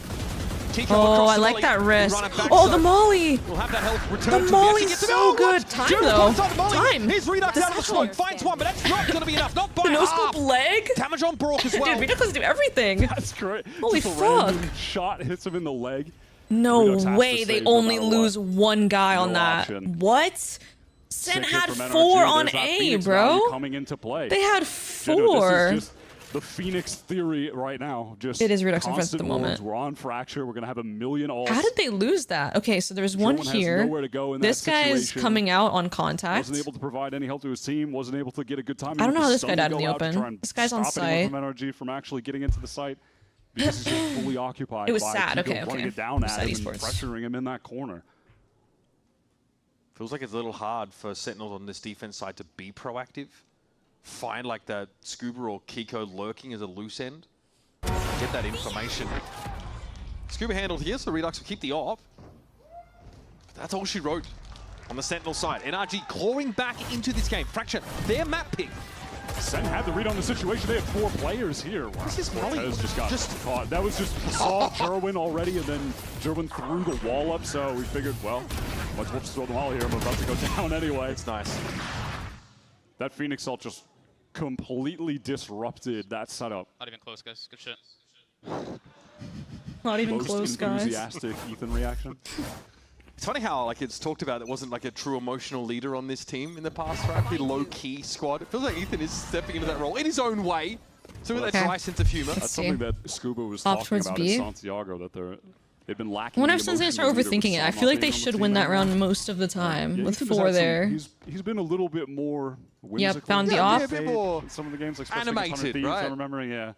Kiko Oh, across I the like volley. that risk. Run it back, Oh, so the molly! We'll have that health The return to molly's Gets it. so Oh, good. what? Time, Jerwin though. puts on the molly. Time. Here's Redux This out of the is smoke. hard. Finds one, but that's not going to be enough. Not by The no half. scope leg? Damage on Brock as well. Dude, Redux doesn't do everything. That's great. Holy Just a fuck. random shot hits him in the leg. No Redux has way to they save no only matter lose one guy on No that. option. What? Sick Sen hit had from NRG. 4 on There's that A, Phoenix value bro. coming into play. They had You know, 4. this is just the Phoenix theory right now. Just It is Redux in front at the constant moment. wards. We're on Fracture. We're going to have a million ults. How did they lose that? Okay, so there's one Jerwin has here. nowhere to go in This that guy is situation. coming out on contact. Wasn't able to provide any help to his team. Wasn't able to get a good time. I don't know how this guy Suddenly died in the go out to open. try and This guy's on stop anyone site. From NRG from actually getting into the site because he's just fully occupied. It was by sad. Kiko Okay, running okay. it down It was at sad him and esports. pressuring him in that corner. Feels like it's a little hard for Sentinels on this defense side to be proactive. Find like that Scuba or Kiko lurking as a loose end. Get that information. Scuba handled here, so Redux will keep the op. That's all she wrote on the Sentinel side. NRG clawing back into this game. Fracture, their map pick. Sen had the read on the situation. They have 4 players here. Wow. This is Molly. Cortez just got caught. That was just saw Jerwin already, and then Jerwin threw the wall up. So we figured, well, might as well just throw the wall here. I'm about to go down anyway. It's nice. That Phoenix ult just completely disrupted that setup. Not even close, guys. Good shit. Not even Most close, guys. enthusiastic Ethan reaction. It's funny how like it's talked about it wasn't like a true emotional leader on this team in the past, right? Pretty low-key squad. It feels like Ethan is stepping into that role in his own way. So with that dry sense of humor. That's something that Scuba was Off talking towards about B. in Santiago, that they've been lacking. I wonder the if since they start emotional leader overthinking with it, I Sam feel like not they being on should the win team that right round now. most of the time Yeah, with Ethan has 4 had some- there. He's been a little bit more whimsical. found the op. a bit more in some of the games, like especially animated, against 100 Thieves, right? I'm remembering, yeah.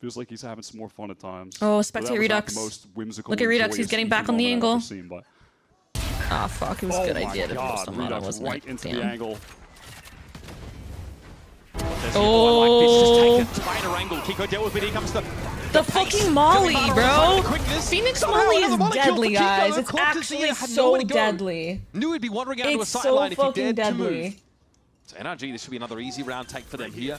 Feels like he's having some more fun at times. Oh, But that spectate was not Redux. the most whimsical Look at and Redux, he's joyous getting Ethan back on the moment I've ever angle. seen, but- Ah, fuck, it was a good Oh my idea to God, post him on it, Redux wasn't right it? into the Damn. angle. Oh, Just take a tighter angle. Kiko dealt with it. Here comes the fucking molly, bro. Phoenix molly is Another molly kill deadly, for Kiko. guys. The It's Cortez actually here had so nowhere to go. deadly. Knew he'd be wandering out to a It's so sideline if he fucking dared to move. deadly. So NRG, this should be another easy round take for them here.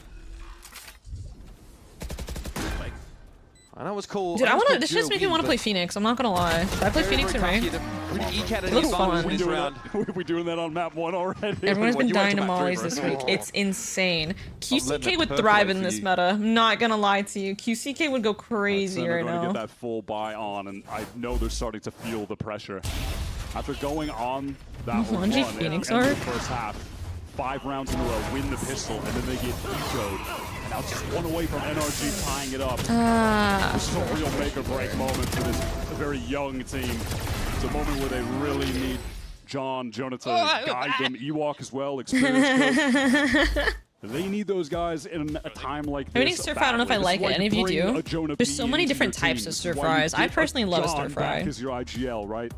I know it was cool. Dude, I wanna. This just makes me want to play Phoenix. I'm not gonna lie. Should I play Phoenix in ranked? It looks fun. We're doing that on map 1 already. Everyone's been You went dying to map 3 mollies first. this week. It's insane. letting QCK it would percolate thrive in for this you. meta. I'm not gonna lie to you. QCK would go crazy They're right going to now. get that full buy on, and I know they're starting to feel the pressure. After going on that one Melanji run Phoenix in the art. first half, 5 rounds in a row, win the pistol, and then they get ecoed. And now just one away from NRG tying it up. This is a real make-or-break moment for this very young team. It's a moment where they really need Jonah to guide them. Ewok as well, experienced coach. They need those guys in a time like this. I mean, stir fry, I don't know if I like it. Any of you do? There's so many different types of stir fries. I personally love stir fry. Is your IGL, right?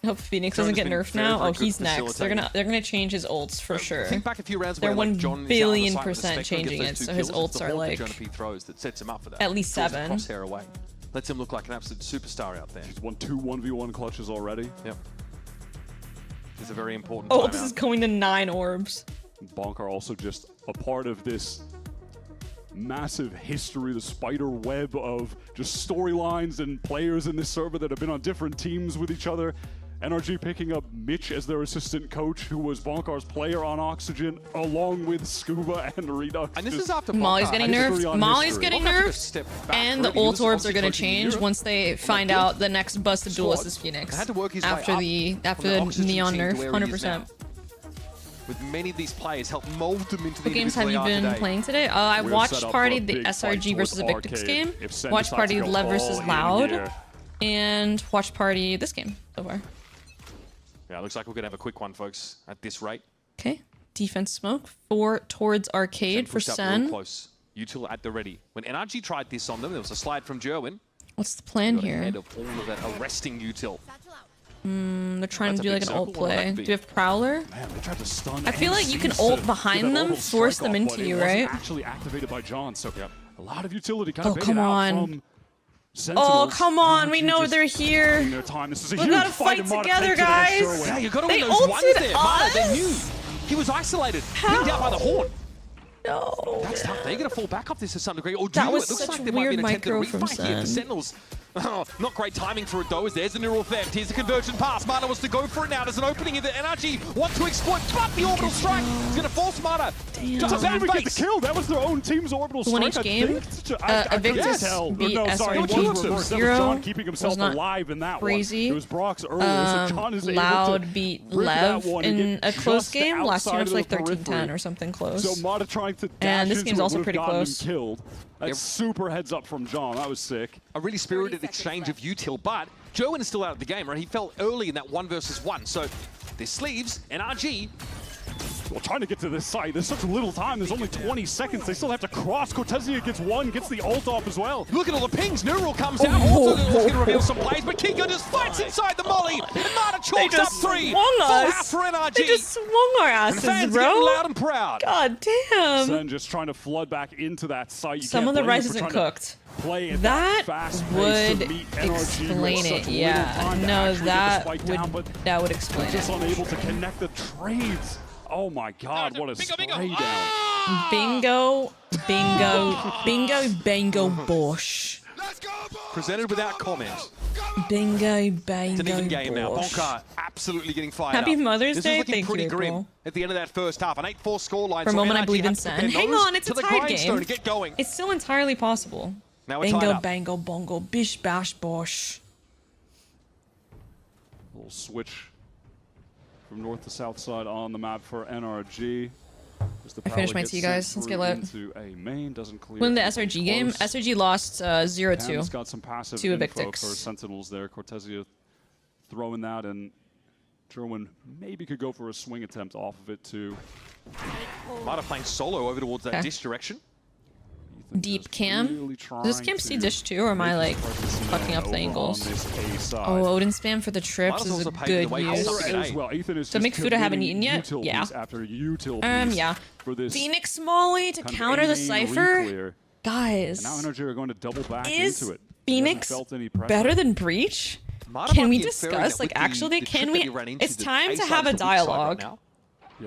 I hope Phoenix doesn't get nerfed now. Oh, he's next. They're gonna change his ults for sure. Think back a few rounds They're where, like, John 1 is billion out on the side with the % Spectre, changing gets it, those so 2 his kills. It's ults the are ball that like Jonah P throws that sets him up for that. at least Draws the 7. crosshair away. Lets him look like an absolute superstar out there. He's won 2 1v1 clutches already. Yep. It's a very important Oh, timeout. this is going to 9 orbs. Bonk are also just a part of this massive history, the spider web of just storylines and players in this server that have been on different teams with each other. NRG picking up Mitch as their assistant coach, who was Bonkar's player on Oxygen, along with Scuba and Redux. And this is after Molly's getting nerfed. Molly's getting nerfed. And the ult orbs are going to coaching in change Europe. once they find out the next busted duelist is Phoenix. Had to work his way After up the from the Oxygen Neon team to nerf, where he is 100%. now. With many of these players help mold them into the What games have you individual they are been today. playing today? I We're watched set up Party, for a the big fight SRG versus the towards Victix Arcade. game. If Sen Watch decides Party, to go LEV all versus in Loud. here. And watch Party this game so far. Yeah, looks like we're going to have a quick one, folks, at this rate. Okay. Defense smoke. 4 towards Arcade for Pushed up real Sen. close. Util at the ready. When NRG tried this on them, there was a slide from Jerwin. What's the plan Got here? ahead of all of that, arresting Util. They're trying That's to a do like big an ult circle. What would play. that Do be? you have Prowler? Man, they tried to stun I feel and like you can CC ult to behind get that them, orbital force strike them off, into but you, it wasn't right? actually activated by John, so A lot of utility kind of come on. from Sentinels. Oh, come on. We know they're here. Their time. This is a We huge gotta fight together, guys. Yeah, you got to They win those ones there. ulted Mana, they us? knew. He was isolated, pinned out by the horn. No. That's tough. They're going to fall back off this to some degree. Or do That was it looks such like there might be weird an attempted micro from refight here for Sen. Sentinels. Oh, not great timing for it though, as there's the neural theft. Here's the conversion pass. Mana wants to go for it now. There's an opening in the NRG. Want to exploit, but the orbital strike is going to force Mana. Just a Doesn't bad even get the face. kill. That was their own team's orbital strike. 1H game. Invictus Evictus beat no, sorry, it SRG wasn't reversed. That was 2-0. John keeping himself Was not alive in that crazy. one. It was Brock's earlier, so John is able Loud to beat rip that Lev one and in get a close just game. Last year it was outside like of the 13-10 periphery. or something close. So Mata trying to dash And this into game's it also would've pretty gotten him close. Killed. That's super heads up from John. That was sick. A really spirited exchange of util, but Joen is still out of the game, right? He fell early in that 1 versus 1. So there's sleeves, NRG. Well, trying to get to this site, there's such little time. There's only 20 seconds. They still have to cross. Cortezia gets one, gets the ult off as well. Look at all the pings. Neural comes out. Also going to reveal some plays, but Kiko just fights inside the molly. And Mata chalks up 3. swung Full us. house for NRG. They just swung our And the asses, fans bro. getting loud and proud. God damn. Sen just trying to flood back into that site. You Some can't of the blame rice him for isn't trying to cooked. Play at That fast pace would to meet NRG with explain such it. little Yeah, time to no, actually get the that spike would down, but that would explain they're just it. unable to connect the trades. Oh my God, what a spray down. Bingo, bingo, bingo, bango, bosh. Presented without comment. Bingo, It's an even bango, game now. bosh. Bonka absolutely getting fired Happy up. Mother's This Day. is looking Thank pretty you, grim April. at the end of that first half. An 8-4 scoreline. For a so moment, I NRG believe in have to Sen. prepare Hang those on, it's to a the tied grindstone game. to get going. It's still entirely possible. Now we're tied Bingo, up. bango, bongo, bish, bash, bosh. Little switch from north to south side on the map for NRG. I finished my tea, guys. Let's get lit. Into a main, doesn't clear. Win the SRG game. SRG lost 0-2 Cam's got some passive to info Evictix. for Sentinels there. Cortezia throwing that, and Jerwin maybe could go for a swing attempt off of it too. Mata playing solo over towards that Okay. dish direction. Deep cam. Does this cam see dish too, or am I like fucking up the angles? Oh, Odin spam for the trips is a good use. So make food I haven't eaten yet? Yeah. Yeah. Phoenix Molly to counter the Cypher? Guys. Now NRG are going to double back Is into it. Phoenix better than Breach? Mata Can might we be inferring discuss, that like, with actually, the can trip we? that he ran into, It's the time A to side have is a the weak side right dialogue. now.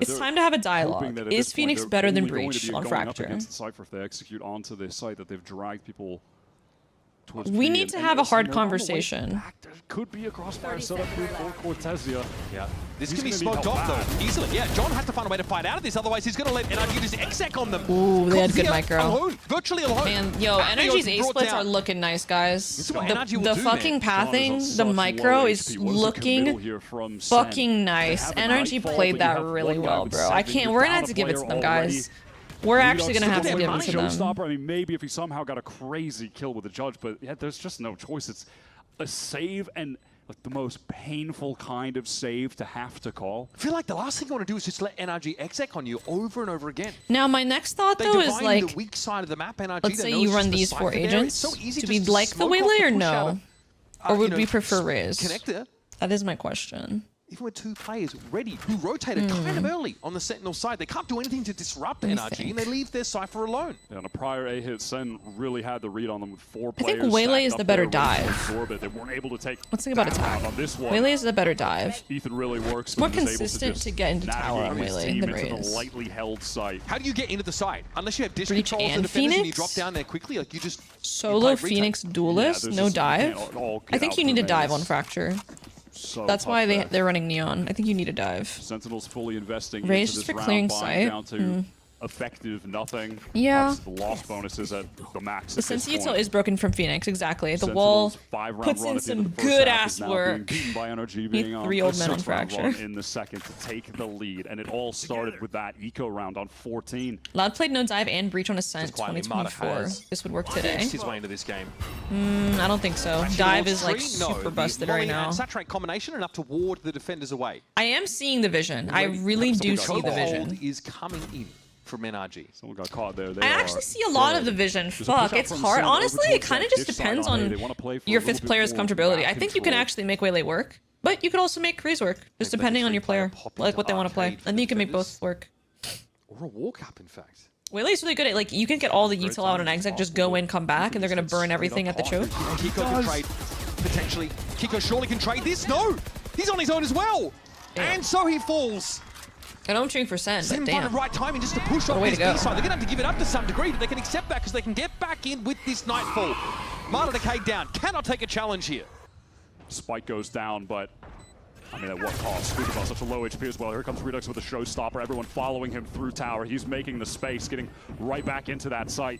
It's time to have a Hoping dialogue. that at Is this point Phoenix they're better than only going to Breach be on going up Fracture? against the Cypher if they execute onto this site that they've dragged people towards We P, need and- to and have a listen, hard they're on the way conversation. back. There could be a crossfire setup here for Cortezia. Yeah. This He's can be gonna need smoked help off back. though, easily. Yeah, John has to find a way to fight out of this, otherwise he's going to let NRG just exec on them. Ooh, they had good Cortezia micro. Alone, virtually alone. Man, yo, After the Energy's open A brought splits down. are looking nice, guys. This is what The, Energy will the do, fucking man. pathing, the micro is looking fucking nice. Energy played that really well, bro. I can't. We're gonna have to give it to them, guys. We're actually gonna have to give it to them. Showstopper. I mean, maybe if he somehow got a crazy kill with the judge, but yeah, there's just no choice. It's a save, and like the most painful kind of save to have to call. I feel like the last thing you want to do is just let NRG exec on you over and over again. Now, my next thought They though is divine like, the weak side of the map, NRG. let's They say know you it's run just the these 4 Cypher there. agents. It's so easy Do just we to like the smoke off Waylay or push out no? of, Or you would know, we prefer Riz? Connector. That is my question. Even with 2 players ready, who rotated kind of early on the Sentinel side, they can't do anything to disrupt NRG, and they leave their Cypher alone. Yeah, on a prior A hit, Sen really had the read on them with 4 I think players. Waylay is stacked the up better there ready to dive. absorb it. They weren't able to take Let's think about that attack. round on this one. Waylay is the better dive. Ethan really works. More but is able consistent just to get into navigate tower on his Waylay team than into Riz. the lightly held site. How do you get into the side? Unless you have dish Breach controls and the defenders and you Phoenix? drop down there quickly, like you just... Solo Phoenix duelist, no dive. I think you need a dive on Fracture. So That's tough why there. they're running Neon. I think you need a dive. Sentinels fully investing Raise into just this for round, clearing buying sight. down to effective nothing. Yeah. Obviously, the loss bonuses at the max. The at this Sensi util point. is broken from Phoenix, exactly. The Sentinels' wall 5-round puts run in at the end some of the first good half ass is now work. being beaten by NRG Need being on 3 a old men on 6-round run Fracture. in the second to take the lead, and it all started with that eco round on 14. Loud played no dive and breach on Ascent quietly, Mata 2024. has This would work today. forced his way into this game. I don't think so. Actually, Dive Lord's is like tree? No, super the busted Molly right now. and Saturate combination enough to ward the defenders away. I am seeing the vision. I really do see the vision. Chokehold is coming in from NRG. Someone got caught there. I actually see a lot of the vision. Fuck, it's hard. Honestly, it kind of just depends on your 5th player's comfortability. I think you can actually make Waylay work, but you could also make Kreese work, just depending on your player, like what they want to play. And you can make both work. Or a walk up, in fact. Waylay's really good at, like, you can get all the util out on exec, just go in, come back, and they're gonna burn everything at the choke. Kiko can trade, potentially. Kiko surely can trade this. No! He's on his own as well! And so he falls. I know I'm cheering for Sen, but Sen damn. find the right timing just to push off this B-side. They're gonna have to give it up to some degree, but they can accept that because they can get back in with this Nightfall. Marta decayed down, cannot take a challenge here. Spike goes down, but I mean, at what cost? Speaking about such a low HP as well. Here comes Redux with a showstopper. Everyone following him through tower. He's making the space, getting right back into that site.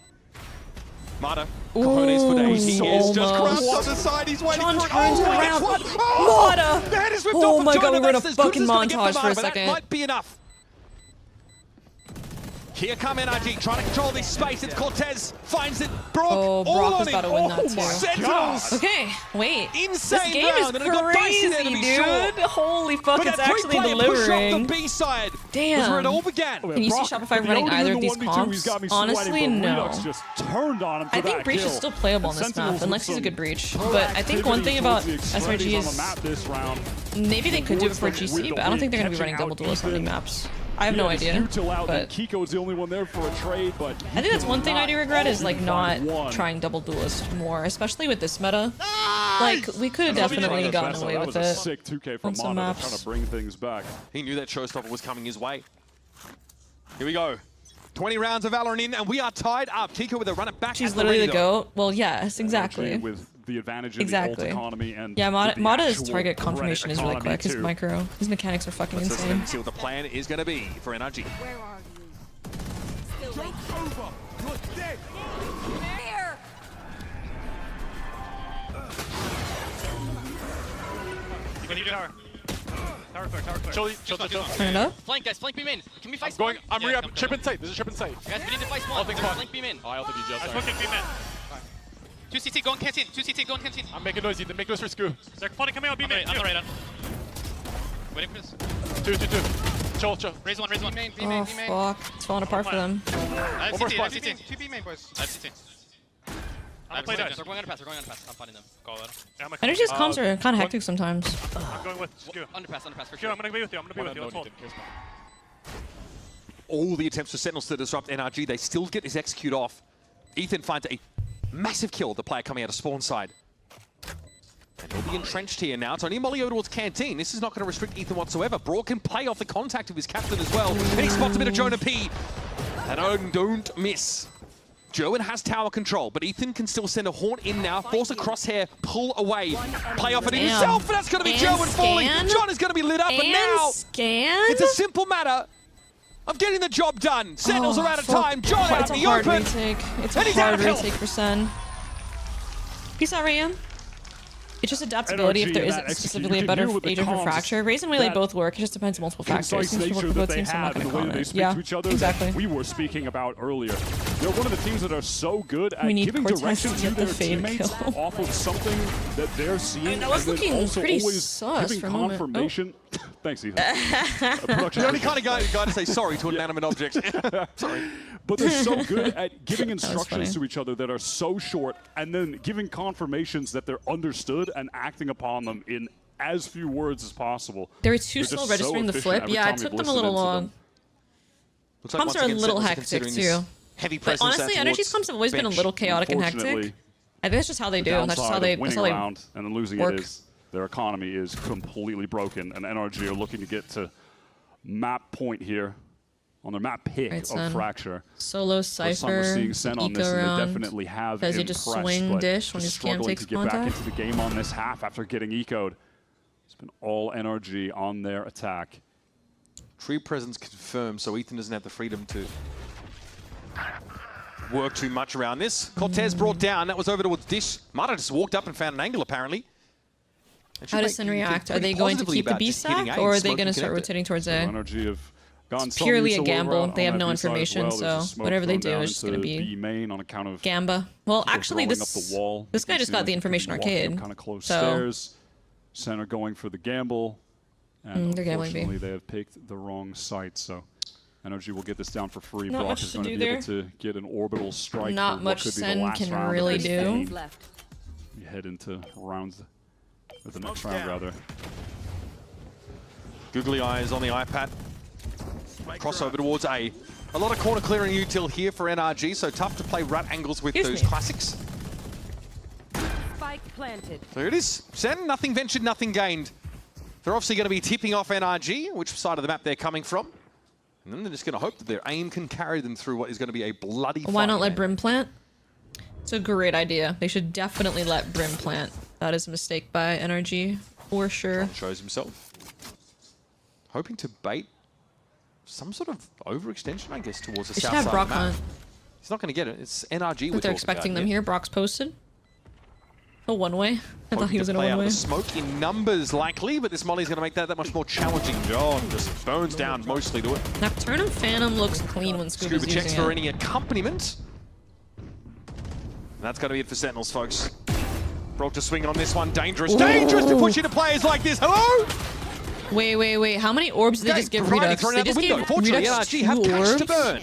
Marta, cojones for days. He is just crouched on the side. He's waiting for it. Oh, Marta! The head is ripped Oh off my of god, we were in a Jonah. fucking Guns is gonna montage get for a but second. That might be enough. Here come NRG, trying to control this space. It's Cortez, finds it. Brock, Oh, all Brock on was about it. to win that too. Sentinels. Okay, wait. Insane this game round, is and it got dicey there to crazy, be dude. sure. Holy fuck, But it's that actually three-player delivering. push off the B-side Damn. was where it all began. Can you see Shopify running either of these comps? Honestly, no. Just turned on him for I think that Breach kill. is still playable on this map, and Lexi's a good Breach. But I think one thing about SRG is maybe they could do it for GC, but I don't think they're going to be running double duelists on any maps. I have no idea. But Kiko's the only one there for a trade, but I think that's one thing I do regret is like not trying double duelist more, especially with this meta. Like we could have definitely gotten away with that was it a sick 2K from on some Mata maps. trying to bring things back. He knew that showstopper was coming his way. Here we go. 20 rounds of Valorant in, and we are tied up. Kiko with a run it back. She's literally the GOAT. Well, yes, exactly. With the advantage of Exactly. the ult economy and Yeah, with the Mata's actual target confirmation is really economy quick. His too. micro, his mechanics are fucking Let's insane. see what the plan is going to be for NRG. Where are you? Still waiting. You're dead. Here. You can do tower. Tower clear, tower clear. Chill. Turn it up. Flank, guys, flank beam in. Can we fight I'm going, I'm yeah, chip in sight. There's a chip in sight. Guys, we need to fight small. I'll think spawn. Flank beam in. Oh, I ulted you just. I'm smoking beam in. 2 CT, go on canteen. 2 CT, go on canteen. I'm making noise, Ethan. Make noise for Scoo. They're funny coming out, beam in. On the right, on. Waiting for this. 2. Chill. Raise one. Oh fuck, it's falling apart for them. I have One more CT, I have spot. CT. 2 B main, boys. I have CT. I'm play dice. They're going on a pass, they're going on a pass. I'm fighting them. Call that. Yeah, Energy's comms are kind of hectic sometimes. I'm going with Scoo. Underpass for Sure, sure. I'm gonna be with you. Let's hold. All the attempts for Sentinels to disrupt NRG, they still get this execute off. Ethan finds a massive kill, the player coming out of spawn side. And he'll be entrenched here now. It's only Molly over towards Canteen. This is not going to restrict Ethan whatsoever. Broad can play off the contact of his captain as well. And he spots a bit of Jonah P. And don't miss. Joan has tower control, but Ethan can still send a Haunt in now, force a crosshair, pull away, play off it himself, and that's going to be Joan falling. John is going to be lit up, and now it's a simple matter of getting the job done. Sentinels are out of time. John out in the open. It's a hard retake for Sen. Peace out, Rayam. It's just adaptability if there isn't specifically a better agent for Fracture. Raze and Melee both work, it just depends on multiple factors. Since we work for both teams, I'm not going to comment. Yeah, exactly. We were speaking about earlier. They're one of the teams that are so good at We need giving Cortez direction to to get the their fade teammates kill. off of something that they're seeing. I mean, that was and then looking also pretty always sus giving for a moment. confirmation. Thanks, Ethan. The only kind of guy to say sorry to an inanimate object. Sorry. But they're so good at giving That was instructions funny. to each other that are so short and then giving confirmations that they're understood and acting upon them in as few words as possible. They were too They're slow just registering so the efficient flip. every Yeah, time it took we've them a little listened into long. them. Looks like Comps once are a again, little Sentinels are hectic considering this too. heavy But presence honestly, out Energy's towards comps have always been a bench. little chaotic and hectic. Unfortunately, I think that's just how they do. The That's just how downside they. of That's winning how a they. round and then losing work. it is their economy is completely broken, and NRG are looking to get to map point here on their map pick Right, of Sen. Fracture. Solo First time we're Cypher, seeing Sen on this, eco and they round. definitely have Does he impressed, just swing but dish when just his cam struggling takes to get back contact? into the game on this half after getting eco'd. It's been all NRG on their attack. Tree presence confirmed, so Ethan doesn't have the freedom to work too much around this. Cortez brought down. That was over towards Dish. Mata just walked up and found an angle, apparently. How does Sen react? Are they going to keep the B stack, or are they going to start rotating towards A? NRG have gone It's purely a some gamble. over They have on no that B side as information, well. There's a so smoke whatever they thrown do down is just going to into be B main on account of Gamba. Well, people actually, blowing this up the wall. this guy just got the information arcade. Kind of close so stairs. Center going for the gamble, and they're gambling B. unfortunately they have picked the wrong site. So NRG will get this down for free. Not Brock much is to going to do be able to get an orbital strike. Not for much what could be the Sen last can round of really this do. game. We head into rounds with the next round rather. Googly eyes on the iPad. Crossover towards A. A lot of corner clearing util here for NRG, so tough to play rat angles with those classics. Spike planted. So here it is. Sen, nothing ventured, nothing gained. They're obviously going to be tipping off NRG, which side of the map they're coming from. And then they're just going to hope that their aim can carry them through what is going to be a bloody fight. Why not let Brim plant? It's a great idea. They should definitely let Brim plant. That is a mistake by NRG, for sure. John shows himself. Hoping to bait some sort of overextension, I guess, towards the south side of the map. He's not going to get it. It's NRG. But they're expecting them here. Brock's posted. A one-way. I thought he was in a one-way. Smoke in numbers, likely, but this molly's going to make that much more challenging. John just burns down mostly to it. Nocturnal Phantom looks clean when Scuba's Scuba checks using for it. any accompaniment. And that's going to be it for Sentinels, folks. Brock to swing on this one. Dangerous. Ooh. Dangerous to push into players like this. Hello? Wait. How many orbs did they just give Redux? They just gave Redux 2 have cash to burn.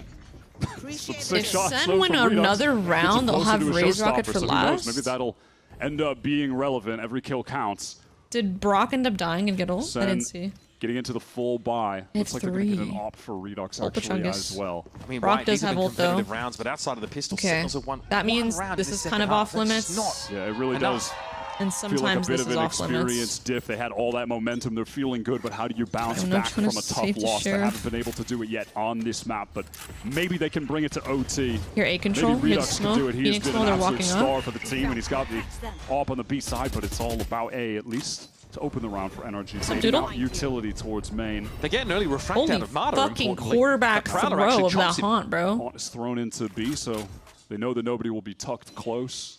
If Sen win another round, they'll have Raise Rocket for last. Maybe that'll end up being relevant. Every kill counts. Did Brock end up dying and get ult? I didn't see. Getting into the full buy. It's Looks like they're going to get an op for Redux actually as well. I mean, Brock does have ult though. Rounds, but outside of the pistol, okay. That means this is kind of off limits. Yeah, it really does. And sometimes feel like a bit this of is an off limits. experience diff. They had all that momentum. They're feeling good, but how do you bounce back from a tough loss? They haven't been able to do it yet on this map, but maybe they can bring it to OT. Your A control, maybe Redux can do it. He has been an they're absolute star for the team, and he's got the op on the B side, but it's all about A at least to open the round for NRG. Taking out utility towards main. They get an early refract out of Marta. Fucking quarterback throw of that haunt, bro. Haunt is thrown into B, so they know that nobody will be tucked close.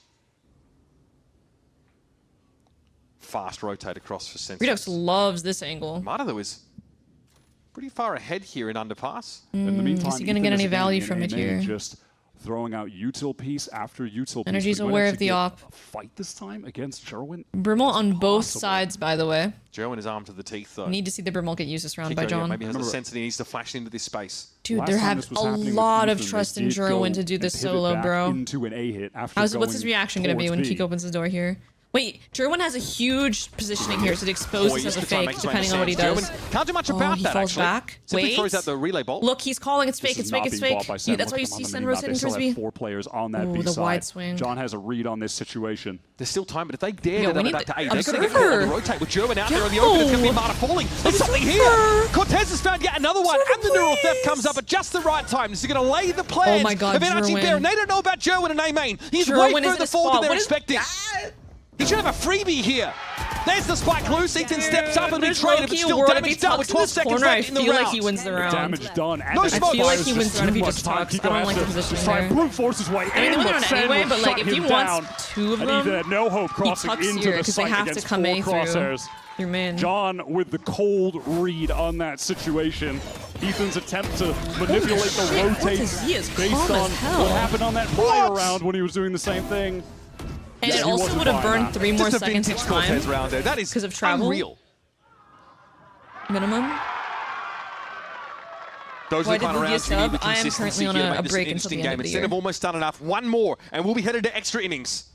Fast rotate across for Sentinels. Redux loves this angle. Marta, though, is pretty far ahead here in underpass. In the meantime, is he going to get any value from it here? Just throwing out util piece after util piece. NRG's aware of the op. Fight this time against Jerwin. Brimble on both sides, by the way. Jerwin is armed to the teeth, though. Need to see the Brimble get used this round by John. Yeah, maybe has a sense that he needs to flash into this space. Dude, there have a lot of trust in Jerwin to do this solo, bro. Into an A hit after what's his reaction going to be when Keek opens his door here? Wait, Jerwin has a huge positioning here, so it exposes as a fake, depending on what he does. Can't do much about he that, falls actually. back. Simply Wait. throws out the relay bolt. Look, he's calling it's fake, it's fake, it's fake. Dude, that's why you see Sen rotating towards B. 4 players on that B the side. wide swing. John has a read on this situation. There's still time, but if they dare to back to A, they're going to get caught on the rotate with Jerwin out there in the open. It's going to be Marta falling. There's something here. Cortez has found yet another one, and the neural theft comes up at just the right time. This is going to lay the plans Oh my God, of NRG Bear, and they don't know about Jerwin and A main. He's way further forward than they're expecting. He should have a freebie here. There's the spike loose. Ethan steps up and be traded, but still damage done with 12 seconds left in the round. I feel like he wins the round. Damage done. No I smoke. feel like he wins the round if he just talks. I don't like the positioning there. Brute force his way I mean, they in, win but it anyway, Sen but will like, shut if he him wants down. 2 of And them, he had no hope he crossing tucks into here the because they site have to against come 4 A crosshairs. through man. John with the cold read on that situation. Ethan's attempt to manipulate the rotate based on what happened on that prior round when he was doing the same thing. And it also would have burned 3 more seconds of time round there. That is because of travel. Unreal. Minimum. Those are the kind of rounds you need the I am consistency currently on here to a make this break an until interesting the end game. of the Instead year. of almost done enough, one more, and we'll be headed to extra innings.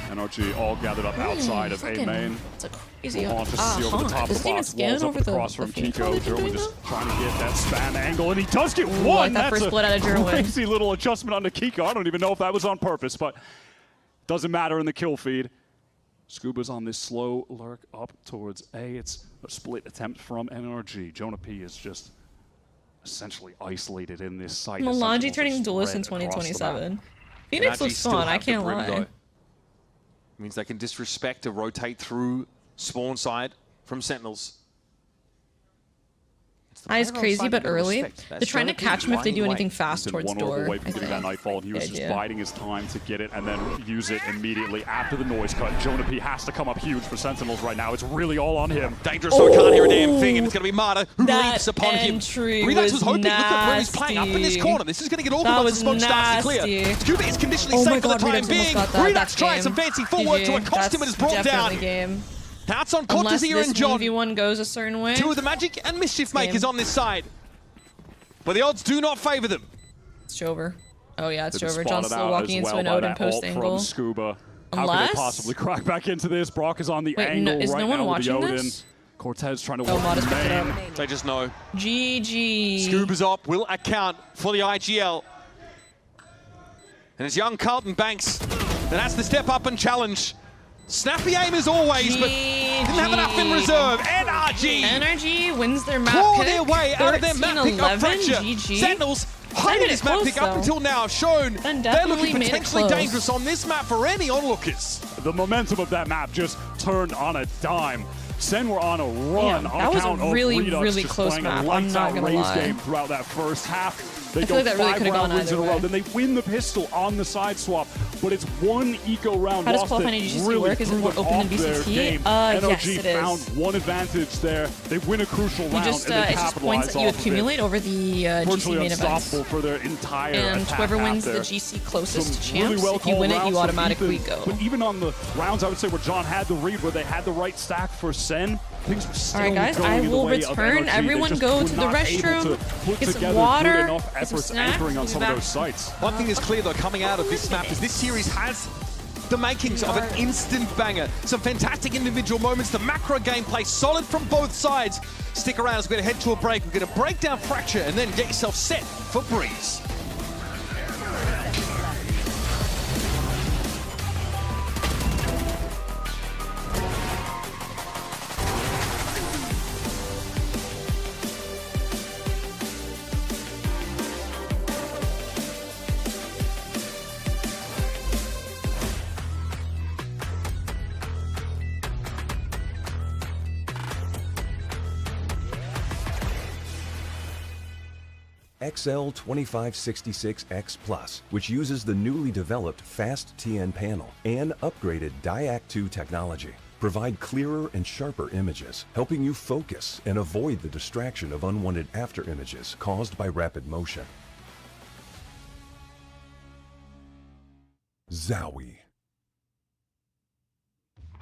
NRG all gathered up outside of A main. It's a crazy Haunt just see over the top of the box, walls up across from Kiko. Jerwin just trying to get that spam angle, and he does get one. That first split out of Jerwin. Crazy little adjustment onto Kiko. I don't even know if that was on purpose, but doesn't matter in the kill feed. Scuba's on this slow lurk up towards A. It's a split attempt from NRG. Jonah P is just essentially isolated in this site. melanji turning duelist in 2027. Phoenix looks fun, I can't lie. Means they can disrespect to rotate through spawn side from Sentinels. Is crazy, but early. They're trying to catch him if they do anything fast towards door. Away from getting that nightfall, and he was just biding his time to get it and then use it immediately after the noise cut. Jonah P has to come up huge for Sentinels right now. It's really all on him. Dangerous, so he can't hear a damn thing, and it's going to be Marta who leaps upon him. Redux was hoping, look at where he's playing up in this corner. This is going to get all the ones the smoke starts to clear. Scuba is conditionally safe for the time being. Redux tries some fancy footwork to accost him and is brought down. That's on Cortez here and John. Unless this 1v1 goes a certain way. 2 of the Magic and Mischief Makers on this side. But the odds do not favor them. It's Jover. Oh yeah, it's Jover. John's still walking into an Odin post angle. Scuba. Unless... How could they possibly crack back into this? Brock is on the angle is right no one now with the watching Odin. this? Cortez trying to Oh, work Modest picked it up. main. They just know. GG. Scuba's up will account for the IGL. And it's young Carlton Banks that has to step up and challenge. Snappy aim as always, but didn't have enough in reserve. NRG wins their map claw pick. their way out of their map pick up 13-11, Fracture. GG. Sentinels They hiding did this it map close, pick up though. until now have shown And they're definitely looking made it potentially close. dangerous on this map for any onlookers. The momentum of that map just turned on a dime. Sen were on a run Damn, on that was account a of really, Redux really just close playing map, a I'm lights not out gonna Raze lie. game throughout that first half. They I go feel like that really 5 could've round gone wins in a either row, way. then they win the pistol on the side swap, but it's one eco round How does loss qualifying that AGC really work? Is it threw more them open than off their VCT? game. Yes, NRG it is. found one advantage there. They win a crucial You round just, and they it's just capitalize points that you off of it. accumulate over the GC Virtually main events. unstoppable for their entire And attack whoever half wins there. the GC closest to Some champs, really well if you win it, called you rounds from automatically Ethan. go. But even on the rounds, I would say, where John had the read, where they had the right stack for Sen, things were still Alright guys, going I in the will way of return. NRG. They Everyone just go were to the not able restroom, to put get some together water, good enough get some efforts snacks, anchoring on we'll be some of back. those sites. One thing is clear though, coming out of this map is this series has the makings of an instant banger. Some fantastic individual moments, the macro gameplay solid from both sides. Stick around as we're going to head to a break. We're going to break down Fracture and then get yourself set for Breeze. XL2566X Plus, which uses the newly developed Fast TN panel and upgraded Diac2 technology, provide clearer and sharper images, helping you focus and avoid the distraction of unwanted after images caused by rapid motion. Zowie.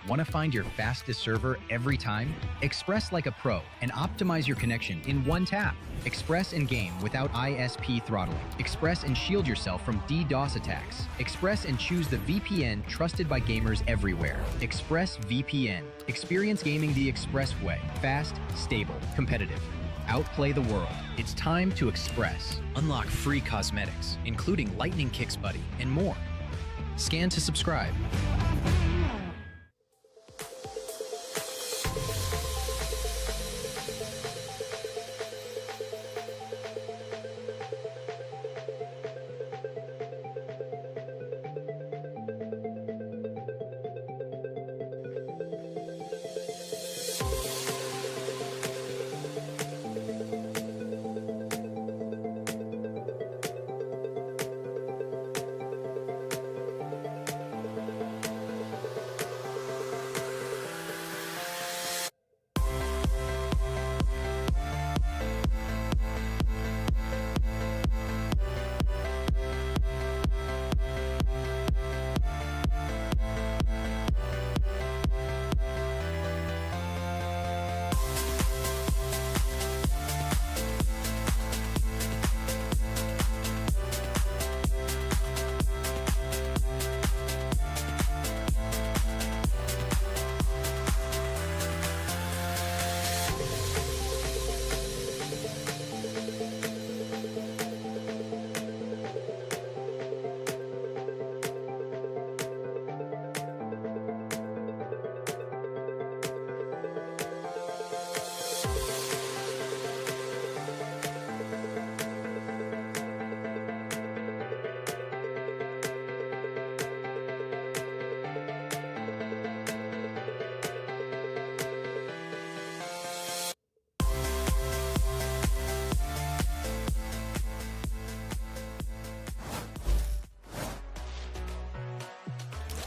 Want to find your fastest server every time? Express like a pro and optimize your connection in one tap. Express and game without ISP throttling. Express and shield yourself from DDoS attacks. Express and choose the VPN trusted by gamers everywhere. Express VPN. Experience gaming the Express way. Fast, stable, competitive. Outplay the world. It's time to Express. Unlock free cosmetics, including Lightning Kicks Buddy and more. Scan to subscribe.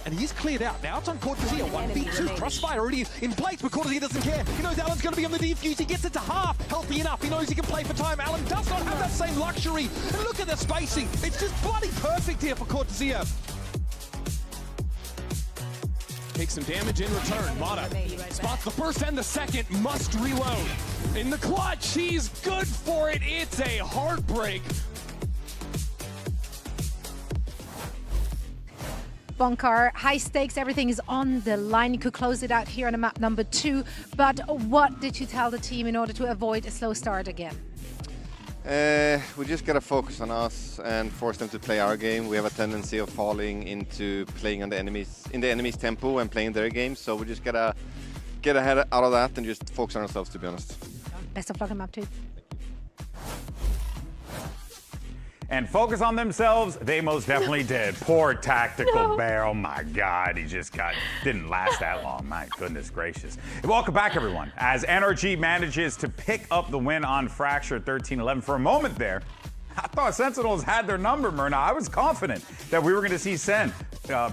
And he's cleared out. Now it's on Cortezia. 1v2. Crossfire already in place, but Cortezia doesn't care. He knows Alan's going to be on the defuse. He gets it to half. Healthy enough. He knows he can play for time. Alan does not have that same luxury. And look at the spacing. It's just bloody perfect here for Cortezia. Take some damage in return. Mata spots the first and the second. Must reload. In the clutch, he's good for it. It's a heartbreak. Bonkar, high stakes, everything is on the line. You could close it out here on a map number 2. But what did you tell the team in order to avoid a slow start again? We just gotta focus on us and force them to play our game. We have a tendency of falling into playing on the enemy's tempo and playing their game. So we just gotta get ahead out of that and just focus on ourselves, to be honest. Best of luck on map 2. And focus on themselves, they most definitely did. Poor tactical bear, oh my God, he just didn't last that long, my goodness gracious. Welcome back, everyone. As NRG manages to pick up the win on Fracture 13-11. For a moment there, I thought Sentinels had their number, Myrna. I was confident that we were going to see Sen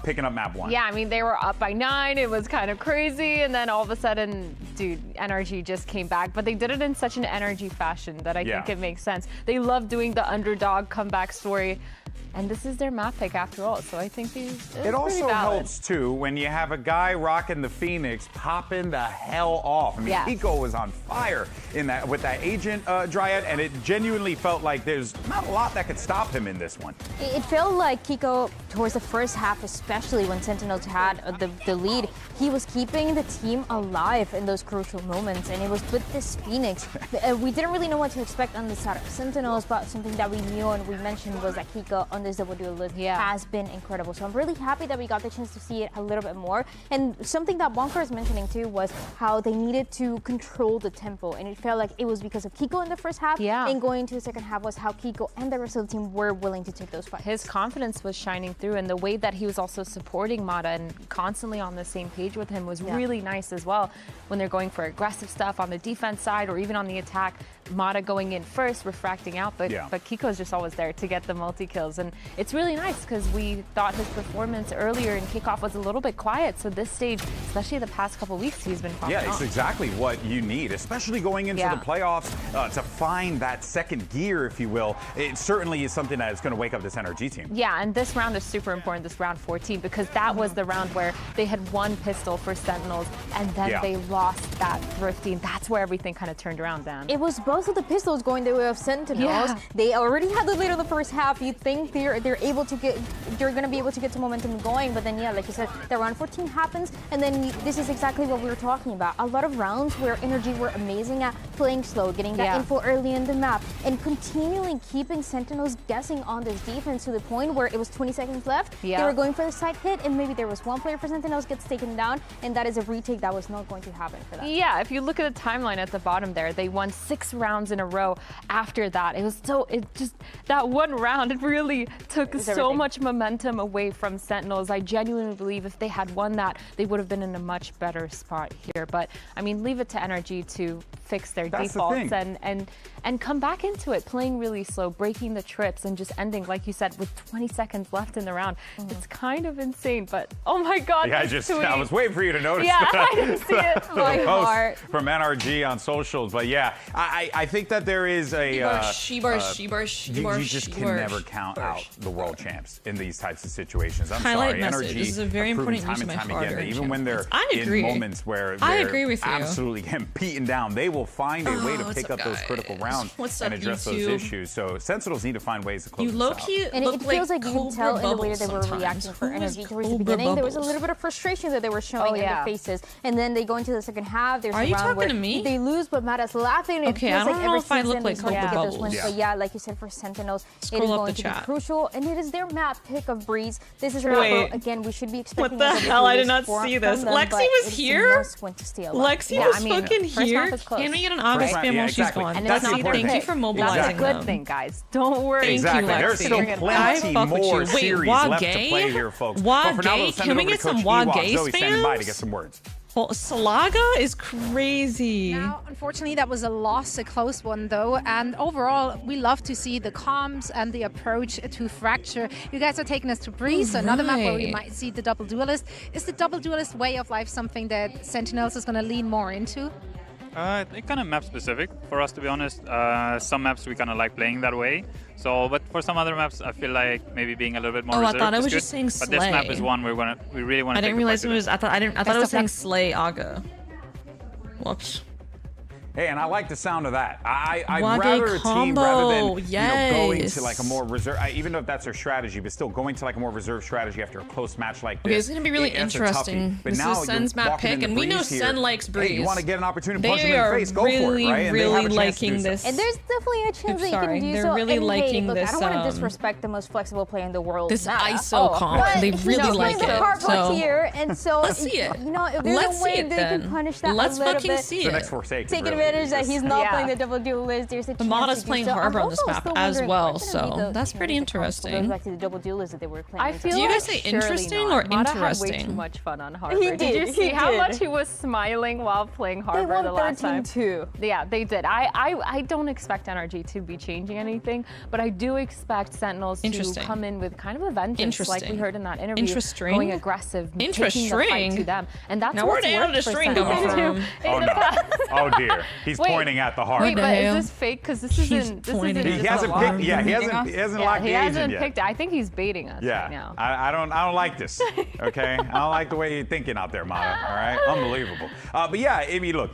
picking up map 1. Yeah, I mean, they were up by 9. It was kind of crazy. And then all of a sudden, dude, NRG just came back. But they did it in such an NRG fashion that I think it makes sense. They love doing the underdog comeback story. And this is their map pick after all, so I think it also helps too when you have a guy rocking the Phoenix popping the hell off. I mean, Kiko was on fire in that with that Agent Dryad, and it genuinely felt like there's not a lot that could stop him in this one. It felt like Kiko, towards the first half, especially when Sentinels had the lead, he was keeping the team alive in those crucial moments, and it was with this Phoenix. We didn't really know what to expect on the side of Sentinels, but something that we knew and we mentioned was that Kiko on this double duelist has been incredible. So I'm really happy that we got the chance to see it a little bit more. And something that Bonkar is mentioning too was how they needed to control the tempo, and it felt like it was because of Kiko in the first half, and going to the second half was how Kiko and the rest of the team were willing to take those fights. His confidence was shining through, and the way that he was also supporting Mata and constantly on the same page with him was really nice as well. When they're going for aggressive stuff on the defense side or even on the attack, Mata going in first, refracting out, but Kiko's just always there to get the multi-kills. And it's really nice because we thought his performance earlier in kickoff was a little bit quiet. So this stage, especially the past couple weeks, he's been popping it's exactly what you need, especially going into the playoffs, to find that second gear, if you will. It certainly is something that is going to wake up this NRG team. Yeah, and this round is super important, this round 14, because that was the round where they had one pistol for Sentinels, and then they lost that thrifty, and that's where everything kind of turned around, Dan. It was both of the pistols going the way of Sentinels. They already had the lead of the first half. You think they're able to get, you're going to be able to get some momentum going, but then like you said, the round 14 happens, and then this is exactly what we were talking about. A lot of rounds where NRG were amazing at playing slow, getting that info early in the map, and continually keeping Sentinels guessing on this defense to the point where it was 20 seconds left. They were going for the side hit, and maybe there was one player for Sentinels gets taken down, and that is a retake that was not going to happen for them. Yeah, if you look at the timeline at the bottom there, they won 6 rounds in a row after that. It was that one round, it really took so much momentum away from Sentinels. I genuinely believe if they had won that, they would have been in a much better spot here. But I mean, leave it to NRG to fix their defaults and come back into it, playing really slow, breaking the trips, and just ending, like you said, with 20 seconds left in the round. It's kind of insane, but oh my God. Yeah, I was waiting for you to notice I didn't see it. My heart. From NRG on socials, but yeah, I think that there is a you just can never count out the world champs in these types of situations. I'm sorry, NRG this is a very important use of my hard even when they're in moments where they're absolutely getting beaten down, they will find a way to pick up those critical rounds and address those issues. So Sentinels need to find ways to close this out. And it feels like you can tell in the way that they were reacting for NRG towards the beginning. There was a little bit of frustration that they were showing in their faces, and then they go into the second half. There's a round where they lose, but Mata's laughing. Okay, I don't know if I look like Cobra Bubbles. But yeah, like you said, for Sentinels, it is going to be crucial, and it is their map pick of Breeze. This is again, we should be expecting. What the hell? I did not see this. Lexi was here. Lexi was fucking here. Can we get an August spam while she's gone? Thank you for mobilizing them. That's a good thing, guys. Don't worry. Exactly. There's still plenty more series left to play here, folks. Wagay? Can we get some Wagay spams? Standing by to get some words. Well, Salaga is crazy. Now, unfortunately, that was a loss, a close one, though. And overall, we love to see the comms and the approach to Fracture. You guys are taking us to Breeze, so another map where we might see the double duelist. Is the double duelist way of life something that Sentinels is going to lean more into? It kind of map specific for us, to be honest. Some maps we kind of like playing that way. So, but for some other maps, I feel like maybe being a little bit more reserved. I thought I was good. just saying Slay. But this map is one we really want to. I didn't realize it was. I thought it was saying Slay Aga. Whoops. Hey, and I like the sound of that. I'd Wage rather a team rather than going to like a yes. more reserve, even though that's their strategy, but still going to like a more reserved strategy after a close match like this. Okay, it's gonna be really It's a interesting. toughie. But This now is Sen's you're map walking pick, into and we know Breeze Sen here. likes Breeze. Hey, you want to get an opportunity to punch They him in the are face? Go for it, right? And they have really a chance to liking do so. this. And there's definitely a chance that you Sorry, can do they're so. really and liking hey, look, this, I don't want to disrespect the most flexible player in the world. This Nah. ISO comp, but they he's really not like playing the it, hard so- part here, and so Let's see it. You know, if there's Let's a way see it they then. can punish that Let's a little fucking bit. see it. The next Forsaken, Take really, advantage that he's not Yeah. playing the double duelist. There's a The chance Mata's to do playing so. Harbor I'm on this also map still as wondering well, what's gonna be so the, that's you know, pretty the comp goes interesting. back to the double duelist that they were playing. I in feel Do you like guys say surely interesting not. or Mata had way interesting? too much fun on Harbor. He Did did, you see he how did. much he was smiling while playing They Harbor won the last time? 13-2. Yeah, they did. I don't expect NRG to be changing anything, but I do expect Sentinels to come in with kind of a vengeance, like we Interesting. heard in that interview, Interesting. going aggressive, taking the fight Interesting. to them, and that's Now where what's the hell worked did the for string come Sentinels from? Oh in the no. past. Oh dear. He's Wait, pointing at the heart. Wait, but hell? is this fake? Because this isn't. This isn't. He just hasn't a picked. lock. Yeah, he hasn't locked He the agent hasn't yet. picked. I think he's baiting us right now. I don't like this. Okay, I don't like the way you're thinking out there, Mata. All right, unbelievable. But yeah, I mean, look,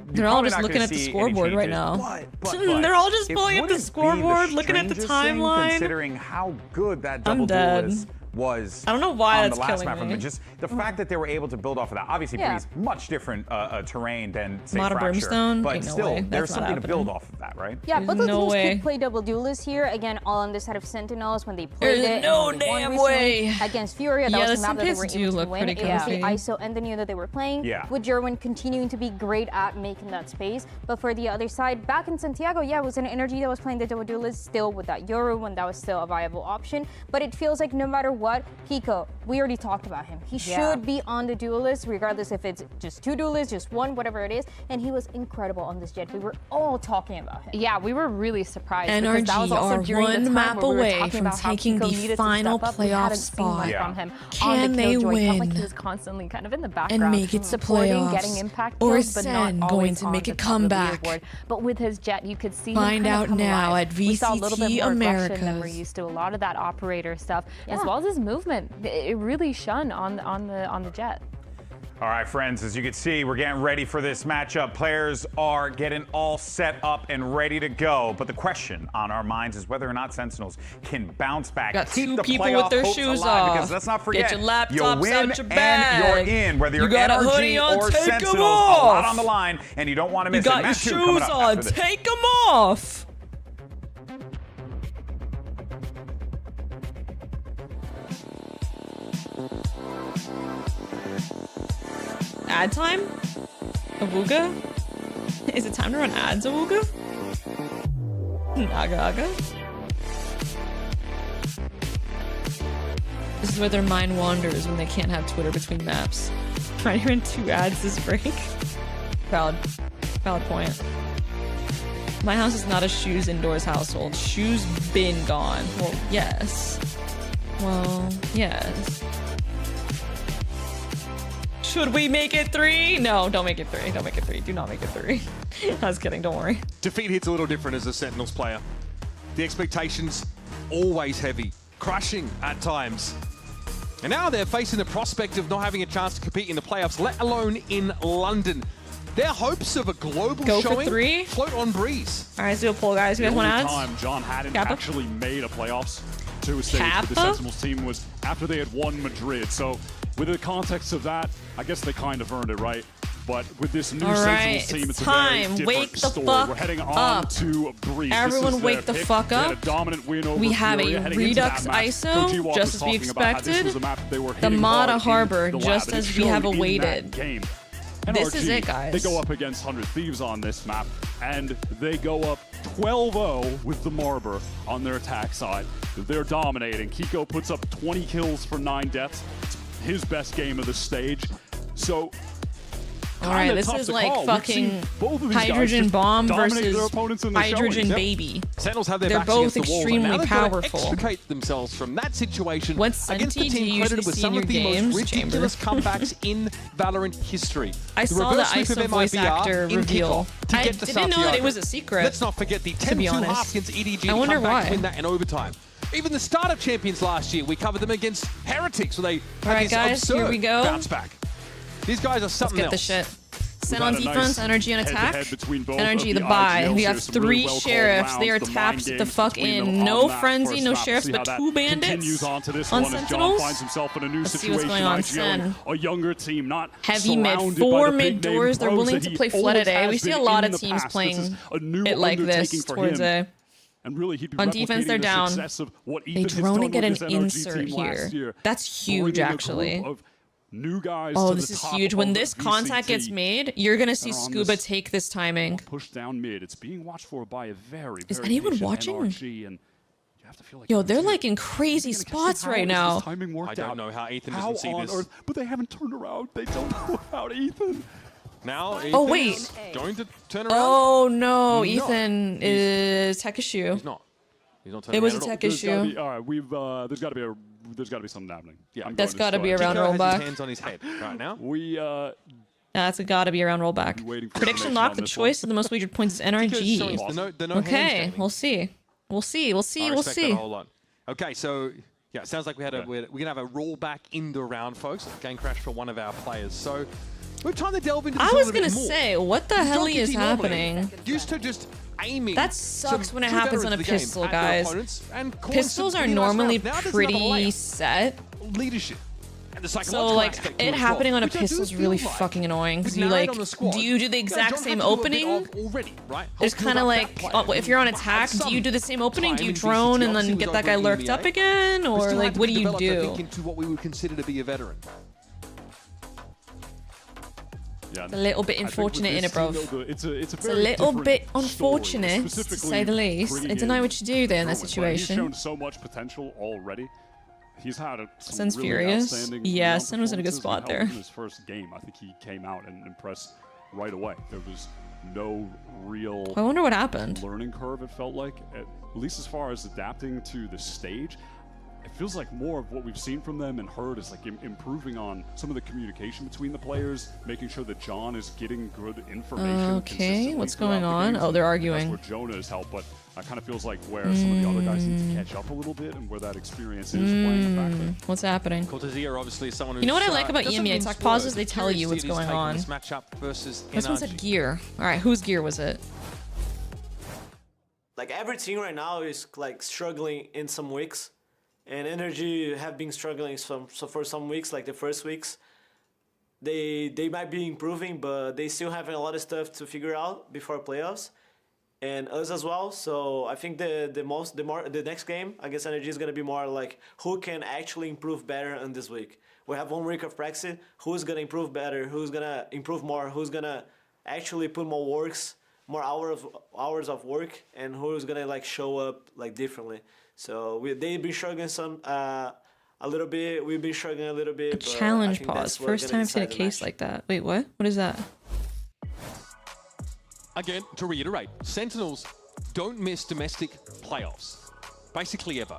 They're all just looking at the scoreboard right now. They're all just pulling up the scoreboard, looking at the timeline. Considering how good that I'm double dead. duelist was. I don't know why on that's the last killing map from me. them. Just the fact that they were able to build off of that. Obviously, Yeah. Breeze much different terrain than say Mata Fracture, Brimstone? but Ain't no still, way. there's That's not something to build happening. off of that, right? Yeah, There's both of no teams way. could play double duelists here. Again, all on this side of Sentinels when they played There's it. no and they won damn recently way. Against Furia, that Yeah, was the a map that they were Simpids do able to look win. pretty It was the comfy. ISO and the Neo that they were playing, Yeah. with Jerwin continuing to be great at making that space. But for the other side, back in Santiago, yeah, it was an energy that was playing the double duelist still with that Yoru when that was still a viable option. But it feels like no matter what, Kiko, we already talked about him. He should be on the duelist, regardless if it's just two duelists, just one, whatever it is. And he was incredible on this jet. We were all talking about him. Yeah, we were really surprised. because NRG that was also are during the one time map where we were away talking from about how taking Kiko the needed to final step up. We playoff hadn't seen that spot. from him Can on the they Killjoy. It felt like win? he was constantly kind of in the background, And make it to supporting, playoffs? getting impact Or kills, is but Sen not going always to on make a the top of the comeback? leaderboard. But with his jet, you could see Find him out come now alive. at We saw a little bit VCT more aggression than we're Americas. used to. A lot of that operator stuff, as well as his movement. It really shone on the jet. All right, friends, as you can see, we're getting ready for this matchup. Players are getting all set up and ready to go. But the question on our minds is whether or not Sentinels can bounce back, Got keep two the people playoff with their hopes shoes alive. off. Because let's not forget, Get your laptops you win out your and bag. you're in. Whether You you're got a NRG hoodie on, or take 'em Sentinels, a off. lot on the line, and you don't want to You miss it. got your Match 2 coming shoes up on, after this. take them off. Ad time? Awuga? Is it time to run ads, Awuga? Naga Aga? This is where their mind wanders when they can't have Twitter between maps. Trying to run 2 ads this break. Valid point. My house is not a shoes indoors household. Shoes been gone. Well, yes. Well, yes. Should we make it 3? No, don't make it 3. Don't make it 3. Do not make it 3. I was kidding, don't worry. Defeat hits a little different as a Sentinels player. The expectations always heavy, crushing at times. And now they're facing the prospect of not having a chance to compete in the playoffs, let alone in London. Their hopes of a global Go for showing 3? float on Breeze. All right, let's do a poll, guys. You The guys want only ads? time John hadn't Kappa? actually made a playoffs to a stage with the Kappa? Sentinels team was after they had won Madrid. So with the context of that, I guess they kind of earned it, right? But with this new All Sentinels right, team, it's it's time. a very different Wake the story. fuck We're heading on up. to Breeze. Everyone This is wake their the pick. fuck They had up. a dominant win over We have Furia a heading into Redux that match. ISO, Coach Ewok just was as we talking about how this expected. was a map that they were The hitting Mata hard in Harbor, the lab, just and it as we have showed in awaited. that game. This is NRG, it, guys. They go up against 100 Thieves on this map, and they go up 12-0 with the Marber on their attack side. They're dominating. Kiko puts up 20 kills for 9 deaths. It's his best game of the stage. So, All right, this is like fucking hydrogen bomb versus hydrogen baby. Sentinels have their They're backs both against the walls, and extremely now they've got to powerful. extricate themselves from that situation What against Senti the do you team usually credited with see some in of your the games, most ridiculous comebacks in Valorant history. I The saw the reverse sweep ISO of voice MIBR actor in reveal. kickoff to I get to didn't know that it Santiago. was a secret. Let's not forget the to be 10-2 half honest. against EDG I to wonder come back why. to win that in overtime. Even the startup champions last year, we covered them against Heretics, where they All had right, this guys, absurd here we go. bounce back. These guys are Let's something get the else. shit. Sen on defense, Energy on attack. Energy the buy. We have 3 sheriffs. They are tapped the fuck in. No frenzy, no sheriffs, but 2 bandits on sentinels. Let's see what's going on. Sen. A younger team, not heavy mid, 4 mid doors. They're willing to play flooded A. We see a lot of teams playing it like this towards A. And really, on defense, they're down. They drone and get an insert here. That's huge, actually. Oh, this is huge. When this contact gets made, you're going to see Scuba take this timing. Push down mid. It's being watched for by a very, is anyone watching? Yo, they're like in crazy spots right now. I don't know how Ethan doesn't see this. But they haven't turned around. They don't know about Ethan. Now, oh wait, going to turn around. Oh no, Ethan is tech issue. He's not. He's not turning it was a around tech issue. All right, we've there's got to be something happening. Yeah, that's got to be around rollback. His hands on his head right now. That's got to be around rollback. Prediction lock. The choice of the most wagered points is NRG. Okay, we'll see. We'll see. Okay, so yeah, it sounds like we're gonna have a rollback in the round, folks. Game crash for one of our players. So. We're trying to delve into this I was gonna say, what the hell is happening? Used to just aiming. That sucks when it happens on a pistol, guys. Pistols are normally pretty set. Leadership. So like it happening on a pistol is really fucking annoying because you like, do you do the exact same opening? It's kind of like if you're on attack, do you do the same opening? Do you drone and then get that guy lurked up again, or like what do you do? Into what we would consider to be a veteran. Yeah, it's a little bit unfortunate in it, bro. It's a little bit unfortunate, to say the least. I don't know what you do there in that situation. He's shown so much potential already. He's had a Sen's furious. Yeah, Sen was in a good spot there. In his first game, I think he came out and impressed right away. There was no real I wonder what happened. Learning curve, it felt like, at least as far as adapting to the stage. It feels like more of what we've seen from them and heard is like improving on some of the communication between the players, making sure that John is getting good information. Okay, what's going on? Oh, they're arguing. That's where Jonah has helped, but it kind of feels like where some of the other guys need to catch up a little bit and where that experience is playing back there. What's happening? Obviously someone you know what I like about EMEA attack pauses? They tell you what's going on. This matchup versus this one said gear. All right, whose gear was it? Like every team right now is like struggling in some weeks. And Energy have been struggling so for some weeks, like the first weeks. They might be improving, but they still having a lot of stuff to figure out before playoffs. And us as well. So I think the next game against Energy is gonna be more like who can actually improve better in this week. We have 1 week of practice. Who's gonna improve better? Who's gonna improve more? Who's gonna actually put more hours of work? And who's gonna like show up like differently? So they've been struggling a little bit. We've been struggling a little bit. A challenge pause. First time I've seen a case like that. Wait, what? What is that? Again, to reiterate, Sentinels don't miss domestic playoffs. Basically ever.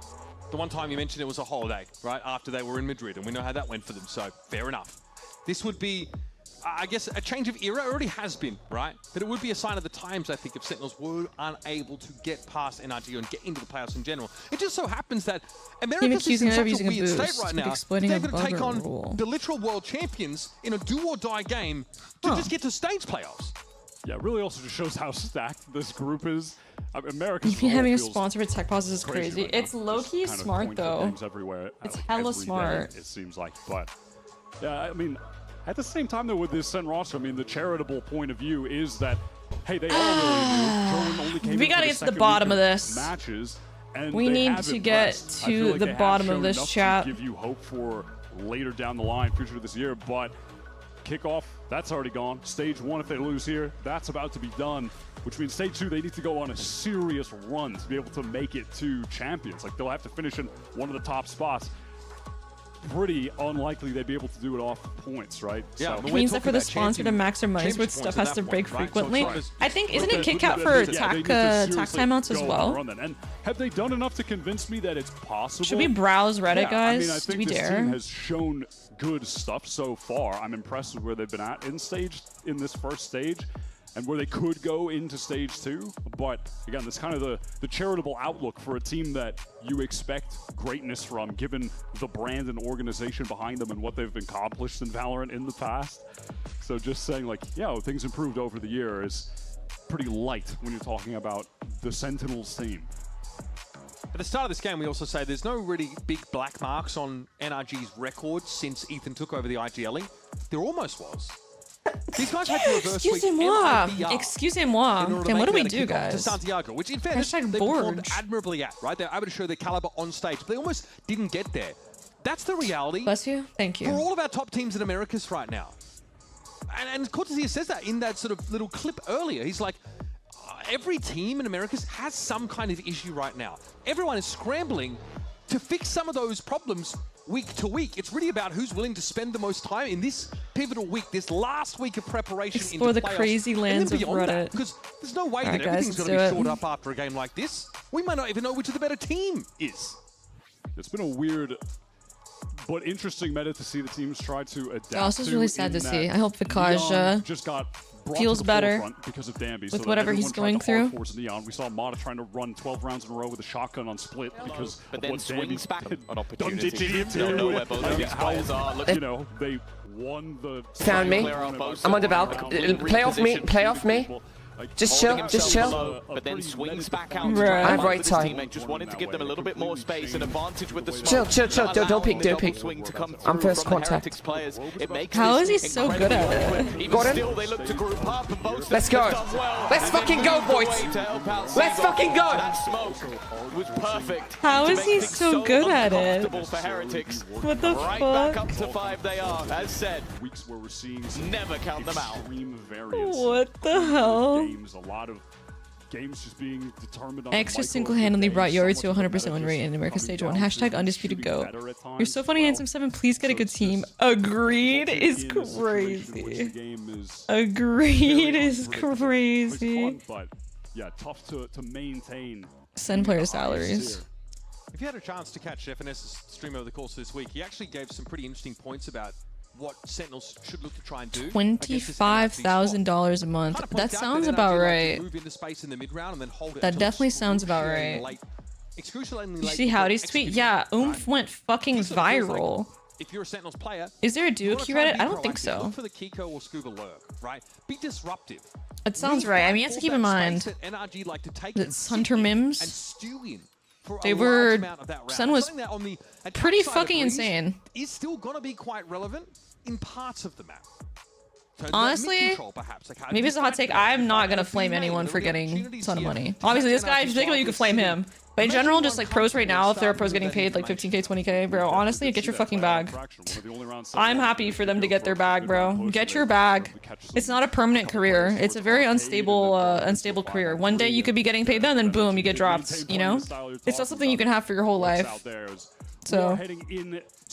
The one time you mentioned it was a holiday, right? After they were in Madrid, and we know how that went for them, so fair enough. This would be, I guess, a change of era. It already has been, right? But it would be a sign of the times, I think, if Sentinels were unable to get past NRG and get into the playoffs in general. It just so happens that America's in such a weird state right now. They're going to take on the literal world champions in a do-or-die game to just get to stage playoffs. Yeah, it really also just shows how stacked this group is. America's even having a sponsor for tech pauses is crazy. It's low-key smart, though. It's hella smart. It seems like, but yeah, I mean, at the same time, though, with this Sen roster, I mean, the charitable point of view is that, hey, they all really knew. Only came we gotta get to the bottom of this. Matches, and we need to get to the bottom of this chat. Give you hope for later down the line, future of this year, but kickoff, that's already gone. Stage 1, if they lose here, that's about to be done, which means Stage 2, they need to go on a serious run to be able to make it to champions. Like, they'll have to finish in one of the top spots. Pretty unlikely they'd be able to do it off points, right? Yeah, so. It means that for the sponsor to max their money, where stuff has to break frequently. I think, isn't it kick out for tack timeouts as well? And have they done enough to convince me that it's possible? Should we browse Reddit, guys? I mean, I think do we this dare? team has shown good stuff so far. I'm impressed with where they've been at in this first stage. and where they could go into stage 2. But again, that's kind of the charitable outlook for a team that you expect greatness from, given the brand and organization behind them and what they've accomplished in Valorant in the past. So just saying like, yeah, things improved over the year is pretty light when you're talking about the Sentinels team. At the start of this game, we also say there's no really big black marks on NRG's record since Ethan took over the IGLing. There almost was. These guys had to reverse Excusez-moi. Excusez-moi. Okay, what do we do, guys? To Santiago, which in fairness, they performed admirably at, right? They're able to show their caliber on stage, but they almost didn't get there. That's the reality. Bless you. Thank you. For all of our top teams in Americas right now. And Cortezia says that in that sort of little clip earlier. He's like, every team in Americas has some kind of issue right now. Everyone is scrambling to fix some of those problems week to week. It's really about who's willing to spend the most time in this pivotal week, this last week of preparation. Explore the crazy lands of Reddit. Because there's no way that everything's going to be shored up after a game like this. We might not even know which of the better team is. It's been a weird but interesting meta to see the teams try to adapt. Also, it's really sad to see. I hope Vikaj just got feels better because of Danby, with whatever he's going through. Neon. We saw Mata trying to run 12 rounds in a row with a shotgun on split because but of then what swings back an opportunity. You don't know where both of these players are. You know, they won the. Found me. I'm on the Valk. Play off me. Play off me. Just chill, just chill. Below, but then swings back out. I have right time. Just wanted to give them a little bit more space and advantage with the smoke. Chill. Don't peek, don't peek. I'm first contact. How is he so good at it? Got him. Let's go. Let's fucking go, boys. Let's fucking go. That smoke was perfect. How is he so good at it? For Heretics. What the right fuck? Back up to 5 they are. As said, weeks where we're seeing never count them out. What the hell? A lot of games just being determined on Extra single-handedly brought Yori to 100% win rate in America Stage 1. Hashtag undisputed GOAT. You're so funny, Handsome 7. Please get a good team. Agreed is crazy. Agreed is crazy. But yeah, tough to maintain. Send player salaries. If you had a chance to catch FNS's stream over the course of this week, he actually gave some pretty interesting points about what Sentinels should look to try and do. $25,000 a month. That sounds about right. That definitely sounds about right. You see Howdy's tweet? Yeah, Oomph went fucking viral. If you're a Sentinels player, is there a duo queue Reddit? I don't think so. Look for the Kiko or Scuba lurk, right? Be disruptive. It sounds right. I mean, you have to keep in mind that it's Hunter Mims. They were. Sun was pretty fucking insane. Is still gonna be quite relevant in parts of the map. Honestly, maybe it's a hot take. I'm not gonna flame anyone for getting a ton of money. Obviously, this guy in particular, you could flame him. But in general, just like pros right now, if there are pros getting paid like 15K, 20K, bro, honestly, get your fucking bag. I'm happy for them to get their bag, bro. Get your bag. It's not a permanent career. It's a very unstable career. One day you could be getting paid, then boom, you get dropped. You know, it's not something you can have for your whole life. So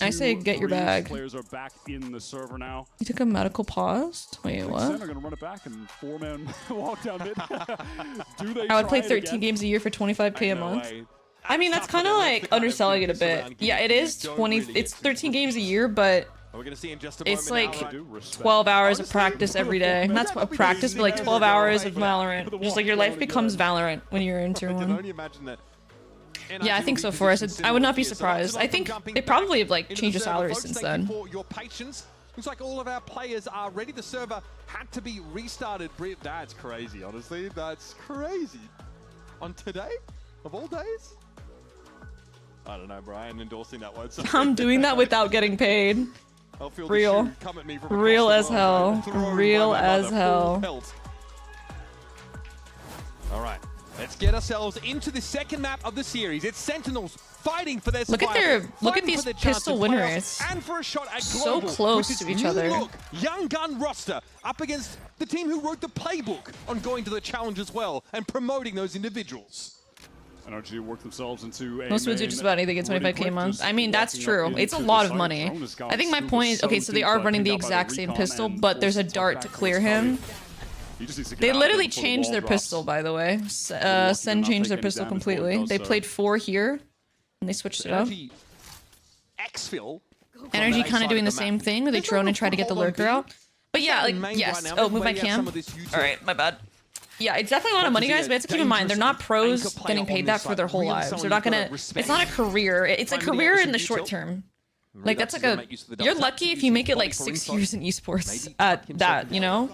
I say get your bag. Players are back in the server now. You took a medical pause? Wait, what? They're gonna run it back and 4-man walk down mid. I would play 13 games a year for 25K a month. I mean, that's kind of like underselling it a bit. Yeah, it is 20. It's 13 games a year, but it's like 12 hours of practice every day. That's a practice, but like 12 hours of Valorant. Just like your life becomes Valorant when you're in Tier 1. Yeah, I think so, Forrest. I would not be surprised. I think they probably have like changed the salaries since then. Looks like all of our players are ready. The server had to be restarted. That's crazy, honestly. That's crazy. On today? Of all days? I don't know, Brian, endorsing that word. I'm doing that without getting paid. Real. Real as hell. Real as hell. All right. Let's get ourselves into the second map of the series. It's Sentinels fighting for their survival. Look at these pistol win rates. And for a shot at so close to each other. Young gun roster up against the team who wrote the playbook on going to the challenge as well and promoting those individuals. NRG work themselves into a most would do just about anything at 25K a month. I mean, that's true. It's a lot of money. I think my point is, okay, so they are running the exact same pistol, but there's a dart to clear him. They literally changed their pistol, by the way. Sen changed their pistol completely. They played 4 here, and they switched it up. Exfil. Energy kind of doing the same thing, where they drone and try to get the lurker out. But yeah, like, yes. Oh, move my cam. All right, my bad. Yeah, it's definitely a lot of money, guys, but you have to keep in mind, they're not pros getting paid that for their whole lives. They're not gonna, it's not a career. It's a career in the short term. Like, that's like a, you're lucky if you make it like 6 years in esports at that, you know?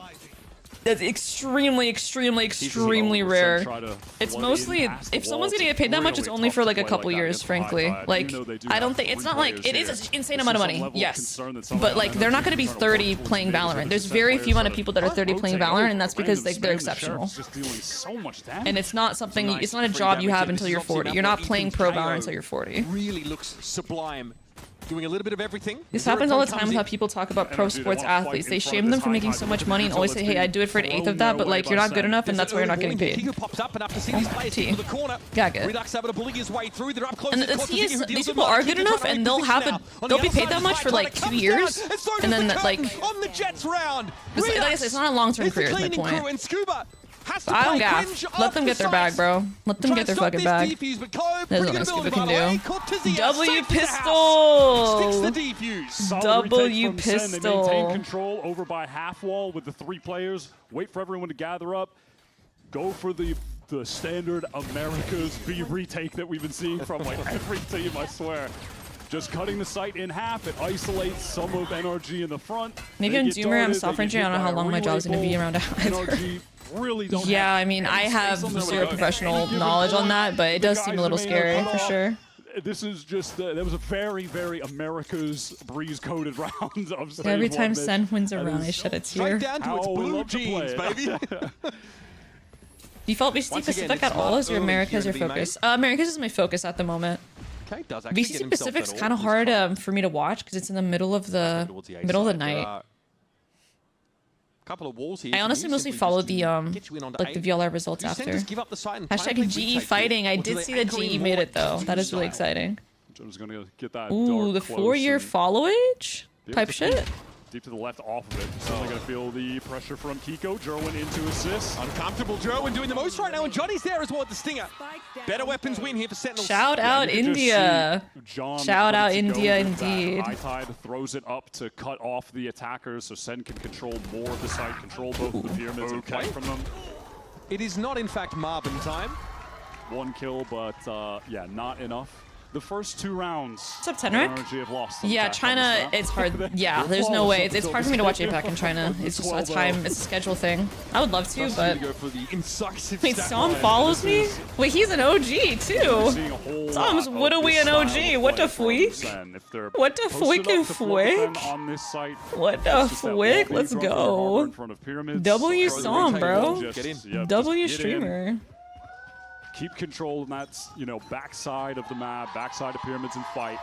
That's extremely, extremely, extremely rare. It's mostly, if someone's gonna get paid that much, it's only for like a couple years, frankly. Like, I don't think, it's not like, it is an insane amount of money, yes. But like, they're not gonna be 30 playing Valorant. There's very few amount of people that are 30 playing Valorant, and that's because like, they're exceptional. And it's not something, it's not a job you have until you're 40. You're not playing pro Valorant until you're 40. Really looks sublime. Doing a little bit of everything. This happens all the time with how people talk about pro sports athletes. They shame them for making so much money and always say, hey, I'd do it for an eighth of that, but like, you're not good enough and that's why you're not getting paid. Gag it. And the tea is, these people are good enough and they'll be paid that much for like 2 years, and then like, like I said, it's not a long-term career is my point. I don't gaff. Let them get their bag, bro. Let them get their fucking bag. There's nothing Scuba can do. W pistol! W pistol. Maintain control over by half wall with the 3 players. Wait for everyone to gather up. Go for the standard Americas B retake that we've been seeing from like every team, I swear. Just cutting the site in half, it isolates some of NRG in the front. Maybe I'm Doomer, I'm soft ranging, I don't know how long my job's gonna be around either. Really don't yeah, I mean, I have zero professional knowledge on that, but it does seem a little scary, for sure. This is just, there was a very, very America's breeze-coded round of every time Sen wins a round, I shed a tear. Straight down to its blue jeans, baby. Default VCT Pacific at all is your Americas your focus? Americas is my focus at the moment. VCT Pacific's kind of hard for me to watch because it's in the middle of the night. Couple of walls here. I honestly mostly follow the like the VLR results after. Hashtag GE fighting. I did see that GE made it though. That is really exciting. Ooh, the 4-year follow age type shit. Deep to the left off of it. Certainly going to feel the pressure from Kiko. Jerwin into assist. Uncomfortable Jerwin doing the most right now, and Johnny's there as well at the stinger. Better weapons win here for Sentinels. Shout out India. Shout out India indeed. High Tide throws it up to cut off the attackers so Sen can control more of the site, control both of the pyramids and cut from them. It is not in fact Marvin time. 1 kill, but yeah, not enough. The first 2 rounds. What's up, Tenric? Yeah, China, it's hard. Yeah, there's no way. It's hard for me to watch APAC in China. It's just a time, it's a schedule thing. I would love to, but... Wait, Som follows me? Wait, he's an OG, too. Som's widowy an OG. What the fweek? What the fweek and fweek? What the fweek? Let's go. W Som, bro. W streamer. Keep control, and that's, you know, backside of the map, backside of pyramids and fight.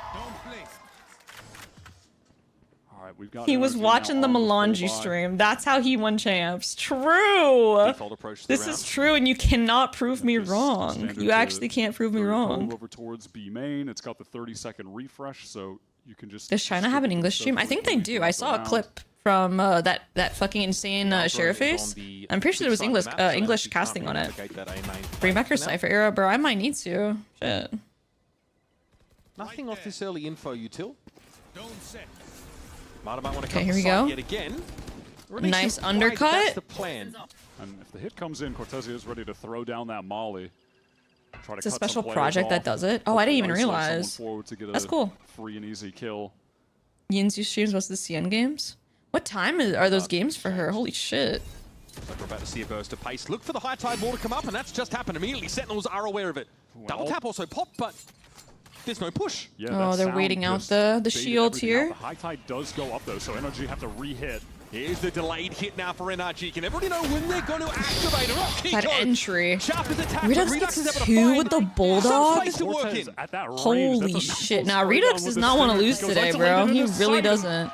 All right, we've got. He was watching the melanji stream. That's how he won champs. True. This is true, and you cannot prove me wrong. You actually can't prove me wrong. Over towards B main, it's got the 30-second refresh, so you can just. Does China have an English stream? I think they do. I saw a clip from that fucking insane share face. I'm pretty sure there was English casting on it. Bring back your Cypher era, bro. I might need to. Shit. Nothing off this early info, Util. Okay, here we go. Nice undercut. That's the plan. And if the hit comes in, Cortezia is ready to throw down that molly. It's a special project that does it. Oh, I didn't even realize. That's cool. Free and easy kill. Yinzu streams most of the CN games. What time are those games for her? Holy shit. Like we're about to see a burst of pace. Look for the high tide wall to come up, and that's just happened immediately. Sentinels are aware of it. Double tap also popped, but there's no push. Yeah, oh, they're waiting out the shield here. The high tide does go up though, so NRG have to re-hit. Here's the delayed hit now for NRG. Can everybody know when they're going to activate her? That entry. Redux gets 2 with the Bulldog? Holy shit. Now, Redux does not want to lose today, bro. He really doesn't.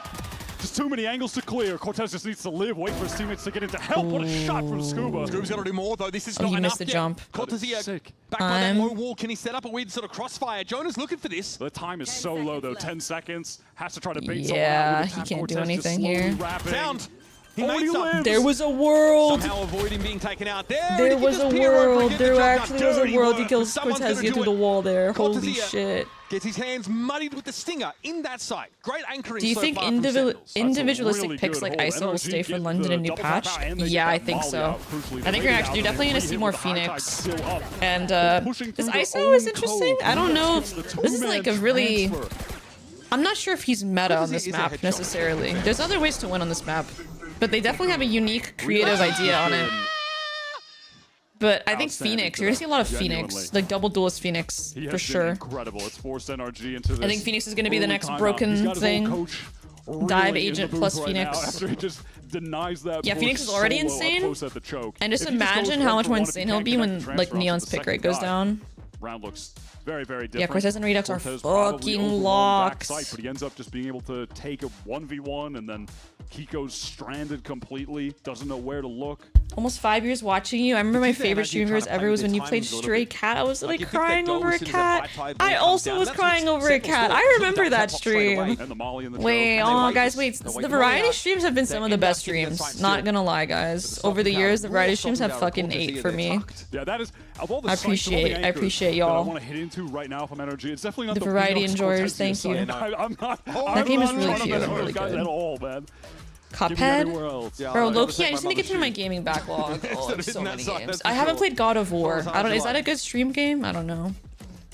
Just too many angles to clear. Cortez just needs to live, wait for his teammates to get into help. What a shot from Scuba. Scuba's got to do more, though. This is not enough. He missed the jump. Cortezia back by that low wall. Can he set up a weird sort of crossfire? Jonah's looking for this. The time is so low, though. 10 seconds. Has to try to bait someone out. Yeah, he can't do anything here. Sound. He made some. There was a world. Somehow avoiding being taken out there. There was a world. There actually was a world. He kills Cortez through the wall there. Holy shit. Gets his hands muddied with the stinger in that site. Great anchoring. Do you think individualistic picks like ISO will stay for London and new patch? Yeah, I think so. I think you're definitely going to see more Phoenix. And this ISO is interesting. I don't know. This is like a really... I'm not sure if he's meta on this map necessarily. There's other ways to win on this map. But they definitely have a unique, creative idea on it. But I think Phoenix, you're gonna see a lot of Phoenix, like double duelist Phoenix for sure. Incredible. It's forced NRG into this. I think Phoenix is gonna be the next broken thing. Dive agent plus Phoenix. After he just denies that yeah, Phoenix is already insane. And just imagine how much more insane he'll be when like Neon's pick rate goes down. Round looks very, very different. Yeah, Cortez and Redux are fucking locked. But he ends up just being able to take a 1v1 and then Kiko's stranded completely, doesn't know where to look. Almost 5 years watching you. I remember my favorite streamers ever was when you played Stray Cat. I was like crying over a cat. I also was crying over a cat. I remember that stream. Wait, oh guys, wait. The variety streams have been some of the best streams. Not gonna lie, guys. Over the years, the variety streams have fucking ate for me. Yeah, that is. Of all the I appreciate y'all. I want to hit into right now from energy. It's definitely not the variety enjoyers. Thank you. That game is really cute. Really good. At all, man. Cuphead? Bro, low-key, I just need to get through my gaming backlog. Oh, there's so many games. I haven't played God of War. Is that a good stream game? I don't know.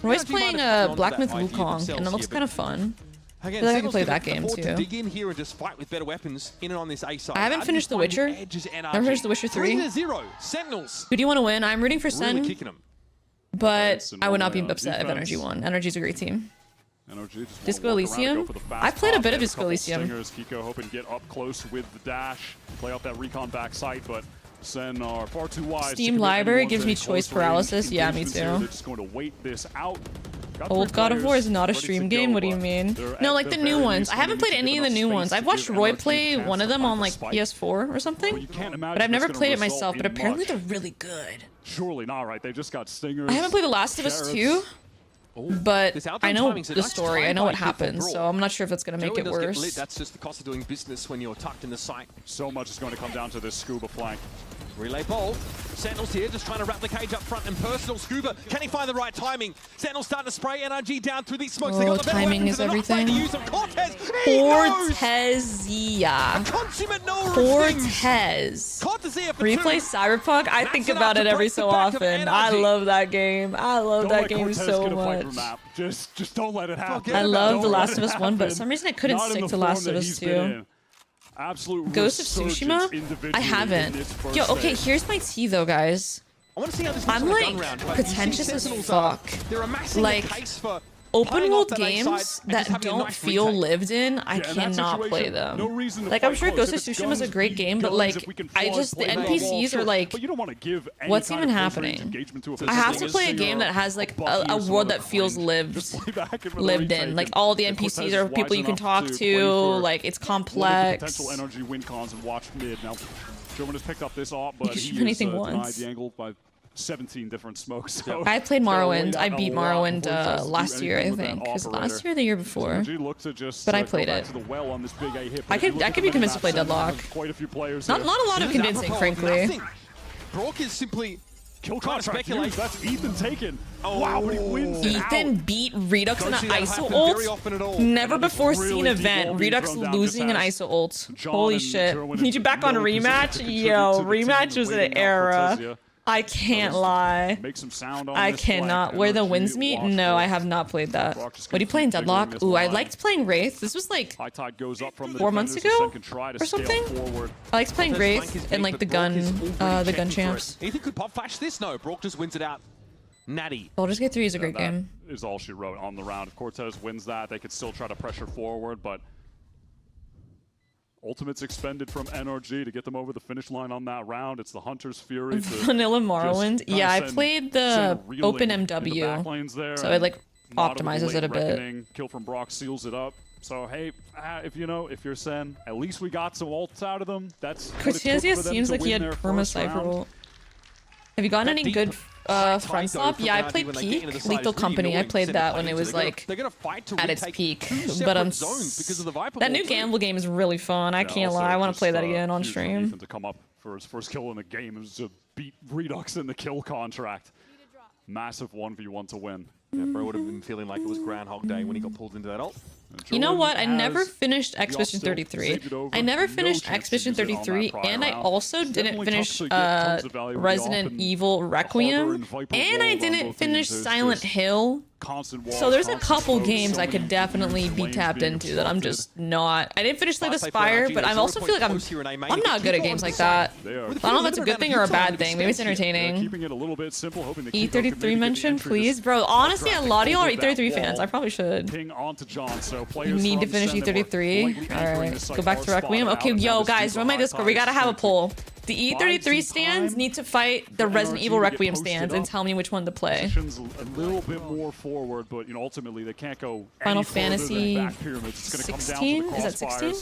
Roy's playing Black Myth Wukong, and it looks kind of fun. I feel like I can play that game too. Dig in here and just fight with better weapons in and on this A side. I haven't finished The Witcher. Never finished The Witcher 3. 3-0. Sentinels. Who do you want to win? I'm rooting for Sen, but I would not be upset if Energy won. Energy's a great team. Disco Elysium? I've played a bit of Disco Elysium. Kiko hoping to get up close with the dash, play off that recon backside, but Sen are far too wise. Steam Library gives me choice paralysis. Yeah, me too. They're just going to wait this out. Old God of War is not a stream game? What do you mean? No, like the new ones. I haven't played any of the new ones. I've watched Roy play one of them on like PS4 or something, but I've never played it myself, but apparently they're really good. Surely not, right? They just got stingers. I haven't played The Last of Us 2, but I know the story. I know what happens, so I'm not sure if it's going to make it worse. That's just the cost of doing business when you're tucked in the site. So much is going to come down to this Scuba flank. Relay ball. Sentinels here, just trying to wrap the cage up front and personal. Scuba, can he find the right timing? Sentinels starting to spray NRG down through these smokes. They got the timing is everything. Cortez. Consummate no Cortez. Replay Cyberpunk. I think about it every so often. I love that game. I love that game so much. Just don't let it happen. I love The Last of Us 1, but for some reason I couldn't stick to Last of Us 2. Absolute Ghost of Tsushima? I haven't. Yo, okay, here's my tea though, guys. I'm like pretentious as fuck. Like, open world games that don't feel lived in, I cannot play them. Like, I'm sure Ghost of Tsushima is a great game, but like, the NPCs are like, what's even happening? I have to play a game that has like a world that feels lived in. Like, all the NPCs are people you can talk to, like, it's complex. Energy win cons and watch mid. Now, German has picked up this op, but he is denied the angle by 17 different smokes. So, I played Morrowind. I beat Morrowind last year, I think. Was it last year or the year before? But I played it. I could be convinced to play Deadlock. Not a lot of convincing, frankly. Brock is simply kill contract. That's Ethan taken. Oh, wow, but he wins. Ethan beat Redux in an ISO ult. Never before seen event. Redux losing an ISO ult. Holy shit. Need you back on rematch? Yo, rematch was an era. I can't lie. Make some sound on I cannot. Where the winds meet? No, I have not played that. What are you playing, Deadlock? Ooh, I liked playing Wraith. This was like 4 months ago or something. I liked playing Wraith and like the gun champs. Ethan could pop flash this. No, Brock just wins it out. Natty. Baldur's Gate 3 is a great game. Is all she wrote on the round. If Cortez wins that, they could still try to pressure forward, but Ultimates expended from NRG to get them over the finish line on that round. It's the Hunter's Fury. Vanilla Morrowind. Yeah, I played the Open MW, so it like optimizes it a bit. Kill from Brock seals it up. So hey, if you're Sen, at least we got some ults out of them. That's Cortezia seems like he had perma cypher ult. Have you gotten any good Front Stop? Yeah, I played Peak, Lethal Company. I played that when it was like at its peak. But that new Gamble game is really fun. I can't lie. I want to play that again on stream. To come up for his first kill in the game is to beat Redux in the kill contract. Massive 1v1 to win. Yeah, bro would have been feeling like it was Groundhog Day when he got pulled into that ult. You know what? I never finished Expedition 33. I never finished Expedition 33, and I also didn't finish Resident Evil Requiem, and I didn't finish Silent Hill. So there's a couple games I could definitely be tapped into that I'm just not. I didn't finish Slay the Spire, but I also feel like I'm not good at games like that. I don't know if that's a good thing or a bad thing. Maybe it's entertaining. E33 mention, please, bro. Honestly, a lot of y'all are E33 fans. I probably should. You need to finish E33. All right, go back to Requiem. Okay, yo, guys, join my Discord. We gotta have a poll. The E33 stands need to fight the Resident Evil Requiem stands and tell me which one to play. A little bit more forward, but ultimately they can't go. Final Fantasy 16? Is that 16?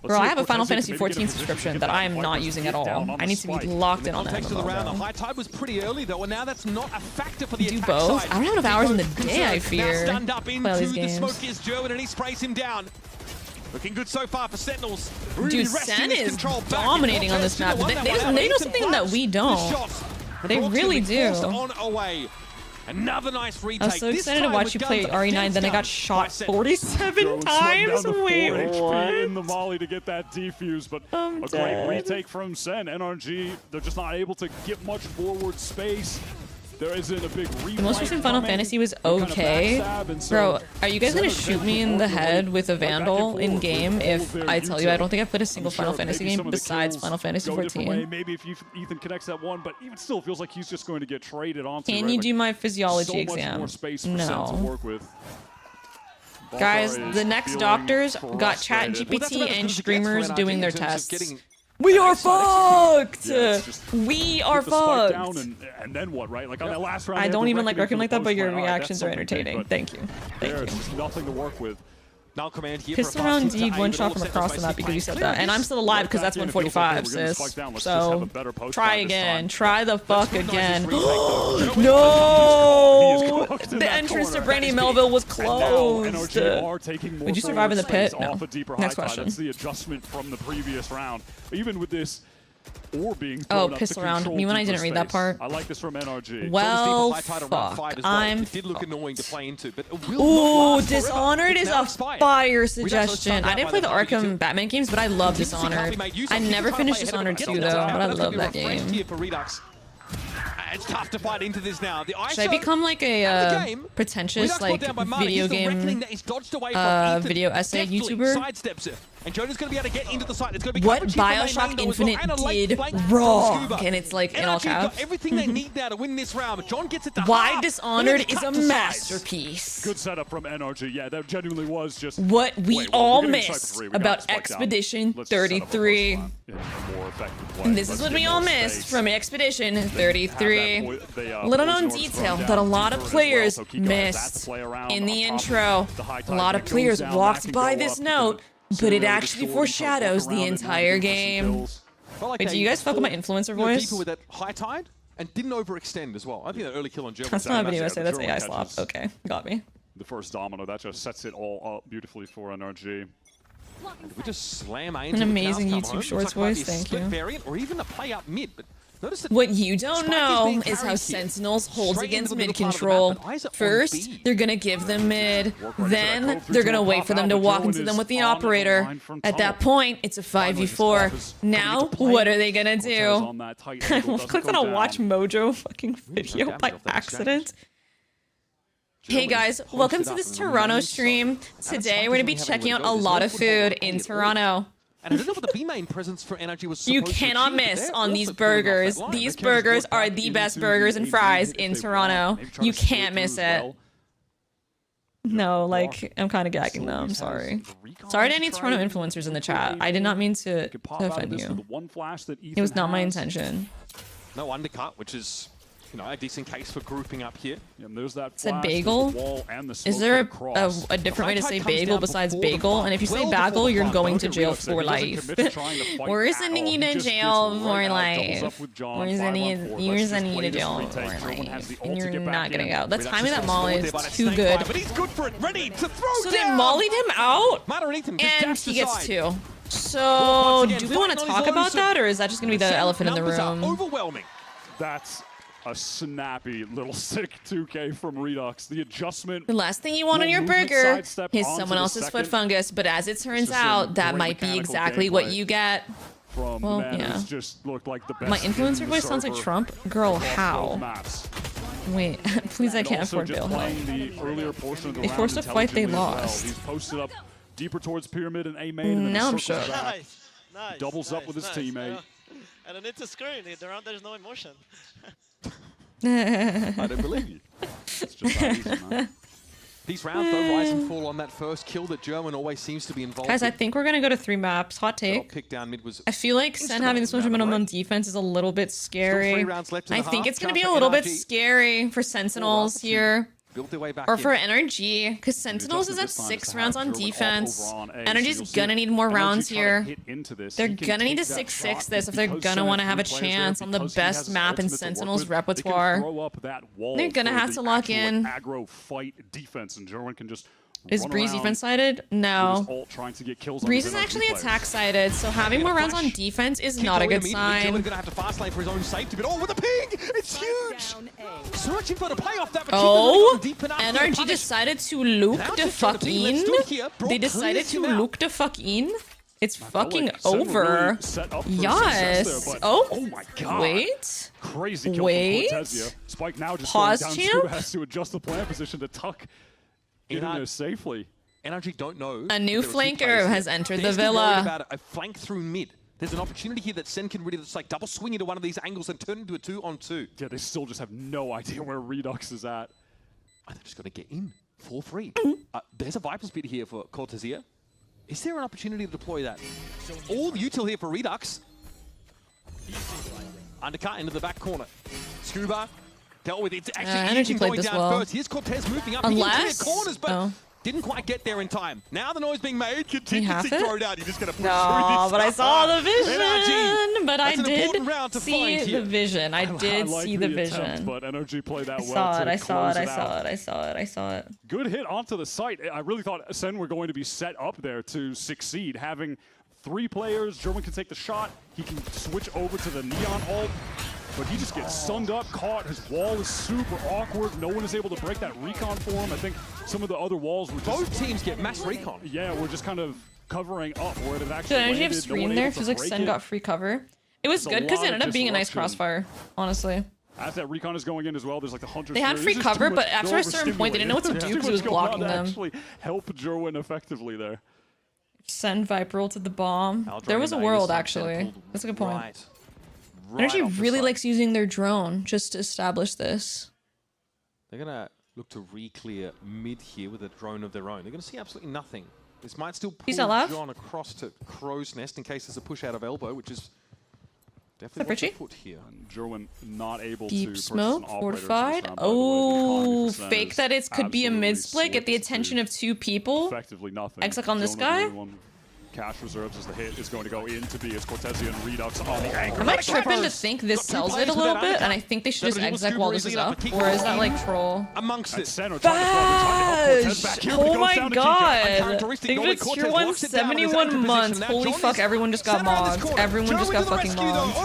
Bro, I have a Final Fantasy 14 subscription that I am not using at all. I need to be locked in on that. The high tide was pretty early though, and now that's not a factor for the do both. I don't have enough hours in the day. I fear. Play all these games. The smoke is German, and he sprays him down. Looking good so far for Sentinels. Dude, Sen is dominating on this map. They know something that we don't. They really do. Another nice retake. I was so excited to watch you play RE9, then I got shot 47 times. Wait, what? In the molly to get that defuse, but a great retake from Sen. NRG, they're just not able to get much forward space. There isn't a big replay. The most recent Final Fantasy was okay. Bro, are you guys gonna shoot me in the head with a Vandal in game if I tell you I don't think I've played a single Final Fantasy game besides Final Fantasy 14? Maybe if Ethan connects that one, but even still feels like he's just going to get traded onto. Can you do my physiology exam? No. Guys, the next doctors got ChatGPT and streamers doing their tests. We are fucked! We are fucked! And then what, right? Like on that last round, I don't even like Requiem like that, but your reactions are entertaining. Thank you. Thank you. There's nothing to work with. Now command here Pissed around D one shot from across the map because you said that. And I'm still alive because that's 145, sis. So, try again. Try the fuck again. No! The entrance to Brandy Melville was closed. Would you survive in the pit? No. Next question. That's the adjustment from the previous round. Even with this or being thrown up piss around. Me when I didn't read that part. I like this from NRG. Well, fuck. I'm. It did look annoying to play into, but ooh, Dishonored is a fire suggestion. I didn't play the Arkham Batman games, but I love Dishonored. I never finished Dishonored 2 though, but I love that game. It's tough to fight into this now. Should I become like a pretentious like video game video essay YouTuber? And Jonah's going to be able to get into the site. It's going to be what Bioshock Infinite did wrong, and it's like in all caps. Everything they need now to win this round. John gets it to why Dishonored is a masterpiece. Good setup from NRG. Yeah, that genuinely was just what we all missed about Expedition 33. And this is what we all missed from Expedition 33. Little known detail that a lot of players missed in the intro. A lot of players walked by this note, but it actually foreshadows the entire game. Wait, do you guys fuck with my influencer voice? People with that high tide and didn't overextend as well. I think that early kill on German. That's not a video essay, that's AI slop. Okay, got me. The first domino, that just sets it all up beautifully for NRG. We just slam an amazing YouTube Shorts voice, thank you. Variant or even a play up mid, but what you don't know is how Sentinels holds against mid control. First, they're gonna give them mid, then they're gonna wait for them to walk into them with the operator. At that point, it's a 5v4. Now, what are they gonna do? I clicked on a Watch Mojo fucking video by accident. Hey guys, welcome to this Toronto stream. Today, we're gonna be checking out a lot of food in Toronto. And I don't know what the B main presence for NRG was. You cannot miss on these burgers. These burgers are the best burgers and fries in Toronto. You can't miss it. No, like, I'm kind of gagging though. I'm sorry. Sorry to any Toronto influencers in the chat. I did not mean to offend you. It was not my intention. No undercut, which is You know, a decent case for grouping up here. Yeah, and there's that Said flash, bagel? there's the wall, and the Is smoke there across. a different way to say comes bagel down besides before the bagel? plant. And if you say Well bagel, before the you're plant. going Look to at jail Redux there. for He doesn't life. commit to trying to fight We're at sending all. you He to just gets jail right for out, life. doubles up with John, We're 5 sending on you. 4. You're Let's sending just you play to this jail retake. for Gerwin has life. the And ult to you're get not back getting in. out. The Redux timing is that also molly there is by that too snake good. fire, but he's good for it. Ready to throw So down. they mollied him out, Mata and Ethan just and dashed he gets aside. 2. So, Once again, do we want to fighting on talk his about lonesome. that, or is that just going to be the Sen elephant in the numbers are room? overwhelming. That's a snappy little sick 2K from Redux. The adjustment. The last thing you want on your movement burger sidestep is onto someone the else's foot second. fungus, but as it turns Just some out, that great might be mechanical exactly what gameplay you get. From Well, man, yeah. it's just looked like the best. My in influencer the voice sounds like server Trump. Girl, across both how? maps. Wait, please, I And can't also afford just bail. playing the earlier portion of the They round forced a fight they intelligently as well. lost. He's posted up deeper towards pyramid and A main, and then Now I'm he circles shook. back, doubles up with his teammate. And then it's a screen. There's no emotion. I don't believe you. It's just that easy, man. These rounds, though, rise and fall on that first kill that German always seems to be involved Guys, I in. think we're going to go to 3 maps. Hot take. Pick down mid was I feel like Sen having this much momentum on defense is a little bit scary. 3 rounds left in I the think half. it's going to be Chance a for little bit NRG. scary for Sentinels here. Built their way back Or in. for NRG, because Sentinels is at 6 rounds on defense. NRG's gonna need more rounds here. They're gonna need to 6-6 this if they're gonna want to have a chance on the best map in Sentinel's repertoire. They're gonna have to lock in. Aggro fight defense, and Gerwin can just. Is Breeze defense-sided? No. Breeze is actually attack. attack-sided, so having more rounds on defense is not a good sign. Gerwin gonna have to fast lane for his own safety, but with a ping, it's huge. Searching for the playoff that, but Oh, deep enough to NRG punish. decided to look Now the just fuck trying to be, let's in. do it here. Brock They decided clears to him out. look the fuck in. It's fucking like Sen over. really set up for Yes. success there, but- Oh. oh my God. Wait. Crazy kill Wait. from Cortezia. Spike now just Pause, going down. champ? Scuba has to adjust the plan position to tuck in there safely. NRG don't know. A new there are 2 flanker players has here. entered They're the still worried villa. about a flank through mid. There's an opportunity here that Sen can really just like double swing into one of these angles and turn into a 2-on-2. Yeah, they still just have no idea where Redux is at. Oh, they're just going to get in for free. There's a Viper speed here for Cortezia. Is there an opportunity to deploy that? All the util here for Redux. Undercut into the back corner. Scuba dealt with it. Actually, Energy Ethan played going this down well. first. Here's Cortez moving up. Unless- He can clear corners, but didn't quite get there in time. Now the noise being made. Contingency throw down. You're just going to push through No, this. but I saw the vision. NRG. But I That's an important round did to see find the here. vision. I did like see the attempt, vision. but NRG played that I well. saw it. to I saw it. close I it saw out. it. I saw it. I saw it. Good hit onto the site. I really thought Sen were going to be set up there to succeed. Having 3 players, Gerwin can take the shot. He can switch over to the Neon ult, but he just gets sunned up, caught. His wall is super awkward. No one is able to break that recon for him. I think some of the other walls were just... Both teams get mass recon. Yeah, we're just kind of covering up where it actually Did Energy have landed. screen no one there? able to Feels like break Sen it. got free cover. It was It's a good because it lot of ended up being a nice disruption. crossfire, honestly. As that recon is going in as well, there's like the Hunter. They had Spear. free There's just cover, too but much after a certain point, they didn't know what to overstimulated. do because it There's was too much blocking going on to them. actually help Gerwin effectively there. Send Viper ult to the bomb. There was a world, actually. That's a good point. Right Energy off the really side. likes using their drone just to establish this. They're going to look to re-clear mid here with a drone of their own. They're going to see absolutely nothing. This might still pull Peace out, Lav. John across to Crow's Nest in case there's a push out of elbow, which is that definitely Richie? what they put here. And Gerwin not able Deep to smoke, purchase an operator fortified. this round, by the way. The Oh, economy fake percent that is it could be a absolutely mid split. Get the slipped attention to of 2 people. Effectively nothing. Exec on this Jonah, guy. the only one cash reserves as the hit is going to go into be as Cortezia and Redux on the anchor. Am I tripping to think this sells it a little bit? And I think they should just exec while this is up? Or is that like troll? Amongst it. Bash! Oh my god! They've been tier 1 71 months. Holy fuck, everyone just got mogged. Everyone just got fucking mogged.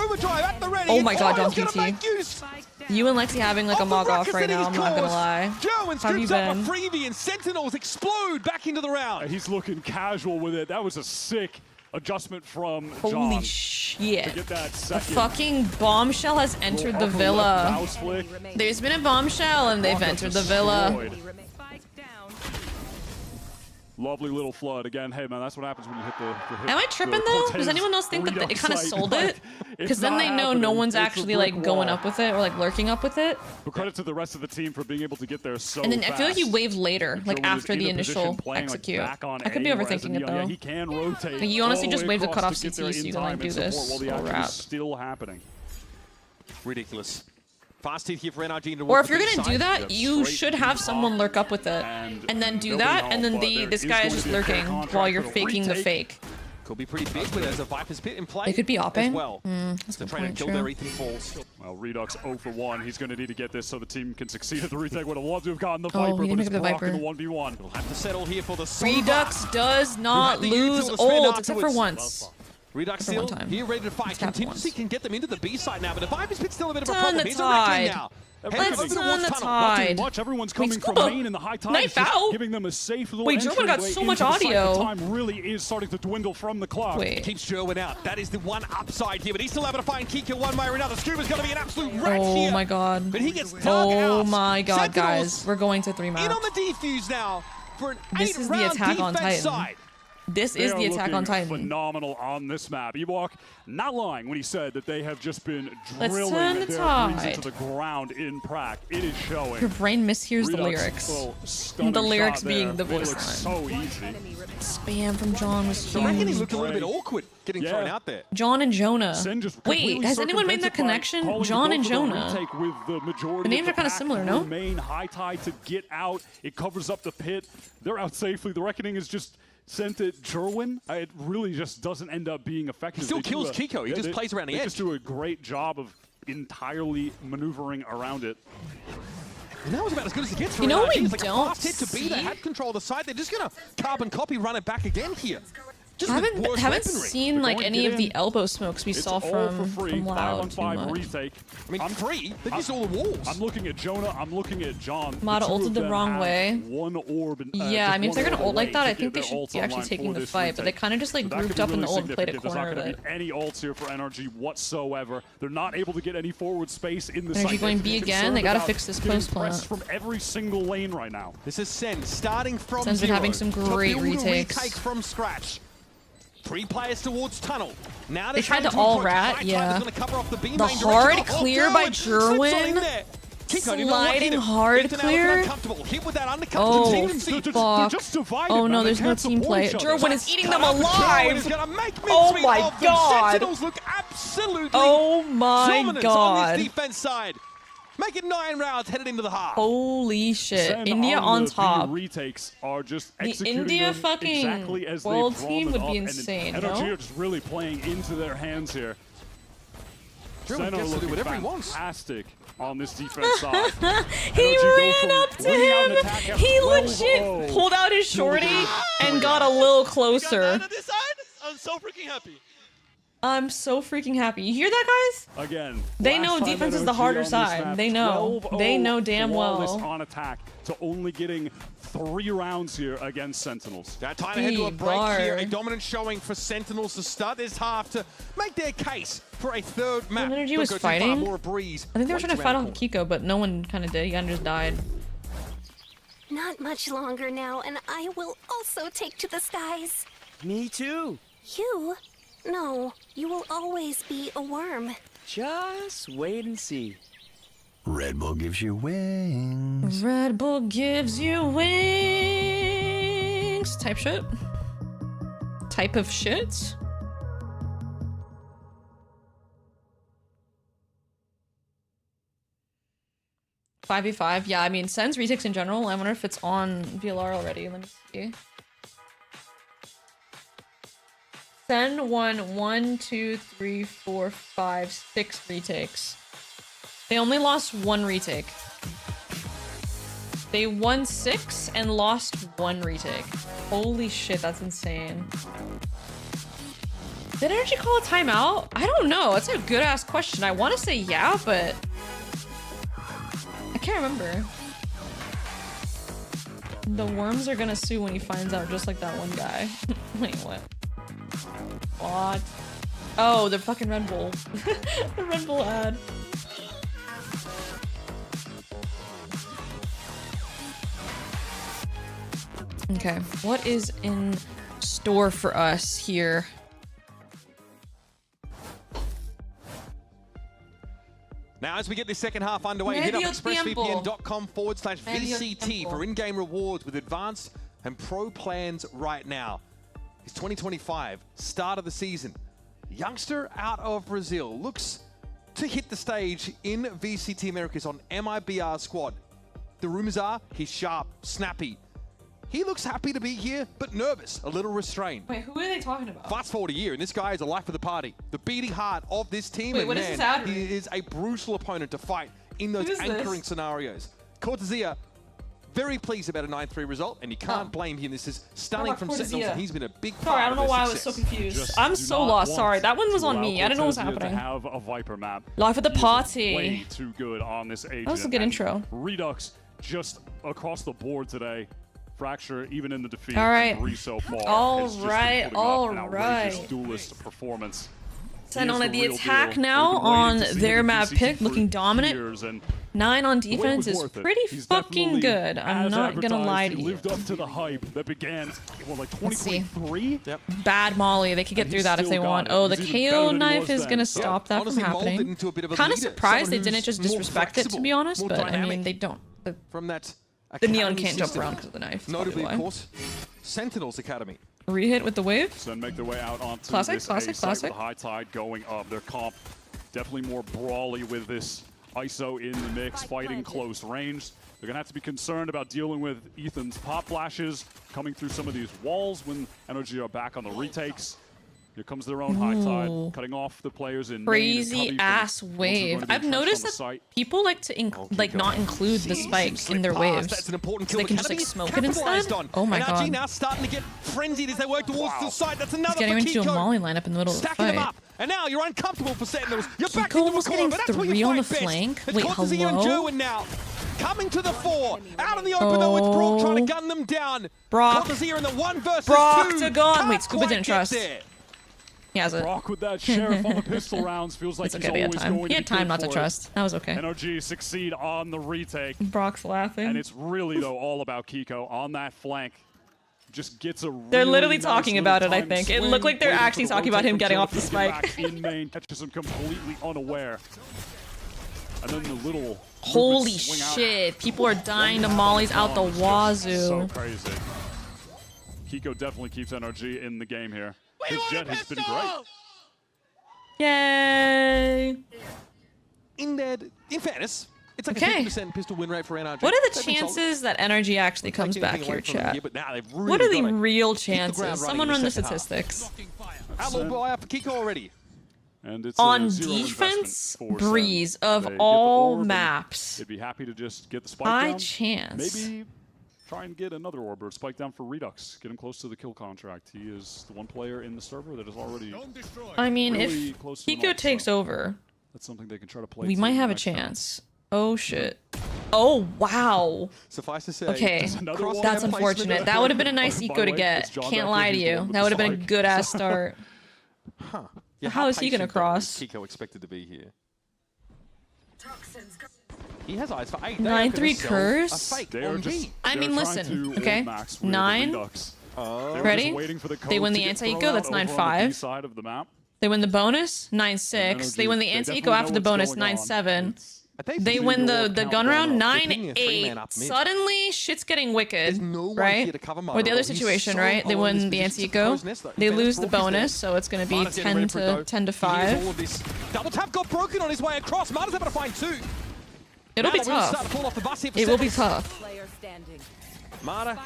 Oh my god, John QT. You and Lexi having like a mog off right now, I'm not gonna lie. Gerwin Have you scoops up a been? freebie and Sentinels explode back into the round. He's looking casual with it. That was a sick adjustment from John. Holy shit. To get that A second. fucking bombshell has entered the villa. Mouse flick. There's been a bombshell and they've entered the villa. Destroyed. Lovely little flood. Again, hey man, that's what happens when you hit the hit. Am I tripping though? Does anyone else think that it kind of sold it? Because then they know no one's actually like going up with it or like lurking up with it. But credit to the rest of the team for being able to get there so And then I feel like you fast. wave later, like Gerwin is after in the a position initial playing, like, execute. back on I could be A, whereas overthinking in it Neon, yeah, though. he can rotate. Like, you honestly all the just way wave the across cutoff to get CT there so you in can, like, time do and support this while the little action wrap. is still happening. Ridiculous. Fast hit here for NRG. Or if you're gonna do that, you should have someone lurk up with it, and then do that, and then this guy is just lurking while you're faking the fake. Could be pretty big, but there's a Viper's Pit in play. They could be opping as well. That's to a try good and point, kill their Ethan Falls. Well, Redux 0 for 1. He's going to need to get this so the team can succeed at the retake. Would have loved to have gotten the Oh, Viper, he but didn't it's pick up the Brock in Viper. the 1v1. We'll have to settle here for the Redux does not lose ult, except for once. Redux Except for still one time. here ready to fight. It's happened Contingency can get them into the B side now, but the Viper's Pit's still a bit of a Turn problem. the He's a reckoning tide. now. Let's turn the Not tide. doing much. Everyone's coming Wait, from Scuba. main in the high tide. Knife It's just out? giving them a safe little Wait, Jerwin got entryway so much into the site. audio. The time really is starting to dwindle from the clock. Wait. Keeps Jerwin out. That is the one upside here, but he's still able to find Kiko one way or another. Scuba's going to be an absolute rat here. Oh my god. But he gets dug out. Oh my god, Sentinels guys. We're going to 3 maps. in on the defuse now for an This is the 8-round attack on defense Titan. side. This They is are the attack on looking Titan. phenomenal on this map. Ewok not lying when he said that they have just been Let's drilling turn their the threes tide. into the ground in Prague. It is showing. Your brain mishears the Redux, lyrics. little stunning The lyrics shot being there. the It voice looks line. so easy. Spam from John was I reckon he huge. looked a little bit awkward getting thrown out there. John and Jonah. Sen just Wait, completely has anyone made that circumvented by connection? calling John to and go for the Jonah. retake with the majority The names of are kinda pack similar, no? Remain high tide to get out. It covers up the pit. They're out safely. The Reckoning is just sent it Jerwin. It really just doesn't end up being effective. He still They do kills Kiko. He just plays around the They edge. just do a great job of entirely maneuvering around it. And that was about as good as it gets for You know NRG. what we It's like don't a fast hit to B. They see? had control of the side. They're just going to carbon copy run it back again here. Just with Haven't worse haven't weaponry. seen like any of the elbow smokes we It's saw all for from free. Loud too 5-on-5 much. retake. I mean, free? They used all the walls. I'm looking at Jonah. I'm looking at John. Mata The two ulted of the them wrong have way. One orb. And, Yeah, just I mean, if they're one gonna orb ult like away that, to I get think they their should ults be actually online taking for the this fight, but they retake. kind of just like So that grouped could be up in the really ult and played a significant. There's not corner of gonna it. be any ults here for NRG whatsoever. They're not able to get any forward space in the NRG site. going They're B again. concerned They gotta about fix this getting post plant. pressed from every single lane right now. This is Sen starting from Sen's been zero having some to great build a retakes. retake from scratch. 3 players towards tunnel. Now They tried to all rat, yeah. The hard clear by Jerwin. Sliding hard clear. Oh, fuck. Oh no, there's no team play. Jerwin is eating them alive. Oh my god. Oh my god. Defense side. Make it 9 rounds headed into the half. Holy shit. Sen India on the top. retakes are just The executing India them fucking exactly as they world draw team them would up, be and insane, NRG no? are just really playing into their hands here. Jerwin Sen are gets to do looking whatever he wants. fantastic on this defense side. He NRG go ran from up to winning out an him. attack at He 12-0 legit pulled out his shorty and got a little closer. This side, I'm so freaking happy. I'm so freaking happy. You hear that, guys? Again, They last know time defense is the NRG harder on this side. map, They know. 12-0 They know damn flawless well. on attack to only getting 3 rounds here against Sentinels. That time ahead to a break here. A Bar. dominant showing for Sentinels to start this half to make their case for a third map. Energy Don't was go too far, fighting. more a breeze. I think they were Way trying to too fight out off of Kiko, but no one kind of did. He kind of just died. Not much longer now, and I will also take to the skies. Me too. You? No, you will always be a worm. Just wait and see. Red Bull gives you wings. Red Bull gives you wings. Type shit? Type of shit? $5v5. Yeah, I mean, Sen's retakes in general. I wonder if it's on VLR already. Let me see. Sen won 1, 2, 3, 4, 5, 6 retakes. They only lost 1 retake. They won 6 and lost 1 retake. Holy shit, that's insane. Did Energy call a timeout? I don't know. That's a good ass question. I want to say yeah, but I can't remember. The worms are gonna sue when he finds out, just like that one guy. Wait, what? What? Oh, the fucking Red Bull. The Red Bull ad. Okay, what is in store for us here? Now, as we get this second half underway, hit up expressvpn.com/VCT for in-game rewards with advanced and pro plans right now. It's 2025, start of the season. Youngster out of Brazil looks to hit the stage in VCT Americas on MIBR squad. The rumors are he's sharp, snappy. He looks happy to be here, but nervous, a little restrained. Wait, who are they talking about? Fast forward a year, and this guy is the life of the party. The beating heart of this team. Wait, and what is man, this ad read? he is a brutal opponent to fight in those anchoring scenarios. Cortezia, very pleased about a 9-3 result, and you can't blame him. This is stunning from Sentinels, and he's been a big part Sorry, I don't know of why I their was so success. confused. I'm so lost. Sorry, that one was on me. I didn't know what was happening. Have a Viper map. Life of the party. Way too good on this agent. That was a good intro. Redux just across the board today. Fracture, even in the defeat. All right. So far, All right. Duelist performance. Send on the attack now on their map pick, looking dominant. 9 on defense is pretty fucking good. I'm not gonna lie to you. Lived up to the hype that began, well, like 2023. Yep. Bad Molly, they could get through that if they want. Oh, the KO knife is gonna stop that from happening. Kind of surprised they didn't just disrespect it, to be honest, but I mean, they don't. From that The Neon can't jump around because of the knife. Notably, of course, Sentinels Academy. Rehit with the wave. So then make their way out onto classic. The high tide going up. Their comp definitely more brawly with this ISO in the mix, fighting close range. They're gonna have to be concerned about dealing with Ethan's pop flashes coming through some of these walls when Energy are back on the retakes. Here comes their own high tide, cutting off the players in crazy ass wave. I've noticed that people like to not include the spikes in their waves. That's an important so they can just like smoke it instead. Oh my god. Now starting to get frenzied as they work towards the site. That's another. He's getting into a Molly lineup in the middle of the fight. Up. And now you're uncomfortable for Sentinels. You're back Kiko into was a corner, getting but that's where 3 you on the fight best. flank. It's Wait, Cortezia and hello? Jerwin now. Coming to the fore. Out on the open though with Brock trying to gun them down. Brock. Cortezia in the 1 versus 2. Brock to gun. Wait, Scuba Can't didn't quite trust. get there. He has it. Brock with that sheriff on the pistol rounds feels like It's he's okay, he had always time. going He had to be time good not to for it. trust. That was okay. NRG succeed on the retake. Brock's laughing. And it's really, though, all about Kiko on that flank. Just gets a They're really literally nice talking little about it, I time think. It swing, looked like they're waiting actually for the talking about rotate him from getting off the Joe to get spike. back in main, catches him completely unaware. And then the little Holy swing out. shit. People are dying to mollies out the wazoo. So crazy. Kiko definitely keeps NRG in the game here. His jet has been great. Yay! In fairness, it's like Okay. a 50% pistol win rate for NRG. What are the They've been solid. chances that energy actually comes Take back anything here, away from them chat? here, but now they've really What are the gotta real hit the ground chances? running Someone in run the second half. statistics. Outlaw buy out for Kiko already. And it's On a zero defense, investment for Breeze Sen. of They get the all orb and maps. They'd be happy to just get the spike High down. chance. Maybe try and get another orb or spike down for Redux. Get him close to the kill contract. He is the one player in the server that is already I mean, really if close to an Kiko ult, takes so over, that's something they can try to play. we to might have a next round. chance. Oh shit. Oh wow. Suffice to say, Okay, that's unfortunate. That would have been a nice eco to get. Can't lie to you. That would have been a good ass start. Huh. How is he gonna patient, though, cross? is Kiko expected to be here. He has eyes for 8. 9-3 curse. I mean, they're trying listen. to Okay, ult-max with 9. Redux. They're Ready? just waiting for the They code win to the get anti-eco. thrown That's out over on the 9-5. B side of the map. They win the bonus. 9-6. They win the anti-eco after the bonus. 9-7. They win the gun round. 9-8. Suddenly, shit's getting wicked, right? Or the other situation, right? They win the anti-eco. They lose the bonus, so it's gonna be 10 to 5. Double tap got broken on his way across. Marta's able to find 2. It'll be Now the wheels start to tough. fall off the bus here for It will be Sentinels. tough. Marta,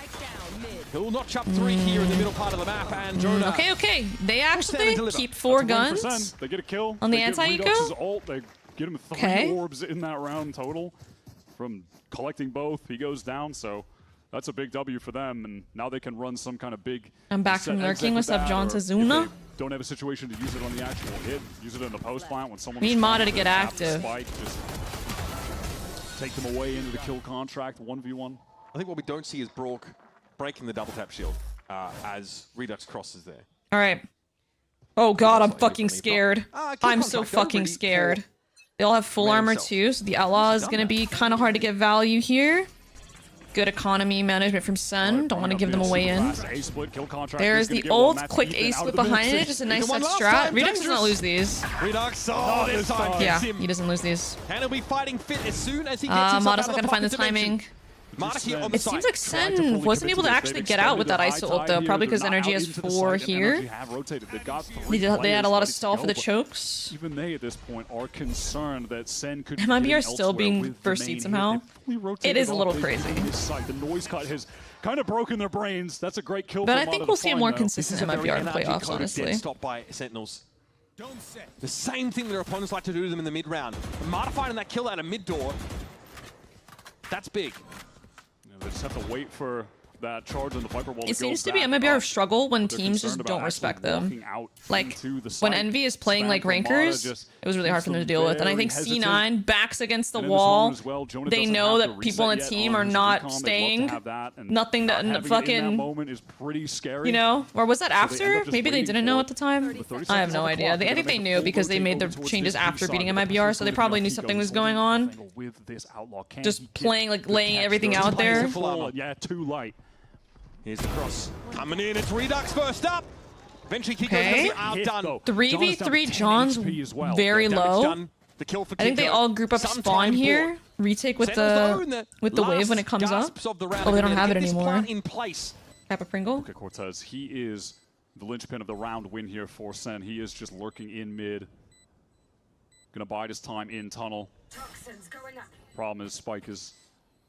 he'll notch up 3 here in the middle part of the map, and Jonah. Okay. They actually deliver. keep 4 That's a win for guns. Sen. They get a kill. On the They get anti-eco? Redux's ult. They get him 3 Okay. orbs in that round total from collecting both. He goes down, so that's a big W for them. And now they can run some kind of big. I'm back from set exec lurking. with What's up, that, John or if Tazuna? they don't have a situation to use it on the actual hit. Use it in the post plant when someone. Need Mata to get active. Spike, just take them away into the kill contract 1v1. I think what we don't see is Brock breaking the double tap shield as Redux crosses there. All right. Oh god, I'm fucking scared. I'm so fucking scared. They all have full armor too, so the outlaw is gonna be kind of hard to get value here. Good economy management from Sen. Don't want to give them away in. There's the ult, quick ace split behind it, just a nice set strat. Redux does not lose these. Redux, this time Yeah, gets him. he doesn't lose these. And he'll be fighting fit as soon as he gets himself Mata's out not of gonna the find the pocket dimension. timing. It seems like Sen wasn't able to actually get out with that ISO ult though, probably because Energy has 4 here. They had a lot of stall for the chokes. Even they at this point are concerned that Sen could MIBR still being first seed somehow. It is a little crazy. The noise cut has kind of broken their brains. That's a great kill. But I think we'll see a more consistent MIBR in playoffs, honestly. Stopped by Sentinels. The same thing their opponents like to do to them in the mid round. Marta finding that kill out of mid door. That's big. They just have to wait for that charge on the Viper wall. It seems to be MIBR of struggle when teams just don't respect them. Like, when Envy is playing like rankers, it was really hard for them to deal with. And I think C9 backs against the wall. They know that people on the team are not staying. Nothing to fucking, you know? Or was that after? Maybe they didn't know at the time? I have no idea. I think they knew because they made their changes after beating MIBR, so they probably knew something was going on. Just playing, like, laying everything out there. Yeah, too light. Here's the cross. Coming in, it's Redux first up. Eventually, Kiko's gonna be outdone. 3v3 John's very low. The kill for I think they all group up spawn here. Retake with the wave when it comes up. Oh, they don't have it anymore. Kappa Pringle. Okay, Cortez, he is the linchpin of the round win here for Sen. He is just lurking in mid. Gonna bide his time in tunnel. Problem is Spike is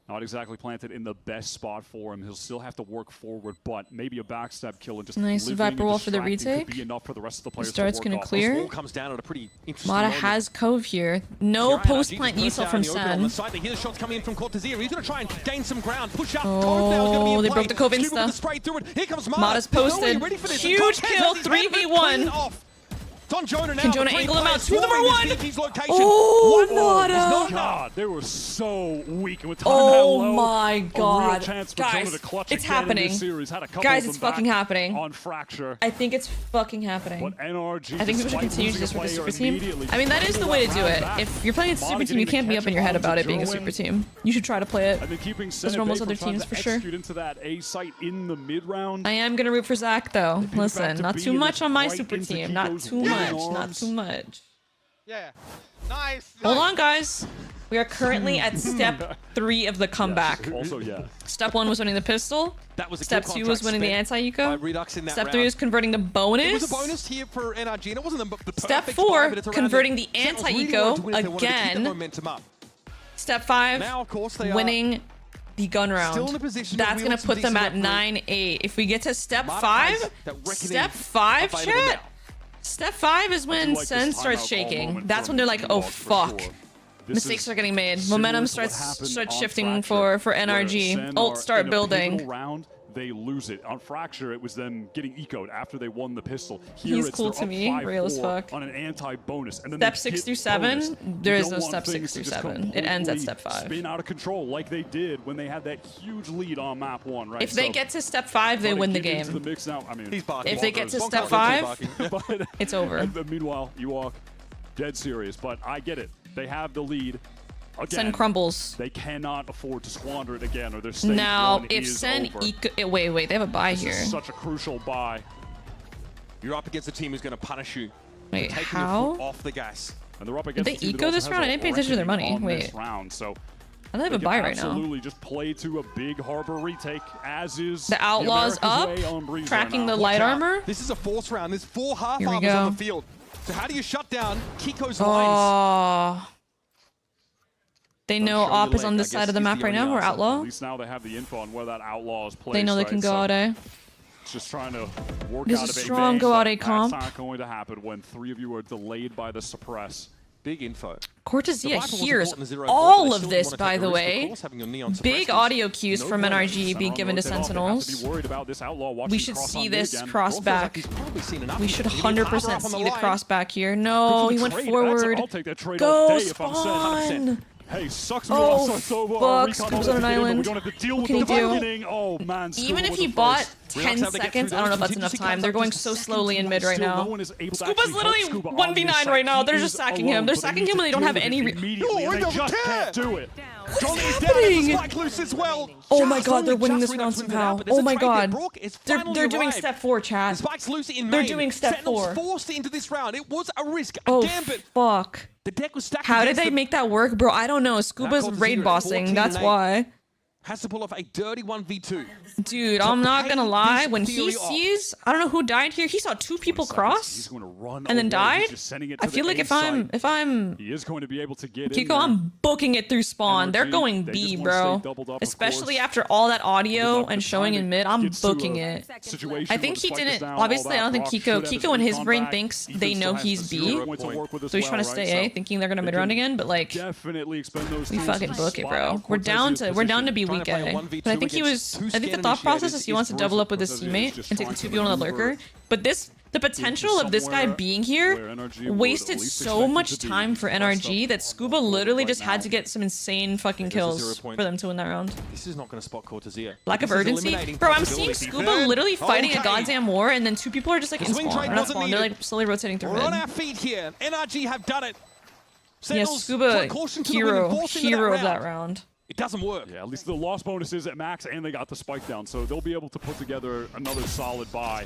not exactly planted in the best spot for him. He'll still have to work forward, but maybe a backstab kill and just nice Viper wall for the retake. Could be enough for the rest of the players Start's to gonna clear. Comes down at a pretty interesting Mata moment. has Cove here. No post plant Yusel from Sen. They hear the shots coming in from Cortezia. He's gonna try and gain some ground. Push up. Oh, they broke the Cove insta. Here comes Mata's posted. Huge kill, 3v1. Can Jonah angle him out? 2 number 1! Oh, Mata! God, they were so weak. And with time oh low, my God. Guys, it's happening. Guys, it's fucking happening. On Fracture. I think it's fucking happening. But NRG, I think people should continue to just with the super team. I mean, that is the way to do it. If you're playing a super team, you can't be up in your head about it being a super team. You should try to play it. Those are almost other teams for sure. Into that A site in the mid round. I am gonna root for Zach though. Listen, not too much on my super team. Not too much. Not too much. Yeah. Nice. Hold on, guys. We are currently at step 3 of the comeback. Also, yeah. Step 1 was winning the pistol. That was a Step 2 was winning the anti-eco. Step 3 was converting the bonus. It was a bonus here for NRG, and it wasn't the Step 4, converting the anti-eco again. Step 5, now, of course, they winning the gun round. Still in a position that's gonna put them at 9-8. If we get to step 5, chat. Step 5 is when Sen starts shaking. That's when they're like, oh fuck. Mistakes are getting made. Momentum starts shifting for NRG. Ult start building. They lose it. On Fracture, it was them getting eco'd after they won the pistol. Here, He's cool to me, real as fuck. On an anti-bonus. And then step 6 through 7, there is no step 6 through 7. It ends at step 5. Spin out of control like they did when they had that huge lead on map 1, right? If they get to step 5, they win the game. The mix now, I mean, if they get to step 5, it's over. Meanwhile, you walk dead serious, but I get it. They have the lead. Again, Sen crumbles. They cannot afford to squander it again, or their stage now, one if is Sen over. wait, they have a buy this here. Is such a crucial buy. You're up against a team who's going to punish you. Wait, taking how? Your foot off the gas. And they're up against Did they eco this round? I didn't pay attention to their money. Wait. Round, so I have a buy right now. Absolutely, just play to a big harbor retake, as is the Outlaws up, tracking the light armor. This is a force round. There's 4 half armors on the field. So how do you shut down Kiko's lines? Oh. They know Op is on this side of the map right now, or Outlaw. At least now they have the info on where that Outlaw is placed. They know they can go out A. Just trying to work this out is a strong go out A comp. That's not going to happen when 3 of you are delayed by the suppress. Big info. Cortezia hears all of this, by the way. Big audio cues from NRG being given to Sentinels. We should see this cross back. We should 100% see the cross back here. No, he went forward. Go spawn! Hey, sucks oh, fuck, Scoop's on an island. What can he do? Oh, man, even if he bought 10 seconds, I don't know if that's enough time. They're going so slowly in mid right now. Scuba's literally 1v9 right now. They're just sacking him. They're sacking him and they don't have any... No, they just can't do it. What is happening? Oh my god, they're winning this round somehow. Oh my god. They're doing step 4, chat. They're doing step 4. Forced into this round. It was a risk. Oh, fuck. The deck was stacked. How did they make that work, bro? I don't know. Scuba's raid bossing. That's why. has to pull off a dirty 1v2. Dude, I'm not gonna lie. When he sees, I don't know who died here. He saw 2 people cross and then died. I feel like if I'm he is going to be able to get Kiko, I'm booking it through spawn. They're going B, bro. Especially after all that audio and showing in mid, I'm booking it. I think he didn't. Obviously, I don't think Kiko in his brain thinks they know he's B, so he's trying to stay A, thinking they're gonna mid round again. But like, we fucking book it, bro. We're down to be weak A. But I think the thought process is he wants to double up with his teammate and take the 2v1 on the lurker. But the potential of this guy being here wasted so much time for NRG that Scuba literally just had to get some insane fucking kills for them to win that round. This is not going to spot Cortezia. Lack of urgency? Bro, I'm seeing Scuba literally fighting a goddamn war and then 2 people are just like in spawn. Or not spawn, they're like slowly rotating through mid. We're on our feet here. NRG have done it. Yeah, Scuba, hero of that round. It doesn't work. Yeah, at least the loss bonus is at max, and they got the spike down, so they'll be able to put together another solid buy.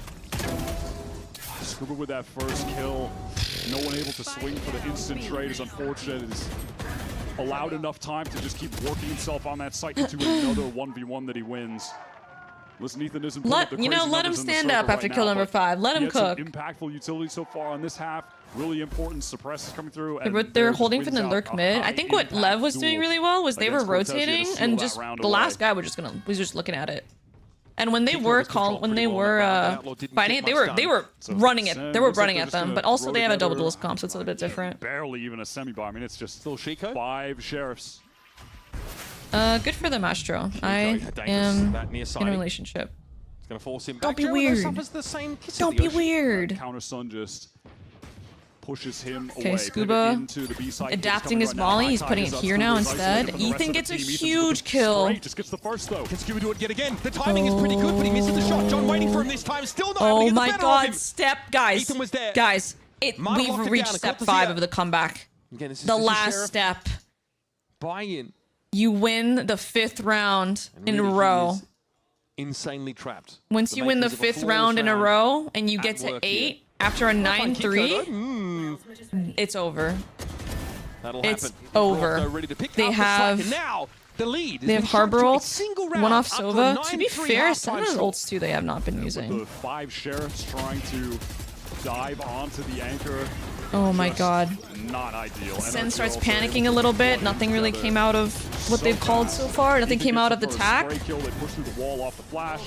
Scuba with that first kill. No one able to swing for the instant trade is unfortunate. It's allowed enough time to just keep working himself on that site into another 1v1 that he wins. Listen, Ethan isn't let him stand up after kill number 5. Let him cook. Impactful utility so far on this half. Really important suppresses coming through. They're holding for the lurk mid. I think what Lev was doing really well was they were rotating and just the last guy was just looking at it. And when they were fighting it, they were running it. They were running at them, but also they have a double duelist comp, so it's a little bit different. Barely even a semi-bar. I mean, it's just still 5 sheriffs. Good for them, Astro. I am in a relationship. It's gonna force him Don't back. be weird. Don't be weird. Counter Sun just pushes him okay, away. Scuba into the B side. Adapting his molly. He's putting it here now instead. Ethan gets a huge kill. Just gets the first though. Can Scuba do it yet again? The timing is pretty good, but he misses the shot. John waiting for him this time. Still not able to get the better of him. Step, guys. Ethan was there. Guys, we've reached step 5 of the comeback. Again, this is the last step. Buy-in. You win the 5th round in a row. Insanely trapped. Once you win the 5th round in a row and you get to 8 after a 9-3, it's over. It's over. They have Harbor ults, one off Sova. To be fair, some of those ults too they have not been using. The 5 sheriffs trying to dive onto the anchor. Oh my god. Not ideal. Sen starts panicking a little bit. Nothing really came out of what they've called so far. Nothing came out of the tack. They push through the wall off the flash.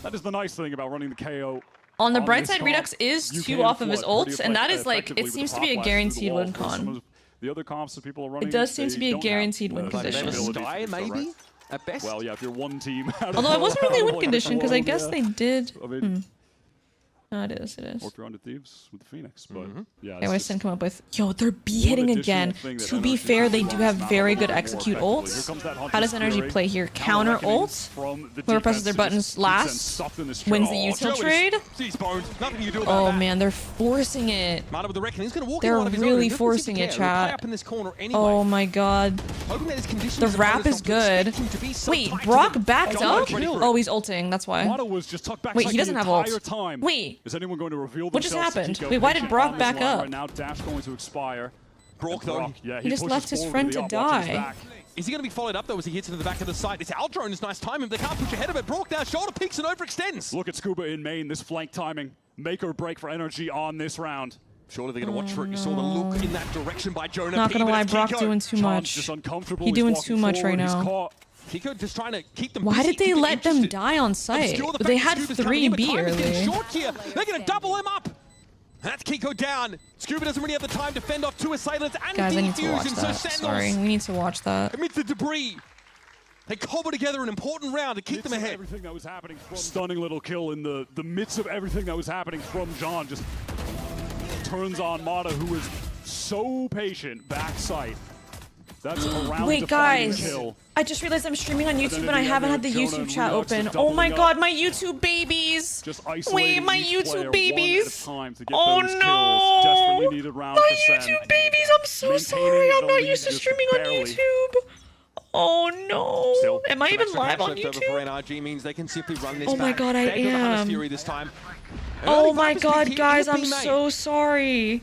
That is the nice thing about running the KO. On the bright side, Redux is 2 off of his ults, and that is like, it seems to be a guaranteed win con. The other comps that people are running, it does seem to be a guaranteed win condition. Maybe? At best? Well, yeah, if you're one team. Although it wasn't really a win condition, because I guess they did. No, it is. Or if you're on the Thieves with the Phoenix, but yeah. I always come up with, yo, they're B hitting again. To be fair, they do have very good execute ults. How does Energy play here? Counter ult? Whoever presses their buttons last wins the util trade? Oh man, they're forcing it. They're really forcing it, chat. Oh my god. The wrap is good. Wait, Brock backed up? Oh, he's ulting, that's why. Wait, he doesn't have ult. Wait. Is anyone going to reveal what just themselves? happened? Wait, why did Brock back up? Right now, Dash going to expire. Brock, though. Yeah, he just left his friend to die. Is he going to be followed up, though, as he hits into the back of the site? It's Aldrone's nice timing. They can't push ahead of it. Brock now shoulder peaks and overextends. Look at Scuba in main. This flank timing. Make or break for Energy on this round. Surely they're going to watch for it. You saw the look in that direction by Jonah. Not going to lie, Brock doing too much. He's doing too much right now. Kiko just trying to keep them Why busy, did they let them die on site? They had 3B early. They're going to double him up. That's Kiko down. Scuba doesn't really have the time to fend off 2 assailants and guys, I need to watch fusion, that. Sorry, we need to watch that. Amidst the debris, they cobble together an important round to keep them ahead. Everything that was happening from stunning little kill in the midst of everything that was happening from John just turns on Mata, who is so patient backside. That's around. Wait, guys. I just realized I'm streaming on YouTube and I haven't had the YouTube chat open. Oh my god, my YouTube babies! Wait, my YouTube babies! Oh no! My YouTube babies! I'm so sorry. I'm not used to streaming on YouTube. Oh no! Am I even live on YouTube? Oh my god, I am. Oh my god, guys, I'm so sorry.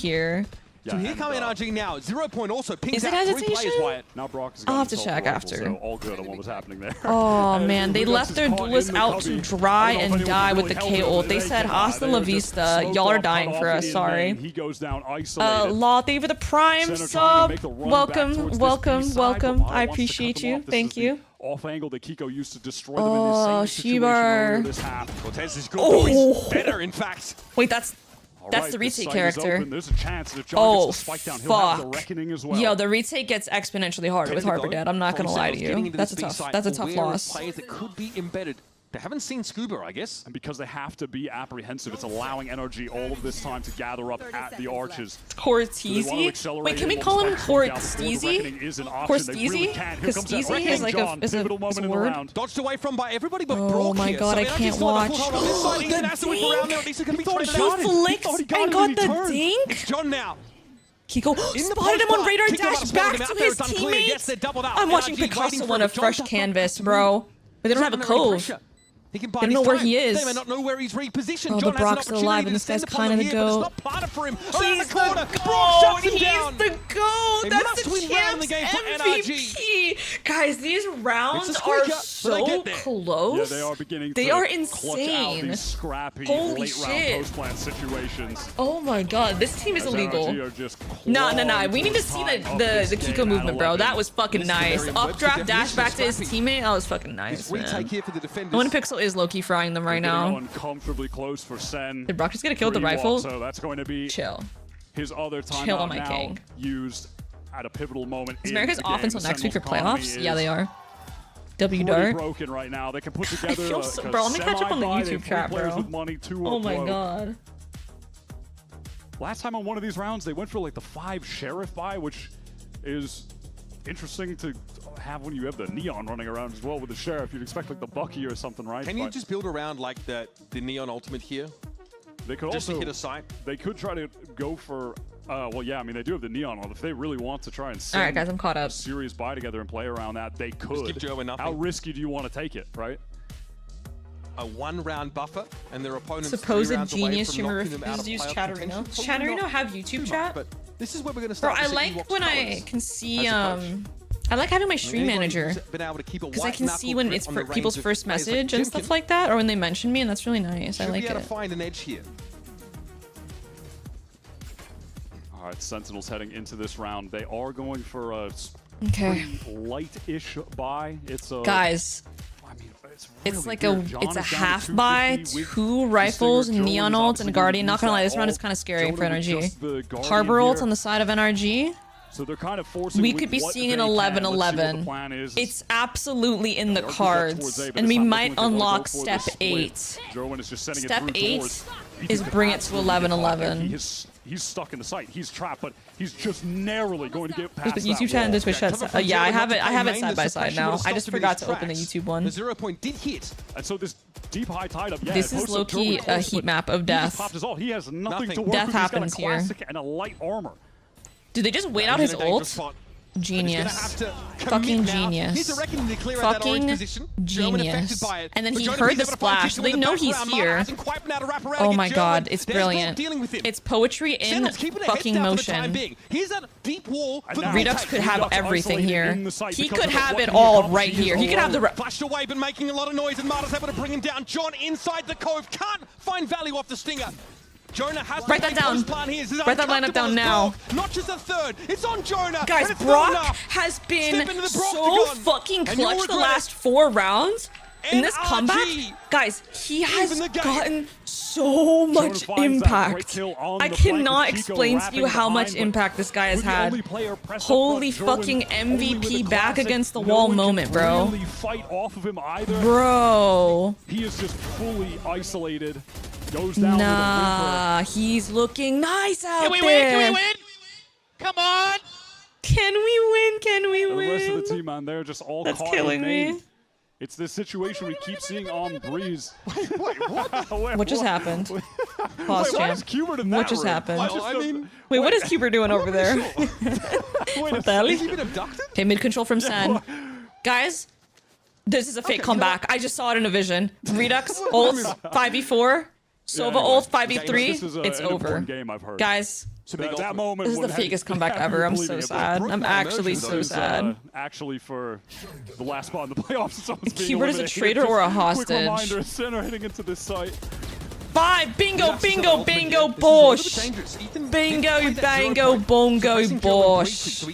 here. So here come NRG now. 0 point also pings Is it out 3 hesitation? players, Wyatt. Now Brock has I'll have got to himself check a rifle, after. So all good on what was happening there. Oh And man, they Redux left is their caught duelists in the out to cubby. dry I don't know if and anyone die can with the really help KO. him. They said cannot. hasta They la are just vista. smoked Y'all are off, dying cut for off us. in Sorry. lane. He goes down isolated. Law, thank you for the prime Center trying to sub. make the run back Welcome, towards this welcome, B side, welcome. but Mara I wants to cut appreciate them you. off. This Thank is the you. Off angle that Kiko used to destroy them in Oh, this same situation earlier Shibar. this half. Cortez is good, Oh. boys. Better, in fact. Wait, that's Alright, the this retake site is character. open. There's a chance that if John Oh, gets the spike down, he'll have the fuck. reckoning as well. Yo, the retake gets exponentially harder with Harper Dad. I'm not gonna lie to you. That's a tough Aware of loss. Players that could be embedded. They haven't seen Scuba, I guess. And because they have to be apprehensive, it's allowing NRG all of this time to gather up at the arches. Corteezy? Wait, can we call him Corteezy? Corteezy? Because Steezy is like a word. Dodged away from by everybody but Oh Brock my here. god, So I NRG's can't still on watch. the foothold on this side. Even The as the whip around there, at least it can be traded He out. flicked and got the dink? It's John now. Kiko spotted him on radar dash back to his teammate. I'm watching Picasso on a fresh canvas, bro. But they don't have a cove. He can They don't know where he is. They may not know where he's repositioned. Oh, John but Brock's has an still alive, opportunity and this to guy's stand upon kind him of here, the but goat. it's not part for him. He's Around the the corner. goat. Brock shuts him He's down. the goat. A That's the must-win round in the game champ's for NRG. MVP. Guys, these rounds It's a are squeaker, but they so get there. close. Yeah, they are beginning They to are clutch out insane. these scrappy Holy late shit. round post-plant situations. Oh my god, this team is As illegal. NRG are just No. clawing We need to towards see time of the this Kiko game movement, at bro. 11. That was fucking nice. Updraft, dash back to his teammate. That was fucking nice, man. Retake here for the defenders. One Pixel is low-key frying them right They're now. getting uncomfortably close for Sen. Did Brock just get a kill with the 3-1, rifle? So that's going to be Chill. his other timeout Chill on my now king. used at a pivotal moment. Is in America's the off game. until next week for Sentinel's economy playoffs? Yeah, they are. W pretty Dart. broken right now. They can put I together feel so, bro, let me catch up on the semi-buy. They YouTube have chat, 3 players bro. with money, 2 are Oh my broke. god. Last time on one of these rounds, they went for like the 5 Sheriff buy, which is interesting to have when you have the Neon running around as well with the Sheriff. You'd expect like the Bucky or something, right? Can you But just build around like the Neon Ultimate here? they could just also to hit a site? They could try to go for. Well, yeah, I mean, they do have the Neon on. If they really want to try and All right, guys, I'm caught up. a serious buy together and play around that, they could. give Joe nothing. How risky do you want to take it, right? A 1-round buffer, and their opponents Supposed 3 rounds away genius from streamer knocking them out refuses of to use playoff Chatterino. contention. Does Probably Chatterino not have too YouTube much, chat? but this is where we're going to Bro, start. I to see like Ewok's when I powers can see as a coach. I like having my stream Anyone manager who's been able to keep a because I white can see knuckle when grip it's on the people's reins of first players like message and stuff Jimkin. like that, or when they mention me, and that's really nice. I Should like be able it. to find an edge here. All right, Sentinels heading into this round. They are going for a Okay. pretty light-ish buy. It's a Guys, really it's like weird. a John it's a is down to half 250 buy, with 2 rifles, Stinger. neon Joe is ult, obviously and Guardian. gonna Not gonna lie, use this round that is kind of scary all. for Jonah with NRG. just the Guardian Harbor ult here. on the side of NRG. So they're kind of forcing. We with could be what seeing an they can. Let's see what 11-11. the plan is. It's absolutely in the They are gonna get towards cards, A, but and it's we not might looking like they're gonna unlock go for the step split. 8. Joan is just sending Step it through 8 towards. is bring it to 11-11. He's stuck in the site. He's trapped, but he's just narrowly going to get past The that YouTube chat and wall. Twitch chat. Yeah, I have it side by side now. I just forgot to open the YouTube one. The 0 point did hit. And so this deep high tied up. Yeah, This it is posts up low-key Joan a close, heat but map of he death. just popped his ult. He has nothing to work Death with. happens He's got a here. classic and a light armor. Did they just wait out his ult? Genius. Fucking genius. Fucking genius. And then he heard the splash, so they know he's here. Oh my god, it's brilliant. It's poetry in fucking motion. Redux could have everything here. He could have it all right here. He could have the... Flashed away, but making a lot of noise, and Marta's able to bring him down. John inside the cove, can't find value off the stinger. Jonah has Write that down. Write that lineup down now. Not just a third, it's on Jonah. Guys, and it's Brock not enough. has been Step into the so Broctagon, fucking and you'll clutch the regret last it. 4 rounds. In this NRG, comeback, guys, he has even the game. gotten so much impact. I cannot explain to you how much impact this guy has had. Holy fucking MVP back against the wall moment, bro. Really fight off of him either. Bro. He is just fully isolated. Goes down Nah, he's looking nice out Can we there. win? Can we win? Come on. Can we win? Can we The win? rest of the team, man, they're just all That's caught killing in me. main. It's this situation we keep seeing on Breeze. What just happened? Pause, why champ. is Cubert in What that just room? happened? I Wait, what is Cubert doing over there? What the hell? Has he been abducted? Okay, mid control from Sen. Guys, this is a fake comeback. I just saw it in a vision. Redux, ult, 5v4. Sova ult, 5v3. This is It's an over. important game, I've heard. Guys, That moment This is the fakest comeback ever. I'm so sad. I'm actually so sad. Actually, for the last spot in the playoffs, someone's being Keyword is a traitor or a hostage. Quick reminder: center heading into this site. 5 bingo bingo bingo bosh. Bingo bango bongo bosh.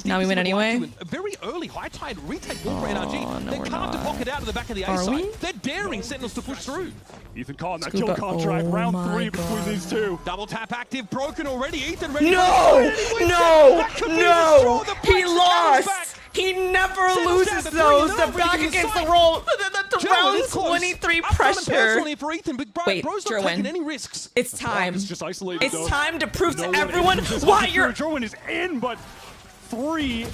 Now we win anyway. A very early high tide retake for NRG. They carved a pocket out of the back of the A side. They're daring Sentinels to push through. Ethan caught in that kill contract. Round 3 between these two. Double tap active broken already. Ethan ready. No! No! He lost! He never loses those. The back against the roll. The round 23 pressure. Wait, Jerwin. It's time. It's time to prove to everyone why you're. Jerwin is in, but 3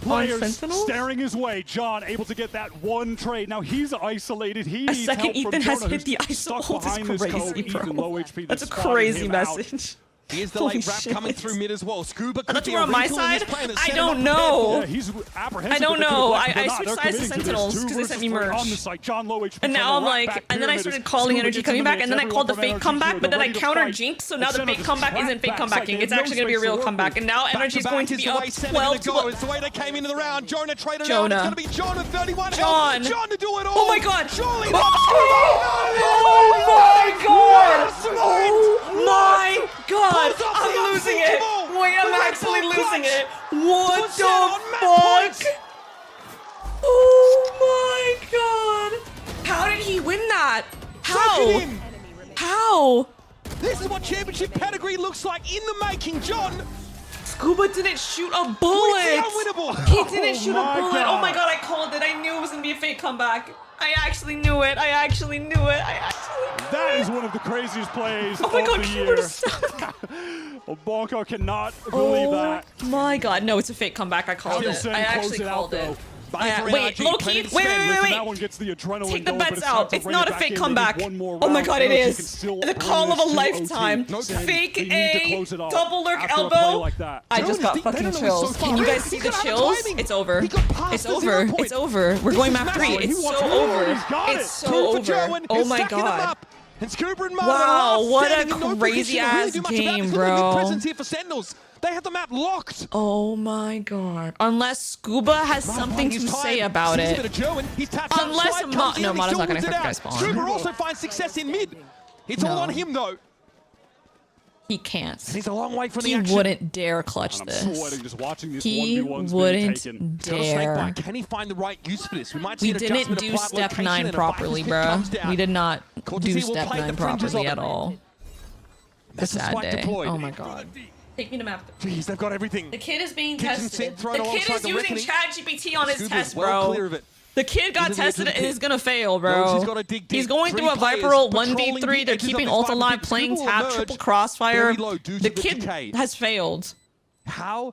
players staring his way. John able to get that one trade. Now he's isolated. He needs help from Ethan has Jonah, hit the who's ISO stuck ult. behind It's this crazy, code. Ethan, bro. low HP, That's a spotting crazy him out. message. Here's the late wrap coming through mid as well. Scuba could That's be where a on my wrinkle in this side. plan that I set him don't up know. Yeah, he's apprehensive. I don't that they know. could've I left, but switched they're sides to committing Sentinels this. because they sent me 2 versus 3 merch. on the site. John low HP And now I'm like, and then I started calling energy coming back, and then I called the fake comeback, but then I counter jinx, so now the fake comeback isn't fake comebacking. It's actually going to be a real comeback, and now energy is going to be up 12 to. It's the way they came into the round. Jonah traded out. It's going to be Jonah 31. John to do it all. Oh my god. Surely Oh my god. Oh my god. I'm losing it. Wait, I'm actually losing it. What the fuck? Oh my god. How did he win that? How? How? This is what championship pedigree looks like in the making, John. Scuba didn't shoot a bullet. He didn't shoot a bullet. God. Oh my god, I called it. I knew it was gonna be a fake comeback. I actually knew it. I actually knew it. That is one of the craziest plays Oh my of god, the keyword year. is stop. Bonko cannot believe that. Oh my god, no, it's a fake comeback. I called it. I actually called it. Wait, low key. Wait. That one gets the adrenaline Take the going, but bets it's time out. to It's rein not it a back fake in. They comeback. need one more Oh my round. god, it Energy is. can still The win call of this a 2-0 lifetime. team. Fake They need to A, close it off double lurk after a play elbow. like that. I just got fucking chills. Can you guys see the chills? It's over. It's over. It's over. We're going map 3. It's so over. It's so over. Oh my god. And Scuba and Marlon Wow, are what standing a in no crazy position to really ass do much game, about this. Look at the bro. presence here for Sentinels. They have the map locked. Oh my god. Unless Scuba has something to say about it. Unless no, Mata's not gonna affect guys spawn. Scuba also finds success in mid. It's all on him though. He can't. And he's a long way from the He action. wouldn't dare clutch I'm this. sweating just watching these He 1v1s wouldn't being taken. dare. Can he find the right use for this? We might see We an didn't adjustment do of plant step location 9 and a properly, Viper's pick bruh. comes down. We did not Cortez do will step play 9 the fringes properly of at it. all. The That's sad spike day. deployed. Oh my god. Take me to map. Jeez, they've got everything. The kid is being Kitchen tested. sink The thrown kid alongside is the using reckoning. ChatGPT on his Scuba's test, well bro. clear of it. The kid got Into the edge of tested the and pit. is gonna fail, Knows bro. he's gotta dig deep. He's going Three through a players Viper ult patrolling 1v3. the They're edges of keeping this ult Viper alive, pit. playing Scuba will tap, emerge triple crossfire. very low due to The the kid decay. has failed. How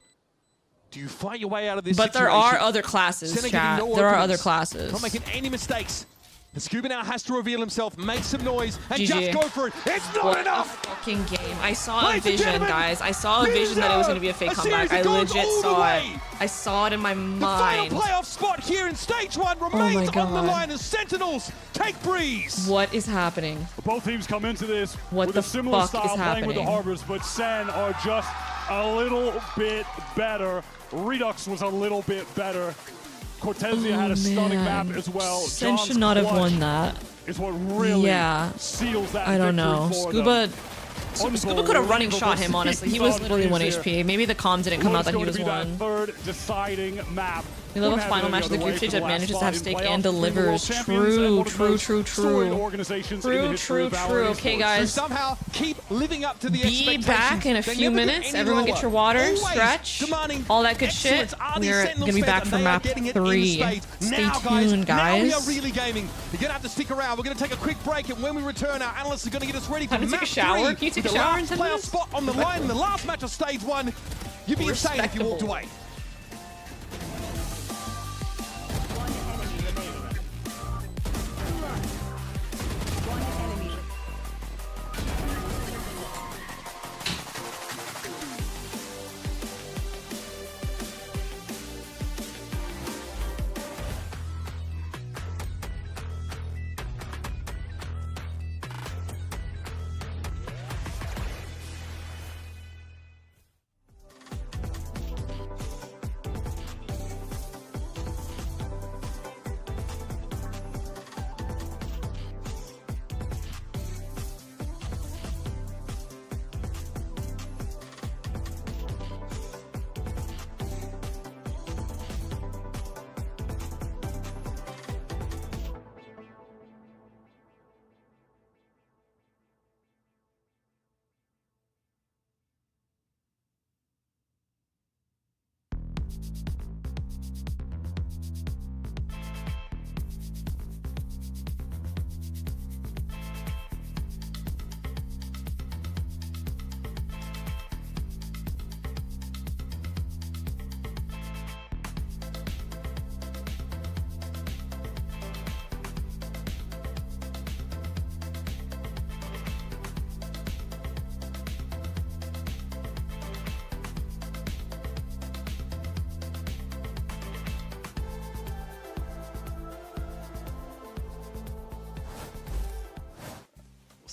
do you fight your way out of this But there situation? are other classes, Senna chat. getting no There are openings. other classes. Not making any mistakes. And Scuba now has to reveal himself, make some noise, and GG. just go for it. It's not What enough! a fucking game. I saw a Ladies and vision, gentlemen, guys. I saw a vision that it was going to be a fake comeback. I legit saw it. I saw it in my The mind. final playoff spot here in stage 1 my remains on the God. line as Sentinels take breeze. What is happening? Both teams come into this What with the a similar fuck is style playing with the happening? Harbors, but Sen are just a little bit better. Redux was a little bit better. Cortezia had a stunning map as well. Sen John's should not have clutch won that. is what really Yeah. seals that I don't victory know. for Scuba them. Scuba could have running shot him, honestly. He was literally 1 Unbelievable. HP. Maybe the comm didn't come out that he What was is going to be 1. that third deciding map? We love a Wouldn't have final it match of the any group other stage way that for the manages to last have spot stake in and playoffs between the world delivers. champions and True, one of the true, most true, storied true. organizations in the history of Valorant Okay, esports. guys. So somehow keep living up to the Be expectations. back in a They few never get minutes. any Everyone lower. get your water, Always stretch, demanding all that good shit. excellence. Are these We're Sentinels gonna be back fans, for and they are map getting it in 3. spades. Stay Now, tuned, Now we guys. are really gaming. You're gonna have to stick around. We're gonna take a quick break, and when we return, our analysts are gonna get us ready for Time to map take a shower. 3. Can you take a The shower in last 10 playoff minutes? spot on the line in the last match of stage 1. You'd be insane if you walked Respectable. away.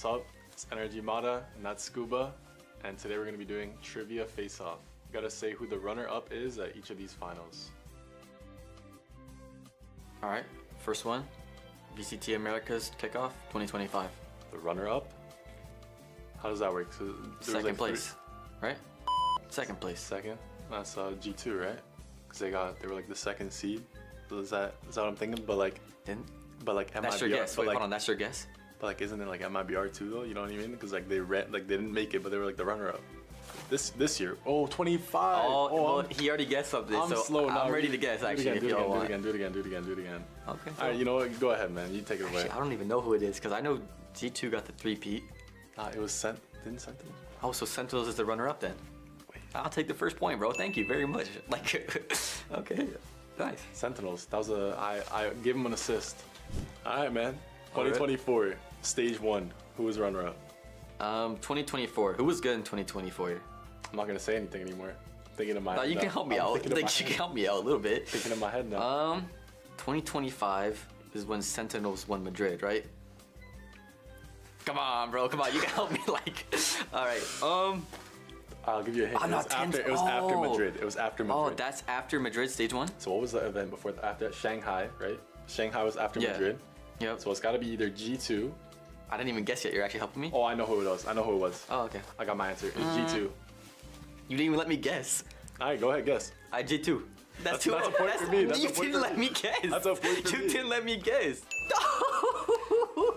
What's up? It's Energy Mata, and that's Scuba, and today we're going to be doing Trivia Face-Off. Gotta say who the runner-up is at each of these finals. Alright, first one, VCT Americas Kickoff 2025. The runner-up? How does that work? So second place, right? Second place. Second? That's G2, right? Because they were like the second seed. So is that what I'm thinking? But like MIBR. That's your guess. But Wait, like, hold on, that's your guess? But like, isn't it like MIBR too though? You know what I mean? Because like they didn't make it, but they were like the runner-up. This year. Oh, 25. Oh, well, he already guessed something. I'm so slow now. I'm ready to guess actually. If y'all want. Do it again. Okay. All right, you know what? Go ahead, man. You take it away. Actually, I don't even know who it is because I know G2 got the 3-peat. It was didn't Sentinels? Oh, so Sentinels is the runner-up then. Wait. I'll take the first point, bro. Thank you very much. Like, okay, nice. Sentinels. That was I gave him an assist. All right, man. 2024, Stage 1. Who was runner-up? 2024. Who was good in 2024? I'm not gonna say anything anymore. I'm thinking in my head. You can help me out. You can help me out a little bit. Thinking in my head now. 2025 is when Sentinels won Madrid, right? Come on, bro. Come on. You can help me. Like, all right. I'll give you a hint. It was after Madrid. It was after Madrid. Oh, that's after Madrid, Stage 1. So what was the event before? After Shanghai, right? Shanghai was after Madrid. Yep. So it's got to be either G2. I didn't even guess yet. You're actually helping me? Oh, I know who it was. Oh, okay. I got my answer. It's G2. You didn't even let me guess. All right, go ahead, guess. G2. That's a point for me. You didn't let me guess. That's a point for me. You didn't let me guess.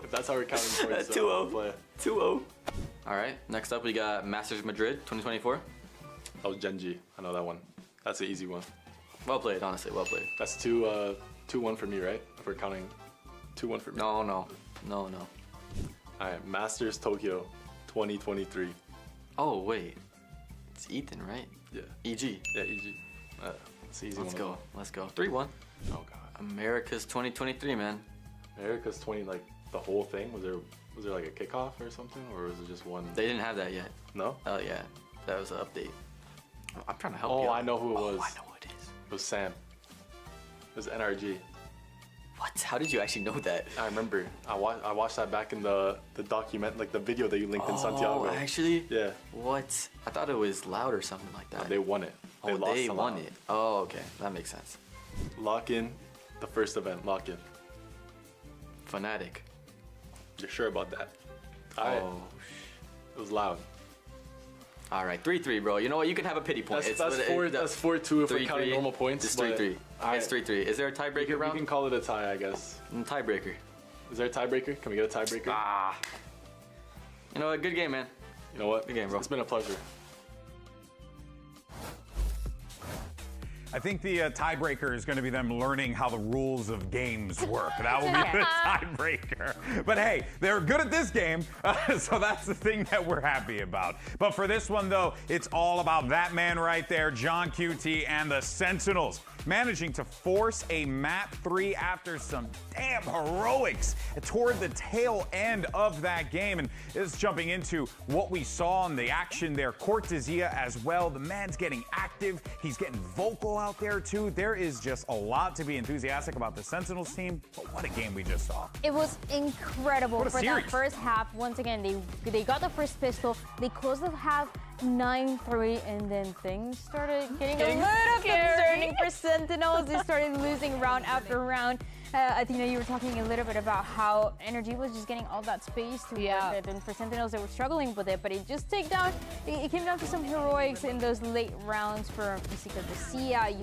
If that's how we're counting points. 2-0. 2-0. All right. Next up, we got Masters Madrid 2024. That was Genji. I know that one. That's an easy one. Well played, honestly. Well played. That's 2-1 for me, right? If we're counting 2-1 for me. No. All right. Masters Tokyo 2023. Oh wait. It's Ethan, right? Yeah. EG. Yeah, EG. It's easy. Let's go. 3-1. Oh god. America's 2023, man. America's 20, like the whole thing. Was there like a kickoff or something, or was it just one? They didn't have that yet. No. Oh yeah, that was an update. I'm trying to help you. Oh, I know who it was. I know who it is. It was Sam. It was NRG. What? How did you actually know that? I remember. I watched that back in the document, like the video that you linked in Santiago. Oh, actually? Yeah. What? I thought it was Loud or something like that. No, they won it. They won it. Oh, okay. That makes sense. Lock in the first event. Lock in. Fnatic. You're sure about that? It was Loud. All right, 3-3, bro. You know what? You can have a pity point. That's 4-2 if we're counting normal points. It's 3-3. It's 3-3. Is there a tiebreaker round? We can call it a tie, I guess. Tiebreaker. Is there a tiebreaker? Can we get a tiebreaker? You know what? Good game, man. You know what? Good game, bro. It's been a pleasure. I think the tiebreaker is going to be them learning how the rules of games work. That will be the tiebreaker. But hey, they're good at this game, so that's the thing that we're happy about. But for this one, though, it's all about that man right there, John QT, and the Sentinels, managing to force a map 3 after some damn heroics toward the tail end of that game. And this is jumping into what we saw in the action there. Cortesia as well. The man's getting active. He's getting vocal out there too. There is just a lot to be enthusiastic about the Sentinels team, but what a game we just saw. It was incredible for series. that first half. Once again, they got the first pistol. They closed the half 9-3, and then things started getting a little concerning for Sentinels. They started losing round after round. Athena, you were talking a little bit about how Energy was just getting all that space to work it, and for Sentinels, they were struggling with it, but it just came down to some heroics in those late rounds for VCT Americas.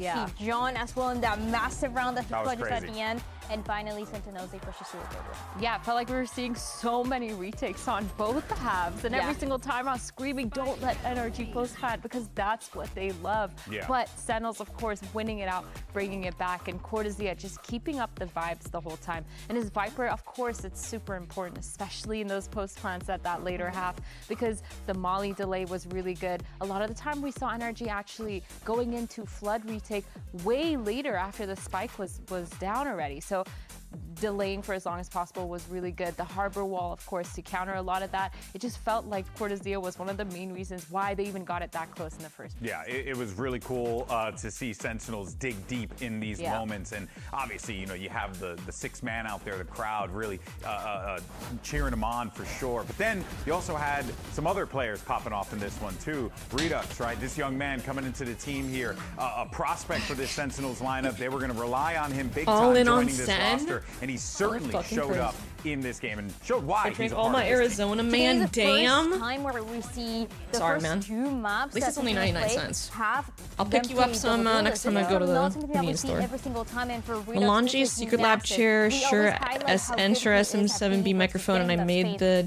You see John as well in that massive round that he clutches at the end. and finally Sentinels, they pushed us to the third one. Yeah, it felt like we were seeing so many retakes on both halves, and every single time I was screaming, don't let NRG post plant, because that's what they love. Yeah. But Sentinels, of course, winning it out, bringing it back, and Cortezia just keeping up the vibes the whole time. And his Viper, of course, it's super important, especially in those post plants at that later half, because the Molly delay was really good. A lot of the time we saw NRG actually going into Flood retake way later after the spike was down already. So delaying for as long as possible was really good. The Harbor Wall, of course, to counter a lot of that. It just felt like Cortezia was one of the main reasons why they even got it that close in the first place. Yeah, it was really cool to see Sentinels dig deep in these moments. And obviously, you know, you have the 6-man out there, the crowd really cheering them on for sure. But then you also had some other players popping off in this one too. Redux, right? This young man coming into the team here, a prospect for this Sentinels lineup. They were going to rely on him big time joining this roster. And he certainly showed up in this game and showed why I drank all my Arizona, man. Damn. First time where we see the Sorry, first man. 2 maps. At least it's only 99 cents. I'll pick you up some next time I go to the convenience store. Melanji, Secret Lab Chair, Shure SM7B microphone, and I made the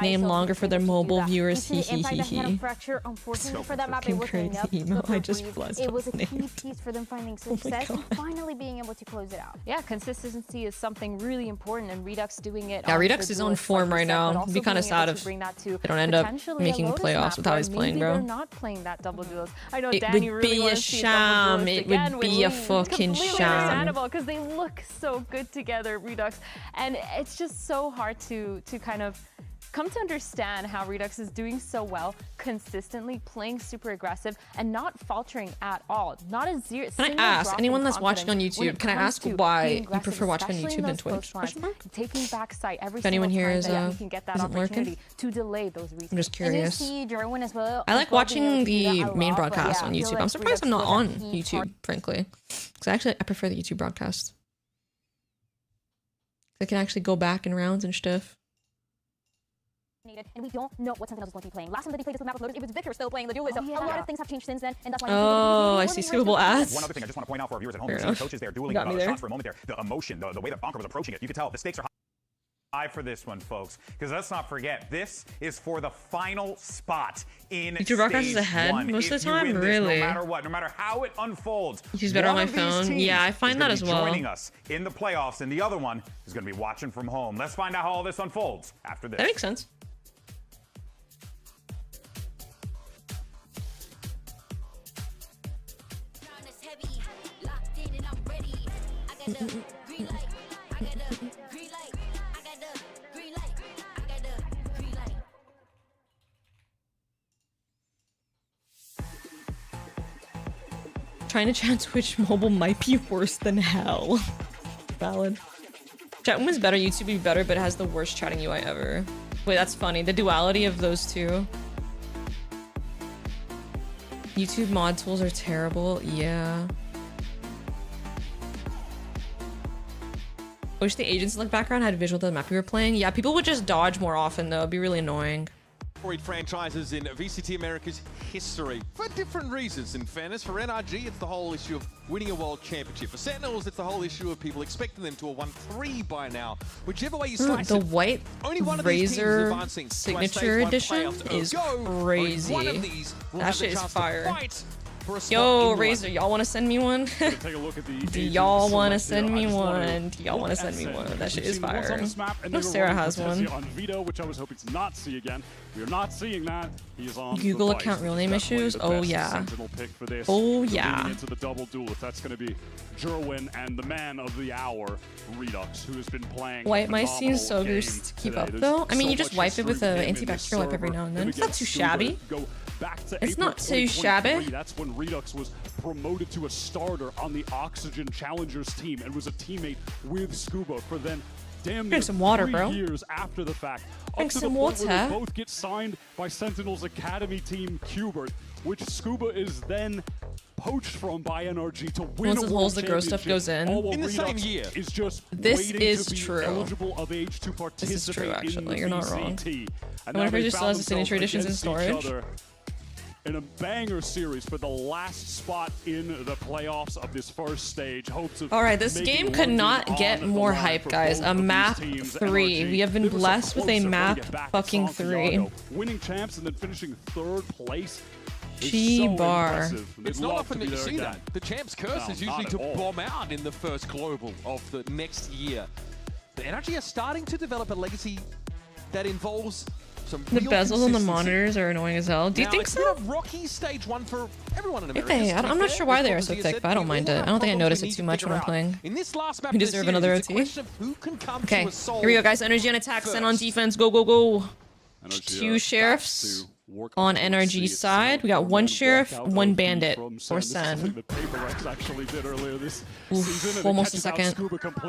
name longer for their mobile viewers. Hee hee hee hee. Unfortunately for that map, it wasn't enough. Emo. I just buzzed. It was a key piece for them finding success and finally being able to close it out. Yeah, consistency is something really important, and Redux doing it. Yeah, Redux is on form right now. It'd be kind of sad if they don't end up making playoffs with how he's playing, bro. They're not playing that double duos. I know It Danny would really be a wants to see double sham. duos It again, would which be a is fucking completely sham. understandable because they look so good together, Redux, and it's just so hard to kind of come to understand how Redux is doing so well, consistently playing super aggressive and not faltering at all. Not a zero. Can I ask anyone that's watching on YouTube? Can I ask why you prefer watching on YouTube than Twitch? Taking back sight every If anyone single here time is that you can get that isn't opportunity lurking? to delay those retakes. I'm just curious. And you see Derwin as well. I like watching the main broadcast on I feel YouTube. like I'm surprised I'm not Redux was on a key YouTube, frankly. Because I prefer the YouTube broadcast. I can actually go back in rounds and stuff. And we don't know what Sentinels is going to be playing. Last time that they played this map was loaded, it was Victor still playing the duelist. So a lot of things have changed since then, and that's why. Oh, I see skippable ads. One other thing I just want to point out for our viewers at home, Fair the enough. coaches there dueling Got me there. shots for a moment there. The emotion, the way that Bonker was approaching it, you could tell the stakes are high for this one, folks. Because let's not forget, this is for the final spot in YouTube broadcast is stage ahead 1. most of If the you time, win this, really. no matter what, no matter how it unfolds. YouTube's better on one my of these phone. teams Yeah, I is find gonna that as be well. joining us in the playoffs, and the other one is going to be watching from home. Let's find out how all this unfolds after this. That makes sense. Trying to chat Twitch mobile might be worse than hell. Valid. Chat room is better, YouTube would be better, but it has the worst chatting UI ever. Wait, that's funny. The duality of those two. YouTube mod tools are terrible. Yeah. Wish the agents look background had visual to the map we were playing. Yeah, people would just dodge more often though. It'd be really annoying. Franchises in VCT Americas history for different reasons. In fairness, for NRG, it's the whole issue of winning a world championship. For Sentinels, it's the whole issue of people expecting them to have won 3 by now. Whichever way you slice The it, white only one of these teams is Razor advancing to our signature stage 1 edition playoffs. is Only crazy. one of these will That have the shit is chance to fire. fight for a spot Yo, in the Razor, y'all want to send me one? Take a look at the Do y'all want to select send here. me I just wanna one? Do y'all want to send me look at one? That shit We've is seen once fire. on this map, and Oh, they were Sarah running has one. Cortezia on Vito, which I was hoping to not see again. We are not seeing that. He is on Google the account Vice, real which is name definitely issues? the Oh, best yeah. Sentinel pick for this. Oh, Leaning yeah. into the double duel, if that's going to be Jerwin and the man of the hour, Redux, who has been playing. Wipe my scene so phenomenal good game to keep today. up There's though. I mean, so you just much wipe it with history an in this antibacterial wipe every server. now and then. And It's not against too Scuba, shabby. go back to It's April not too shabby. 2023. That's when Redux was promoted to a starter on the Oxygen Challengers team and was a teammate with Scuba for then damn near Drink some water, 3 bro. years after the fact. Drink up to some the point where water. they both get signed by Sentinel's Academy team Qbert, which Scuba is then poached from by NRG to win Once a it world holds, the gross stuff championship. goes in. All while In the same Redux year. is just This waiting is to be true. eligible of age to participate This is true, in actually. the You're not wrong. VCT. And I wonder now if it they just still found has the signature themselves editions in against each storage. other. in a banger series for the last spot in the playoffs of this first stage. Hopes of all right, this game could not get more hype, guys. A map 3. We have been blessed with a map fucking 3. Winning champs and then finishing 3rd place. G-bar. It's not often that you see that. The champ's curse is usually to bomb out in the first global of the next year. The NRG are starting to develop a legacy that involves some The bezels on the monitors are annoying as hell. Do you think it's so? been a rocky stage 1 for everyone in America. I'm not sure why they are so thick, but I don't mind it. I don't think I notice it too much when I'm playing. In this last map We deserve another OT. Okay, here we go, guys. Energy on attack, Sen on defense. Go, go, go. 2 sheriffs on NRG side. We got 1 sheriff, 1 bandit for Sen. Oof, almost a second.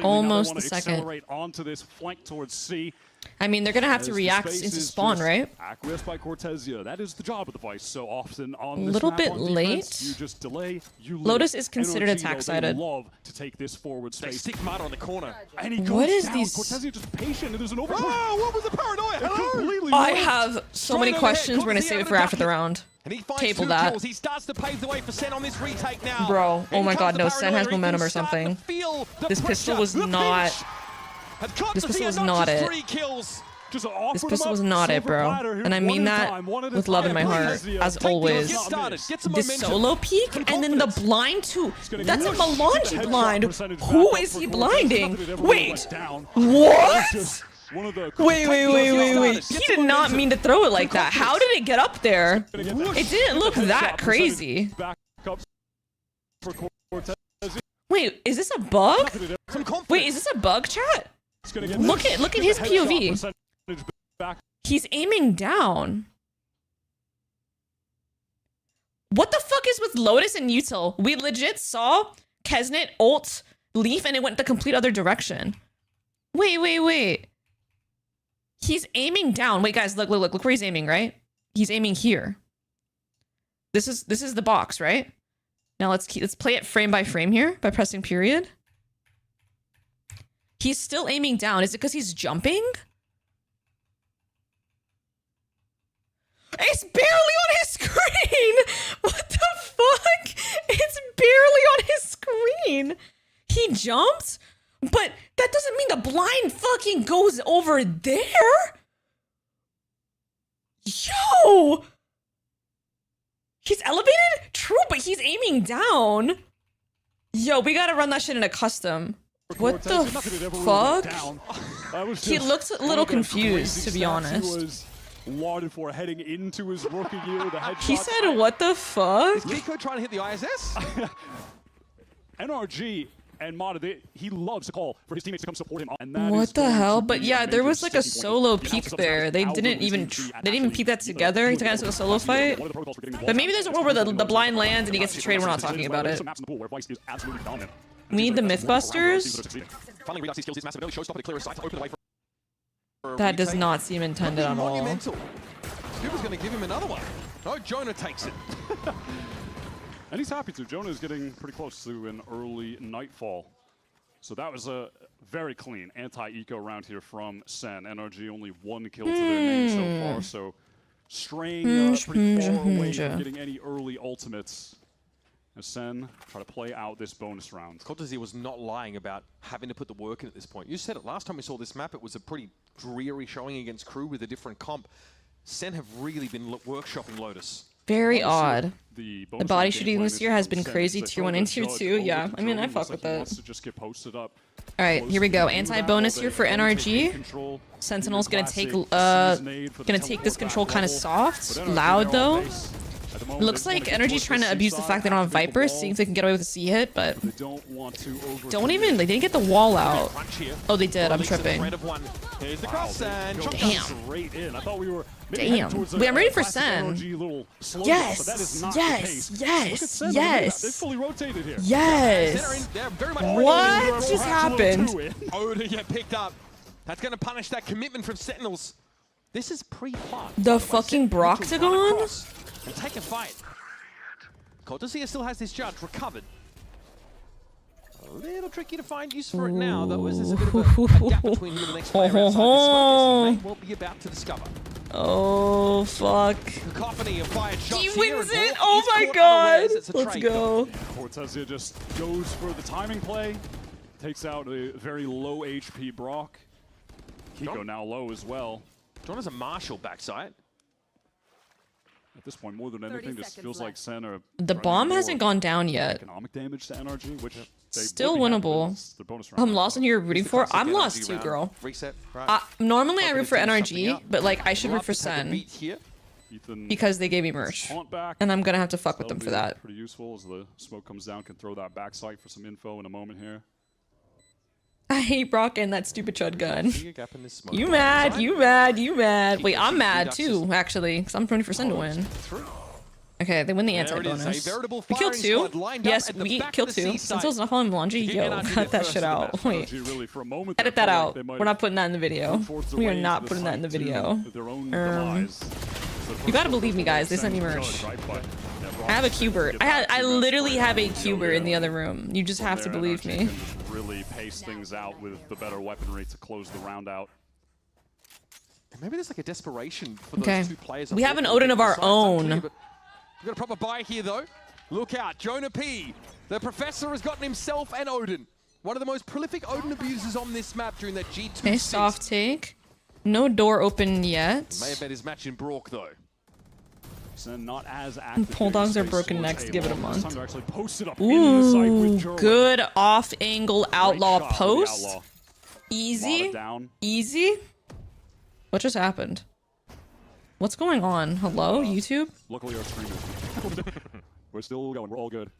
Almost a second. Onto this flank towards C. I mean, they're gonna have to react into spawn, right? Acquiesced by Cortezia. That is the job of the Vice. So often on A this little map bit on late. defense, you just delay, you live. Lotus is considered NRG, attack-sided. They love to take this forward space. Stick Mata on the corner. And he goes What is down. these- Cortezia just patient, and there's an overlap. Oh, what was the paranoia? Hello? I have so many questions. We're gonna save it for after the round. And he finds Table 2 that. kills. He starts to pave the way for Sen on this retake now. Bro, oh In my comes god, the no, Sen has paranoia. He momentum can or start something. to feel the This pistol pressure. was The not... pinch. And Cortezia This pistol was not just it. 3 kills. Just This pistol was not it, bro. And I mean that with love in my heart, as always. This solo peek, and then the blind too. That's a melanji blind. Who is he blinding? Wait, what? Wait. He did not mean to throw it like that. How did it get up there? It didn't look that crazy. Wait, is this a bug? Wait, is this a bug, chat? Look at his POV. He's aiming down. What the fuck is with Lotus and Util? We legit saw Kesnet ult Leaf and it went the complete other direction. Wait. He's aiming down. Wait, guys, look where he's aiming, right? He's aiming here. This is the box, right? Now let's play it frame by frame here by pressing period. He's still aiming down. Is it because he's jumping? It's barely on his screen! What the fuck? It's barely on his screen! He jumped? But that doesn't mean the blind fucking goes over there! Yo! He's elevated? True, but he's aiming down. Yo, we gotta run that shit in a custom. What the fuck? He looks a little confused, to be honest. Lauded for heading into his rookie year. The headshot. He said, what the fuck? Is Kiko trying to hit the ISS? NRG and Mata, he loves to call for his teammates to come support him. And that What is the going hell? to But be yeah, a there major was like a sticking solo point. peek there. They didn't even peek that together. He took us to a solo fight. But maybe there's a world where the blind lands and he gets to trade. We're not talking about it. We need the Mythbusters. That does not seem intended at all. Scuba's going to give him another one. No, Jonah takes it. And he's happy to. Jonah is getting pretty close to an early nightfall. So that was a very clean anti-eco round here from Sen. NRG only 1 kill to their name so far. So straying pretty far away from getting any early ultimates. As Sen try to play out this bonus round. Cortezia was not lying about having to put the work in at this point. You said it last time we saw this map. It was a pretty dreary showing against Crew with a different comp. Sen have really been workshopping Lotus. Very odd. The body shooting this year has been crazy. Tier 1 and Tier 2. Yeah, I mean, I fuck with that. Alright, here we go. Anti-bonus here for NRG. Sentinel's gonna take this control kind of soft. Loud, though. Looks like NRG's trying to abuse the fact they don't have Vipers, seeing if they can get away with a C hit, but they didn't get the wall out. Oh, they did. I'm tripping. Damn. Wait, I'm ready for Sen. Yes. What just happened? Oh, to get picked up. That's going to punish that commitment from Sentinels. This is pre-plot. The fucking Broxagon? And take a fight. Cortezia still has this judge recovered. A little tricky to find use for it now, though, as there's a bit of a gap between him and the next player outside this focus. He may well be about to discover. Oh, fuck. Cacophony of fired shots He here, wins and it! Ball Oh is my caught god! unawares. It's a Let's trade. go. Cortez here just goes for the timing play. Takes out a very low HP Brock. Kiko now low as well. John has a Marshall backside. At this point, more than anything, just feels like Sen are The bomb hasn't gone down yet. economic damage to NRG, which they Still would be happy winnable. with. It's the bonus round. I'm lost in here rooting for. I'm lost too, girl. Reset. Right. Normally I root for Hoping to do NRG, something but like I should We'll root for have to take a Sen beat here. because they gave me merch, Taunt back. and I'm gonna have to fuck with That'll them for be that. Pretty useful as the smoke comes down. Can throw that back sight for some info in a moment here. I hate Brock and that stupid chud gun. Gap in this smoke. You mad? You mad? You mad? Wait, I'm mad too, actually, because I'm 20% to win. Okay, they win the anti-bonus. We killed 2. Yes, we killed 2. Since it was not following melanji, yo, cut that shit out. Wait. Edit that out. We're not putting that in the video. We are not putting that in the video. You gotta believe me, guys. They sent me merch. I have a Qbert. I literally have a Qbert in the other room. You just have to believe me. Really pace things out with the better weaponry to close the round out. Maybe there's like a desperation for Okay. those two players. We have an Odin of our own. We've got a proper buy here, though. Look out, Jonah P. The professor has gotten himself an Odin. One of the most prolific Odin abusers on this map during that G2 Okay, soft take. No door open yet. May have bet his match in Brock, though. So not as active. Bulldogs are broken next. Give it a month. Ooh, Ooh, good off-angle outlaw post. Easy. Easy. What just happened? What's going on? Hello, YouTube? Luckily, our stream is. We're still going. We're all good.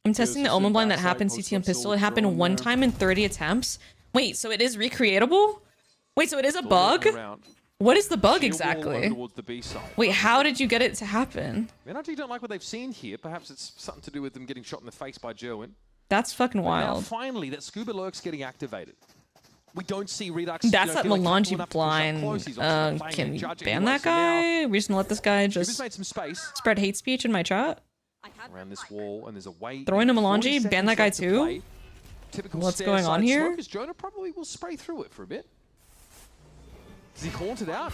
I'm testing the Omen blind that happened CT on pistol. It happened one time in 30 attempts. Wait, so it is recreatable? Wait, so it is a bug? What is the bug exactly? Wait, how did you get it to happen? NRG don't like what they've seen here. Perhaps it's something to do with them getting shot in the face by Jerwin. That's fucking But now, wild. finally, that Scuba Lurk's getting activated. We don't see Redux. That's that feel like melanji comfortable enough to push up close. blind. He's obviously playing Can and we judging ban anyway, that so now guy? We just gonna let this guy Scuba's just made some space spread hate speech in my chat? around this wall, and there's a way. Throwing a melanji? Ban that guy too? Typical What's going on here? Smokers. Jonah probably will spray through it for a bit. Is he haunted out?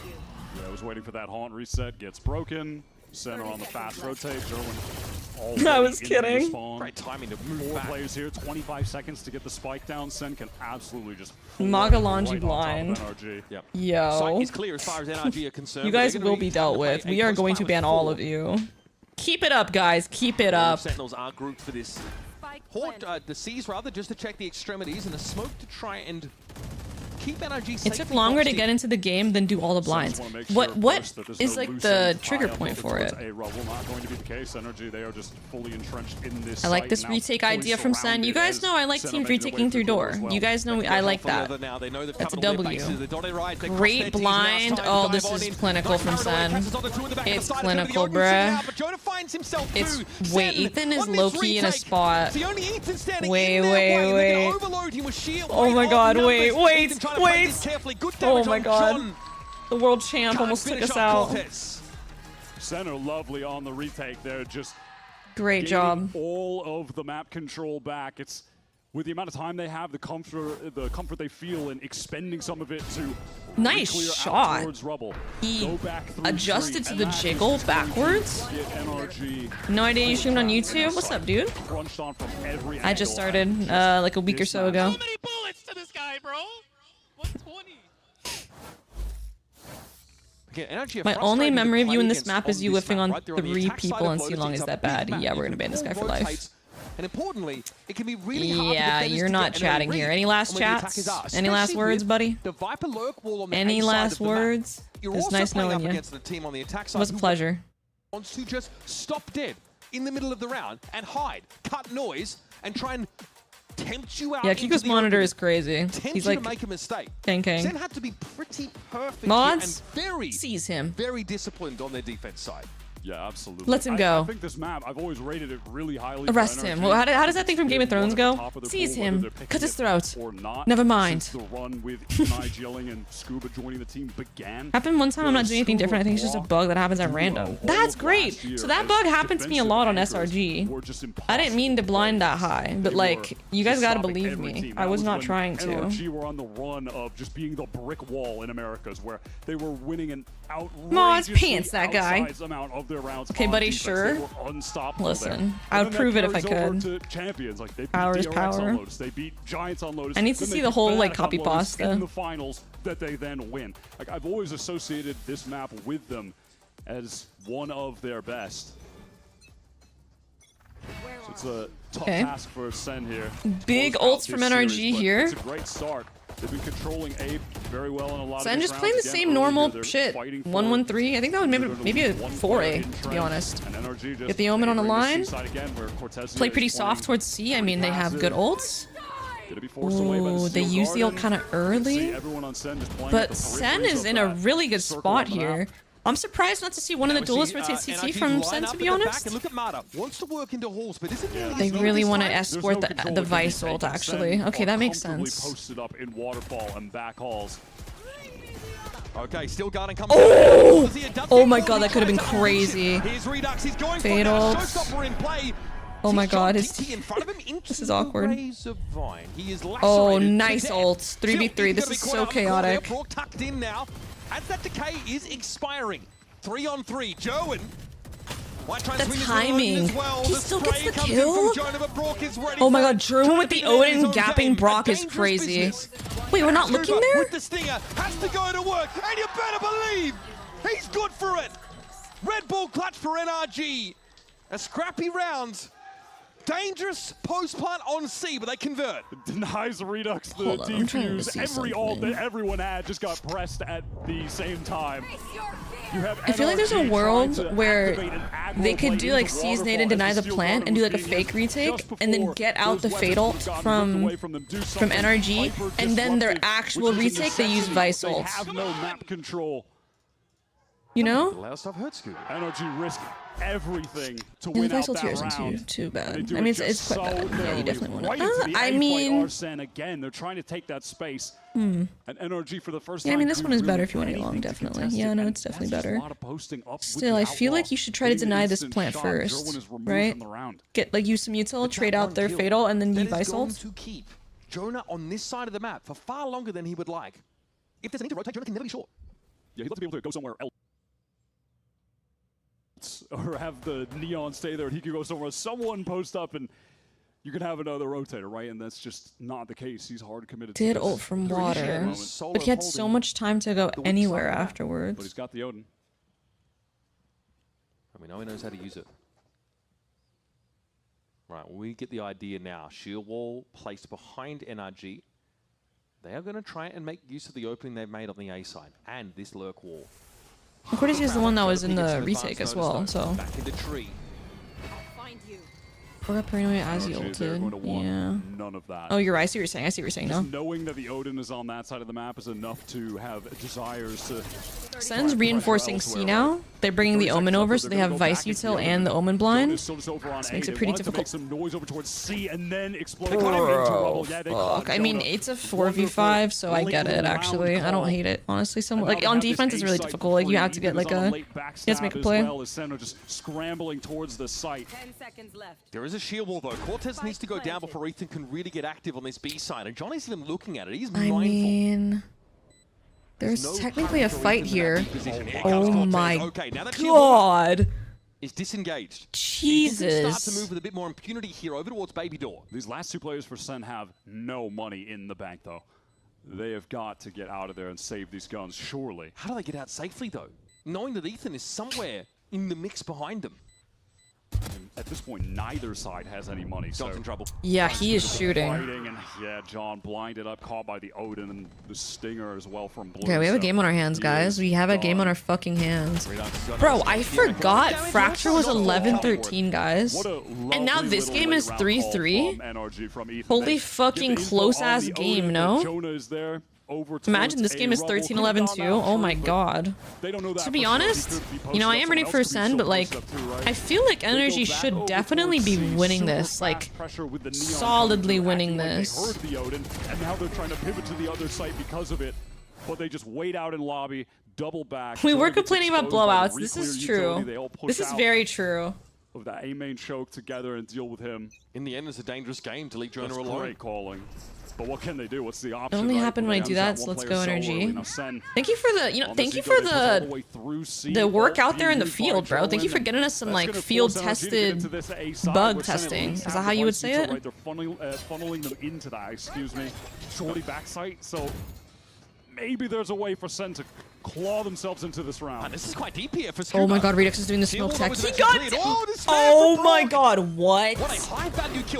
Yeah, I was waiting for that haunt reset. Gets broken. Center on the fast rotate. I was kidding. Great timing to move Four back. players here. 25 seconds to get the spike down. Sen can absolutely just. Magalanji blind. Yep. Yo. Sight is clear as far as NRG are concerned. You but guys they're gonna will be dealt trying to with. play We a are close going fight to with ban all 4. of you. Keep it up, guys. Keep it up. Sentinels are grouped for this. Haunt, the C's rather, just to check the extremities, and the smoke to try and keep NRG It took longer to get into the game than do all the blinds. What is like the trigger point for it? Not going to be the case. Energy, they are just fully entrenched in this. I like site this now, retake fully idea from Sen. You guys surrounded know I like as teams Sen are making their way retaking through door. as well. You guys know I like that. That's a W. Great blind. Oh, this is clinical from Sen. It's clinical, bruh. It's wait, Ethan is low-key in a spot. Wait. Oh my god, wait. Oh my god. The world champ almost took us out. Center lovely on the retake there, just great gaining job. all of the map control back. It's with the amount of time they have, the comfort they feel in expending some of it to Nice clear shot. out towards rubble. He Go back through adjusted street, to the and that jiggle is backwards. get NRG No idea you streamed on YouTube. What's up, dude? crunched on from every I just angle. started like a week or so ago. bullets to this guy, bro? 120. My only memory of you in this map is you whiffing on 3 people and see long is that bad. Yeah, we're gonna ban this guy for life. And importantly, it can be really hard Yeah, for you're not chatting here. Any last chats? Any last words, buddy? The Viper lurk wall on the Any A side last of the map. words? You're It's also nice playing knowing up you. against the team on the attack It side was a who pleasure. wants to just stop dead in the middle of the round and hide, cut noise, and try and tempt you out. Yeah, into Kiko's the monitor open. is crazy. Tempt He's you like to make a mistake. King. Zen had to be pretty perfect Mods here and sees him. very disciplined on their defense side. Yeah, absolutely. Lets him go. I think this map, I've always rated it really highly. Arrest him. Well, how does that thing from Game of Thrones go? Seize him. Cut his throat. Never mind. The run with Nigelling and Scuba joining the team began. Happened one time. I'm not doing anything different. I think it's just a bug that happens at random. That's great. So that bug happened to me a lot on SRG. I didn't mean to blind that high, but like, you guys gotta believe me. I was not trying to. NRG were on the run of just being the brick wall in Americas, where they were winning an Maw's pants, that guy. amount of their rounds. Okay, buddy, sure. Listen, I would prove it if I could. Champions, like they beat Power is DRX power. on Lotus, they beat Giants on Lotus. I need to see the whole like copy pasta in the finals that they then win. Like I've always associated this map with them as one of their best. So it's a tough task for Sen here. Big ults from NRG here. It's a great start. They've been controlling A very well in a lot of Sen just playing the same normal shit. 1-1-3. I think that was maybe a 4A, to be honest. Get the Omen on the line. Play pretty soft towards C. I mean, they have good ults. Ooh, they use the ult kind of early. But Sen is in a really good spot here. I'm surprised not to see one of the duelists rotate CT from Sen, to be honest. Look at Mata. Wants to work into halls, but isn't really They really want to escort the Vice ult, actually. Okay, that makes sense. Posted up in waterfall and back halls. Okay, still guarding comes. Oh! Oh my god, that could have been crazy. Fatal. Oh my god, this is awkward. Oh, nice ult. 3v3. This is so chaotic. Tucked in now. As that decay is expiring. 3-on-3. Joan. The timing. He still gets the kill? Oh my god, Gerwin with the Odin gapping Brock is crazy. Wait, we're not looking there? With the stinger, has to go to work, and you better believe he's good for it. Red Bull clutch for NRG. A scrappy round. Dangerous post plant on C, but they convert. Denies Redux the defuse. Every ult that everyone had just got pressed at the same time. I feel like there's a world where they could do like Seize Nade and deny the plant and do like a fake retake and then get out the Fatal from NRG, and then their actual retake they use Vice ult. Have no map control. You know? NRG risk everything to win out that round. Too bad. I mean, it's quite bad. Yeah, you definitely want to. I mean, again, they're trying to take that space. And NRG for the first time. Yeah, I mean, this one is better if you want to get long, definitely. Yeah, no, it's definitely better. Still, I feel like you should try to deny this plant first, right? Get like use some util, trade out their Fatal, and then you Vice ult. To keep Jonah on this side of the map for far longer than he would like. If there's a need to rotate, Jonah can never be short. Yeah, he'd love to be able to go somewhere else. Or have the Neon stay there and he could go somewhere. Someone post up and you can have another rotator, right? And that's just not the case. He's hard committed to Did ult from water, but he had so much time to go anywhere afterwards. But he's got the Odin. I mean, no one knows how to use it. Right, we get the idea now. Shield wall placed behind NRG. They are going to try and make use of the opening they've made on the A side and this lurk wall. Cortez is the one that was in the retake as well, so. Back in the tree. Forgot Paranoia as he ulted. Yeah. None of that. Oh, you're right. I see what you're saying. I see what you're saying now. Knowing that the Odin is on that side of the map is enough to have desires to. Sen's reinforcing C now. They're bringing the Omen over, so they have Vice Util and the Omen blind. This makes it pretty difficult. Some noise over towards C and then explode. Fuck. I mean, it's a 4v5, so I get it. Actually, I don't hate it. Honestly, like on defense, it's really difficult. Like you have to get like a, you have to make a play. Just scrambling towards the site. 10 seconds left. There is a shield wall though. Cortez needs to go down before Ethan can really get active on this B side, and Johnny's even looking at it. He's mindful. I mean, there's technically a fight here. Oh my god. Is disengaged. Jesus. Start to move with a bit more impunity here over towards Baby Door. These last two players for Sen have no money in the bank though. They have got to get out of there and save these guns, surely. How do they get out safely though? Knowing that Ethan is somewhere in the mix behind them. And at this point, neither side has any money. John's in trouble. Yeah, he is shooting. And yeah, John blinded up, caught by the Odin and the Stinger as well from Blue. Okay, we have a game on our hands, guys. We have a game on our fucking hands. Bro, I forgot Fracture was 11-13, guys. And now this game is 3-3? Holy fucking close-ass game, no? Jonah is there. over. Imagine this game is 13-11 too. Oh my god. To be honest, you know, I am rooting for Sen, but like, I feel like Energy should definitely be winning this. Like, solidly winning this. Heard the Odin, and now they're trying to pivot to the other site because of it. But they just wait out in lobby, double back. We were complaining about blowouts. This is true. This is very true. Of that A main choke together and deal with him. In the end, it's a dangerous game to leave Jonah alone. Great calling. But what can they do? What's the option? It only happened when I do that, so let's go Energy. Thank you for the, you know, thank you for the work out there in the field, bro. Thank you for getting us some like field tested bug testing. Is that how you would say it? They're funneling them into that. Excuse me. Shorty backside. So maybe there's a way for Sen to claw themselves into this round. And this is quite deep here for Scuba. Oh my god, Redux is doing the smoke tech. He got it! Oh my god, what?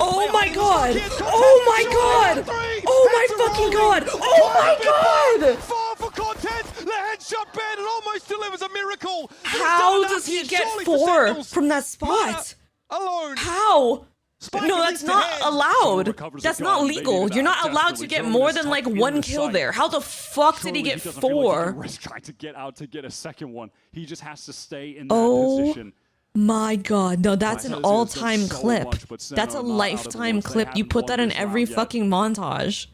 Oh my god! Oh my god! Oh my fucking god! Oh my god! Far for content! The headshot ban and almost delivers a miracle! How does he get 4 from that spot? Alone! How? No, that's not allowed. That's not legal. You're not allowed to get more than like 1 kill there. How the fuck did he get 4? Trying to get out to get a second one. He just has to stay in that position. My god, no, that's an all-time clip. That's a lifetime clip. You put that in every fucking montage.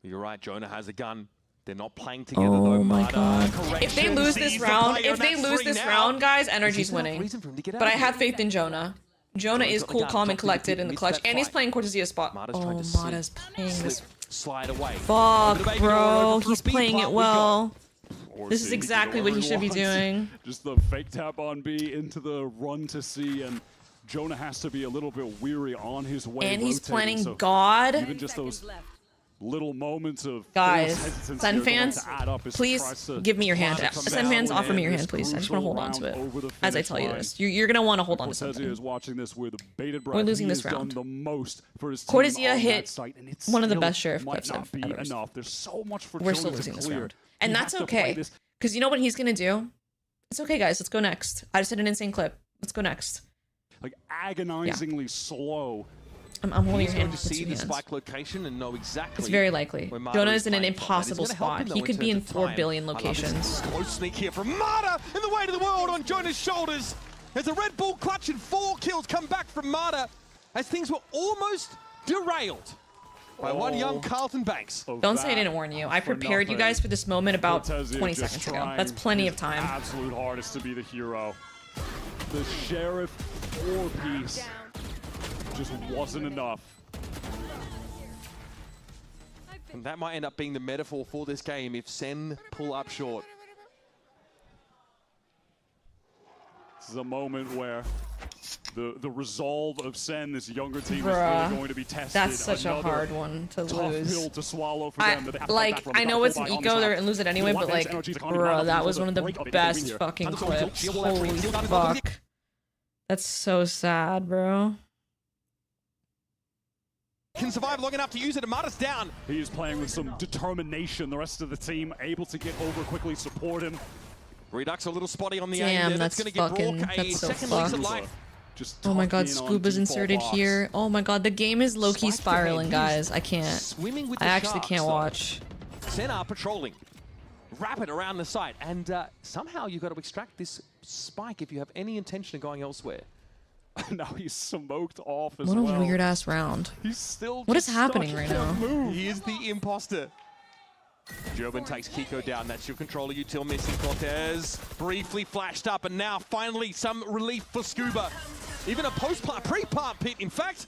You're right, Jonah has a gun. They're not playing together though. Oh my god. If they lose this round, guys, Energy's winning. But I have faith in Jonah. Jonah is cool, calm, and collected in the clutch, and he's playing Cortesia spot. Oh, Mata's playing this. Slide away. Fuck, bro. He's playing it well. This is exactly what he should be doing. Just the fake tap on B into the run to C, and Jonah has to be a little bit weary on his way. And he's planning God. Even just those little moments of guys, Sen fans, please give me your hand. Sen fans, offer me your hand, please. I just want to hold on to it as I tell you this. You're gonna want to hold on to something. We're losing this round. Cortesia hit one of the best sheriff clips I've ever seen. We're still losing this round, and that's okay. Because you know what he's gonna do? It's okay, guys. Let's go next. I just hit an insane clip. Let's go next. Like agonizingly slow. I'm holding your hand. See the spike location and know exactly. It's very likely. Jonah is in an impossible spot. He could be in 4 billion locations. Close sneak here from Mata in the weight of the world on Jonah's shoulders. There's a Red Bull clutch and 4 kills come back from Mata as things were almost derailed by one young Carlton Banks. Don't say I didn't warn you. I prepared you guys for this moment about 20 seconds ago. That's plenty of time. Absolute hardest to be the hero. The Sheriff 4-piece. Just wasn't enough. And that might end up being the metaphor for this game if Sen pull up short. This is a moment where the resolve of Sen, this younger team, is really going to be tested. That's such a hard one to lose. Pill to swallow for them. I know it's an eco and lose it anyway, but like, bruh, that was one of the best fucking clips. Holy fuck. That's so sad, bro. Can survive long enough to use it, and Mata's down. He is playing with some determination. The rest of the team able to get over quickly, support him. Redux a little spotty on the aim there. That's going to give Brook a second lease of life. Oh my god, Scuba's inserted here. Oh my god, the game is low-key spiraling, guys. I can't. I actually can't watch. Sen are patrolling. Rapid around the site, and somehow you've got to extract this spike if you have any intention of going elsewhere. Now he's smoked off as well. What a weird ass round. He's still what is happening right now? He is the imposter. Jobin takes Kiko down. That's your controller util missing. Cortez briefly flashed up, and now finally some relief for Scuba. Even a pre-plant pit, in fact.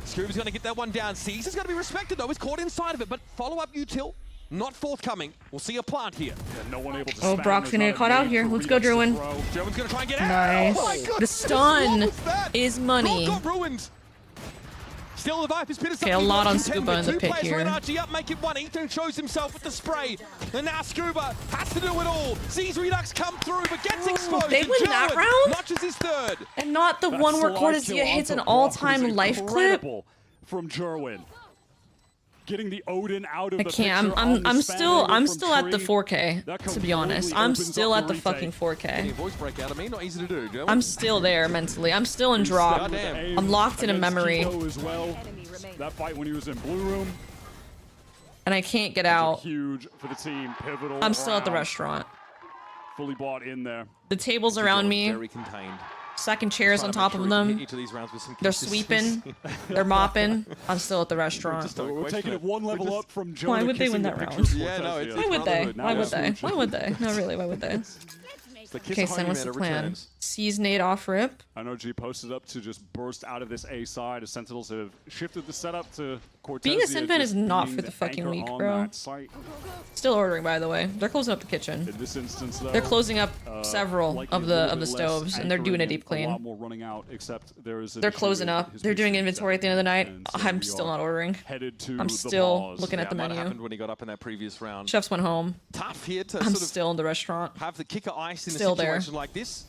Scuba's going to get that one down. Caesar's going to be respected though. He's caught inside of it, but follow-up util not forthcoming. We'll see a plant here. Yeah, no one able to oh, Brock's gonna get caught out here. Let's go, Druin. Jobin's gonna try and get out. Nice. Oh my God. The stun is money. Brock got ruined. Still the Vipers pit is okay, a lot on Scuba in the pit here. NRG up, make it 1. Ethan shows himself with the spray. And now Scuba has to do it all. Sees Redux come through, but gets exposed. They win that round? Notches his 3rd. And not the one where Cortesia hits an all-time life clip? From Jerwin. Getting the Odin out of the picture. I'm still at the 4K, to be honest. I'm still at the fucking 4K. Voice breakout, I mean, not easy to do, Joe. I'm still there mentally. I'm still in drop. I'm locked in a memory. As well. That fight when he was in Blue Room. And I can't get out. Huge for the team. Pivotal. I'm still at the round. restaurant. Fully bought in there. The tables around me. Very contained. Second chairs on top of them. They're sweeping. They're mopping. I'm still at the restaurant. We're taking it one level up from Jonah. Why would they win that round? Yeah, no, it's Why would they? Why would they? Now Why would they? No, really, why would they? Okay, Sen, what's the plan? Seize nade off rip. NRG posted up to just burst out of this A side as Sentinels have shifted the setup to Cortez. Being a Sen fan is not for the fucking week, bro. Still ordering, by the way. They're closing up the kitchen. In this instance, though, they're closing up several of the stoves, and they're doing a deep clean. A lot more running out, except there is they're closing up. They're doing inventory at the end of the night. I'm still not ordering. I'm still looking at the menu. Happened when he got up in that previous round. Chefs went home. Tough here to I'm still in the restaurant. Have the kicker ice in still a situation there. like this.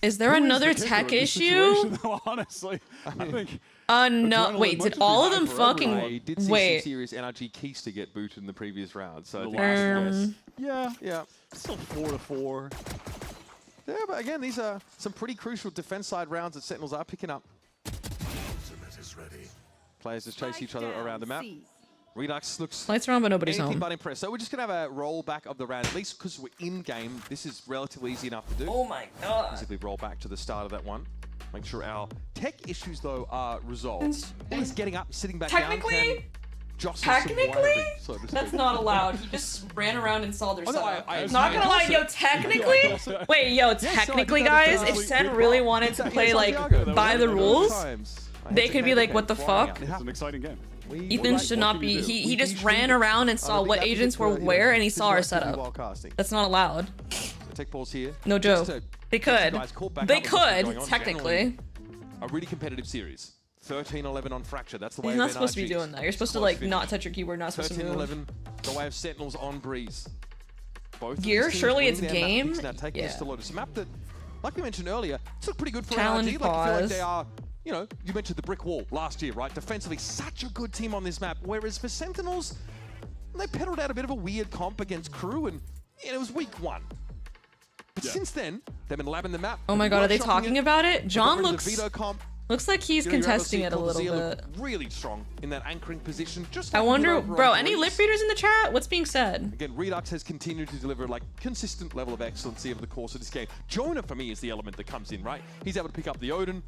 Is there another tech issue? Honestly, I think. No. Wait, did all of them fucking did see wait? Some serious NRG keys to get booted in the previous round. So yeah. Still 4-4. Yeah, but again, these are some pretty crucial defense side rounds that Sentinels are picking up. Players just chase each other around the map. Redux looks lights around, but nobody's anything home. but impressed. So we're just gonna have a roll back of the round, at least because we're in game. This is relatively easy enough to do. Oh my god! Basically, roll back to the start of that one. Make sure our tech issues though are resolved. He's getting up, sitting back technically, down. Technically, that's not allowed. He just ran around and saw their setup. Not gonna lie, yo, technically, wait, yo, technically, guys, if Sen really wanted to play like by the rules, they could be like, what the fuck? It's an exciting game. Ethan should not be. He just ran around and saw what agents were where, and he saw our setup. That's not allowed. Take balls here. No joke. They could. They could, technically. A really competitive series. 13-11 on Fracture. That's the way. You're not supposed to be doing that. You're supposed to like not touch your keyboard. Not supposed to move. 13-11. The way of Sentinels on Breeze. Both Gear. Surely it's game. Now taking Yeah. us to Lotus. A map that, like we mentioned earlier, it's looked pretty good for Challenge NRG. Like, I feel like pause. they are. You know, you mentioned the brick wall last year, right? Defensively, such a good team on this map. Whereas for Sentinels, they peddled out a bit of a weird comp against Crew, and it was week 1. But since then, they've been labbing the map. Oh my god, are they talking about it? John looks like he's You know, contesting you're it a able to see little Cortezia bit. look really strong in that anchoring position. Just I like wonder, over bro, on any Breeze. lip readers in the chat? What's being said? Again, Redux has continued to deliver like consistent level of excellency over the course of this game. Jonah, for me, is the element that comes in, right? He's able to pick up the Odin.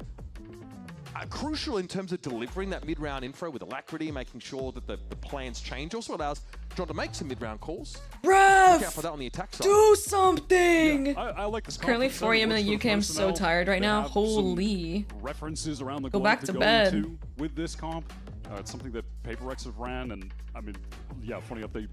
Crucial in terms of delivering that mid-round info with alacrity, making sure that the plans change. Also allows John to make some mid-round calls. Look out for that on the attack side. Do something! Yeah, I like this. It's currently 4 a.m. in the UK. I'm so tired right now. Holy. References around the Go globe back to go bed. into with this comp. It's something that PaperX have ran, and I mean, yeah, funny enough, they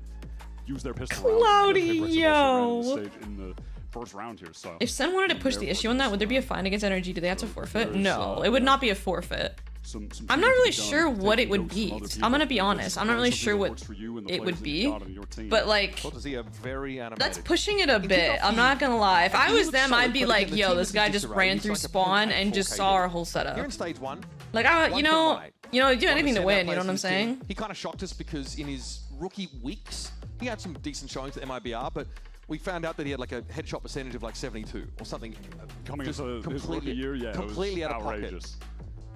use their pistol Cloudy, round. yo. Stage in the first round here, so. If Sen wanted to push the issue on that, would there be a fine against NRG? Do they have to forfeit? No, it would not be a forfeit. I'm not really sure what it would be. I'm gonna be honest. I'm not really sure what it would be. But like, that's pushing it a bit. I'm not gonna lie. If I was them, I'd be like, yo, this guy just ran through spawn and just saw our whole setup. Here in stage 1. Like, you know, do anything to win. You know what I'm saying? He kind of shocked us because in his rookie weeks, he had some decent showings at MIBR, but we found out that he had like a headshot percentage of like 72 or something. Coming into his rookie year, yeah, completely it was out of outrageous. pocket.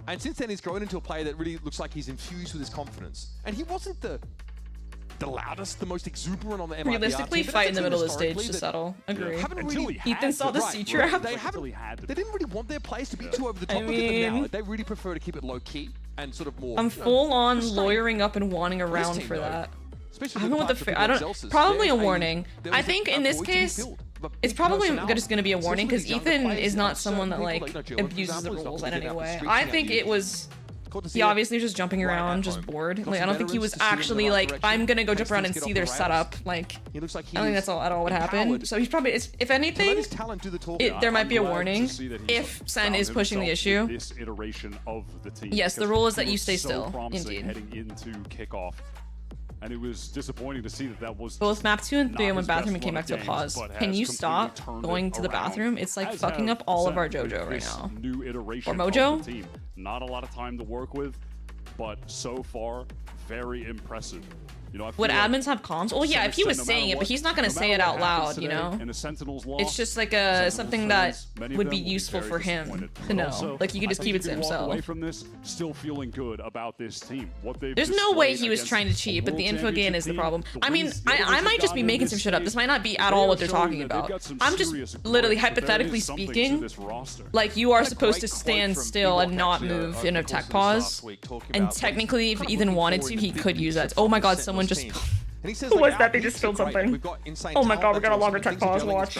And since then, he's grown into a player that really looks like he's infused with his confidence. And he wasn't the loudest, the most exuberant on the MIBR Realistically, team, fight in the middle of the stage to settle. Agree. Ethan saw the C trap. They didn't really want their players to be too over the top. Look at them now. They really prefer to keep it low key and sort of more. I'm full on lawyering up and wanting a round for that. I don't know what the. I don't. Probably a warning. I think in this case, it's probably just going to be a warning because Ethan is not someone that like abuses the rules in any way. I think it was. He obviously was just jumping around, just bored. Like I don't think he was actually like, I'm gonna go jump around and see their setup. Like I don't think that's at all what happened. So he's probably, if anything, there might be a warning if Sen is pushing the issue. This iteration of the team. Yes, the rule is that you stay still. Indeed. Heading into kickoff. And it was disappointing to see that was both map 2 and 3 went bathroom and came back to a pause. Can you stop going to the bathroom? It's like fucking up all of our JoJo right now. New iteration or Mojo? Of the team. Not a lot of time to work with, but so far, very impressive. You know, Would admins have comms? Well, yeah, if he was saying it, but he's not going to say it out loud, you know? It's just like something that would be useful for him to know. Like, he could just keep it to himself. Away from this, still feeling good about this team. There's no way he was trying to cheat, but the info gain is the problem. I mean, I might just be making some shit up. This might not be at all what they're talking about. I'm just literally, hypothetically speaking, like, you are supposed to stand still and not move in a tech pause. And technically, if Ethan wanted to, he could use that. Oh my god, someone just... Who was that? They just spilled something. Oh my god, we got a longer tech pause. Watch.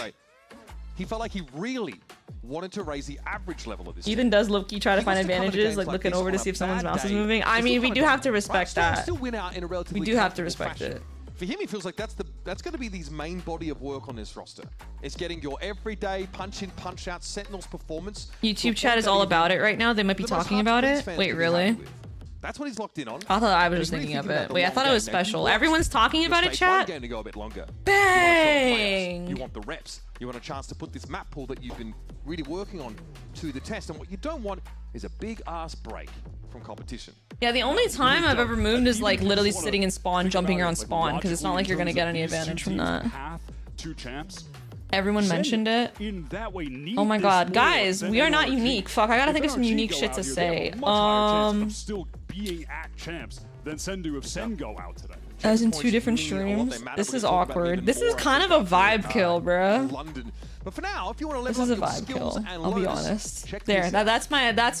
He felt like he really wanted to raise the average level of this. Ethan does low-key try to find advantages, like looking over to see if someone's mouse is moving. I mean, we do have to respect that. We do have to respect it. For him, he feels like that's going to be his main body of work on this roster. It's getting your everyday punch in, punch out Sentinels performance. YouTube chat is all about it right now. They might be talking about it. Wait, really? That's what he's locked in on. I thought I was just thinking of it. Wait, I thought it was special. Everyone's talking about it, chat? Game to go a bit longer. Bang! You want the reps. You want a chance to put this map pool that you've been really working on to the test. And what you don't want is a big ass break from competition. Yeah, the only time I've ever moved is like literally sitting in spawn, jumping around spawn, because it's not like you're gonna get any advantage from that. Everyone mentioned it. Oh my god, guys, we are not unique. Fuck, I gotta think of some unique shit to say. Still being at champs than Sendu if Sen go out today. As in 2 different streams. This is awkward. This is kind of a vibe kill, bruh. But for now, if you want to this is a vibe kill. I'll be honest. There, that's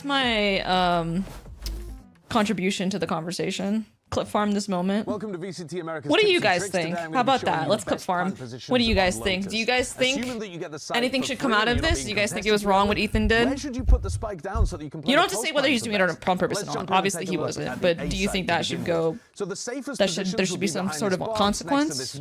my contribution to the conversation. Clip farm this moment. Welcome to VCT Americas. What do you guys think? How about that? Let's clip farm. What do you guys think? Do you guys think anything should come out of this? Do you guys think it was wrong what Ethan did? Where should you put the spike down so that you can play? You don't have to say whether he's doing it on purpose or not. Obviously he wasn't. But do you think that should go? So the safest there should be some sort of consequence?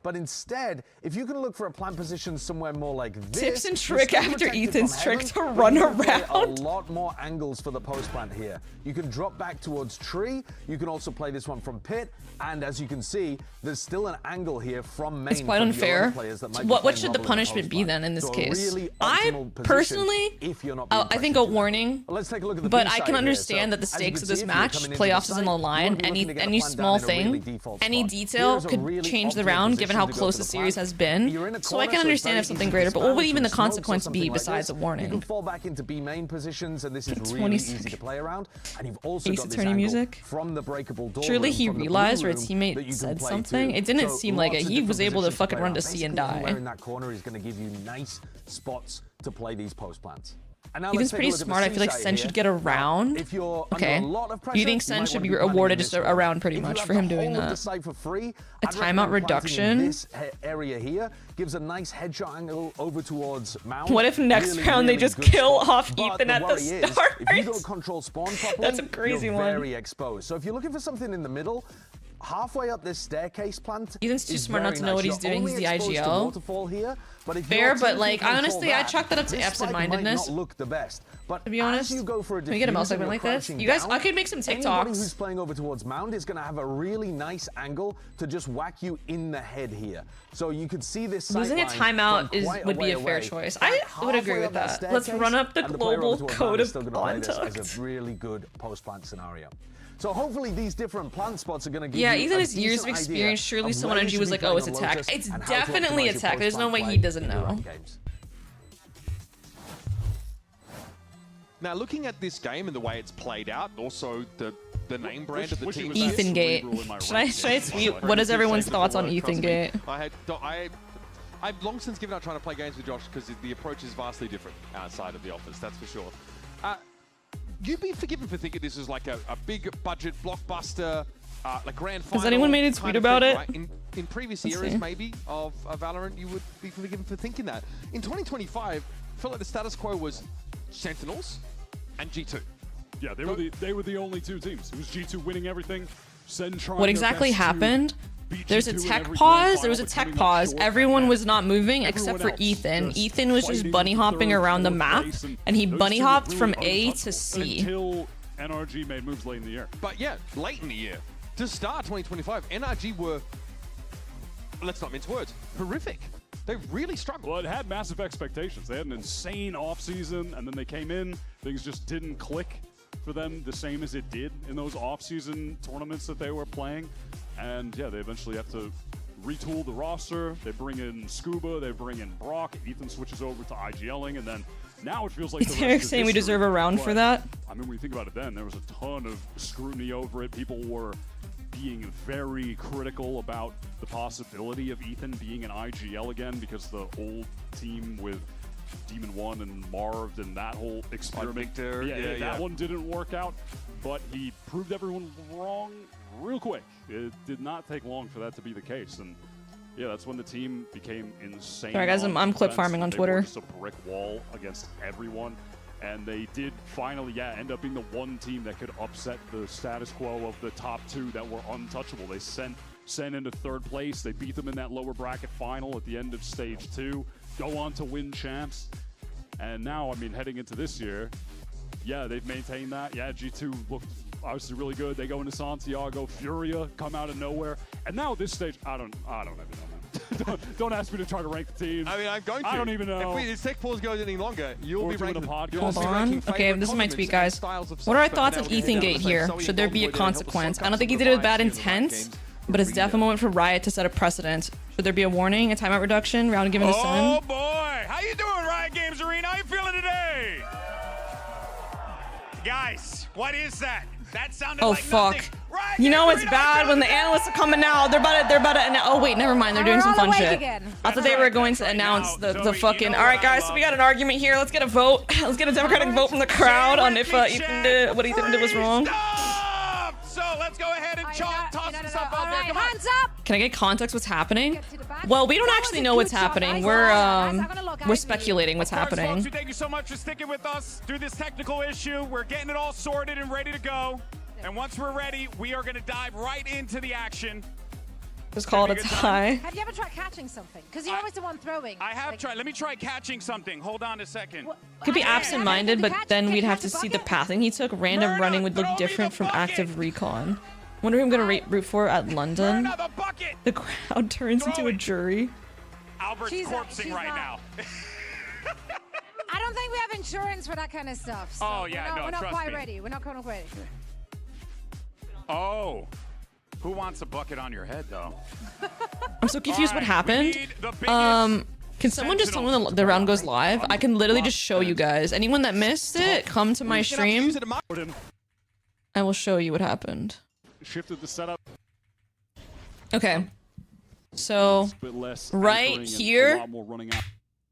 But instead, if you can look for a plant position somewhere more like this, tips and trick after Ethan's trick to run around. A lot more angles for the post plant here. You can drop back towards tree. You can also play this one from pit. And as you can see, there's still an angle here from main. It's quite unfair. What should the punishment be then in this case? I personally, I think a warning. Let's take a look at the but I can understand that the stakes of this match, playoffs is on the line. Any small thing, any detail could change the round given how close the series has been. So I can understand if something greater, but what would even the consequence be besides a warning? You can fall back into B main positions, and this is really easy to play around. And you've also got this angle from the breakable door. Surely he realized, or his teammate said something. It didn't seem like it. He was able to fucking run to C and die. In that corner is going to give you nice spots to play these post plants. Ethan's pretty smart. I feel like Sen should get around. Okay. You think Sen should be awarded just a round pretty much for him doing that? A timeout reduction? This area here gives a nice headshot angle over towards Mount. What if next round they just kill off Ethan at the start? If you don't control spawn properly, that's a crazy one. Very exposed. So if you're looking for something in the middle, halfway up this staircase plant, Ethan's too smart not to know what he's doing. He's the IGL. Fair, but like honestly, I chalk that up to absent-mindedness. To be honest, can we get a meL segment like this? You guys, I could make some TikToks. Anybody who's playing over towards Mound is going to have a really nice angle to just whack you in the head here. So you could see this. Losing a timeout would be a fair choice. I would agree with that. Let's run up the global code of conduct. As a really good post-plant scenario. So hopefully these different plant spots are going to give you Ethan has years of experience. Surely someone on G was like, oh, it's a tech. It's definitely a tech. There's no way he doesn't know. Now, looking at this game and the way it's played out, also the name brand of the team. Ethan Gate. Should I tweet? What is everyone's thoughts on Ethan Gate? I've long since given up trying to play games with Josh because the approach is vastly different outside of the office, that's for sure. You'd be forgiven for thinking this is like a big budget blockbuster, like grand final. Has anyone made a tweet about it? Right? In previous eras, maybe, of Valorant, you would be forgiven for thinking that. In 2025, I felt like the status quo was Sentinels and G2. Yeah, they were the only 2 teams. It was G2 winning everything. Sen trying what exactly happened? There's a tech pause. There was a tech pause. Everyone was not moving except for Ethan. Ethan was just bunny hopping around the map, and he bunny hopped from A to C. Until NRG made moves late in the year. But yeah, late in the year. To start 2025, NRG were, let's not mince words, horrific. They really struggled. Well, it had massive expectations. They had an insane offseason, and then they came in. Things just didn't click for them the same as it did in those off-season tournaments that they were playing. And yeah, they eventually have to retool the roster. They bring in Scuba, they bring in Brock. Ethan switches over to IGLing, and then now it feels like Derek saying we deserve a round for that. I mean, when you think about it then, there was a ton of scrutiny over it. People were being very critical about the possibility of Ethan being an IGL again because the old team with Demon 1 and Marv and that whole experiment, that one didn't work out, but he proved everyone wrong real quick. It did not take long for that to be the case, and yeah, that's when the team became insane. Sorry guys, I'm clip farming on Twitter. They were just a brick wall against everyone, and they did finally, end up being the one team that could upset the status quo of the top two that were untouchable. They sent into third place. They beat them in that lower bracket final at the end of stage 2. Go on to win champs. And now, I mean, heading into this year, yeah, they've maintained that. Yeah, G2 looked obviously really good. They go into Santiago, Furia come out of nowhere. And now this stage, I don't even know, man. don't ask me to try to rank the teams. I mean, I'm going to. I don't even know. If this tech pause goes any longer, you'll be ranking Hold on. Okay, this is my tweet, guys. What are our thoughts on Ethan Gate here? Should there be a consequence? I don't think he did it with bad intent, but it's definitely a moment for Riot to set a precedent. Should there be a warning, a timeout reduction, round given to Sun? Oh boy! How you doing, Riot Games Arena? How you feeling today? Guys, what is that? That sounded like fuck. You know it's bad when the analysts are coming out. They're about to oh wait, never mind. They're doing some fun shit. I thought they were going to announce the fucking. All right, guys. So we got an argument here. Let's get a vote. Let's get a democratic vote from the crowd on if Ethan did what Ethan did was wrong. So let's go ahead and toss this up out there. Come on. Hands up! Can I get context what's happening? Well, we don't actually know what's happening. We're speculating what's happening. Folks, thank you so much for sticking with us through this technical issue. We're getting it all sorted and ready to go. And once we're ready, we are going to dive right into the action. Just call it a tie. Have you ever tried catching something? Because you're always the one throwing. I have tried. Let me try catching something. Hold on a second. Could be absent-minded, but then we'd have to see the pathing he took. Random running would look different from active recon. Wonder who I'm gonna root for at London. The crowd turns into a jury. Albert's corpsing right now. I don't think we have insurance for that kind of stuff. So oh yeah, we're not quite ready. We're not quite ready. Oh, who wants a bucket on your head though? I'm so confused what happened. Can someone just tell me when the round goes live? I can literally just show you guys. Anyone that missed it, come to my stream. I will show you what happened. Shifted the setup. Okay. So, right here,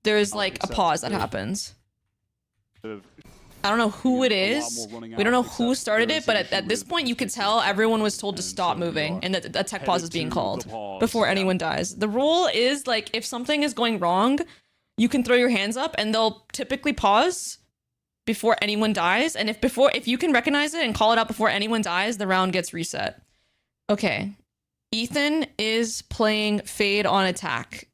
there's like a pause that happens. I don't know who it is. We don't know who started it, but at this point, you could tell everyone was told to stop moving and that a tech pause is being called before anyone dies. The rule is like if something is going wrong, you can throw your hands up and they'll typically pause before anyone dies. And if you can recognize it and call it out before anyone dies, the round gets reset. Okay. Ethan is playing Fade on attack.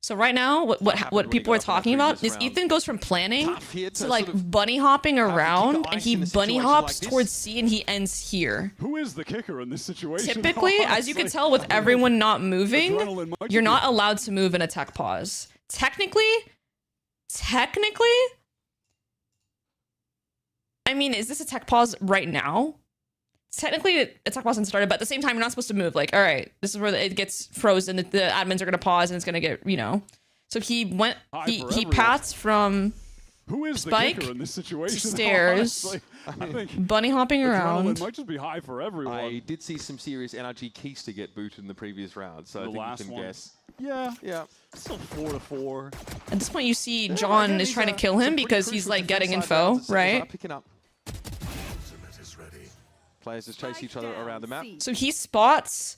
So right now, what people are talking about is Ethan goes from planning to like bunny hopping around, and he bunny hops towards C and he ends here. Who is the kicker in this situation? Typically, as you can tell with everyone not moving, you're not allowed to move in a tech pause. Technically, I mean, is this a tech pause right now? Technically, a tech pause hasn't started, but at the same time, you're not supposed to move. Like, all right, this is where it gets frozen. The admins are going to pause, and it's going to get, you know. So he went, he paths from Spike in this situation, to stairs, I think bunny hopping around. Might just be high for everyone. I did see some serious NRG Keister get booted in the previous round, so I think you can guess. Yeah. Still 4-4. At this point, you see John is trying to kill him because he's like getting info, right? Picking up. Players just chase each other around the map. So he spots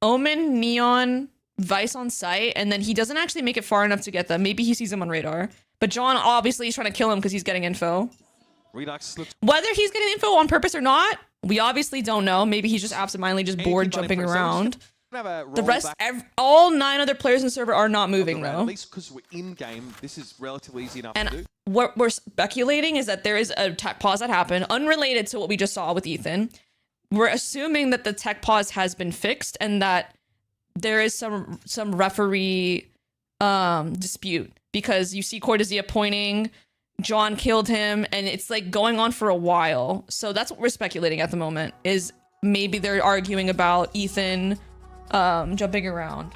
Omen, Neon, Vice on site, and then he doesn't actually make it far enough to get them. Maybe he sees them on radar. But John obviously is trying to kill him because he's getting info. Whether he's getting info on purpose or not, we obviously don't know. Maybe he's just absentmindedly just bored jumping around. The rest, all 9 other players in the server are not moving though. At least because we're in game, this is relatively easy enough to do. What we're speculating is that there is a tech pause that happened, unrelated to what we just saw with Ethan. We're assuming that the tech pause has been fixed and that there is some referee dispute because you see Cortezia pointing John killed him, and it's like going on for a while. So that's what we're speculating at the moment, is maybe they're arguing about Ethan jumping around.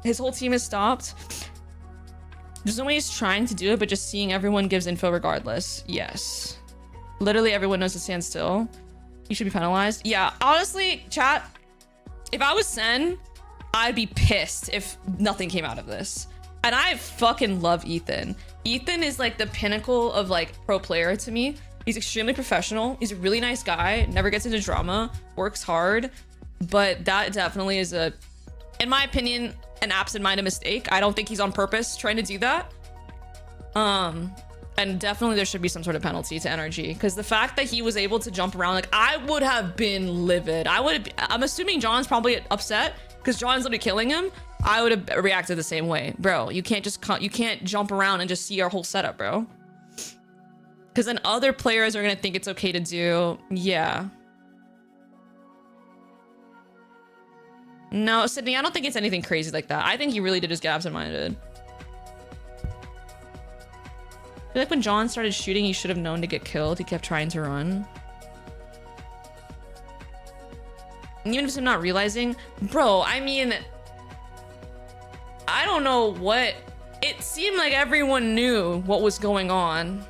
His whole team is stopped. There's no way he's trying to do it, but just seeing everyone gives info regardless. Yes. Literally everyone knows to stand still. You should be penalized. Yeah, honestly, chat, if I was Sen, I'd be pissed if nothing came out of this. And I fucking love Ethan. Ethan is like the pinnacle of like pro player to me. He's extremely professional. He's a really nice guy, never gets into drama, works hard. But that definitely is a, in my opinion, an absent-minded mistake. I don't think he's on purpose trying to do that. And definitely there should be some sort of penalty to NRG, because the fact that he was able to jump around, like, I would have been livid. I'm assuming John's probably upset because John's literally killing him. I would have reacted the same way. Bro, you can't just you can't jump around and just see our whole setup, bro. Because then other players are gonna think it's okay to do. Yeah. No, Sydney, I don't think it's anything crazy like that. I think he really did just get absent-minded. I feel like when John started shooting, he should have known to get killed. He kept trying to run. And even if I'm not realizing, bro, I mean, I don't know what, it seemed like everyone knew what was going on.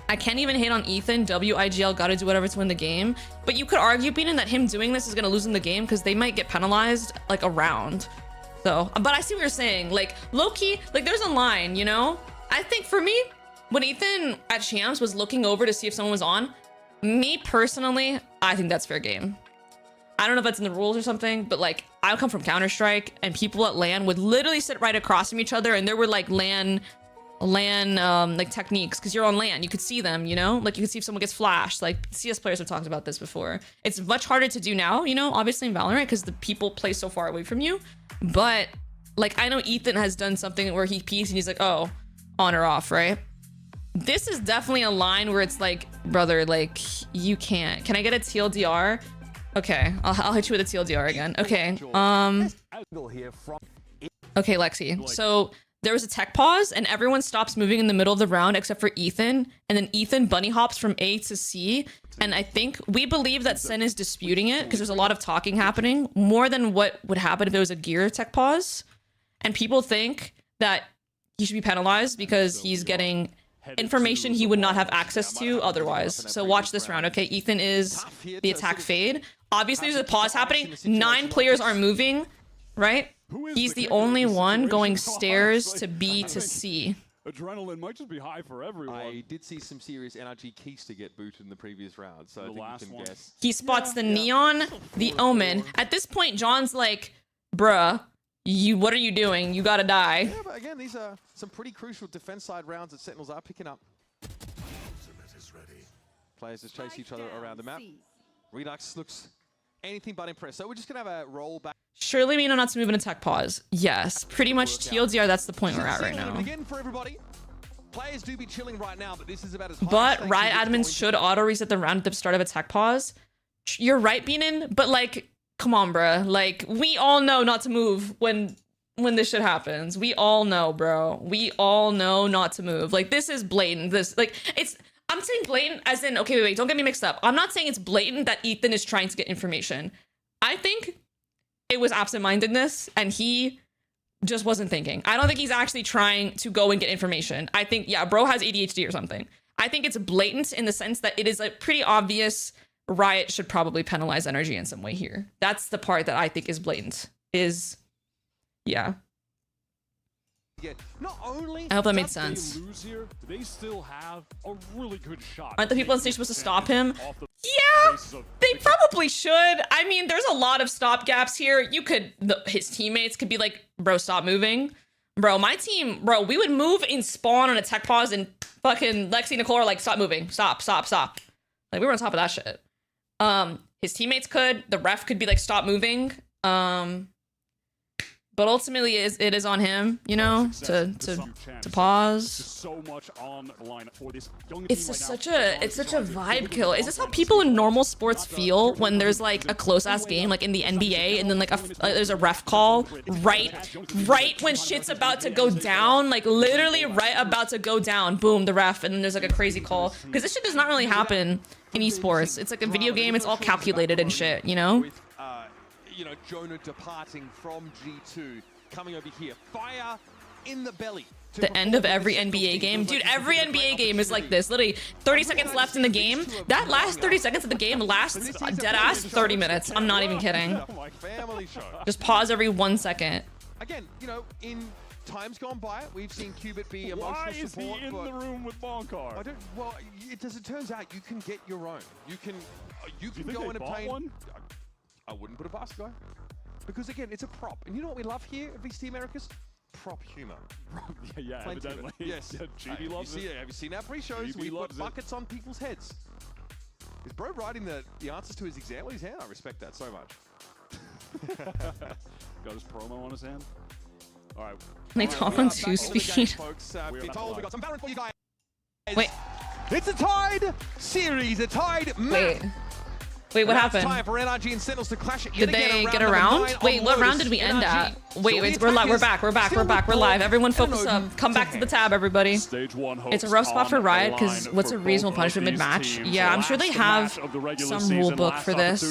I can't even hate on Ethan. WIGL gotta do whatever to win the game. But you could argue, Beanin, that him doing this is gonna lose in the game because they might get penalized like a round. So, but I see what you're saying. Like, low-key, like there's a line, you know? I think for me, when Ethan at Champs was looking over to see if someone was on, me personally, I think that's fair game. I don't know if that's in the rules or something, but like I come from Counter-Strike and people at LAN would literally sit right across from each other, and there were like LAN like techniques, because you're on LAN, you could see them, you know, like you could see if someone gets flashed. Like CS players have talked about this before. It's much harder to do now, you know, obviously in Valorant, because the people play so far away from you. But like I know Ethan has done something where he peeks and he's like, oh, on or off, right? This is definitely a line where it's like, brother, like you can't. Can I get a TLDR? Okay, I'll hit you with a TLDR again. Okay, okay, Lexi. So there was a tech pause and everyone stops moving in the middle of the round except for Ethan, and then Ethan bunny hops from A to C. And I think we believe that Sen is disputing it because there's a lot of talking happening, more than what would happen if it was a gear tech pause. And people think that he should be penalized because he's getting information he would not have access to otherwise. So watch this round, okay? Ethan is the attack fade. Obviously there's a pause happening. 9 players are moving, right? He's the only one going stairs to B to C. Adrenaline might just be high for everyone. I did see some serious NRG keys to get booted in the previous round, so I think you can guess. He spots the Neon, the Omen. At this point, John's like, bruh, what are you doing? You gotta die. Yeah, but again, these are some pretty crucial defense side rounds that Sentinels are picking up. Players just chase each other around the map. Redux looks anything but impressed. So we're just gonna have a roll back. Surely we know not to move in a tech pause. Yes, pretty much TLDR, that's the point we're at right now. Again for everybody. Players do be chilling right now, but this is about as high But Riot admins should auto reset the round at the start of a tech pause. You're right, Beanin, but like, come on, bruh. Like, we all know not to move when this shit happens. We all know, bro. We all know not to move. Like, this is blatant. I'm saying blatant as in, okay, wait, don't get me mixed up. I'm not saying it's blatant that Ethan is trying to get information. I think it was absent-mindedness and he just wasn't thinking. I don't think he's actually trying to go and get information. I think, yeah, bro has ADHD or something. I think it's blatant in the sense that it is a pretty obvious Riot should probably penalize energy in some way here. That's the part that I think is blatant. Yeah. Not only I hope that made sense. They still have a really good shot. Aren't the people on stage supposed to stop him? Yeah, they probably should. I mean, there's a lot of stop gaps here. His teammates could be like, bro, stop moving. Bro, my team, bro, we would move in spawn on a tech pause and fucking Lexi and Nicole are like, stop moving. Stop. Like, we were on top of that shit. His teammates could. The ref could be like, stop moving. But But ultimately, it is on him, you know, to pause. So much on the line for this young It's just such a vibe kill. Is this how people in normal sports feel when there's like a close ass game, like in the NBA, and then like there's a ref call right when shit's about to go down, like literally right about to go down, boom, the ref, and then there's like a crazy call. Because this shit does not really happen in esports. It's like a video game. It's all calculated and shit, you know. You know, Jonah departing from G2, coming over here, fire in the belly. The end of every NBA game. Dude, every NBA game is like this. Literally, 30 seconds left in the game. That last 30 seconds of the game lasts dead ass 30 minutes. I'm not even kidding. Just pause every 1 second. Again, you know, in times gone by, we've seen Qubit be emotional support. Why is he in the room with Bonkar? I don't. Well, it turns out you can get your own. You can go and obtain one. I wouldn't put a past guy. Because again, it's a prop. And you know what we love here at VCT Americas? Prop humor. Yeah, evidently. Yes. Yeah, GB loves it. Have you seen our pre-shows? We put buckets on people's heads. Is bro writing the answers to his exam with his hand? I respect that so much. Got his promo on his hand. All right. They talk on 2 speed. Folks, we got some valorant for you guys. Wait. It's a tied series, a tied match. Wait, what happened? Time for NRG and Sentinels to clash it. Did they get around? Wait, what round did we end at? Wait, we're back, we're live. Everyone focus up. Come back to the tab, everybody. Stage 1 it's a rough spot for Riot, because what's a reasonable punishment mid-match? Yeah, I'm sure they have some rule book for this.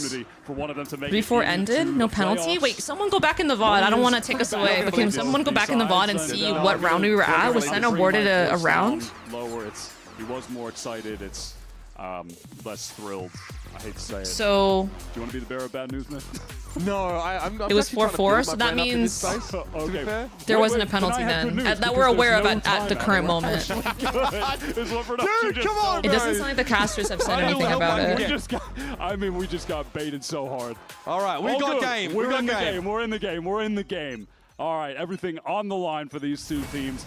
3-4 ended? No penalty? Wait, someone go back in the VOD. I don't want to take us away, but can someone go back in the VOD and see what round we were at? Was Sen awarded a round? Lower, he was more excited. It's less thrilled. I hate to say it. So, do you want to be the bearer of bad news, man? No, I'm it was 4-4, so that means okay. There wasn't a penalty then that we're aware of at the current moment. Dude, come on, it doesn't sound like the casters have said anything about it. We just got baited so hard. All right, we got game. We're in the game. We're in the game. All right, everything on the line for these two teams.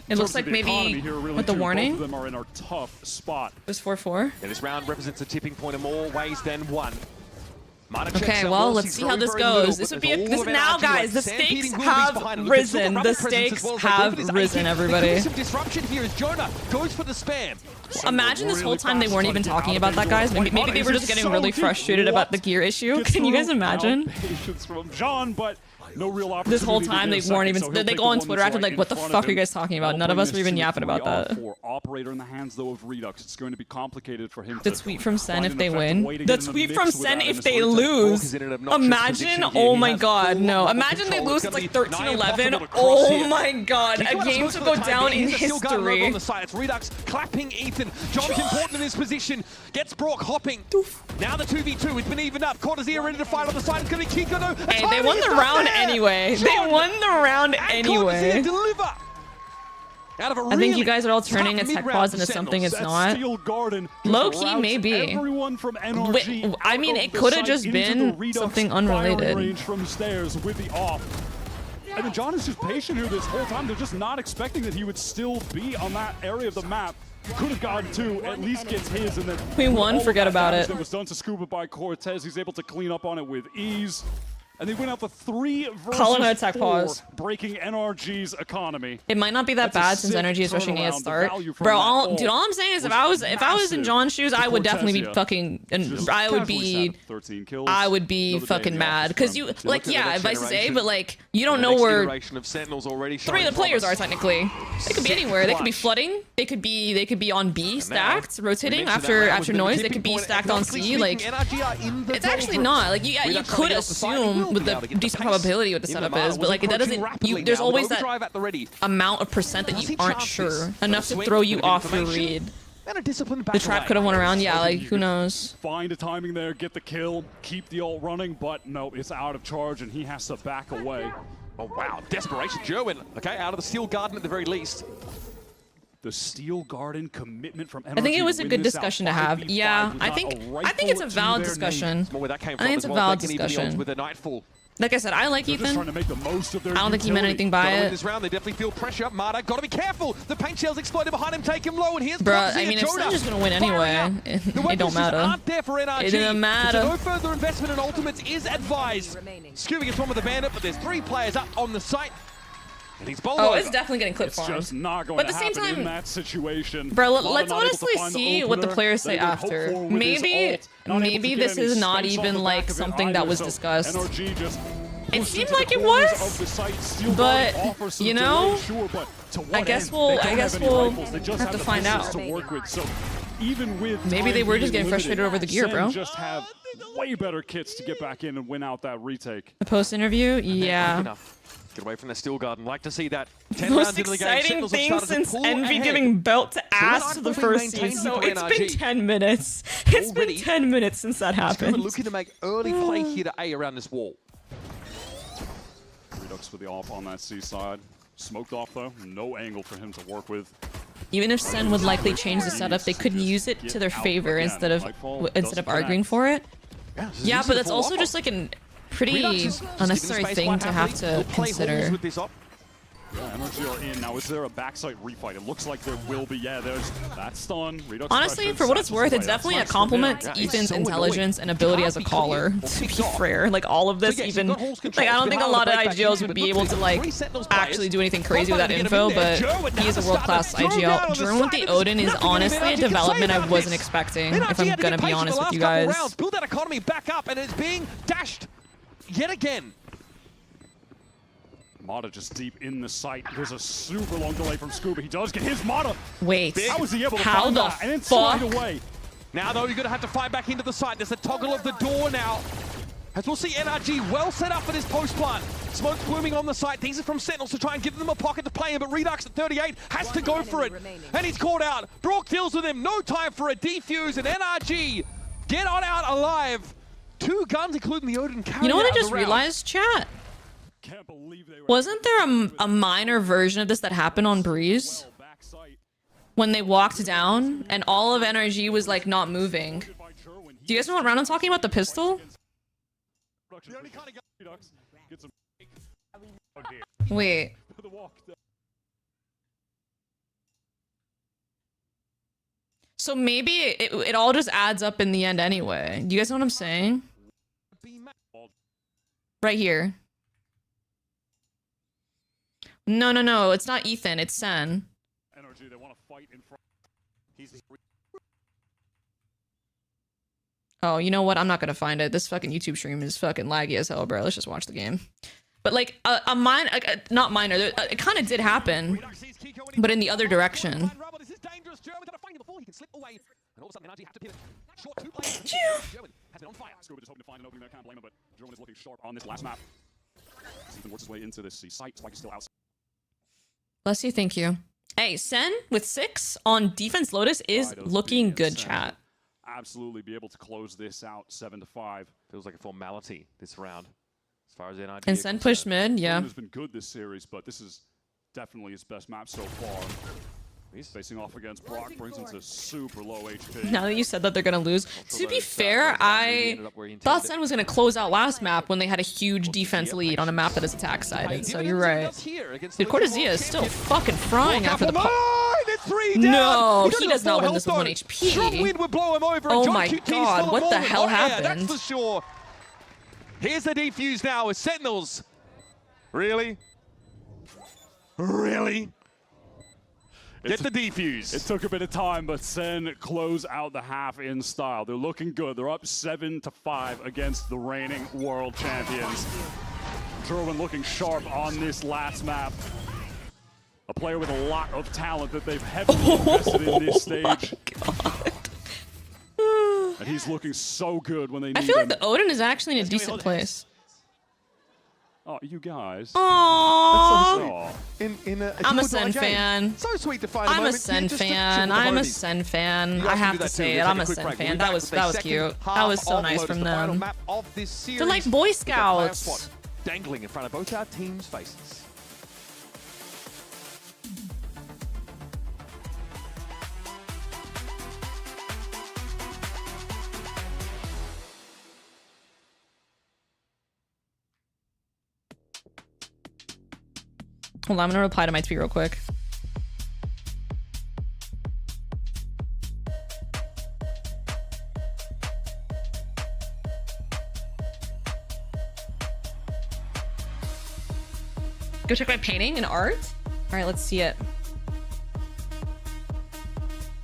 It looks like maybe with the warning. Both of them are in a tough spot. It was 4-4. And this round represents a tipping point in more ways than one. Okay, well, let's see how this goes. This would be now, guys. The stakes have risen. The stakes have risen, everybody. Some disruption here as Jonah goes for the spam. Imagine this whole time they weren't even talking about that, guys. Maybe they were just getting really frustrated about the gear issue. Can you guys imagine? Patience from John, but no real opportunity. This whole time they weren't even. They go on Twitter after like, what the fuck are you guys talking about? None of us were even yapping about that. For operator in the hands though of Redux, it's going to be complicated for him. The tweet from Sen if they win. The tweet from Sen if they lose. Imagine. Oh my god, no. Imagine they lose. It's like 13-11. Oh my god, a game to go down in history. On the side, it's Redux clapping Ethan. John's important in this position. Gets Brock hopping. Now the 2v2 has been evened up. Cortezia ready to fight on the side. It's going to be Kiko. Hey, they won the round anyway. They won the round anyway. I think you guys are all turning a tech pause into something it's not. Low key, maybe. I mean, it could have just been something unrelated. And then John is just patient here this whole time. They're just not expecting that he would still be on that area of the map. Could have gotten two, at least gets his, and then we won, forget about it. That was done to Scuba by Cortez. He's able to clean up on it with ease. And they went out for 3 versus 4, breaking NRG's economy. It might not be that bad since NRG is rushing A at start. Bro, all I'm saying is if I was in John's shoes, I would definitely be fucking, and I would be fucking mad. Because you, like, yeah, advice is A, but like, you don't know where 3 of the players are technically. They could be anywhere. They could be flooding. They could be on B stacked, rotating after noise. They could be stacked on C. Like, it's actually not. Like, you could assume with the decent probability what the setup is, but like that doesn't. There's always that amount of percent that you aren't sure enough to throw you off your read. The trap could have won around, yeah. Like who knows? Find a timing there, get the kill, keep the ult running, but no, it's out of charge and he has to back away. Oh wow, desperation, Jerwin. Okay, out of the Steel Garden at the very least. The Steel Garden commitment from NRG. I think it was a good discussion to have. Yeah, I think it's a valid discussion. I think it's a valid discussion. With a Nightfall. Like I said, I like They're just Ethan. trying to make the most of their I don't think he meant anything by Gotta win it. this round, they definitely feel pressure. Mata, gotta be careful. The paint shells exploded behind him, take him low, and here's Bruh, Proxy I mean, and if Joda Sun's just gonna win anyway, it don't just matter. aren't there for NRG. It doesn't matter. So no further investment in ultimates is advised. Scooby gets one with the bandit, but there's 3 players up on the site. And he's bowled Oh, over. it's definitely getting clip It's farmed. just not going But at to the same happen in time, that situation. bro, Mata let's not able to honestly find the see what the opener players say they would hope after. for with his Maybe, ult, and unable maybe to this get any is not space off even the like back of it something that either, was so discussed. NRG just It pushed seemed into the like it corners was, of the site, Steel but, Guard offers some you know, delay, sure, but to what I guess end? we'll- They don't I guess have any we'll rifles, they just have to the find pistols out. to work with, so even with Maybe they time were just being getting frustrated limited, over the gear, Sen bro. just have way better kits to get back in and win out that retake. The post interview, yeah. Get away from the Steel Garden. Like to see that. 10 Most rounds into the game, exciting Sentinels have thing started to since pull Envy ahead. giving belt to So Ass that to the I've been first maintained seed. So for it's NRG. been 10 minutes. It's been 10 minutes since that happened. Looking to make early play here to A around this wall. Redux for the off on that C side. Smoked off though, no angle for him to work with. Even if Sen would likely change the setup, they could use it to their favor instead of arguing for it. Yeah, but that's also just like a pretty unnecessary thing to have to consider. Yeah, Energy are in. Now, is there a backside refight? It looks like there will be. Yeah, there's that stun. Redux Honestly, pressure, for what it's Satch's worth, away. it's That's definitely a nice for compliment him. to Ethan's intelligence and ability as a caller, to be fair. Like, all of this, even... Like, I don't think a lot of IGLs would be able to, like, actually do anything crazy with that info, but he is a world-class IGL. Drone with the Odin is honestly a development I wasn't expecting, if I'm gonna be honest with you guys. Build that economy back up, and it's being dashed yet again. Mata just deep in the site. There's a super long delay from Scuba. He does get his Mata. Wait, how was he able to how find the that and then slide fuck? away? Now, though, you're going to have to fight back into the site. There's a toggle of the door now. As we'll see NRG well set up for this post plant. Smoke's blooming on the site. These are from Sentinels to try and give them a pocket to play in, but Redux at 38 has to go for it. And he's caught out. Brock deals with him. No time for a defuse, and NRG get on out alive. 2 guns, including the Odin carry. You know what I just realized, chat? Wasn't there a minor version of this that happened on Breeze? When they walked down and all of NRG was like not moving. Do you guys know what round I'm talking about? The pistol? Wait. So maybe it all just adds up in the end anyway. Do you guys know what I'm saying? Right here. No, it's not Ethan, it's Sen. Energy, they want to fight in front. Oh, you know what? I'm not gonna find it. This fucking YouTube stream is fucking laggy as hell, bro. Let's just watch the game. But like, not minor, it kind of did happen, but in the other direction. Scuba just hoping to find an opening there, can't blame him, but German is looking sharp on this last map. Ethan works his way into this C site. Spike is still outside. Bless you, thank you. Hey, Sen with 6 on defense Lotus is looking good, chat. Absolutely be able to close this out 7-5. Feels like a formality this round, as far as NRG. And Sen pushed mid, yeah. Has been good this series, but this is definitely his best map so far. He's facing off against Brock, brings him to super low HP. Now that you said that they're gonna lose, to be fair, I thought Sen was gonna close out last map when they had a huge defense lead on a map that is attack sided. So you're right. Dude, Cortezia is still fucking frying after the No, he does not win this with 1 HP. Strong wind would blow him over. Oh my god, what the hell happened? That's for sure. Here's the defuse now with Sentinels. Really? Really? Get the defuse. It took a bit of time, but Sen close out the half in style. They're looking good. They're up 7-5 against the reigning world champions. Gerwin looking sharp on this last map. A player with a lot of talent that they've heavily invested in this stage. And he's looking so good when they need I feel like him. the Odin is actually in a decent place. Oh, you guys. Aww. That's I'm a Sen fan. So sweet to find I'm a Sen fan. I'm a Sen fan. I have to say it. I'm a Sen fan. That was cute. That was so nice from them. They're like Boy Scouts. Dangling in front of both our teams' faces. Hold on, I'm gonna reply to my tweet real quick. Go check my painting and art. All right, let's see it.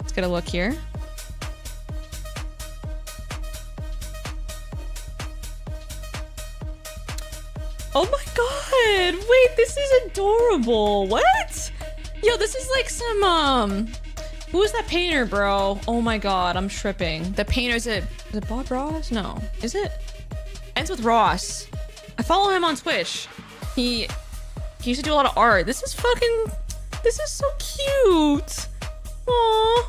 Let's get a look here. Oh my god! Wait, this is adorable. What? Yo, this is like some who is that painter, bro? Oh my god, I'm tripping. The painter is it Bob Ross? No. Is it? Ends with Ross. I follow him on Twitch. He used to do a lot of art. This is so cute. Aww.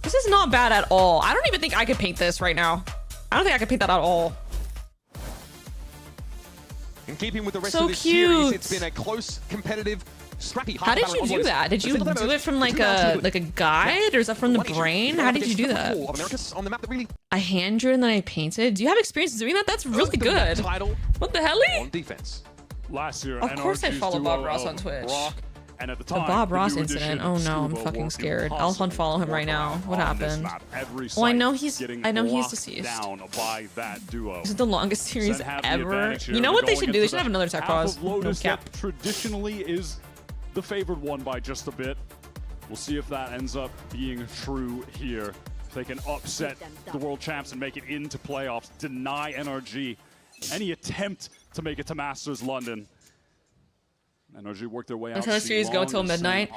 This is not bad at all. I don't even think I could paint this right now. I don't think I could paint that at all. In keeping with the rest So of this cute. series, it's been a close, competitive, scrappy. How did you do that? Did you do it from like a guide, or is that from the brain? How did you do that? I hand drew and then I painted. Do you have experience doing that? That's really good. What the hell? On defense. Last year, Of course I follow Bob Ross on Twitch. And at the The time, Bob the Ross new incident. edition Oh of no, I'm Scuba fucking were scared. I'll impossible unfollow him to right work now. around What on this happened? map. Every Well, I know site he's getting deceased. locked down by that duo. This is the longest series Zen have the ever. advantage here. You know what they Going should do? They into should have the another tech half pause. of No Lotus cap. that traditionally is the favored one by just a bit. We'll see if that ends up being true here. If they can upset the world champs and make it into playoffs, deny NRG any attempt to make it to Masters London. NRG work their way out. Until the series go till midnight.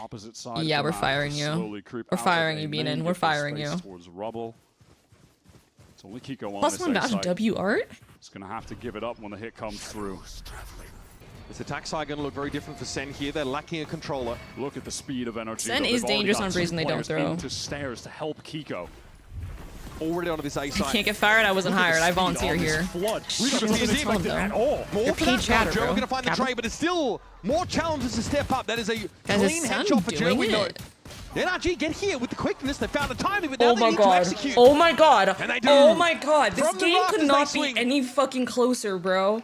Yeah, we're firing you. We're firing you, Beanin. We're firing you. Towards rubble. It's only Kiko on +1 dash W art. It's gonna have to give it up when the hit comes through. This attack side going to look very different for Sen here. They're lacking a controller. Look at the speed of NRG. Sen is dangerous on Breeze and they don't throw. Into stairs to help Kiko. Already onto this A I side. can't get fired. I wasn't Look at hired. the I speed volunteer on this here. flood. We got to see his Tell them, at though. all. More You're for paid that chatter, Joe bro. going to find the Capital. trade, but it's still more challenges to step up. That is a Guys, is clean Sen headshot for Joe. doing We know it? the NRG get here with the quickness. They found the timing, but now Oh they my need to god. execute. Oh my god. And they do. Oh my god. This From the game rafters, could not they be swing. any fucking closer, bro.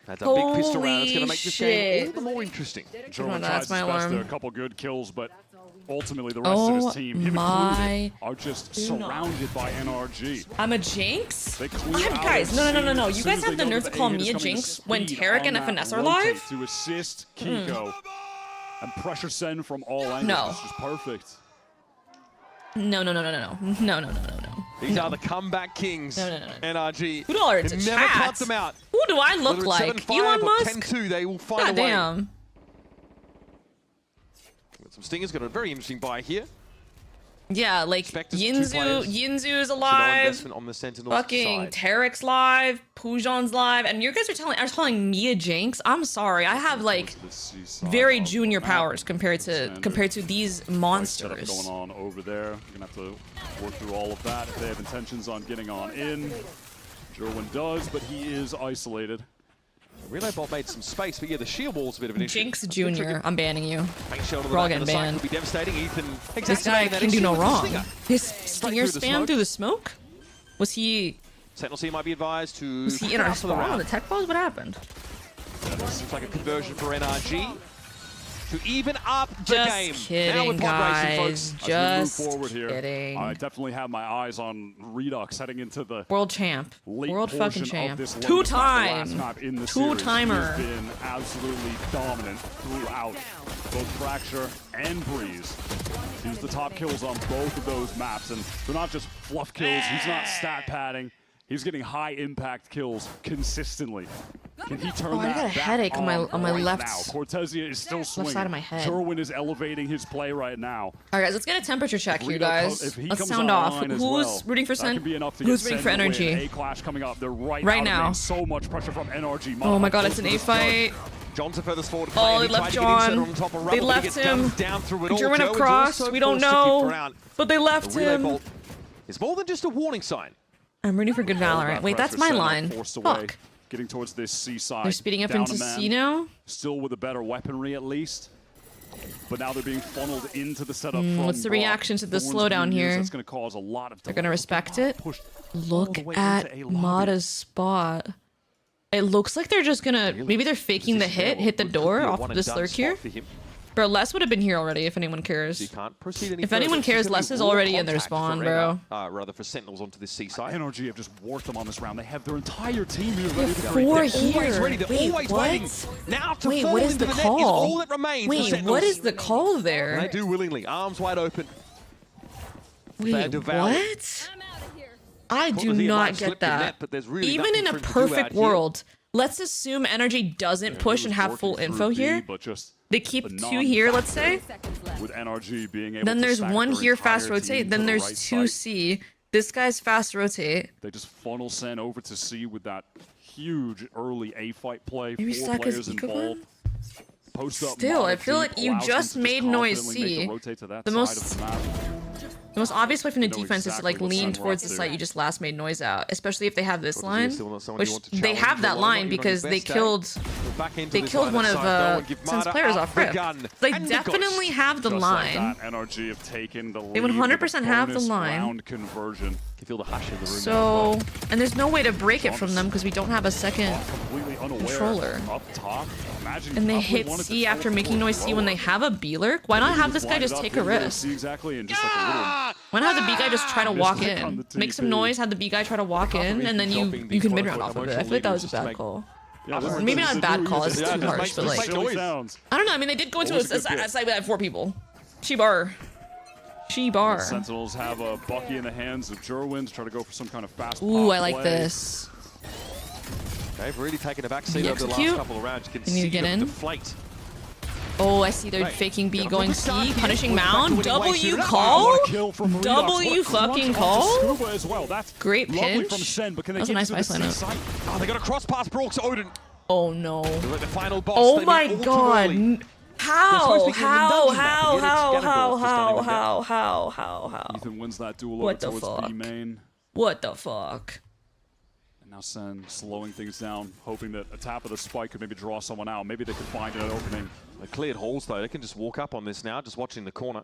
That's a big pistol round. It's going Holy to make this game all shit. the more interesting. Gerwin on, tries that's his my best alarm. there, a couple good kills, but ultimately the rest of Oh his team, him my included, are just surrounded by NRG. I'm a jinx? They clear out Guys, no. as You soon guys as have they the know nerve that to call A-Hit is me a coming to jinx when speed Tarek on and that FNS are rotate live? to assist Kiko and pressure Sen from all angles. No. This is perfect. No. These are the comeback kings. No. NRG. Who are it? It never Chat. cuts them out. Who do I look Whether it's like? 7-5 Elon or Musk? 10-2, they will find God a way. damn. Some Stingers got a very interesting buy here. Yeah, like Spectres, 2 players. Yinzu's So no alive. investment on the Sentinels Fucking side. Tarek's live. Pujon's live. And you guys are calling me a jinx? I'm sorry. I have like very junior powers compared to these Setup monsters. going on over there. You're gonna have to work through all of that if they have intentions on getting on in. Gerwin does, but he is isolated. Relay Bot made some space, but yeah, the sheer wall's a bit of an issue. Jinx Jr. I'm banning you. Bank shell to the We're all back of getting the side banned. could be devastating. Ethan This guy exacerbating that can do issue no with the wrong. Stinger. His stinger through the spam smoke. through the smoke? Was he Sentinel C might be advised to was he in our pass for the spawn on round. the tech balls? What happened? Seems like a conversion for NRG to even up the Just game. kidding, now with pod racing, guys. folks. Just As we move forward here, kidding. I definitely have my eyes on Redux heading into the World champ. late World fucking portion of champ. this London Two-time. map, the last map in the Two-timer. series. He has been absolutely dominant throughout both Fracture and Breeze. He's the top kills on both of those maps, and they're not just fluff kills. He's not stat padding. He's getting high impact kills consistently. Can he turn I that got a back headache on my right left now? Cortezia is still swinging. side of my head. Gerwin is elevating his play right now. All right, guys, let's get a temperature check here, If guys. he Let's comes sound off. online as Who's well, rooting for that Sen? could be enough to Who's get rooting for Sen to win. energy? A clash coming up. They're right Right out now. of main. So much pressure from NRG. Oh my god, it's an A fight. John's the furthest forward. Oh, they left John. They left him. Down through it all. Gerwin Joe have is crossed. also We don't forced to keep know. ground. But they left The relay him. bolt is more than just a warning sign. I'm rooting for good Valorant. Wait, that's my Pressure, Sen line. forced away, Fuck. Getting towards this C side. They're speeding up Down into a man. C now. Still with a better weaponry at least. But now they're being funneled into the setup from What's the Brock. reaction to the Thorns slowdown being used, here? That's going to cause a lot of They're gonna respect it. Look the way at into a lobby. Mata's spot. It looks like they're just gonna maybe they're faking the hit the door off the slurk here. Bro, Les would have been here already if anyone cares. You can't proceed any If further. anyone cares, It's gonna Les be is raw already in their contact spawn, for bro. rather for Sentinels onto this seaside. NRG have just worked them on this round. They have their entire team here ready to go. Four Always here. ready. They're Wait, always what? waiting. Now to Wait, fall what is into the the net is all call? that remains for Wait, Sentinels. what is the call And there? they do willingly. Arms wide open. Wait, They're devoured. what? I do Courtesy, it might not slip get the that. net, but there's really Even in nothing a for him to do out perfect here. world, let's assume Energy doesn't push and have full info here. But just They keep 2 here, let's say. with NRG being able Then to there's stack 1 their here entire fast team rotate. to Then the there's right 2 side. C. This guy's fast rotate. They just funnel send over to C with that huge early A fight play. Maybe 4 Stack is players eco involved. Post up Still, I Mata feel deep like you allows them just to made noise confidently make C. the rotate to that The side most of the map. The most obvious way from the They know defense is to exactly like what lean side we're towards up the to. site you just last made noise out, especially if they have this What line, is this? Someone you which want to they challenge have that or line not? You're because on they your best killed We're back into they this killed line one of of sight. No one give Sen's Mata players out off the rip. gun. They And the definitely ghost. have the Just line. like that, NRG have taken the lead. They 100% have the bonus line. round conversion. You can feel the hush in the room. So, and there's no way to break it from them because we don't have a second Completely unaware. controller. Up top. Imagine And they probably hit wanted to C after teleport making noise C when they lower. have a B lurk. Why not have this guy just take a risk? See exactly, and just like a little Why not have the B guy just try to walk Misclick on in? the Make some TP. noise, have the B guy try to walk in, and then you can mid round off of it. I feel like that was a bad call. Yeah, this Or is- maybe this not is bad really call, easy. it's too Just harsh, but makes like, silly sounds. I don't know, I mean they did go into Always a a good bit. site that had 4 people. She-bar. The She-bar. Sentinels have a Bucky in the hands of Jerwin to try to go for some kind of fast Ooh, pop I like play. this. They've really taken a backseat The over the last execute. couple of rounds. You can They need to see get them in. deflate. Oh, I see they're Right. faking B Got a going quick start C, here. punishing We're back to Mound. winning ways W through. call? What a kill from Redux. W What a crunch fucking onto call? Scuba as well. That's Great lovely pinch. from Sen, but can they That was a get nice to vice the lineup. C side? Oh, they got a cross past Brooks Odin. Oh no. They're at the final boss. Oh They my went all too god. early. They're How? supposed to be getting How? the dungeon map, How? and yet it's How? Ganondorf How? just don't even How? Ethan wins that duel over What the towards fuck? B main. What the fuck? And now Sen slowing things down, hoping that a tap of the spike could maybe draw someone out. Maybe they could find an opening. They cleared halls though. They can just walk up on this now, just watching the corner.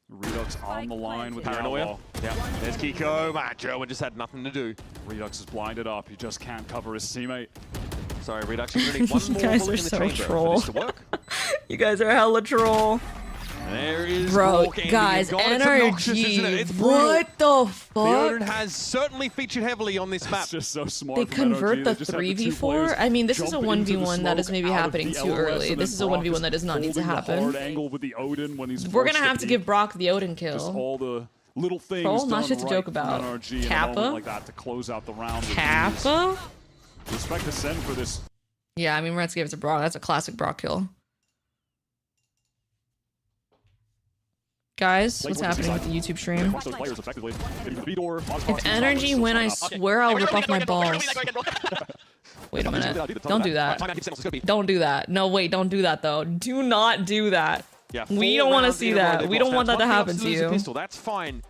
Redux on the line with the Paranoia. outlaw. Yeah. There's Kiko. Man, Jerwin just had nothing to do. Redux is blinded up. He just can't cover his teammate. Sorry, Redux. You're gonna need one You more guys bullet are in the so chamber troll. for this to work. You guys are hella troll. There is Bro, Walk ending guys, in. God, it's obnoxious, isn't it? NRG. It's brutal. What the The Odin fuck? has certainly featured heavily on this map. It's just so smart. They from NRG. convert the They just have the two 3v4? players I mean, this is a jump into the 1v1 that is smoke maybe out of happening the too LOS, early. and This then is a Brock 1v1 that does not need to holding the hard happen. angle with the Odin when he's We're gonna forced have to be. give Brock the Odin kill. Just all the little things Troll, done not shit to right joke from about. NRG in a Kappa? moment like that to close out the round. with ease. Kappa? Respect to Sen for this. Yeah, I mean, we're gonna have to give it to Brock. That's a classic Brock kill. Guys, what's happening with the YouTube stream? Crunch those players effectively. If energy win, I swear I'll rip off my balls. Wait a minute. Don't do that. Don't do that. No, wait, don't do that though. Do not do that. Yeah, We 4 don't want to rounds see in a row that. they've We lost. don't want Now, that to it's one happen thing to lose a you. pistol, that's fine.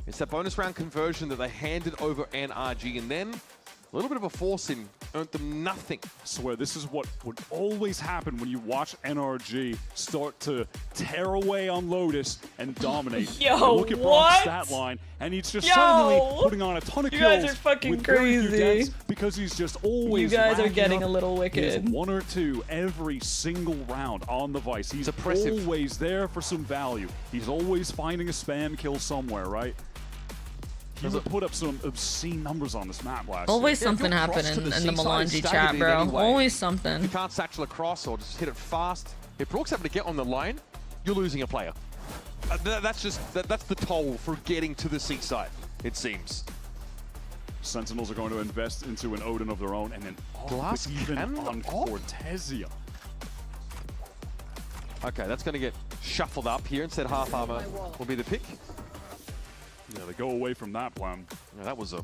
It's that bonus round conversion that they handed over NRG, and then a little bit of a forcing earned them nothing. I swear, this is what would always happen when you watch NRG start to tear away on Lotus and dominate. Yo, you look at Brock's what? stat line, and he's just Yo! suddenly putting on a ton of You kills. guys are fucking with very few crazy. deaths because he's just always You guys are racking getting up a little his wicked. 1 or 2 every single round on the Vice. He's oppressive. always there for some value. He's always finding a spam kill somewhere, right? He would put up some obscene numbers on this map last Always year. something happening in the Melanji chat, bro. Always something. You can't satchel across or just hit it fast. If Brook's able to get on the line, you're losing a player. That's the toll for getting to the seaside, it seems. Sentinels are going to invest into an Odin of their own, and then Glass even cannon on off? Cortesia. Okay, that's going to get shuffled up here. Instead, half armor will be the pick. Yeah, they go away from that plan. Yeah, that was a...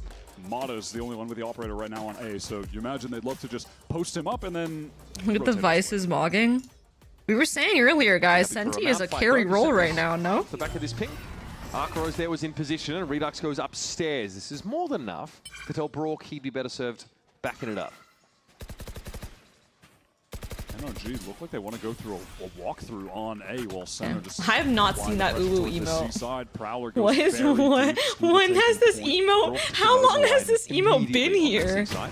Mata's the only one with the operator right now on A, so you imagine they'd love to just post him up and then... Look at the rotate Vices mogging. We were saying earlier, guys, Happy for Senti a is a mouth fight, carry though. role Just right now, no? The back of this ping. Arkaros there was in position, and Redux goes upstairs. This is more than enough to tell Brock he'd be better served backing it up. NRG look like they want to go through a walkthrough on A while Center just... I have not seen that rush Ulu towards the emote. seaside. Prowler goes What is very what? deep. Scuba When has taking this point. emote? Brook How long goes has wide this emote been Immediately on the here? seaside.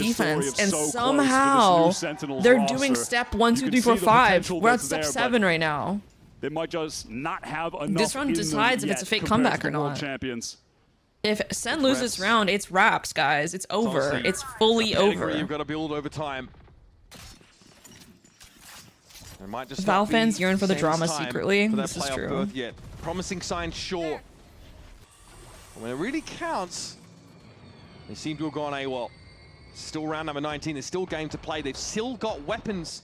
defense, and somehow they're doing step 1, 2, 3, 4, 5. We're at step 7 right now. They might just not have enough. This round decides if it's a fake comeback or not. Champions. If Sen loses this round, it's wraps, guys. It's over. It's fully over. You've got to build over time. It might just Val fans yearn for the Sen's drama time secretly. for that This is playoff true. berth yet. Promising signs, sure. But when it really counts, they seem to have gone AWOL. Still round number 19. There's still game to play. They've still got weapons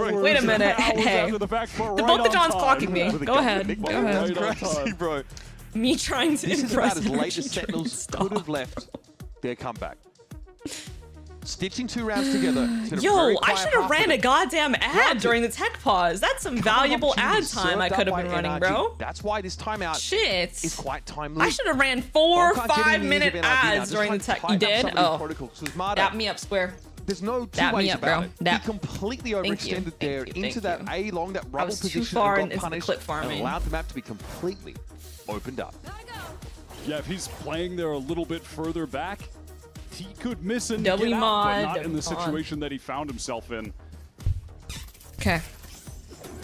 hours Wait a minute. and hours Hey. after the fact, but The right both the on John's time. clocking me. Go ahead. Go ahead. Right on Crazy, time. bro. Me trying to This is impress about as late energy as drink. Sentinels Stop. could have left their comeback. Stitching 2 rounds together. Yo, I should have ran a goddamn ad during the tech pause. That's some valuable ad time I could have been running, bro. That's why this timeout Shit. is quite timely. I should have ran 4 Well, I can't get in the ears 5-minute of NRG now. ads Just during try the and tech. You tighten up did? some of these Oh. protocols. 'Cause Mada, Dap me up, Square. there's no two Dap ways me up, about bro. it. Dap. He completely Thank you. overextended there Thank you. into that A long, that rubble was too position, far and got into the punished clip and farming. allowed the map to be completely opened up. Yeah, if he's playing there a little bit further back, he could miss and W get out, mod, but not in the mod. situation that he found himself in. Okay.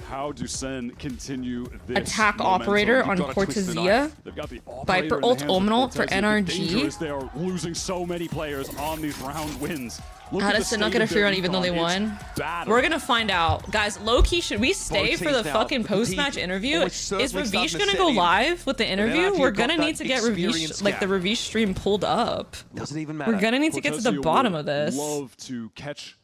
How do Sen continue this Attack momentum? operator You've on gotta twist the Cortezia. knife. They've got the operator Viper in the ult hands of Omenalt for Cortezia. NRG. Dangerous. They are losing so many players on these round wins. Look How at the does Sen not state get a of free their run even though they econ. won? It's battered. We're gonna find out. Guys, low-key, should we stay Both for the teams now, fucking the post-match fatigue interview? almost Is certainly Ravish starting to gonna set go in. live with the interview? NRG We're have got gonna that need to get Ravish, experience like the gap. Ravish stream pulled up. Doesn't even matter. We're gonna need to get to the Cortezia bottom would of this. Love to catch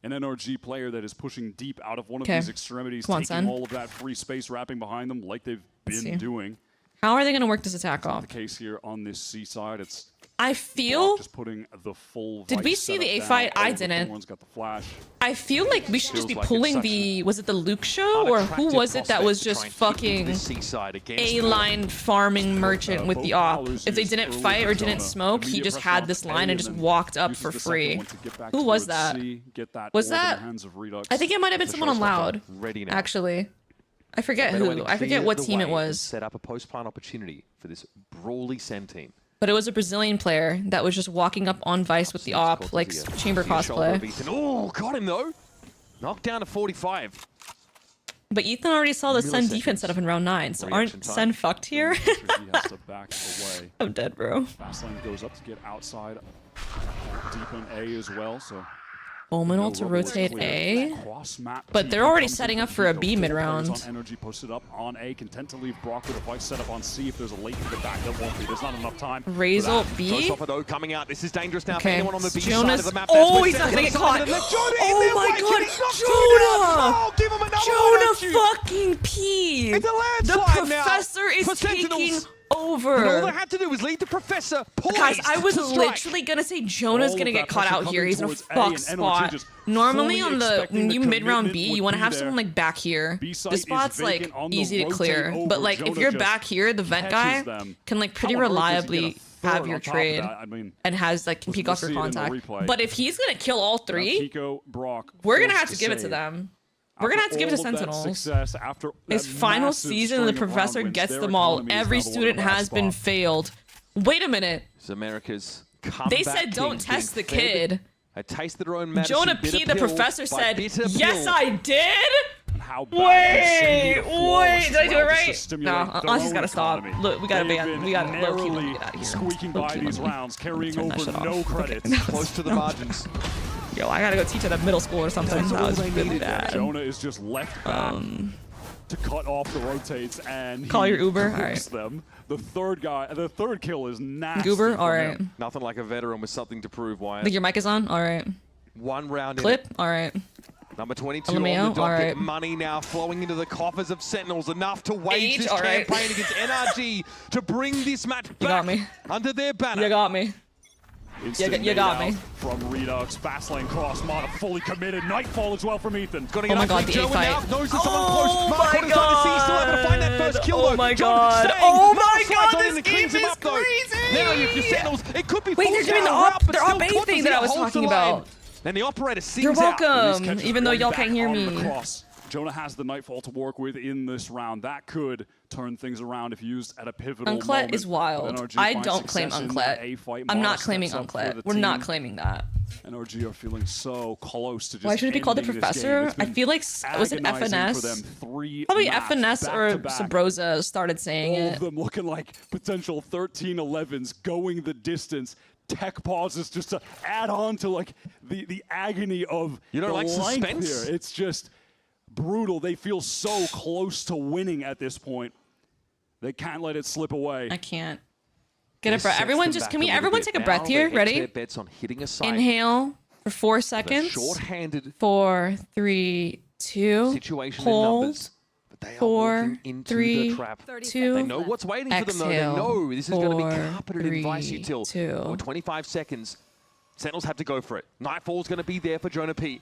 an NRG player that is pushing deep out of one of Okay. these extremities, Come on, taking Sen. all of that free space wrapping behind them like they've Let's been see. doing. How are they gonna work this attack off? The case here on this C side, it's I feel. just putting the full. Did we Vice see the setup A down. fight? I All the didn't. Thorns got the flash. I feel like we should just be Feels like it's pulling such the. Was it the Luke show or who was it that was just fucking A-line farming merchant with the op? If they didn't fight or didn't smoke, he just had this line and just walked up for free. Who was that? Was that? I think it might have been someone on Loud. Ready now. Actually, I forget Better way who. to I forget clear what the team it way was. and set up a post-plant opportunity for this brawly Sen team. But it was a Brazilian player that was just walking up on Vice with the op, like chamber cosplay. Oh, got him though. Knocked down to 45. But Ethan already saw the Sen Milliseconds. defense setup in round 9, so Reaction aren't time. Sen fucked here? He has to back away. I'm dead, bro. Fastlane goes up to get outside, deep on A as well. So Omenal to rotate A. But they're already setting up for a B mid-round. Energy posted up on A, content to leave Brock with a Vice set up on C. If there's a late in the back, there won't be. There's not enough time. Razor B. Showstopper coming out. This is dangerous now for Okay. anyone on the B side Jonas. of the map. Oh, he's not gonna get caught. Oh my god, Jonah! Give him another Jonah fucking peed. It's a The landslide now professor is for Sentinels. taking And all over. they had to do was lead the professor poised Guys, I was to strike. literally gonna say Jonah's All gonna of get that caught pressure out here. coming He's in a towards A, fuck and NRG spot. just Normally fully on the expecting the you mid-round commitment B, would you want to be have there. someone like back here. B-site The is spot's like vacant on the easy to rotate clear, over. but like if Jonah you're just back here, the vent guy catches them. can like pretty How on earth does he reliably get a have third your on top of trade that? I mean, and has like can peek we'll off your see it in the contact. replay. But if he's gonna kill all three, Kiko, Brock, we're gonna forced have to give it to save. them. We're gonna have to give it to After all of that Sentinels. success, after His that final massive season, string the of round professor wins, gets their them all. economy is Every now the one student in the last has been spot. failed. Wait a minute. It's America's They comeback said don't kings test the being fed kid. a taste of their own medicine. Jonah bitter P, the pill professor, by said, bitter yes, pill. I did? How Wait, bad flawless did I do it route just to right? stimulate No, their Ozzy's own gotta stop. economy. Look, we gotta They've ban. been We gotta low-key let me narrowly get out of here. squeaking by Low-key, these let me- rounds, carrying turn that over shit off. no credits. Close to the margins. Yo, I gotta go teach at a middle school or something. That's That all was they really needed. bad. Jonah is just left back to cut off the rotates, and Call he your Uber? cooks Alright. them. The third kill is nasty. Goober? from Alright. him. Nothing like a veteran with something to prove, I Wyatt. think your mic is on? Alright. One round in Clip? it. Alright. Number 22 LMAO? on the docket. Alright. Money now flowing into the coffers of Sentinels. Enough to wage Age? this Alright. campaign against NRG to bring this match You got back me. under their banner. You got me. Instant You got nade me. out From Redux, Fastlane cross, Mata fully committed. Nightfall as well from Ethan. Gotta Oh get my up god, quick. the Joe A now fight. knows that someone Oh close. Mark my Cotter's trying to see, still able to find that first kill Oh though. my John god. staying. Oh Now my slides god, on in this and cleans game him is up, though. crazy. Now if you're Sentinels, it could be Wait, full they're doing the tower op- up, but their still op A Cortezia thing that I was holds talking the line. about. And the operator sings You're out. welcome, even though y'all can't hear me. Jonah has the Nightfall to work with in this round. That could turn things around if used at a pivotal Unclet moment. is wild. NRG I finds don't claim success in that Unclet. A fight. I'm Mara not claiming steps up for Unclet. the We're not team. claiming that. NRG are feeling so close to just Why should it be called the ending this game. Professor? It's I been feel like, was it agonizing FNS? for them. 3 Probably maps FNS or back-to-back. Sabrosa started saying All it. of them looking like potential 13-11s going the distance. Tech pauses just to add on to like the agony of You don't the like length suspense? here. It's just brutal. They feel so close to winning at this point. They can't let it slip away. I can't. Get a breath. Everyone just, can we everyone take a breath here? Ready? Bets on hitting a site. Inhale for 4 seconds. Short-handed 4, 3, 2. situation in Hold. numbers. But they are 4, walking into 3, the trap. 2. They know what's waiting for them, though. They Exhale. know this is going to be 4, carpeted in Vice 3, Util. 2. For 25 seconds, Sentinels have to go for it. Nightfall's going to be there for Jonah P.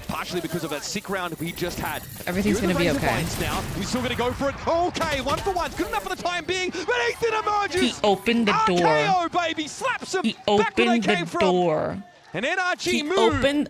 Partially because of that sick round we just had. Everything's Here are the gonna be Razor okay. Vines now. We're still going to go for it. Okay, 1 for 1. Good enough for the time being. But Ethan emerges. He opened the door. RKO, baby. Slaps him He back where they opened came the from. door. And NRG He moved. opened.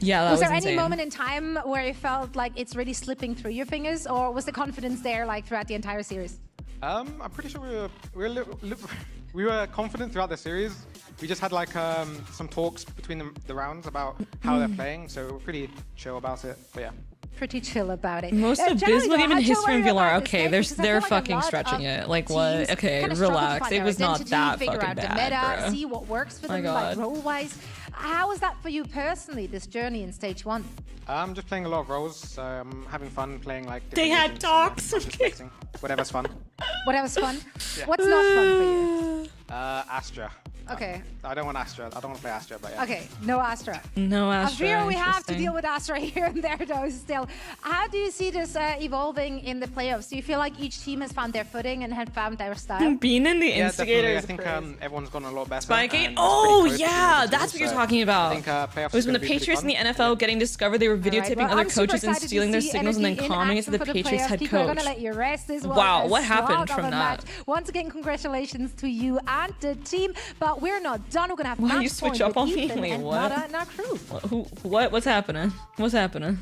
Yeah, that was there insane. any moment in time where you felt like it's really slipping through your fingers, or was the confidence there like throughout the entire series? I'm pretty sure we were confident throughout the series. We just had like some talks between the rounds about how they're playing, so we're pretty chill about it. But yeah. pretty chill about it. Most abysmal game in history in VLR. Okay, they're fucking stretching it. Like what? Okay, relax. It was not that fucking bad, bro. See what works for them, like role-wise. How was that for you personally, this journey in stage 1? I'm just playing a lot of roles, so I'm having fun playing like. They had talks. Whatever's fun. Whatever's fun. Yeah. What's not fun for you? Astra. Okay. I don't want Astra. I don't want to play Astra, but yeah. Okay, no Astra. No Astra. I'm sure we have to deal with Astra here and there, though, still. How do you see this evolving in the playoffs? Do you feel like each team has found their footing and had found their style? Being in the instigator. I think everyone's gone a lot better. Spygate? Oh, yeah, that's what you're talking about. It was when the Patriots in the NFL getting discovered, they were videotaping other coaches and stealing their signals and then calming it to the Patriots head coach. We're going to let you rest as well. Wow, what happened from that? Once again, congratulations to you and the team, but we're not done. We're going to have Why you switch up on me? Wait, what? And our crew. What's happening? What's happening?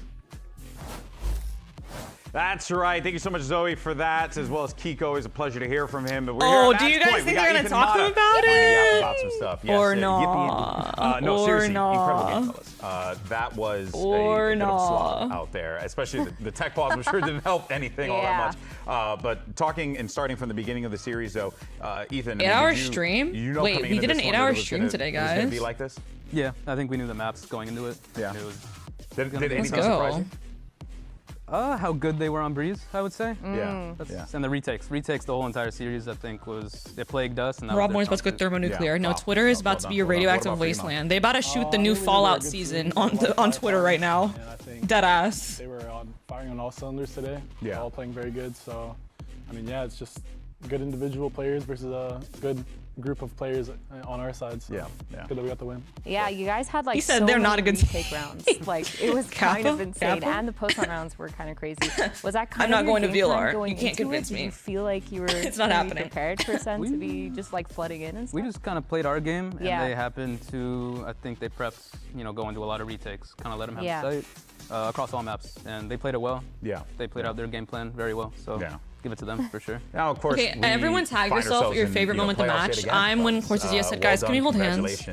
That's right. Thank you so much, Zoe, for that, as well as Kiko. It's a pleasure to hear from him. But we're oh, here do you guys think they're going to talk to him about it? About some stuff. Yes, or no? No, seriously, incredible game, fellas. That was a bit of a slog out there, especially the tech pause. I'm sure didn't help anything all that much. But talking and starting from the beginning of the series, though, Ethan. 8-hour stream? Wait, we did an 8-hour stream today, guys. Was it going to be like this? Yeah, I think we knew the maps going into it. Yeah. Did anything surprise you? How good they were on Breeze, I would say. Yeah. And the retakes. Retakes the whole entire series, I think, they plagued us. And Rob Moore's about to go thermonuclear. Yeah. No, Twitter is about to be a radioactive wasteland. They about to shoot the new Fallout season on Twitter right now. Deadass. They were firing on all cylinders today. Yeah. All playing very good. So, I mean, yeah, it's just good individual players versus a good group of players on our side. So good that we got the win. Yeah, you guys had like he said they're not a good retake rounds. Like it was kind of insane, and the post-hunt rounds were kind of crazy. Was that kind I'm not going to VLR. You can't convince me. Did you feel like you were it's not happening. prepared for Sen to be just like flooding in and stuff? We just kind of played our game, and they happened to, I think they prepped, go into a lot of retakes, kind of let them have the site across all maps, and they played it well. Yeah. They played out their game plan very well. So. Give it to them for sure. Now, of course, okay, everyone tag yourself your favorite moment of the match. I'm when Cortezia said, guys, can we hold hands?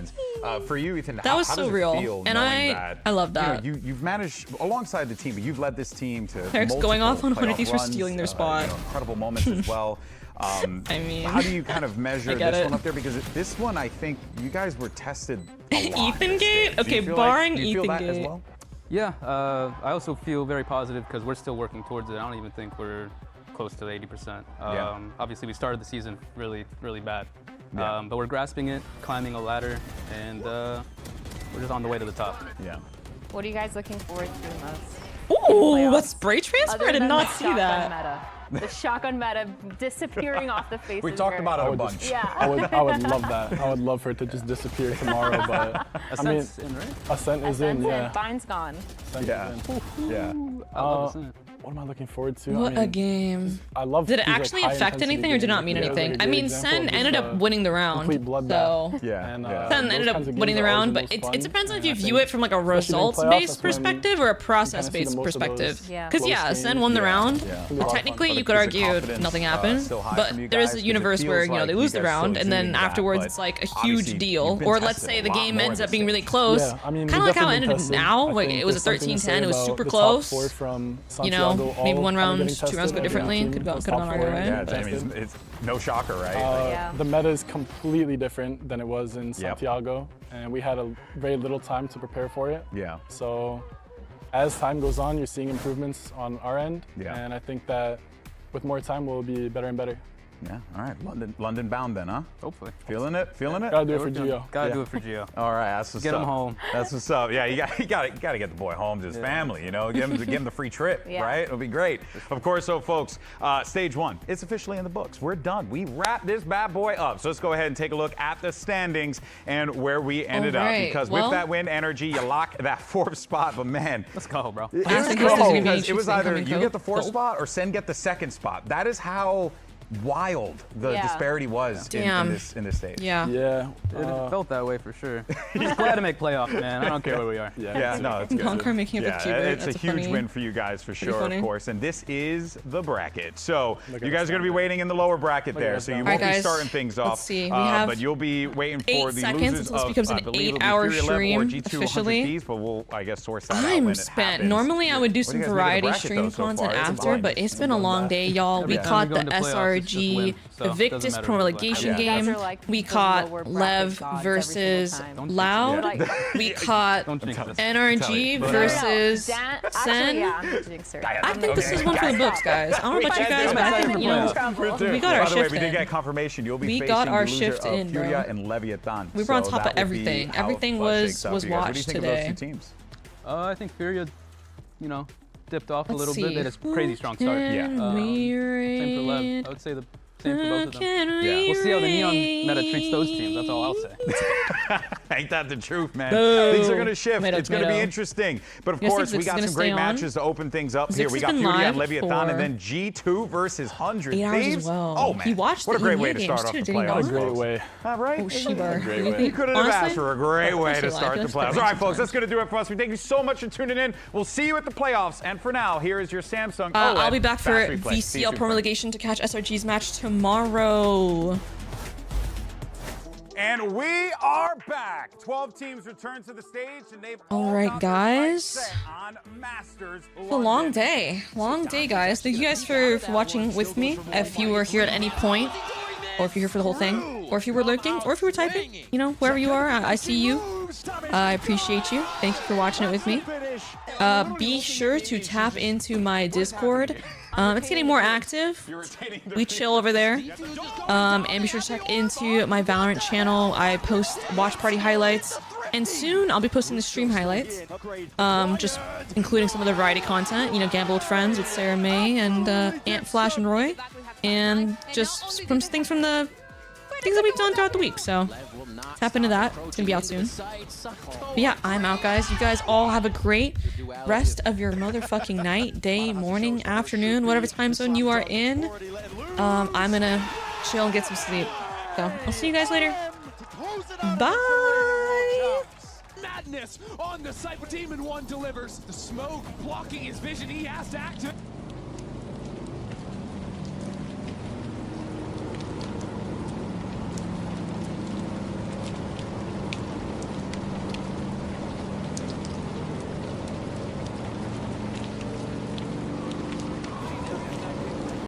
For you, Ethan, that was how so does real. It feel and I love that. You've managed, alongside the team, but you've led this team to Eric's going off on one of these for runs, stealing their spot. Incredible moments as well. I mean, how do you kind of measure this one up there? Because this one, I think you guys were tested a lot. Ethan Gate? Okay, barring Ethan Gate. As well? Yeah, I also feel very positive because we're still working towards it. I don't even think we're close to 80%. Obviously, we started the season really, really bad. But we're grasping it, climbing a ladder, and we're just on the way to the top. Yeah. What are you guys looking forward to the most? Ooh, what spray transfer? I did not see that. The shotgun meta disappearing off the face. We talked about it a bunch. Yeah. I would love that. I would love for it to just disappear tomorrow, but Ascent's in, right? Ascent is in, yeah. Bine's gone. What am I looking forward to? What a game. I love Did it actually affect anything or did it not mean anything? I mean, Sen ended up winning the round. So Sen ended up winning the round, but it depends on if you view it from like a results-based perspective or a process-based perspective. Because Sen won the round. Technically, you could argue nothing happened, but there is a universe where they lose the round and then afterwards it's like a huge deal. Or let's say the game ends up being really close, kind of like how it ended now. Like it was a 13-10, it was super close. Maybe one round, 2 rounds go differently. Could have gone either way. Yeah, I mean, it's no shocker, right? The meta is completely different than it was in Santiago, and we had a very little time to prepare for it. Yeah. So as time goes on, you're seeing improvements on our end, and I think that with more time, we'll be better and better. Yeah, all right. London bound then, huh? Hopefully. Feeling it? Gotta do it for Gio. Gotta do it for Gio. All right, that's what's up. Get him home. That's what's up. Yeah, you gotta get the boy home to his family, Give him the free trip, right? It'll be great. Of course, so folks, stage 1, it's officially in the books. We're done. We wrapped this bad boy up. So let's go ahead and take a look at the standings and where we ended up. Because with that win, Energy, you lock that 4th spot. But man, let's go, bro. It was either you get the 4th spot or Sen get the 2nd spot. That is how wild the disparity was in this stage. Yeah. Yeah. It felt that way for sure. Just glad to make playoffs, man. I don't care where we are. Yeah, no, it's good. Conquer making it with Cuber. It's a huge win for you guys for sure, of course. And this is the bracket. So you guys are going to be waiting in the lower bracket there. So you won't be starting things off. Let's see. We have but you'll be waiting for the 8 seconds losers until this of, becomes an 8-hour stream officially. But we'll, I guess, source that out I'm when it spent. happens. Normally I would do some do you guys think of the variety bracket, stream though, so content far? It's a after, blind. but it's been a long day, y'all. We caught the SRG Invictus Pro Relegation game. We caught LEV versus Loud. We caught NRG versus Sen. I think this is one for the books, guys. I don't know about you guys, but I think, you know, we got our By the way, shift we did in. get confirmation. You'll be We facing got our the loser shift of in, bro. Furia and Leviathan. We were on So top of that will be everything. how Everything it was shakes out for you guys. What do you watched think of today. those two teams? I think Furia, you know, dipped off a Let's little bit. They had a crazy strong start. Yeah. Same for Lev. I would say the same for both of them. Yeah. We'll see how the Neon meta treats those teams. That's all I'll say. Ain't that the truth, man? Boo. Things are going to shift. Tomato, It's going to be tomato. interesting. But of You guys course, think we Zix is got gonna some great stay on? matches to open things up Zix here. We has got been Furia live and Leviathan, for and then G2 versus 100 8 hours Thieves. as well. Oh man, He watched what a the great way to EMEA start games off too, the did he playoffs. not? Great way. All right. Oh, Shebar. You couldn't have asked for a great way to Honestly, start the playoffs. All right, folks, that's going to do it for us. We thank you so much for tuning in. We'll see you at the playoffs. And for now, here is your Samsung OLED I'll be back for Fast Replay. See you VCL soon, Pro friends. Relegation to catch SRG's match tomorrow. And we are back. 12 teams return to the stage, and they've All right, guys. on Masters. It's a long day. Long day, guys. Thank you guys for watching with me. If you were here at any point, or if you're here for the whole thing, or if you were lurking, or if you were typing, you know, wherever you are, I see you. I appreciate you. Thank you for watching it with me. Be sure to tap into my Discord. It's getting more active. We chill over there. And be sure to check into my Valorant channel. I post watch party highlights. And soon I'll be posting the stream highlights. Just including some of the variety content. You know, Gamble with Friends with Sarah May and Ant Flash and Roy. And just from things that we've done throughout the week. So tap into that. It's gonna be out soon. But yeah, I'm out, guys. You guys all have a great rest of your motherfucking night, day, morning, afternoon, whatever time zone you are in. I'm gonna chill and get some sleep. So I'll see you guys later. Bye. Madness on the Cypher team, and one delivers. The smoke blocking his vision. He has to act.